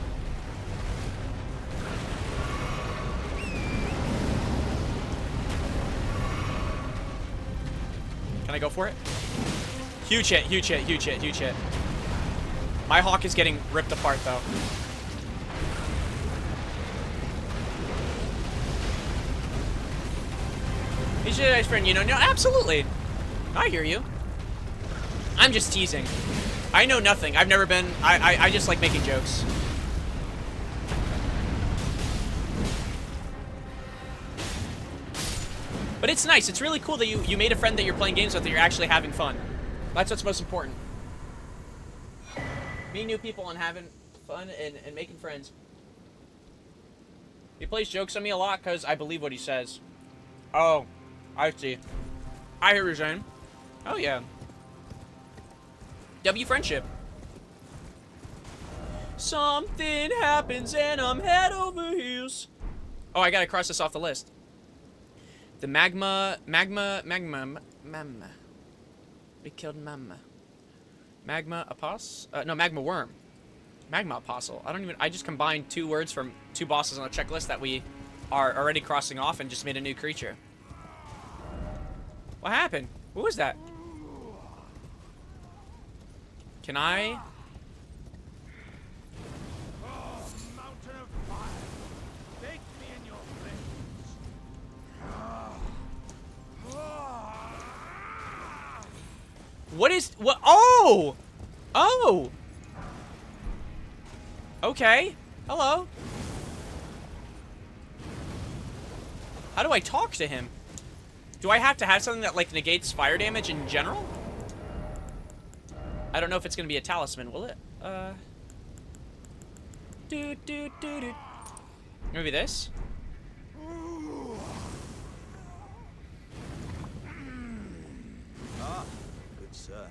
Can I go for it? Huge hit, huge hit, huge hit, huge hit. My hawk is getting ripped apart, though. He's your nice friend, you know? No, absolutely. I hear you. I'm just teasing. I know nothing. I've never been... I just like making jokes. But it's nice. It's really cool that you made a friend that you're playing games with, that you're actually having fun. That's what's most important. Meeting new people and having fun and making friends. He plays jokes on me a lot because I believe what he says. Oh, I see. I hear what you're saying. Oh, yeah. W friendship. Something happens and I'm head over heels. Oh, I gotta cross this off the list. The magma. We killed Mama. Magma apostle? No, magma worm. Magma apostle. I just combined two words from two bosses on a checklist that we are already crossing off and just made a new creature. What happened? What was that? Can I? Oh, mountain of fire. Bake me in your flames. What is... What? Oh! Oh! Okay. Hello. How do I talk to him? Do I have to have something that, like, negates fire damage in general? I don't know if it's gonna be a talisman, will it? Maybe this? Ah, good sir.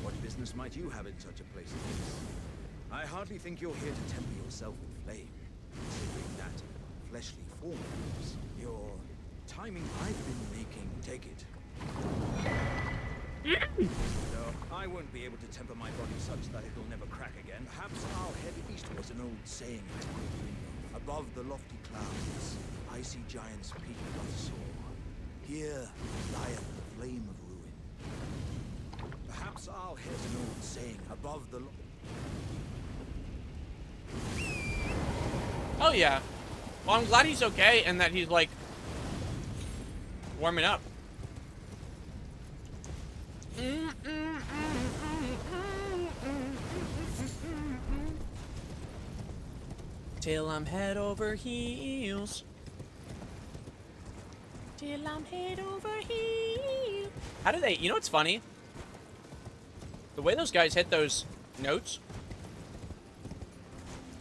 What business might you have in such a place as this? I hardly think you're here to temper yourself with flame, considering that fleshly form of yours. Your timing I've been making, take it. No, I won't be able to temper my body such that it'll never crack again. Perhaps I'll head east was an old saying. Above the lofty clouds, I see giants peak doth soar. Here lieth the flame of ruin. Perhaps I'll head an old saying. Above the Oh yeah. Well, I'm glad he's okay and that he's, like, warming up. Till I'm head over heels. Till I'm head over heels. How do they... You know what's funny? The way those guys hit those notes,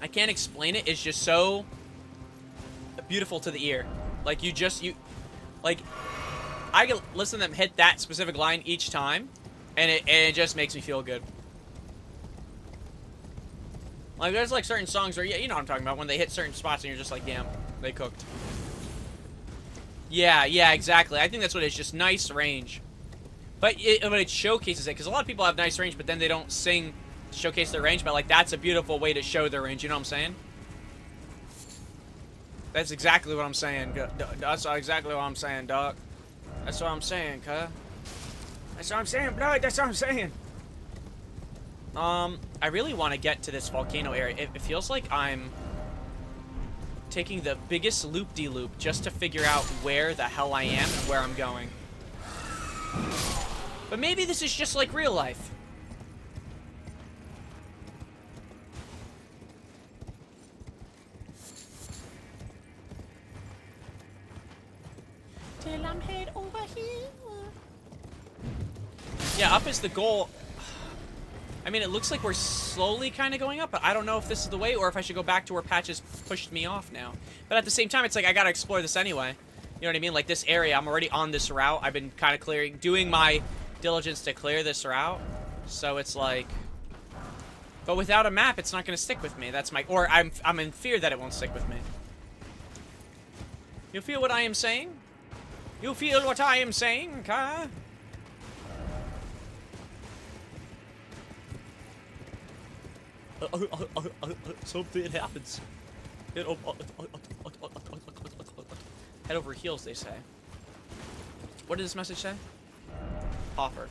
I can't explain it. It's just so beautiful to the ear. Like, like, I can listen to them hit that specific line each time, and it just makes me feel good. Like, there's, like, certain songs where, yeah, you know what I'm talking about, when they hit certain spots and you're just like, damn, they cooked. Yeah, exactly. I think that's what it is, just nice range. But it showcases it, because a lot of people have nice range, but then they don't sing to showcase their range, but, like, that's a beautiful way to show their range, you know what I'm saying? That's exactly what I'm saying. That's exactly what I'm saying, dog. That's what I'm saying, cuh. That's what I'm saying, blood. That's what I'm saying. I really want to get to this volcano area. It feels like I'm taking the biggest loop-de-loop just to figure out where the hell I am and where I'm going. But maybe this is just like real life. Till I'm head over here. Yeah, up is the goal. I mean, it looks like we're slowly kind of going up, but I don't know if this is the way or if I should go back to where Patches pushed me off now. But at the same time, it's like I gotta explore this anyway. You know what I mean? Like, this area, I'm already on this route. I've been kind of doing my diligence to clear this route. So it's like... But without a map, it's not gonna stick with me. That's my... Or I'm in fear that it won't stick with me. You feel what I am saying? You feel what I am saying, Kai? Something happens. Head over heels, they say. What did this message say? Offer.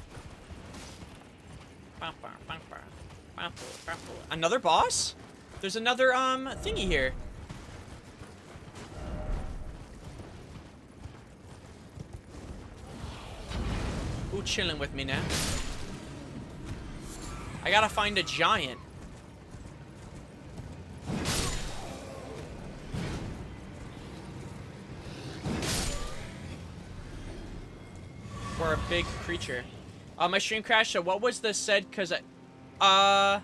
Another boss? There's another, thingy here. Who chilling with me now? I gotta find a giant. Or a big creature. My stream crashed, so what was the said? Cause I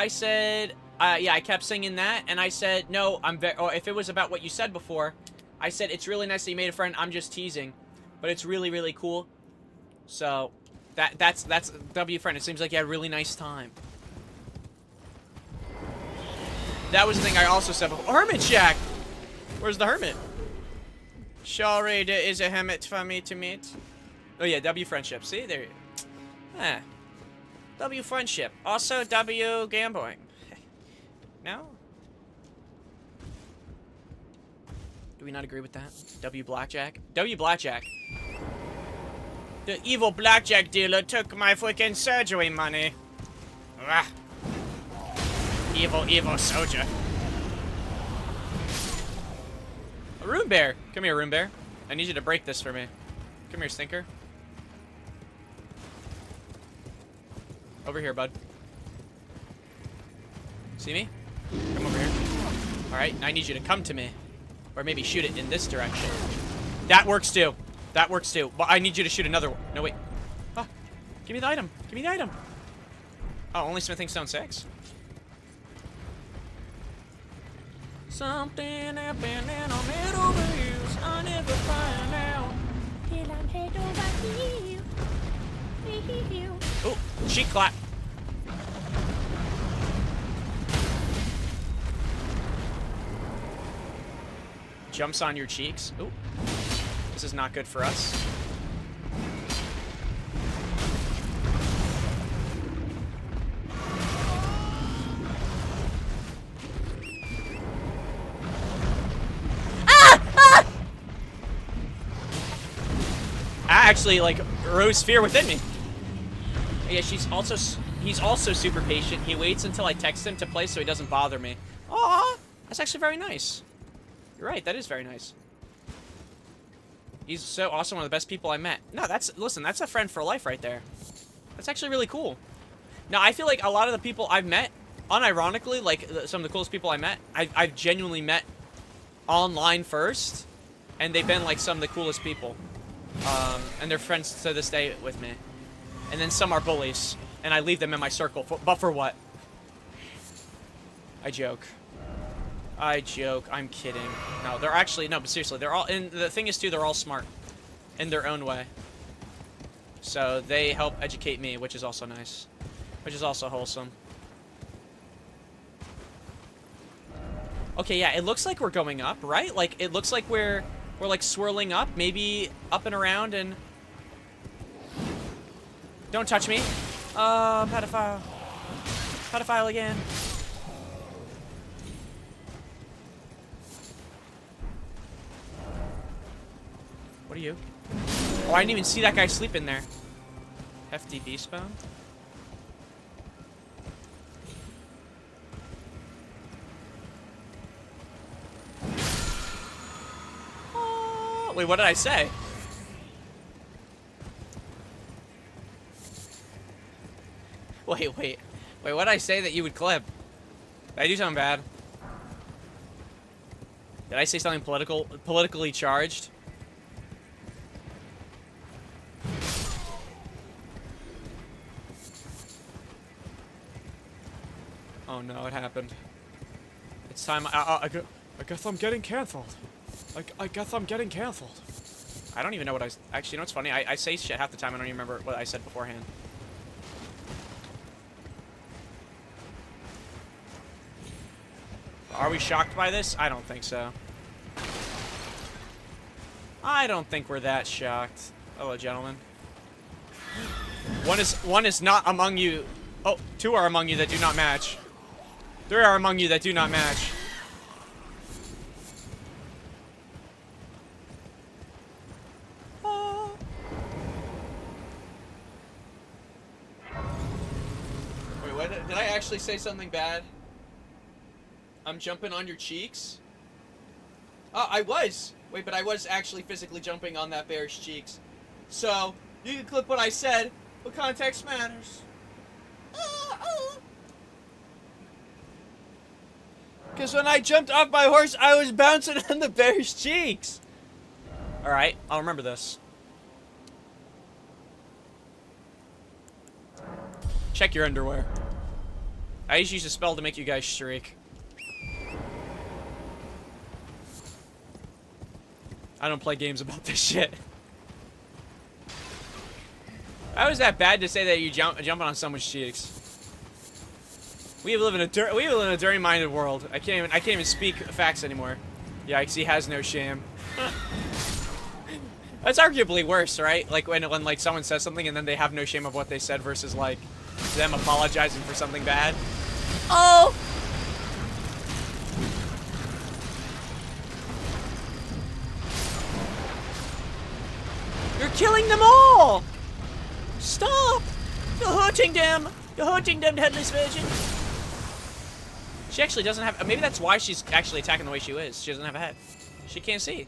said, yeah, I kept singing that, and I said, no, or if it was about what you said before, I said, it's really nice that you made a friend, I'm just teasing. But it's really, really cool. So, that's W friend. It seems like you had a really nice time. That was the thing I also said before. Hermit Shack! Where's the hermit? Sorry, there is a hermit for me to meet. Oh yeah, W friendship. See, there. Ah, W friendship. Also W gambling. No. Do we not agree with that? W blackjack. W blackjack. The evil blackjack dealer took my freaking surgery money. Ah. Evil, evil soldier. A rune bear. Come here, rune bear. I need you to break this for me. Come here, stinker. Over here, bud. See me? Come over here. Alright, I need you to come to me. Or maybe shoot it in this direction. That works too. That works too. Well, I need you to shoot another one. No, wait. Ah, give me the item. Give me the item. Oh, only smithing stone 6? Something happened and I'm head over heels. I never find out. Till I'm head over heels. Oh, cheek clap. Jumps on your cheeks. Oh, this is not good for us. Actually, like, rose fear within me. Yeah, he's also super patient. He waits until I text him to play so he doesn't bother me. Aw, that's actually very nice. You're right, that is very nice. He's so awesome, one of the best people I met. No, listen, that's a friend for life right there. That's actually really cool. Now, I feel like a lot of the people I've met, unironically, like some of the coolest people I met, I've genuinely met online first, and they've been like some of the coolest people. And they're friends to this day with me. And then some are bullies, and I leave them in my circle, but for what? I joke. I joke. I'm kidding. No, they're actually, no, but seriously, they're all, and the thing is too, they're all smart in their own way. So they help educate me, which is also nice. Which is also wholesome. Okay, yeah, it looks like we're going up, right? Like, it looks like we're like swirling up, maybe up and around and... Don't touch me. Pedophile. Pedophile again. What are you? Oh, I didn't even see that guy sleeping there. Hefty beast bone. Oh, wait, what did I say? Wait, what did I say that you would clip? Did I do something bad? Did I say something politically charged? Oh no, it happened. It's time. I guess I'm getting canceled. I guess I'm getting canceled. I don't even know what actually, you know what's funny? I say shit half the time. I don't even remember what I said beforehand. Are we shocked by this? I don't think so. I don't think we're that shocked. Hello, gentlemen. One is not among you. Oh, two are among you that do not match. There are among you that do not match. Oh. Wait, what? Did I actually say something bad? I'm jumping on your cheeks? Oh, I was. Wait, but I was actually physically jumping on that bear's cheeks. So, you can clip what I said, but context matters. Because when I jumped off my horse, I was bouncing on the bear's cheeks. Alright, I'll remember this. Check your underwear. I just use a spell to make you guys shriek. I don't play games about this shit. How is that bad to say that you jumping on someone's cheeks? We live in a dirty-minded world. I can't even speak facts anymore. Yikes, he has no shame. That's arguably worse, right? Like when like someone says something and then they have no shame of what they said versus like them apologizing for something bad. Oh! You're killing them all! Stop! You're hurting them! You're hurting them, Headless Virgin! She actually doesn't have... Maybe that's why she's actually attacking the way she is. She doesn't have a head. She can't see.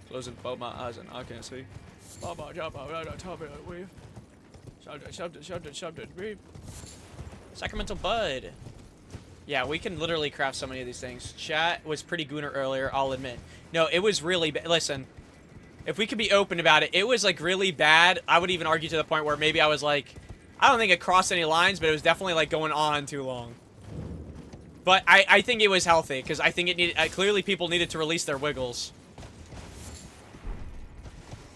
Closing both my eyes and I can't see. Sacramental Bud. Yeah, we can literally craft so many of these things. Chat was pretty gooner earlier, I'll admit. No, it was really bad. Listen, if we could be open about it, it was like really bad. I would even argue to the point where maybe I was like... I don't think it crossed any lines, but it was definitely like going on too long. But I think it was healthy, because I think it needed... clearly people needed to release their wiggles.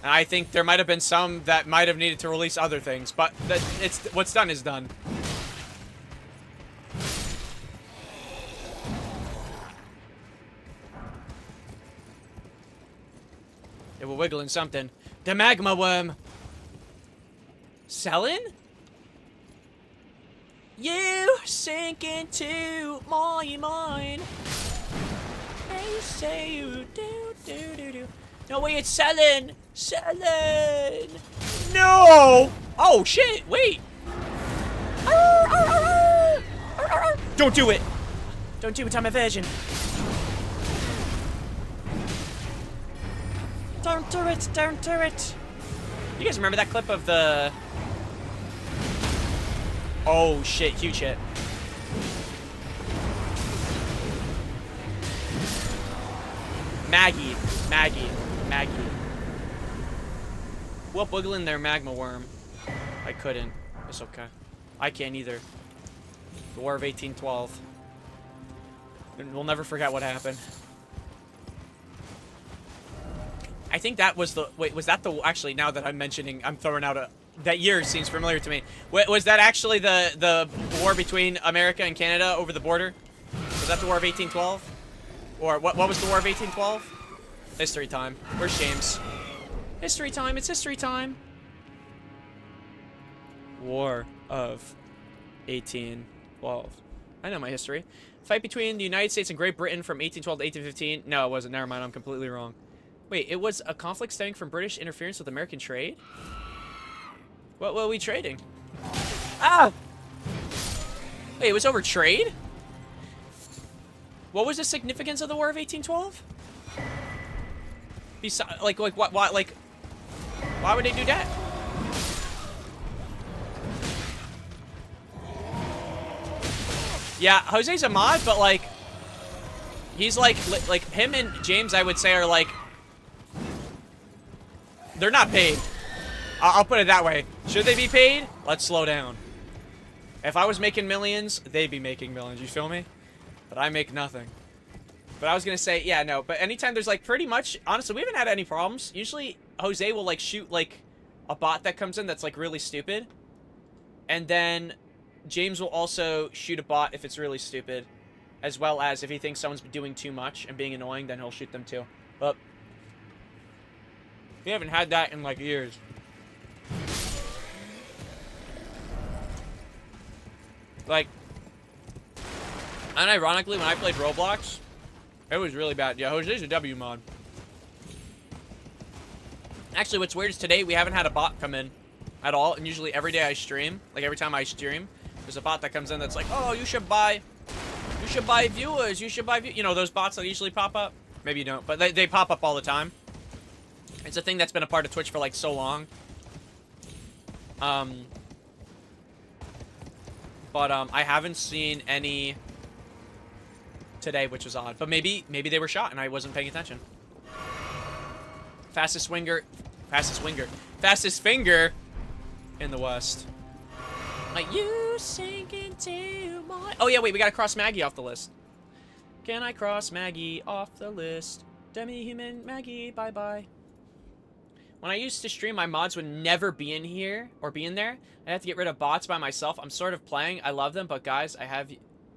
And I think there might have been some that might have needed to release other things, but what's done is done. They were wiggling something. The magma worm. Selling? You sink into my mind. They say you do. No way, it's selling. Selling. No. Oh shit! Wait. Don't do it. Don't do it. I'm a virgin. Don't do it! Don't do it! You guys remember that clip of the... Oh shit, huge hit. Maggie. Whoop, wiggling their magma worm. I couldn't. It's okay. I can't either. The War of 1812. And we'll never forget what happened. I think that was the... Wait, was that the... Actually, now that I'm mentioning... I'm throwing out a... That year seems familiar to me. Was that actually the war between America and Canada over the border? Was that the War of 1812? Or what was the War of 1812? History time. Where's James? History time. It's history time. War of 1812. I know my history. Fight between the United States and Great Britain from 1812 to 1815. No, it wasn't. Never mind. I'm completely wrong. Wait, it was a conflict stemming from British interference with American trade? What were we trading? Ah! Wait, it was over trade? What was the significance of the War of 1812? Besides, like, what, like, why would they do that? Yeah, Jose's a mod, but, like, he's, like, him and James, I would say, are, like, they're not paid. I'll put it that way. Should they be paid? Let's slow down. If I was making millions, they'd be making millions. You feel me? But I make nothing. But I was gonna say, yeah, no. But anytime there's, like, pretty much... Honestly, we haven't had any problems. Usually, Jose will, like, shoot, like, a bot that comes in that's, like, really stupid. And then James will also shoot a bot if it's really stupid. As well as if he thinks someone's doing too much and being annoying, then he'll shoot them too. But we haven't had that in, like, years. Like, unironically, when I played Roblox, it was really bad. Yeah, Jose's a W mod. Actually, what's weird is today we haven't had a bot come in at all, and usually every day I stream, like every time I stream, there's a bot that comes in that's like, oh, you should buy viewers, you know, those bots that usually pop up? Maybe you don't, but they pop up all the time. It's a thing that's been a part of Twitch for, like, so long. But I haven't seen any today, which was odd. But maybe they were shot and I wasn't paying attention. Fastest finger in the West. Like, you sink into my... Oh, yeah, wait, we gotta cross Maggie off the list. Can I cross Maggie off the list? Demi-human Maggie, bye-bye. When I used to stream, my mods would never be in here or be in there. I have to get rid of bots by myself. I'm sort of playing. I love them, but guys, I have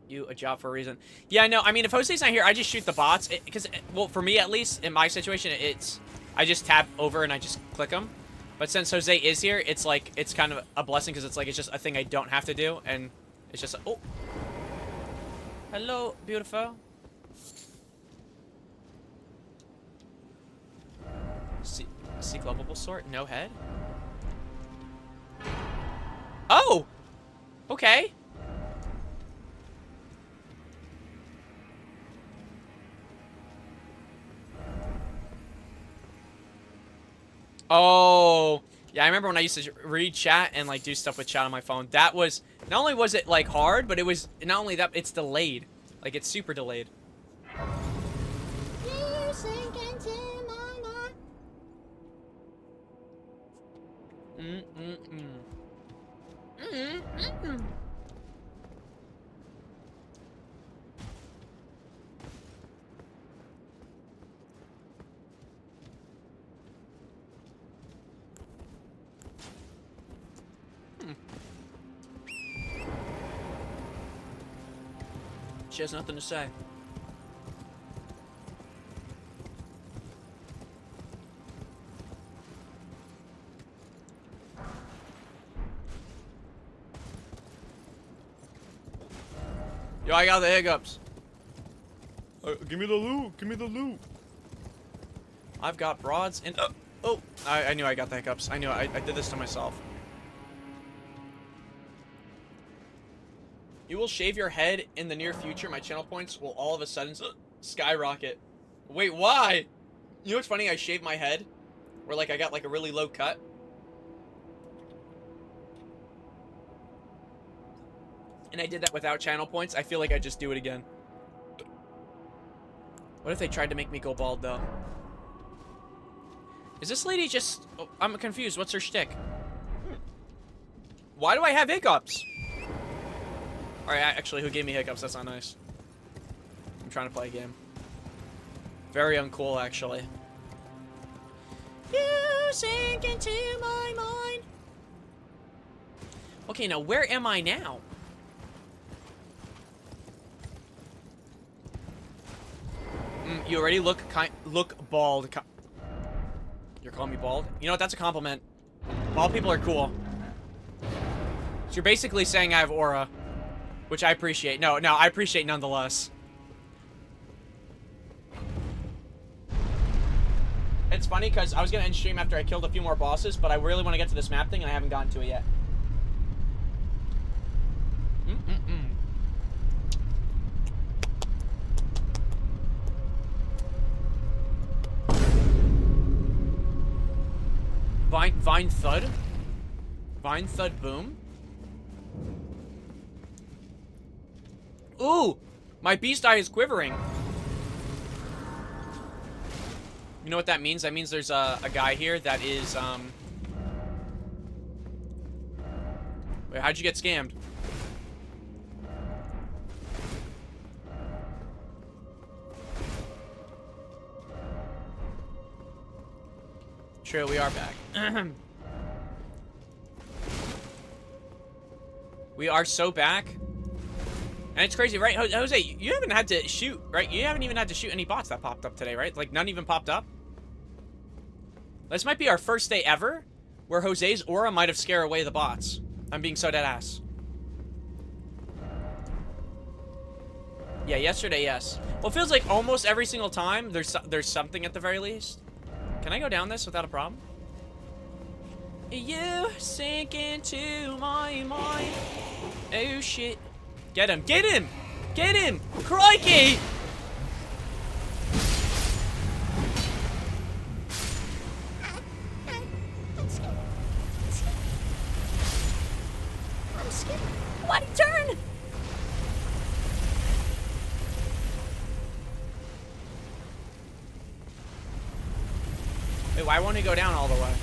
you a job for a reason. Yeah, no, I mean, if Jose's not here, I just shoot the bots. Because, well, for me at least, in my situation, I just tap over and I just click them. But since Jose is here, it's like, it's kind of a blessing because it's like, it's just a thing I don't have to do. And it's just, oh. Hello, beautiful. Seek lovable sort? No head? Oh! Okay. Oh. Yeah, I remember when I used to read chat and, like, do stuff with chat on my phone. That was... Not only was it, like, hard, but it was... Not only that, it's delayed. Like, it's super delayed. You sink into my mind. She has nothing to say. Yo, I got the hiccups. Give me the loot. Give me the loot. I've got broads and... oh, I knew I got the hiccups. I knew I did this to myself. You will shave your head in the near future. My channel points will all of a sudden skyrocket. Wait, why? You know what's funny? I shaved my head Where, like, I got, like, a really low cut. And I did that without channel points. I feel like I'd just do it again. What if they tried to make me go bald, though? Is this lady just... Oh, I'm confused. What's her shtick? Why do I have hiccups? Alright, actually, who gave me hiccups? That's not nice. I'm trying to play a game. Very uncool, actually. You sink into my mind. Okay, now where am I now? You already look bald. You're calling me bald? You know what? That's a compliment. Bald people are cool. So you're basically saying I have aura, which I appreciate. No, I appreciate nonetheless. It's funny because I was gonna end stream after I killed a few more bosses, but I really want to get to this map thing and I haven't gotten to it yet. Vine thud? Vine thud boom? Ooh! My beast eye is quivering. You know what that means? That means there's a guy here that is, Wait, how'd you get scammed? True, we are back. We are so back. And it's crazy, right? Jose, you haven't had to shoot, right? You haven't even had to shoot any bots that popped up today, right? Like, none even popped up? This might be our first day ever where Jose's aura might have scared away the bots. I'm being so dead ass. Yeah, yesterday, yes. Well, it feels like almost every single time there's something at the very least. Can I go down this without a problem? You sink into my mind. Oh, shit. Get him. Get him. Get him. Crikey. I'm scared. Why'd he turn? Wait, why won't he go down all the way?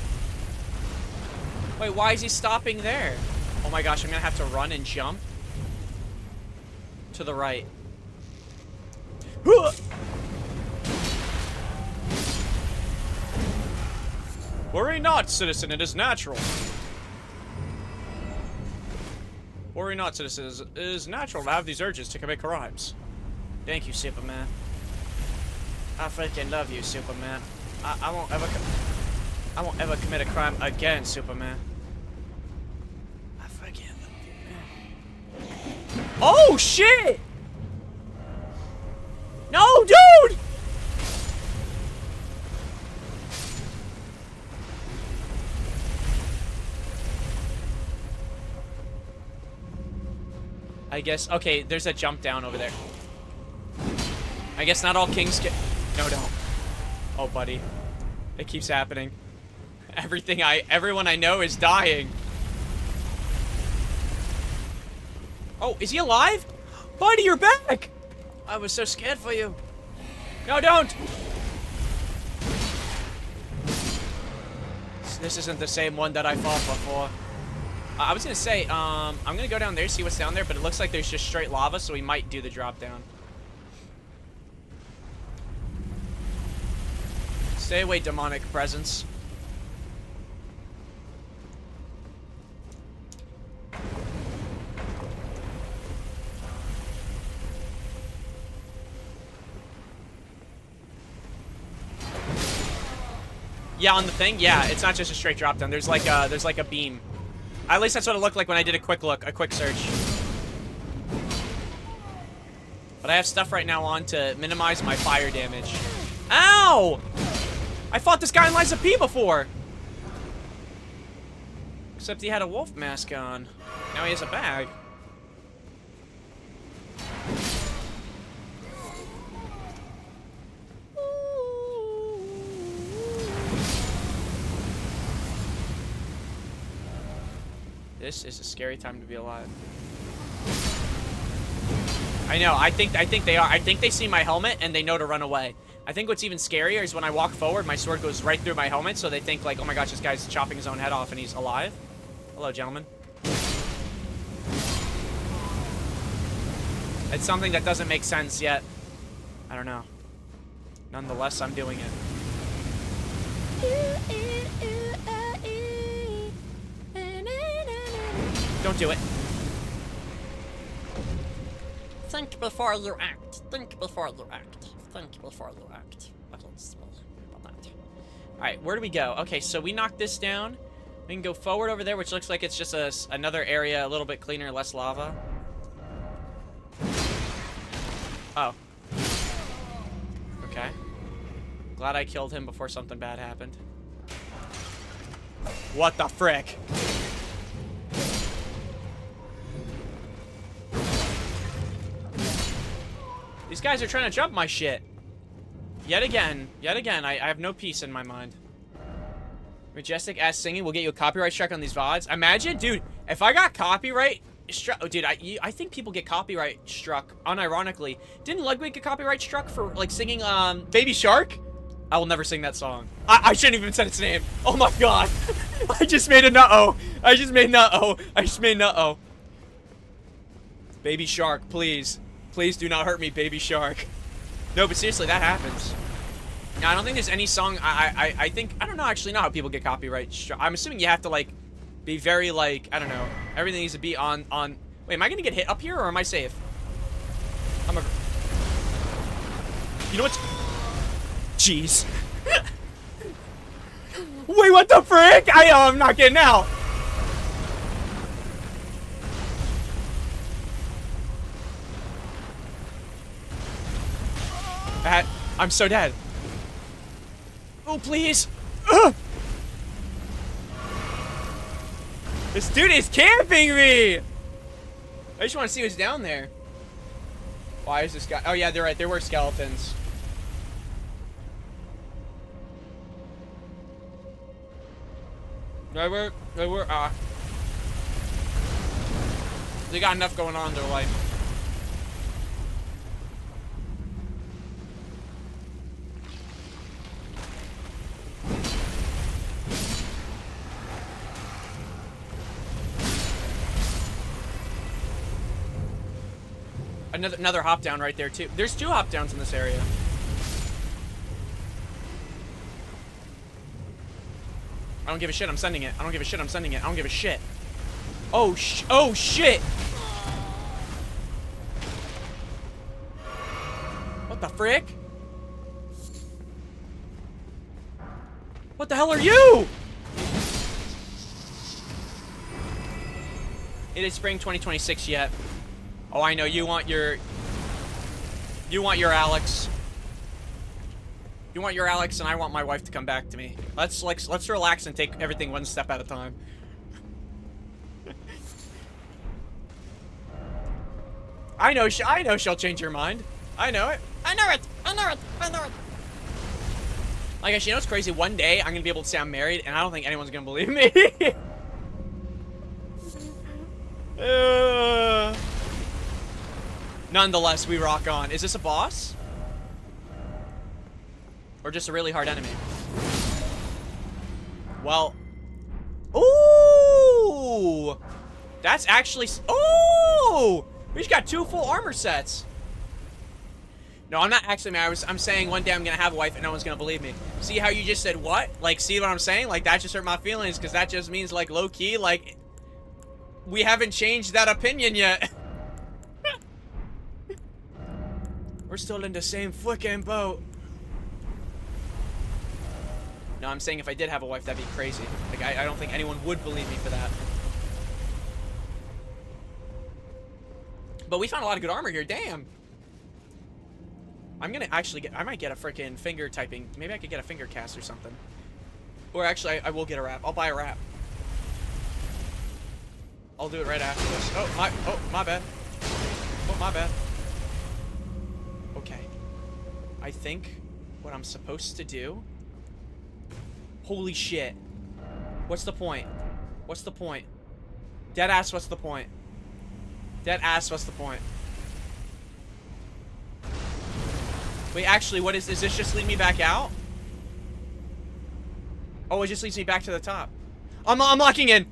Wait, why is he stopping there? Oh my gosh, I'm gonna have to run and jump to the right. Worry not, citizen, it is natural. Worry not, citizen, it is natural to have these urges to commit crimes. Thank you, Superman. I freaking love you, Superman. I won't ever commit a crime again, Superman. I freaking love you, man. Oh shit! No, dude! I guess, okay, there's a jump down over there. I guess not all kings get... No, don't. Oh, buddy. It keeps happening. Everyone I know is dying. Oh, is he alive? Buddy, you're back! I was so scared for you. No, don't! This isn't the same one that I fought before. I was gonna say, I'm gonna go down there, see what's down there, but it looks like there's just straight lava, so we might do the drop down. Stay away, demonic presence. Yeah, on the thing, yeah, it's not just a straight drop down. There's like a beam. At least that's what it looked like when I did a quick look, a quick search. But I have stuff right now on to minimize my fire damage. Ow! I fought this guy in Liza P before. Except he had a wolf mask on. Now he has a bag. This is a scary time to be alive. I know. I think they are. I think they see my helmet and they know to run away. I think what's even scarier is when I walk forward, my sword goes right through my helmet, so they think like, oh my gosh, this guy's chopping his own head off and he's alive. Hello, gentlemen. It's something that doesn't make sense yet. I don't know. Nonetheless, I'm doing it. Don't do it. Think before you act. Think before you act. Think before you act. What else about that? Alright, where do we go? Okay, so we knocked this down. We can go forward over there, which looks like it's just another area, a little bit cleaner, less lava. Oh. Okay. Glad I killed him before something bad happened. What the frick? These guys are trying to jump my shit. Yet again, I have no peace in my mind. Majestic ass singing will get you a copyright strike on these VODs. Imagine, dude, if I got copyright struck, oh, dude, I think people get copyright struck unironically. Didn't Ludwig get copyright struck for like singing Baby Shark? I will never sing that song. I shouldn't even said its name. Oh my god. I just made a nut-oh. I just made nut-oh. Baby Shark, please. Please do not hurt me, Baby Shark. No, but seriously, that happens. Now, I don't think there's any song, I think, I don't know actually know how people get copyright struck. I'm assuming you have to, like, be very, like, I don't know. Everything needs to be on, wait, am I gonna get hit up here, or am I safe? You know what's... Jeez. Wait, what the frick? I'm not getting out. I'm so dead. Oh, please. Ugh. This dude is camping me. I just want to see what's down there. Why is this guy? Oh, yeah, they're right. There were skeletons. They were, they got enough going on in their life. Another hop down right there too. There's 2 hop downs in this area. I don't give a shit. I'm sending it. I don't give a shit. I'm sending it. I don't give a shit. Oh shit. What the frick? What the hell are you? It is spring 2026 yet. Oh, I know. You want your Alex. You want your Alex, and I want my wife to come back to me. Let's relax and take everything one step at a time. I know she'll change her mind. I know it. I know it. Like, you know what's crazy? One day I'm gonna be able to say I'm married, and I don't think anyone's gonna believe me. Nonetheless, we rock on. Is this a boss? Or just a really hard enemy? Well. Ooh! That's actually... Ooh! We just got 2 full armor sets. No, I'm not actually married. I'm saying one day I'm gonna have a wife and no one's gonna believe me. See how you just said what? Like, see what I'm saying? Like, that just hurt my feelings, because that just means, like, low-key, like... We haven't changed that opinion yet. We're still in the same fucking boat. No, I'm saying if I did have a wife, that'd be crazy. Like, I don't think anyone would believe me for that. But we found a lot of good armor here, damn. I'm gonna actually I might get a freaking finger typing. Maybe I could get a finger cast or something. Or actually, I will get a wrap. I'll buy a wrap. I'll do it right after this. Oh, my bad. Oh, my bad. Okay. I think what I'm supposed to do... Holy shit. What's the point? What's the point? Dead ass, what's the point? Dead ass, what's the point? Wait, actually, what is this just lead me back out? Oh, it just leads me back to the top. I'm locking in.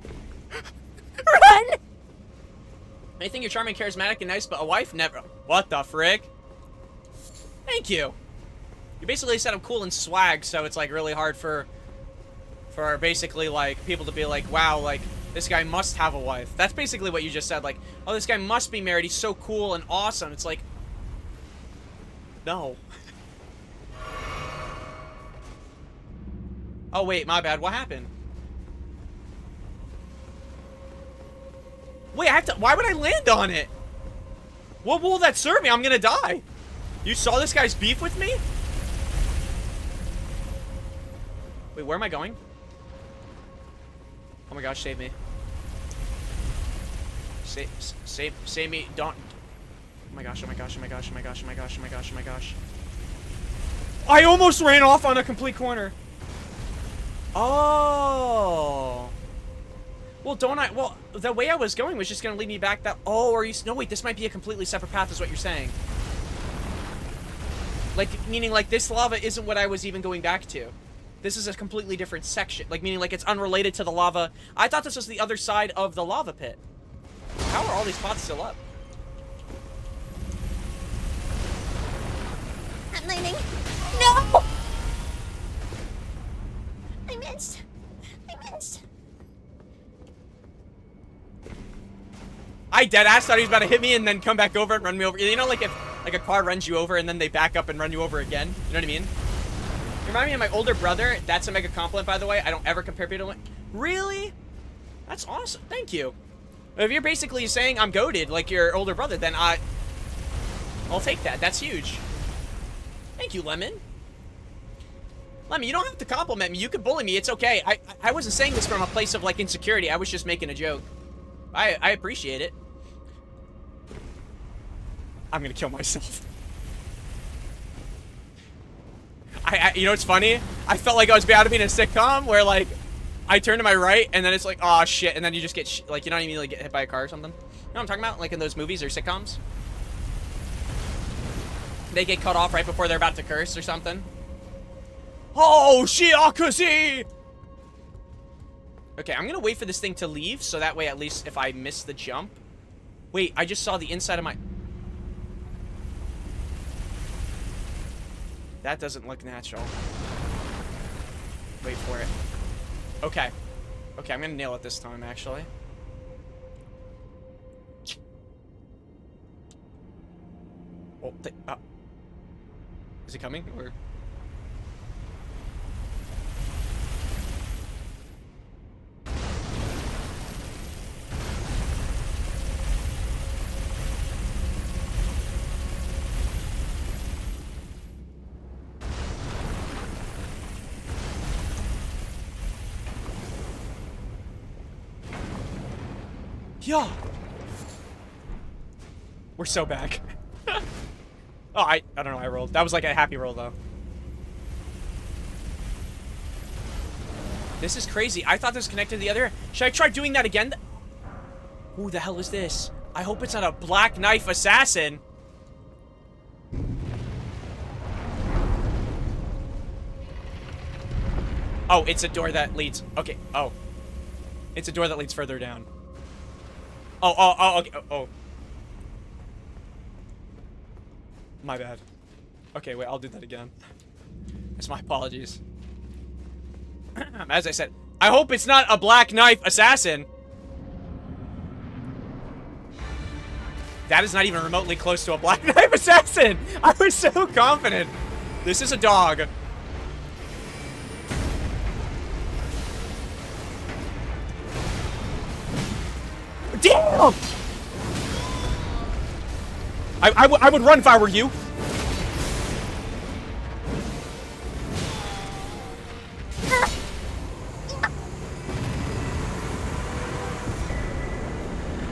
Run! I think you're charming, charismatic, and nice, but a wife? Never. What the frick? Thank you. You basically said I'm cool and swag, so it's like really hard for basically like people to be like, wow, like this guy must have a wife. That's basically what you just said. Like, oh, this guy must be married. He's so cool and awesome. It's like, no. Oh wait, my bad. What happened? Wait, I have to. Why would I land on it? What will that serve me? I'm gonna die. You saw this guy's beef with me? Wait, where am I going? Oh my gosh, save me. Save me. Don't. Oh my gosh, oh my gosh, oh my gosh, oh my gosh, oh my gosh, oh my gosh, oh my gosh. I almost ran off on a complete corner. Oh. Well, don't I? Well, the way I was going was just going to lead me back that. Oh, are you? No, wait, this might be a completely separate path, is what you're saying. Like, meaning, like, this lava isn't what I was even going back to. This is a completely different section. Like, meaning, like, it's unrelated to the lava. I thought this was the other side of the lava pit. How are all these pots still up? I'm landing. No! I missed. I missed. I deadass thought he was about to hit me and then come back over and run me over. You know, like if like a car runs you over and then they back up and run you over again. You know what I mean? You remind me of my older brother. That's a mega compliment, by the way. I don't ever compare people to. Really? That's awesome. Thank you. If you're basically saying I'm goated like your older brother, then I'll take that. That's huge. Thank you, Lemon. Lemon, you don't have to compliment me. You can bully me. It's okay. I wasn't saying this from a place of like insecurity. I was just making a joke. I appreciate it. I'm gonna kill myself. You know what's funny? I felt like I was about to be in a sitcom where like I turn to my right and then it's like, oh shit, and then you just get like, you know what I mean, like get hit by a car or something. You know what I'm talking about? Like in those movies or sitcoms, they get cut off right before they're about to curse or something. Oh shit, Akashi! Okay, I'm gonna wait for this thing to leave so that way at least if I miss the jump. Wait, I just saw the inside of my. That doesn't look natural. Wait for it. Okay. Okay, I'm gonna nail it this time, actually. Oh, is he coming, or? Yeah. We're so back. Oh, I don't know, I rolled. That was like a happy roll, though. This is crazy. I thought this was connected to the other. Should I try doing that again? Who the hell is this? I hope it's not a black knife assassin. Oh, it's a door that leads. Okay. Oh. It's a door that leads further down. Oh, okay. Oh. My bad. Okay, wait, I'll do that again. That's my apologies. As I said, I hope it's not a black knife assassin. That is not even remotely close to a black knife assassin. I was so confident. This is a dog. Damn! I would run if I were you.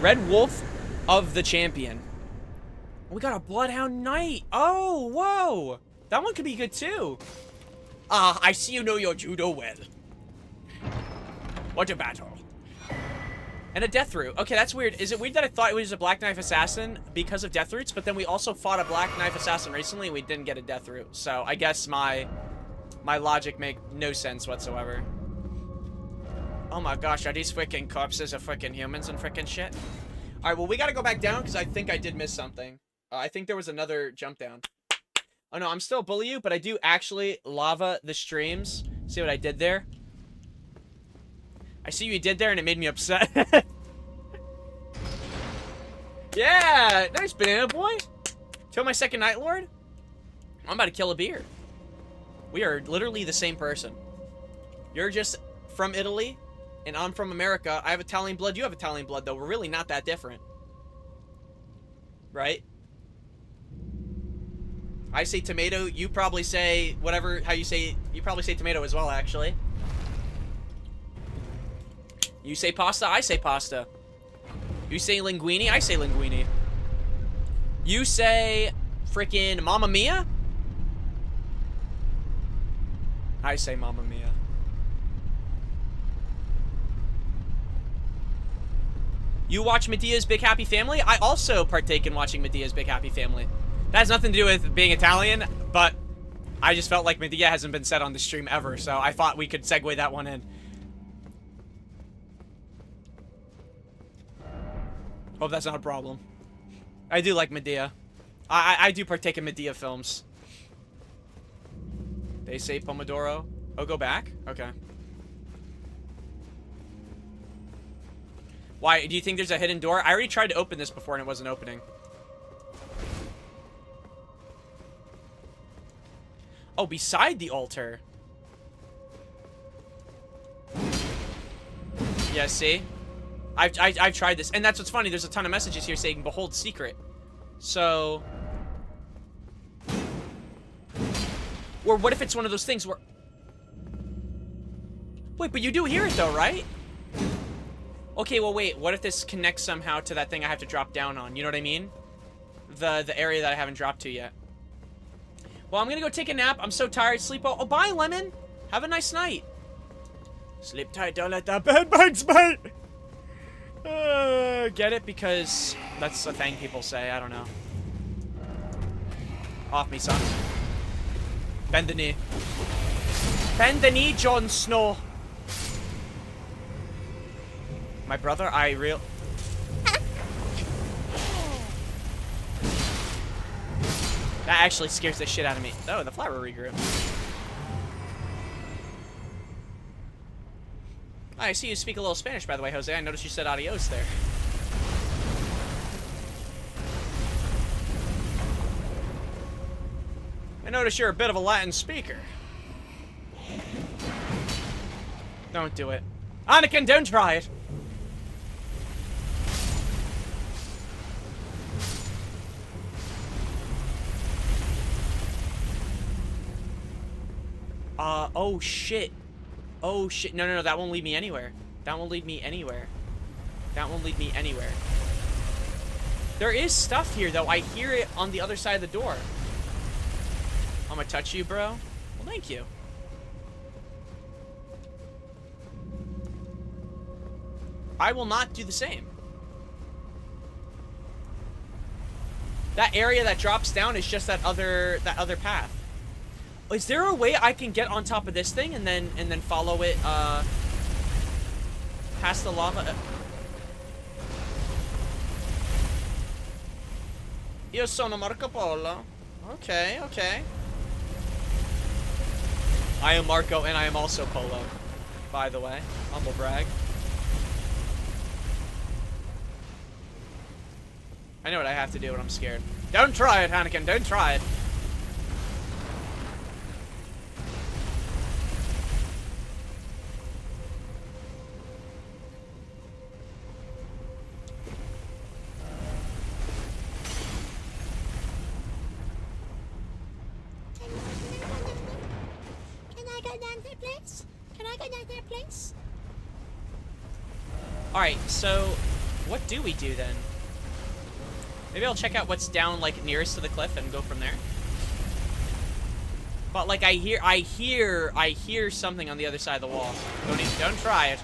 Red Wolf of the Champion. We got a Bloodhound Knight. Oh, whoa. That one could be good too. Ah, I see you know your judo well. What a battle. And a death root. Okay, that's weird. Is it weird that I thought it was a Black Knife Assassin because of death roots, but then we also fought a Black Knife Assassin recently and we didn't get a death root. So I guess my logic make no sense whatsoever. Oh my gosh, are these freaking corpses of freaking humans and freaking shit? Alright, well, we gotta go back down because I think I did miss something. I think there was another jump down. Oh no, I'm still bully you, but I do actually lava the streams. See what I did there? I see what you did there and it made me upset. Yeah! Nice banana boy! Kill my second Night Lord? I'm about to kill a beer. We are literally the same person. You're just from Italy, and I'm from America. I have Italian blood, you have Italian blood, though. We're really not that different. Right? I say tomato, you probably say whatever, how you say, you probably say tomato as well, actually. You say pasta, I say pasta. You say linguine, I say linguine. You say freaking Mamma Mia? I say Mamma Mia. You watch Medea's Big Happy Family? I also partake in watching Medea's Big Happy Family. That has nothing to do with being Italian, but I just felt like Medea hasn't been said on the stream ever, so I thought we could segue that one in. Hope that's not a problem. I do like Medea. I do partake in Medea films. They say Pomodoro. Oh, go back? Okay. Why? Do you think there's a hidden door? I already tried to open this before and it wasn't opening. Oh, beside the altar. Yeah, see? I've tried this. And that's what's funny. There's a ton of messages here saying, behold secret. So... Or what if it's one of those things where... Wait, but you do hear it though, right? Okay, well wait. What if this connects somehow to that thing I have to drop down on? You know what I mean? The area that I haven't dropped to yet. Well, I'm gonna go take a nap. I'm so tired. Sleep well. Oh, bye, Lemon. Have a nice night. Sleep tight. Don't let that bed bugs bite. Get it? Because that's a thing people say. I don't know. Off me, son. Bend the knee. Bend the knee, Jon Snow. My brother, That actually scares the shit out of me. Oh, the flower regrew. I see you speak a little Spanish, by the way, Jose. I noticed you said adios there. I notice you're a bit of a Latin speaker. Don't do it. Anakin, don't try it. Oh shit. Oh shit. No, no, no, that won't lead me anywhere. That won't lead me anywhere. That won't lead me anywhere. There is stuff here, though. I hear it on the other side of the door. I'm gonna touch you, bro. Well, thank you. I will not do the same. That area that drops down is just that other path. Is there a way I can get on top of this thing and then follow it past the lava? Io sono Marco Polo. Okay, okay. I am Marco and I am also Polo, by the way. Humble brag. I know what I have to do when I'm scared. Don't try it, Anakin. Don't try it. Alright, so what do we do then? Maybe I'll check out what's down, like, nearest to the cliff and go from there. But, like, I hear something on the other side of the wall. Don't try it.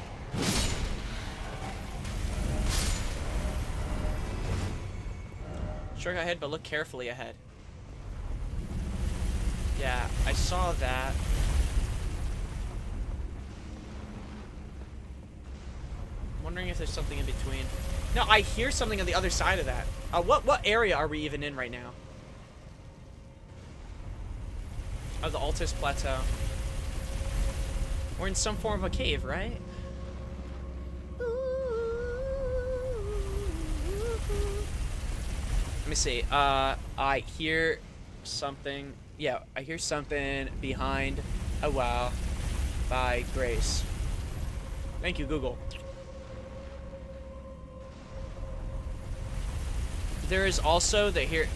Shortcut ahead, but look carefully ahead. Yeah, I saw that. I'm wondering if there's something in between. No, I hear something on the other side of that. What area are we even in right now? Oh, the Altus Plateau. We're in some form of a cave, right? Let me see. I hear something. Yeah, I hear something behind a wow by Grace. Thank you, Google. There is also the here.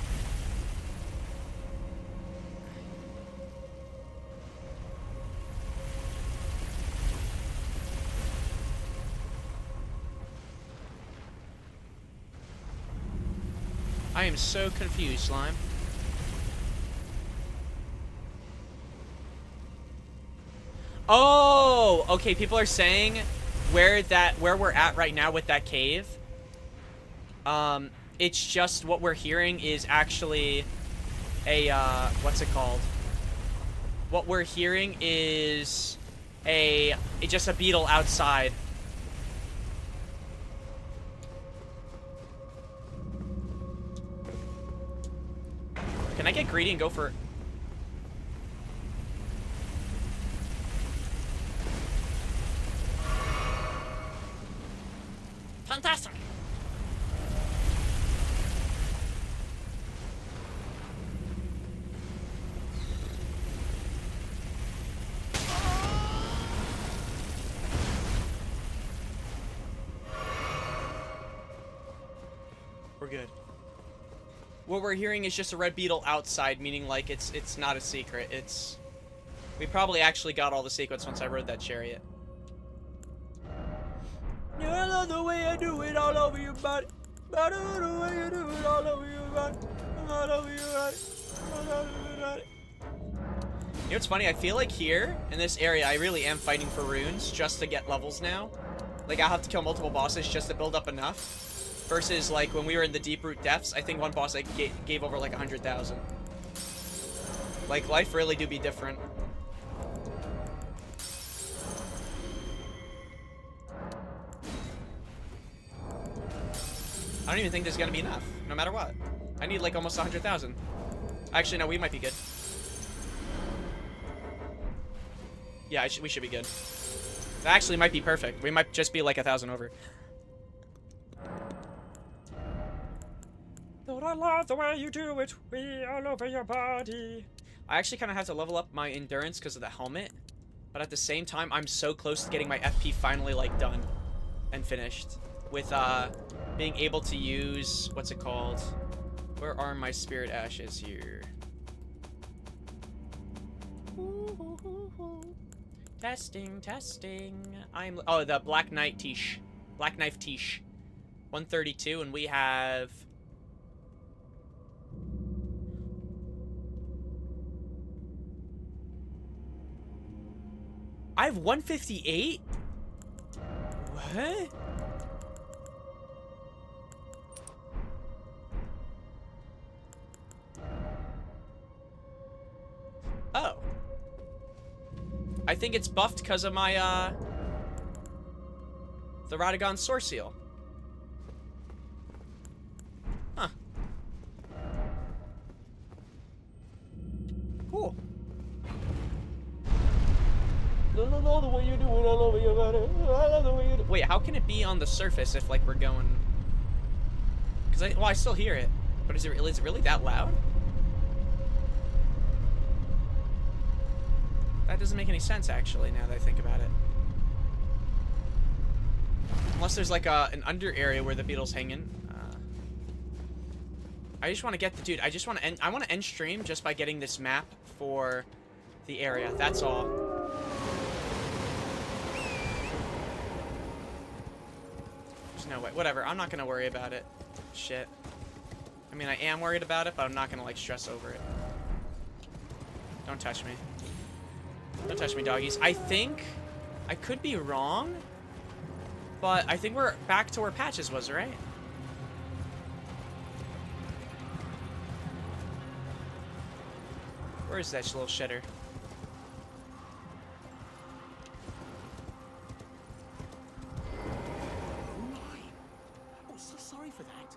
I am so confused, Slime. Oh, okay. People are saying where we're at right now with that cave. It's just what we're hearing is actually a what's it called? What we're hearing is just a beetle outside. Can I get greedy and go for... Fantastic. We're good. What we're hearing is just a red beetle outside, meaning like it's not a secret. We probably actually got all the secrets once I rode that chariot. Yeah, I love the way I do it all over your body. I love the way you do it all over your body. All over your body. All over your body. You know what's funny? I feel like here, in this area, I really am fighting for runes just to get levels now. Like, I'll have to kill multiple bosses just to build up enough. Versus, like, when we were in the deep root depths, I think one boss, like, gave over, like, 100,000. Like, life really do be different. I don't even think there's gonna be enough, no matter what. I need, like, almost 100,000. Actually, no, we might be good. Yeah, we should be good. That actually might be perfect. We might just be, like, 1,000 over. Lord, I love the way you do it. We all over your body. I actually kind of have to level up my endurance because of the helmet. But at the same time, I'm so close to getting my FP finally, like, done and finished. With, being able to use... What's it called? Where are my spirit ashes here? Testing, testing. Oh, the Black Knight Tish. Black Knife Tish. 132, and we have... I have 158? What? Oh. I think it's buffed because of my, the Radagon Source Seal. Huh. Cool. I love the way you do it all over your body. I love the way you do. Wait, how can it be on the surface if, like, we're going... Because I still hear it. But is it really that loud? That doesn't make any sense, actually, now that I think about it. Unless there's, like, an under area where the beetle's hanging. I just want to get the... Dude, I want to end stream just by getting this map for the area. That's all. There's no way. Whatever. I'm not going to worry about it. Shit. I mean, I am worried about it, but I'm not going to, like, stress over it. Don't touch me. Don't touch me, doggies. I think... I could be wrong, but I think we're back to where Patches was, right? Where is that little shitter? Oh, right. Oh, so sorry for that.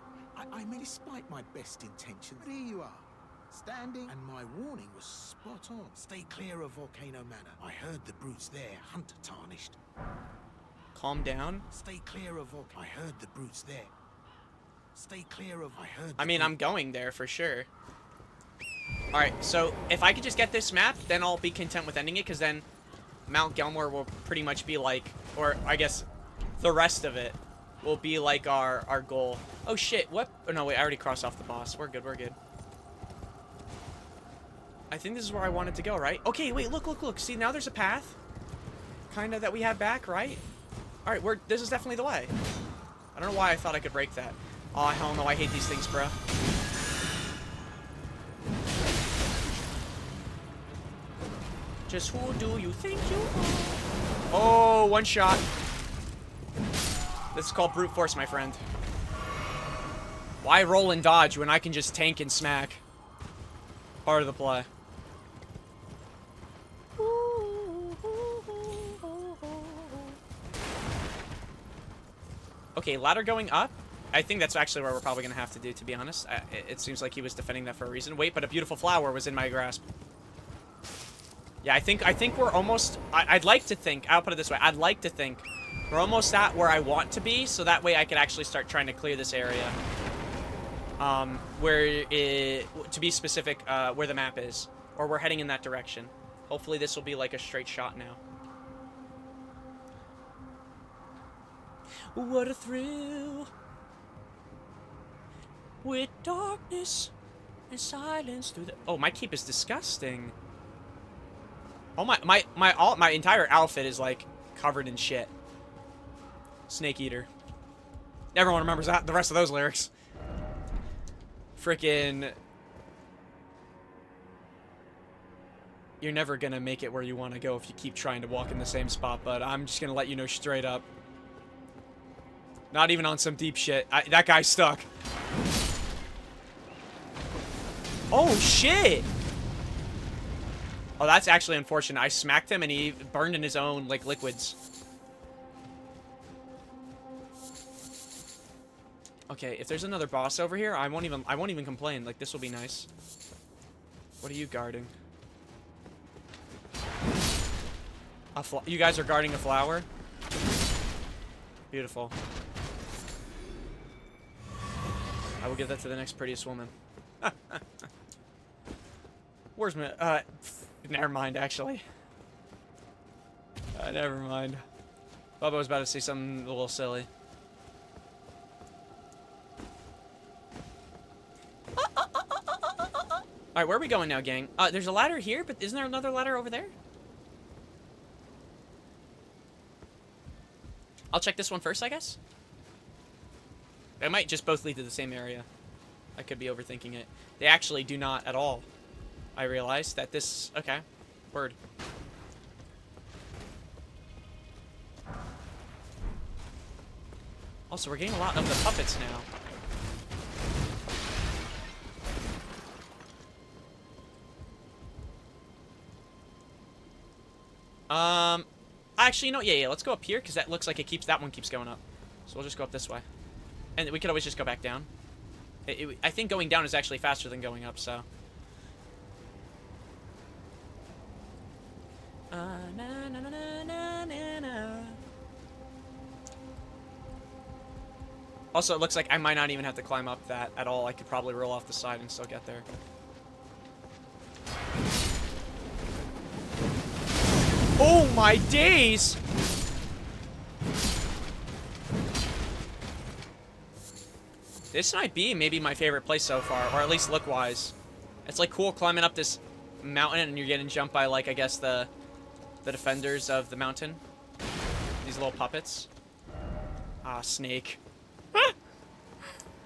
I mean, despite my best intentions, but here you are, standing, and my warning was spot on. Stay clear of Volcano Manor. I heard the brutes there, hunter tarnished. Calm down. Stay clear of Volcano. I heard the brutes there. Stay clear of. I heard. I mean, I'm going there for sure. Alright, so if I could just get this map, then I'll be content with ending it, because then Mount Gelmor will pretty much be like, or I guess the rest of it will be like our goal. Oh shit, what? Oh no, wait, I already crossed off the boss. We're good, we're good. I think this is where I wanted to go, right? Okay, wait, look, look, look. See, now there's a path. Kind of that we have back, right? Alright, this is definitely the way. I don't know why I thought I could break that. Oh, hell no, I hate these things, bro. Just who do you think you are? Oh, one shot. This is called brute force, my friend. Why roll and dodge when I can just tank and smack? Part of the play. Okay, ladder going up. I think that's actually what we're probably going to have to do, to be honest. It seems like he was defending that for a reason. Wait, but a beautiful flower was in my grasp. Yeah, I think we're almost... I'd like to think... I'll put it this way. I'd like to think we're almost at where I want to be, so that way I could actually start trying to clear this area. To be specific, where the map is. Or we're heading in that direction. Hopefully this will be like a straight shot now. What a thrill. With darkness and silence through the... Oh, my cape is disgusting. Oh, my entire outfit is, like, covered in shit. Snake Eater. Everyone remembers that, the rest of those lyrics. Frickin'... You're never gonna make it where you want to go if you keep trying to walk in the same spot, but I'm just gonna let you know straight up. Not even on some deep shit. That guy's stuck. Oh, shit! Oh, that's actually unfortunate. I smacked him and he burned in his own, like, liquids. Okay, if there's another boss over here, I won't even complain. Like, this will be nice. What are you guarding? You guys are guarding a flower? Beautiful. I will give that to the next prettiest woman. Where's my... never mind, actually. Never mind. Bubba was about to say something a little silly. Alright, where are we going now, gang? There's a ladder here, but isn't there another ladder over there? I'll check this one first, I guess. They might just both lead to the same area. I could be overthinking it. They actually do not at all. I realized that this... Okay. Word. Also, we're getting a lot of the puppets now. Actually, you know, yeah, let's go up here, because that looks like that one keeps going up. So we'll just go up this way. And we could always just go back down. I think going down is actually faster than going up, so... Also, it looks like I might not even have to climb up that at all. I could probably roll off the side and still get there. Oh my days! This might be maybe my favorite place so far, or at least look-wise. It's like cool climbing up this mountain and you're getting jumped by, like, I guess the defenders of the mountain. These little puppets. Ah, snake.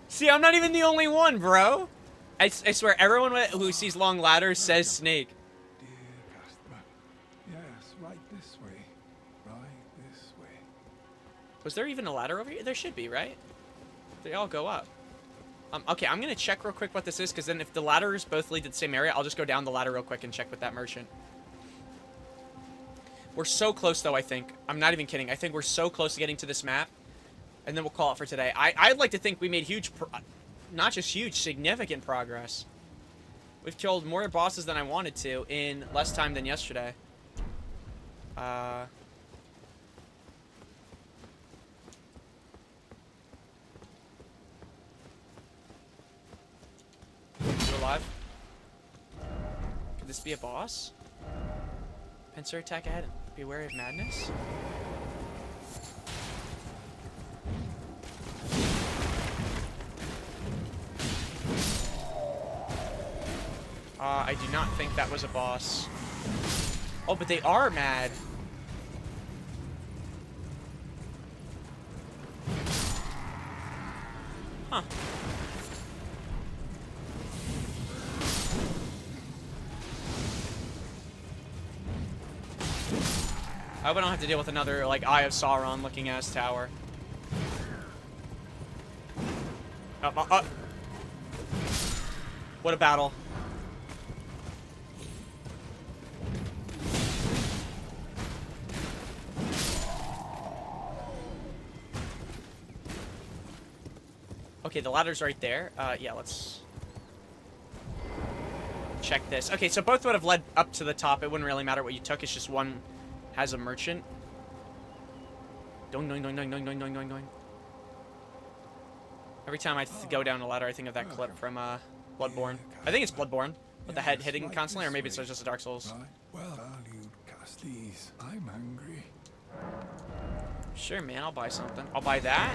See, I'm not even the only one, bro. I swear, everyone who sees long ladders says snake. Dear customer, yes, right this way. Right this way. Was there even a ladder over here? There should be, right? They all go up. Okay, I'm gonna check real quick what this is, because then if the ladders both lead to the same area, I'll just go down the ladder real quick and check with that merchant. We're so close, though, I think. I'm not even kidding. I think we're so close to getting to this map. And then we'll call it for today. I'd like to think we made huge, not just huge, significant progress. We've killed more bosses than I wanted to in less time than yesterday. You alive? Could this be a boss? Pincer attack ahead. Be wary of madness. I do not think that was a boss. Oh, but they are mad. Huh. I hope I don't have to deal with another, like, Eye of Sauron looking ass tower. What a battle. Okay, the ladder's right there. Yeah, let's check this. Okay, so both would have led up to the top. It wouldn't really matter what you took. It's just one has a merchant. Doing, doing, doing, doing, doing, doing, doing, doing, doing. Every time I go down a ladder, I think of that clip from Bloodborne. I think it's Bloodborne, with the head hitting constantly, or maybe it's just a Dark Souls. Right. Well valued, Casties. I'm hungry. Sure, man, I'll buy something. I'll buy that.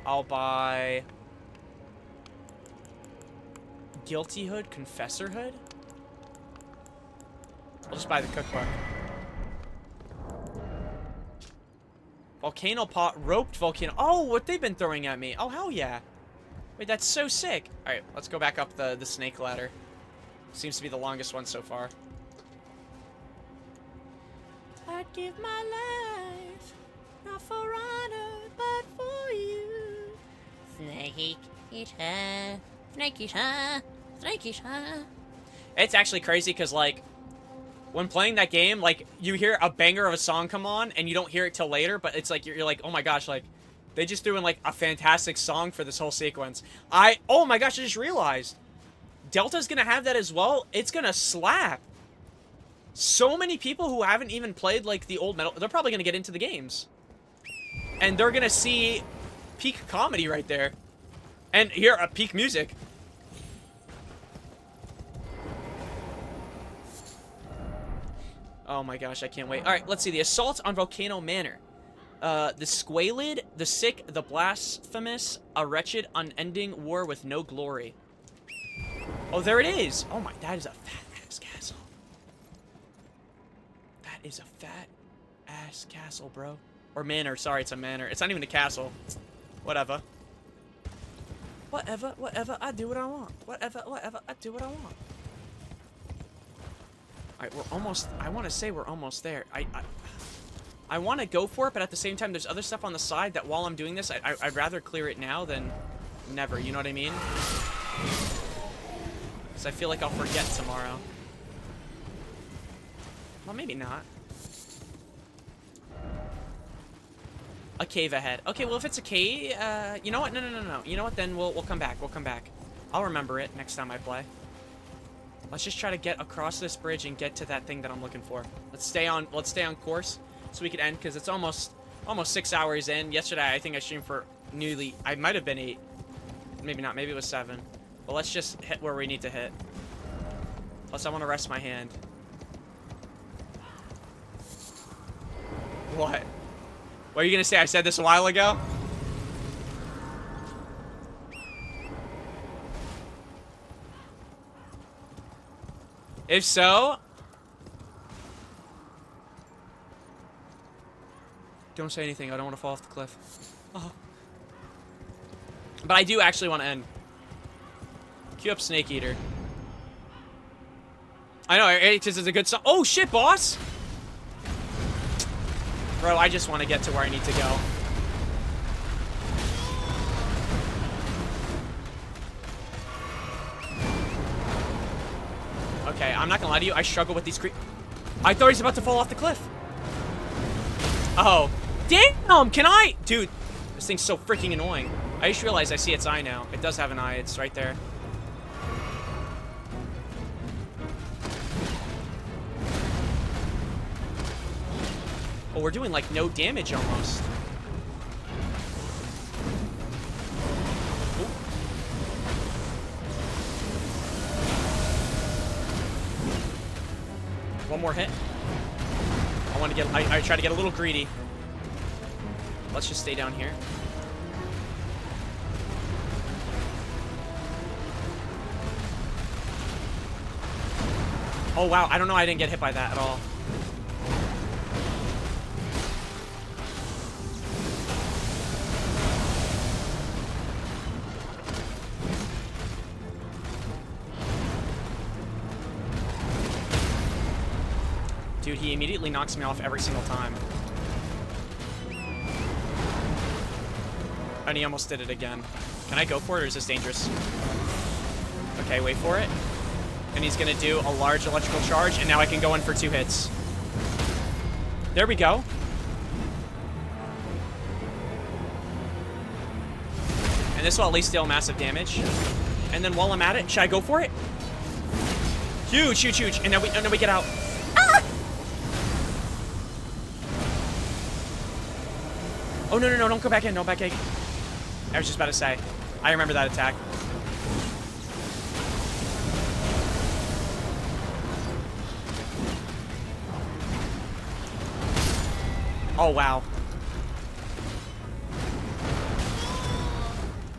I'll buy Guilty Hood, Confessor Hood. I'll just buy the cookbook. Volcano pot, roped volcano. Oh, what they've been throwing at me. Oh, hell yeah. Wait, that's so sick. All right, let's go back up the snake ladder. Seems to be the longest one so far. I'd give my life, not for honor, but for you. Snake eater, snake eater, snake eater. It's actually crazy because, like, when playing that game, like, you hear a banger of a song come on, and you don't hear it till later, but it's like, you're like, oh my gosh, like, they just threw in, like, a fantastic song for this whole sequence. Oh my gosh, I just realized. Delta's gonna have that as well. It's gonna slap. So many people who haven't even played, like, the old Metal, they're probably gonna get into the games. And they're gonna see peak comedy right there. And hear a peak music. Oh my gosh, I can't wait. Alright, let's see. The assault on Volcano Manor. The squalid, the sick, the blasphemous, a wretched, unending war with no glory. Oh, there it is! Oh my, that is a fat-ass castle. That is a fat-ass castle, bro. Or manor, sorry, it's a manor. It's not even a castle. Whatever. Whatever, whatever, I do what I want. Whatever, whatever, I do what I want. Alright, we're almost, I want to say we're almost there. I want to go for it, but at the same time, there's other stuff on the side that while I'm doing this, I'd rather clear it now than never, you know what I mean? Because I feel like I'll forget tomorrow. Well, maybe not. A cave ahead. Okay, well, if it's a cave, you know what? No. You know what? Then we'll come back. We'll come back. I'll remember it next time I play. Let's just try to get across this bridge and get to that thing that I'm looking for. Let's stay on course so we can end, because it's almost 6 hours in. Yesterday, I think I streamed for nearly, I might have been 8. Maybe not. Maybe it was 7. But let's just hit where we need to hit. Plus, I want to rest my hand. What? What are you gonna say? I said this a while ago? If so... Don't say anything. I don't want to fall off the cliff. Oh. But I do actually want to end. Cue up Snake Eater. I know, because it's a good song. Oh, shit, boss! Bro, I just want to get to where I need to go. Okay, I'm not gonna lie to you. I struggle with these I thought he's about to fall off the cliff. Oh. Damn! Can I? Dude, this thing's so freaking annoying. I just realized I see its eye now. It does have an eye. It's right there. Oh, we're doing, like, no damage almost. Ooh. One more hit. I want to get... I try to get a little greedy. Let's just stay down here. Oh, wow. I don't know. I didn't get hit by that at all. Dude, he immediately knocks me off every single time. And he almost did it again. Can I go for it, or is this dangerous? Okay, wait for it. And he's gonna do a large electrical charge, and now I can go in for 2 hits. There we go. And this will at least deal massive damage. And then while I'm at it, should I go for it? Huge, huge, huge. And now we get out. Ah! Oh, no, no, no, don't go back in. Don't back in. I was just about to say. I remember that attack. Oh, wow.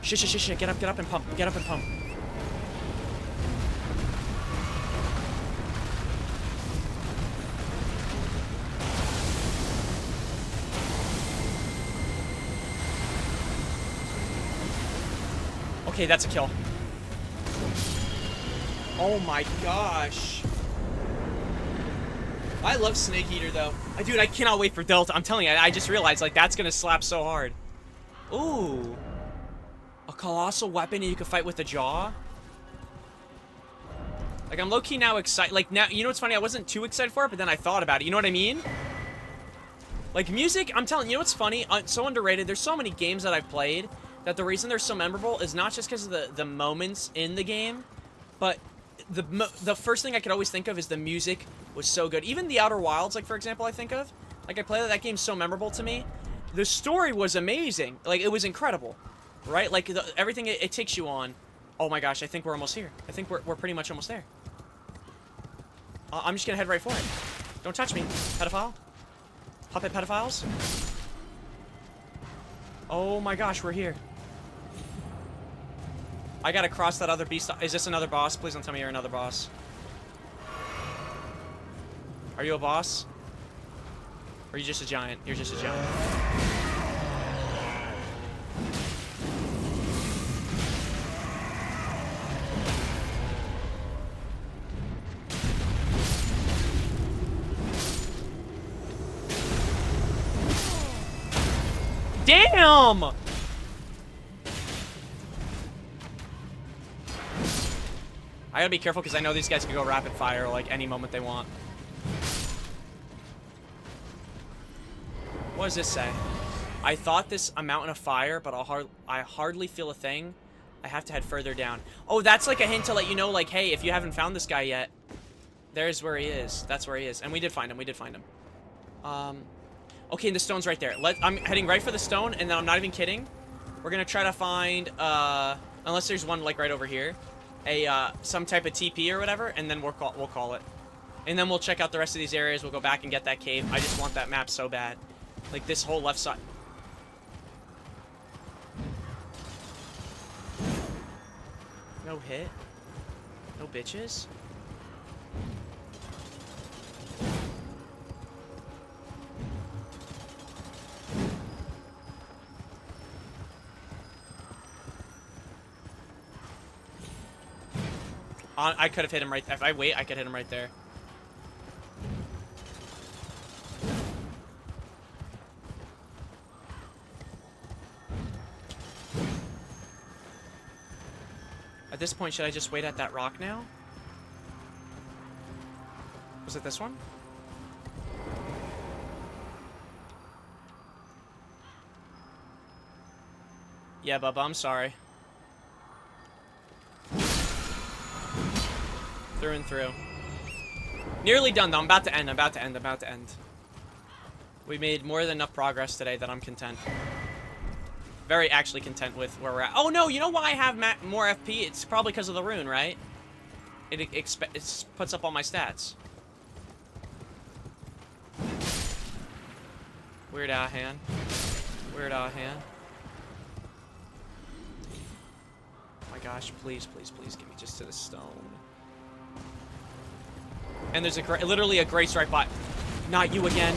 Shit, shit, shit, shit. Get up and pump. Get up and pump. Okay, that's a kill. Oh my gosh. I love Snake Eater, though. Dude, I cannot wait for Delta. I'm telling you, I just realized, like, that's gonna slap so hard. Ooh. A colossal weapon and you can fight with the jaw? Like, I'm low-key now excited. Like, now, you know what's funny? I wasn't too excited for it, but then I thought about it. You know what I mean? Like, music, I'm telling you, you know what's funny? It's so underrated. There's so many games that I've played that the reason they're so memorable is not just because of the moments in the game, but the first thing I could always think of is the music was so good. Even the Outer Wilds, like, for example, I think of. Like, I play that game's so memorable to me. The story was amazing. Like, it was incredible. Right? Like, everything it takes you on. Oh my gosh, I think we're almost here. I think we're pretty much almost there. I'm just gonna head right for it. Don't touch me, pedophile. Puppet pedophiles. Oh my gosh, we're here. I gotta cross that other beast. Is this another boss? Please don't tell me you're another boss. Are you a boss? Or are you just a giant? You're just a giant. Damn! I gotta be careful because I know these guys can go rapid fire like any moment they want. What does this say? I thought this a mountain of fire, but I hardly feel a thing. I have to head further down. Oh, that's like a hint to let you know, like, hey, if you haven't found this guy yet, there's where he is. That's where he is. And we did find him. We did find him. Okay, and the stone's right there. I'm heading right for the stone, and then I'm not even kidding. We're gonna try to find, unless there's one, like, right over here, some type of TP or whatever, and then we'll call it. And then we'll check out the rest of these areas. We'll go back and get that cave. I just want that map so bad. Like, this whole left side. No hit? No bitches? I could have hit him right. If I wait, I could hit him right there. At this point, should I just wait at that rock now? Was it this one? Yeah, Bubba, I'm sorry. Through and through. Nearly done, though. I'm about to end. We made more than enough progress today that I'm content. Very actually content with where we're at. Oh, no, you know why I have more FP? It's probably because of the rune, right? It puts up all my stats. Weird hand. Weird hand. Oh my gosh, please, please, please get me just to the stone. And there's literally a grace right by. Not you again.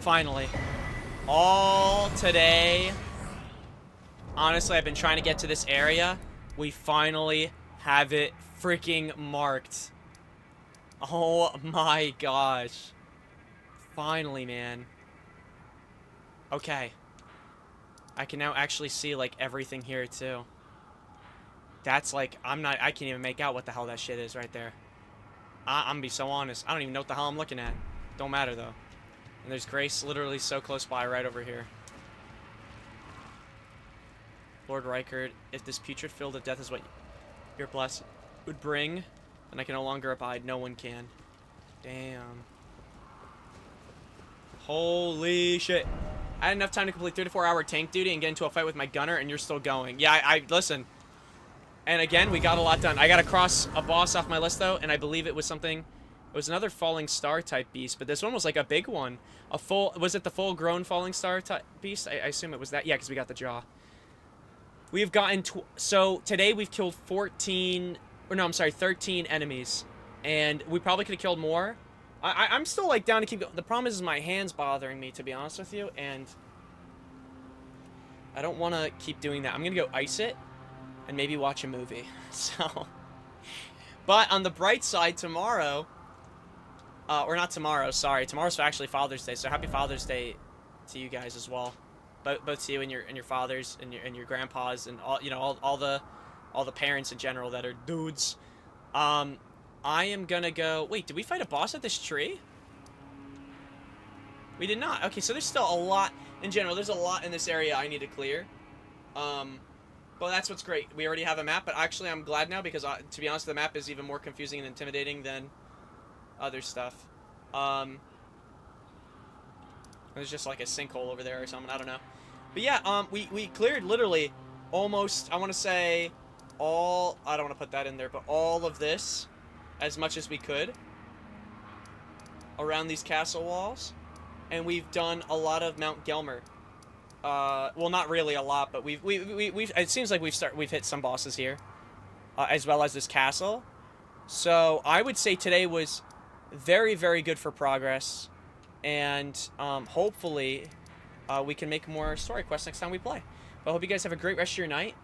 Finally. All today. Honestly, I've been trying to get to this area. We finally have it freaking marked. Oh my gosh. Finally, man. Okay. I can now actually see, like, everything here, too. That's, like, I can't even make out what the hell that shit is right there. I'm gonna be so honest. I don't even know what the hell I'm looking at. Don't matter, though. And there's Grace literally so close by right over here. Lord Reichard, if this putrid field of death is what your bless would bring, then I can no longer abide. No one can. Damn. Holy shit. I had enough time to complete 3 to 4 hour tank duty and get into a fight with my gunner, and you're still going. Yeah, I listen. And again, we got a lot done. I got to cross a boss off my list, though, and I believe it was something... It was another falling star type beast, but this one was like a big one. Was it the full grown falling star type beast? I assume it was that. Yeah, because we got the jaw. We've gotten, so today we've killed 13 enemies. And we probably could have killed more. I'm still like down to keep going. The problem is my hand's bothering me, to be honest with you. And I don't want to keep doing that. I'm going to go ice it and maybe watch a movie. So, but on the bright side, tomorrow... or not tomorrow, sorry. Tomorrow's actually Father's Day, so happy Father's Day to you guys as well. Both to you and your fathers and your grandpas and all the parents in general that are dudes. I am gonna go. Wait, did we fight a boss at this tree? We did not. Okay, so there's still a lot in general. There's a lot in this area I need to clear. But that's what's great. We already have a map, but actually I'm glad now because to be honest, the map is even more confusing and intimidating than other stuff. There's just like a sinkhole over there or something. I don't know. But yeah, we cleared literally almost, I want to say all, I don't want to put that in there, but all of this as much as we could around these castle walls. And we've done a lot of Mount Gelmer. Well, not really a lot, but we've it seems like we've hit some bosses here, as well as this castle. So I would say today was very, very good for progress, and hopefully we can make more story quests next time we play. But I hope you guys have a great rest of your night.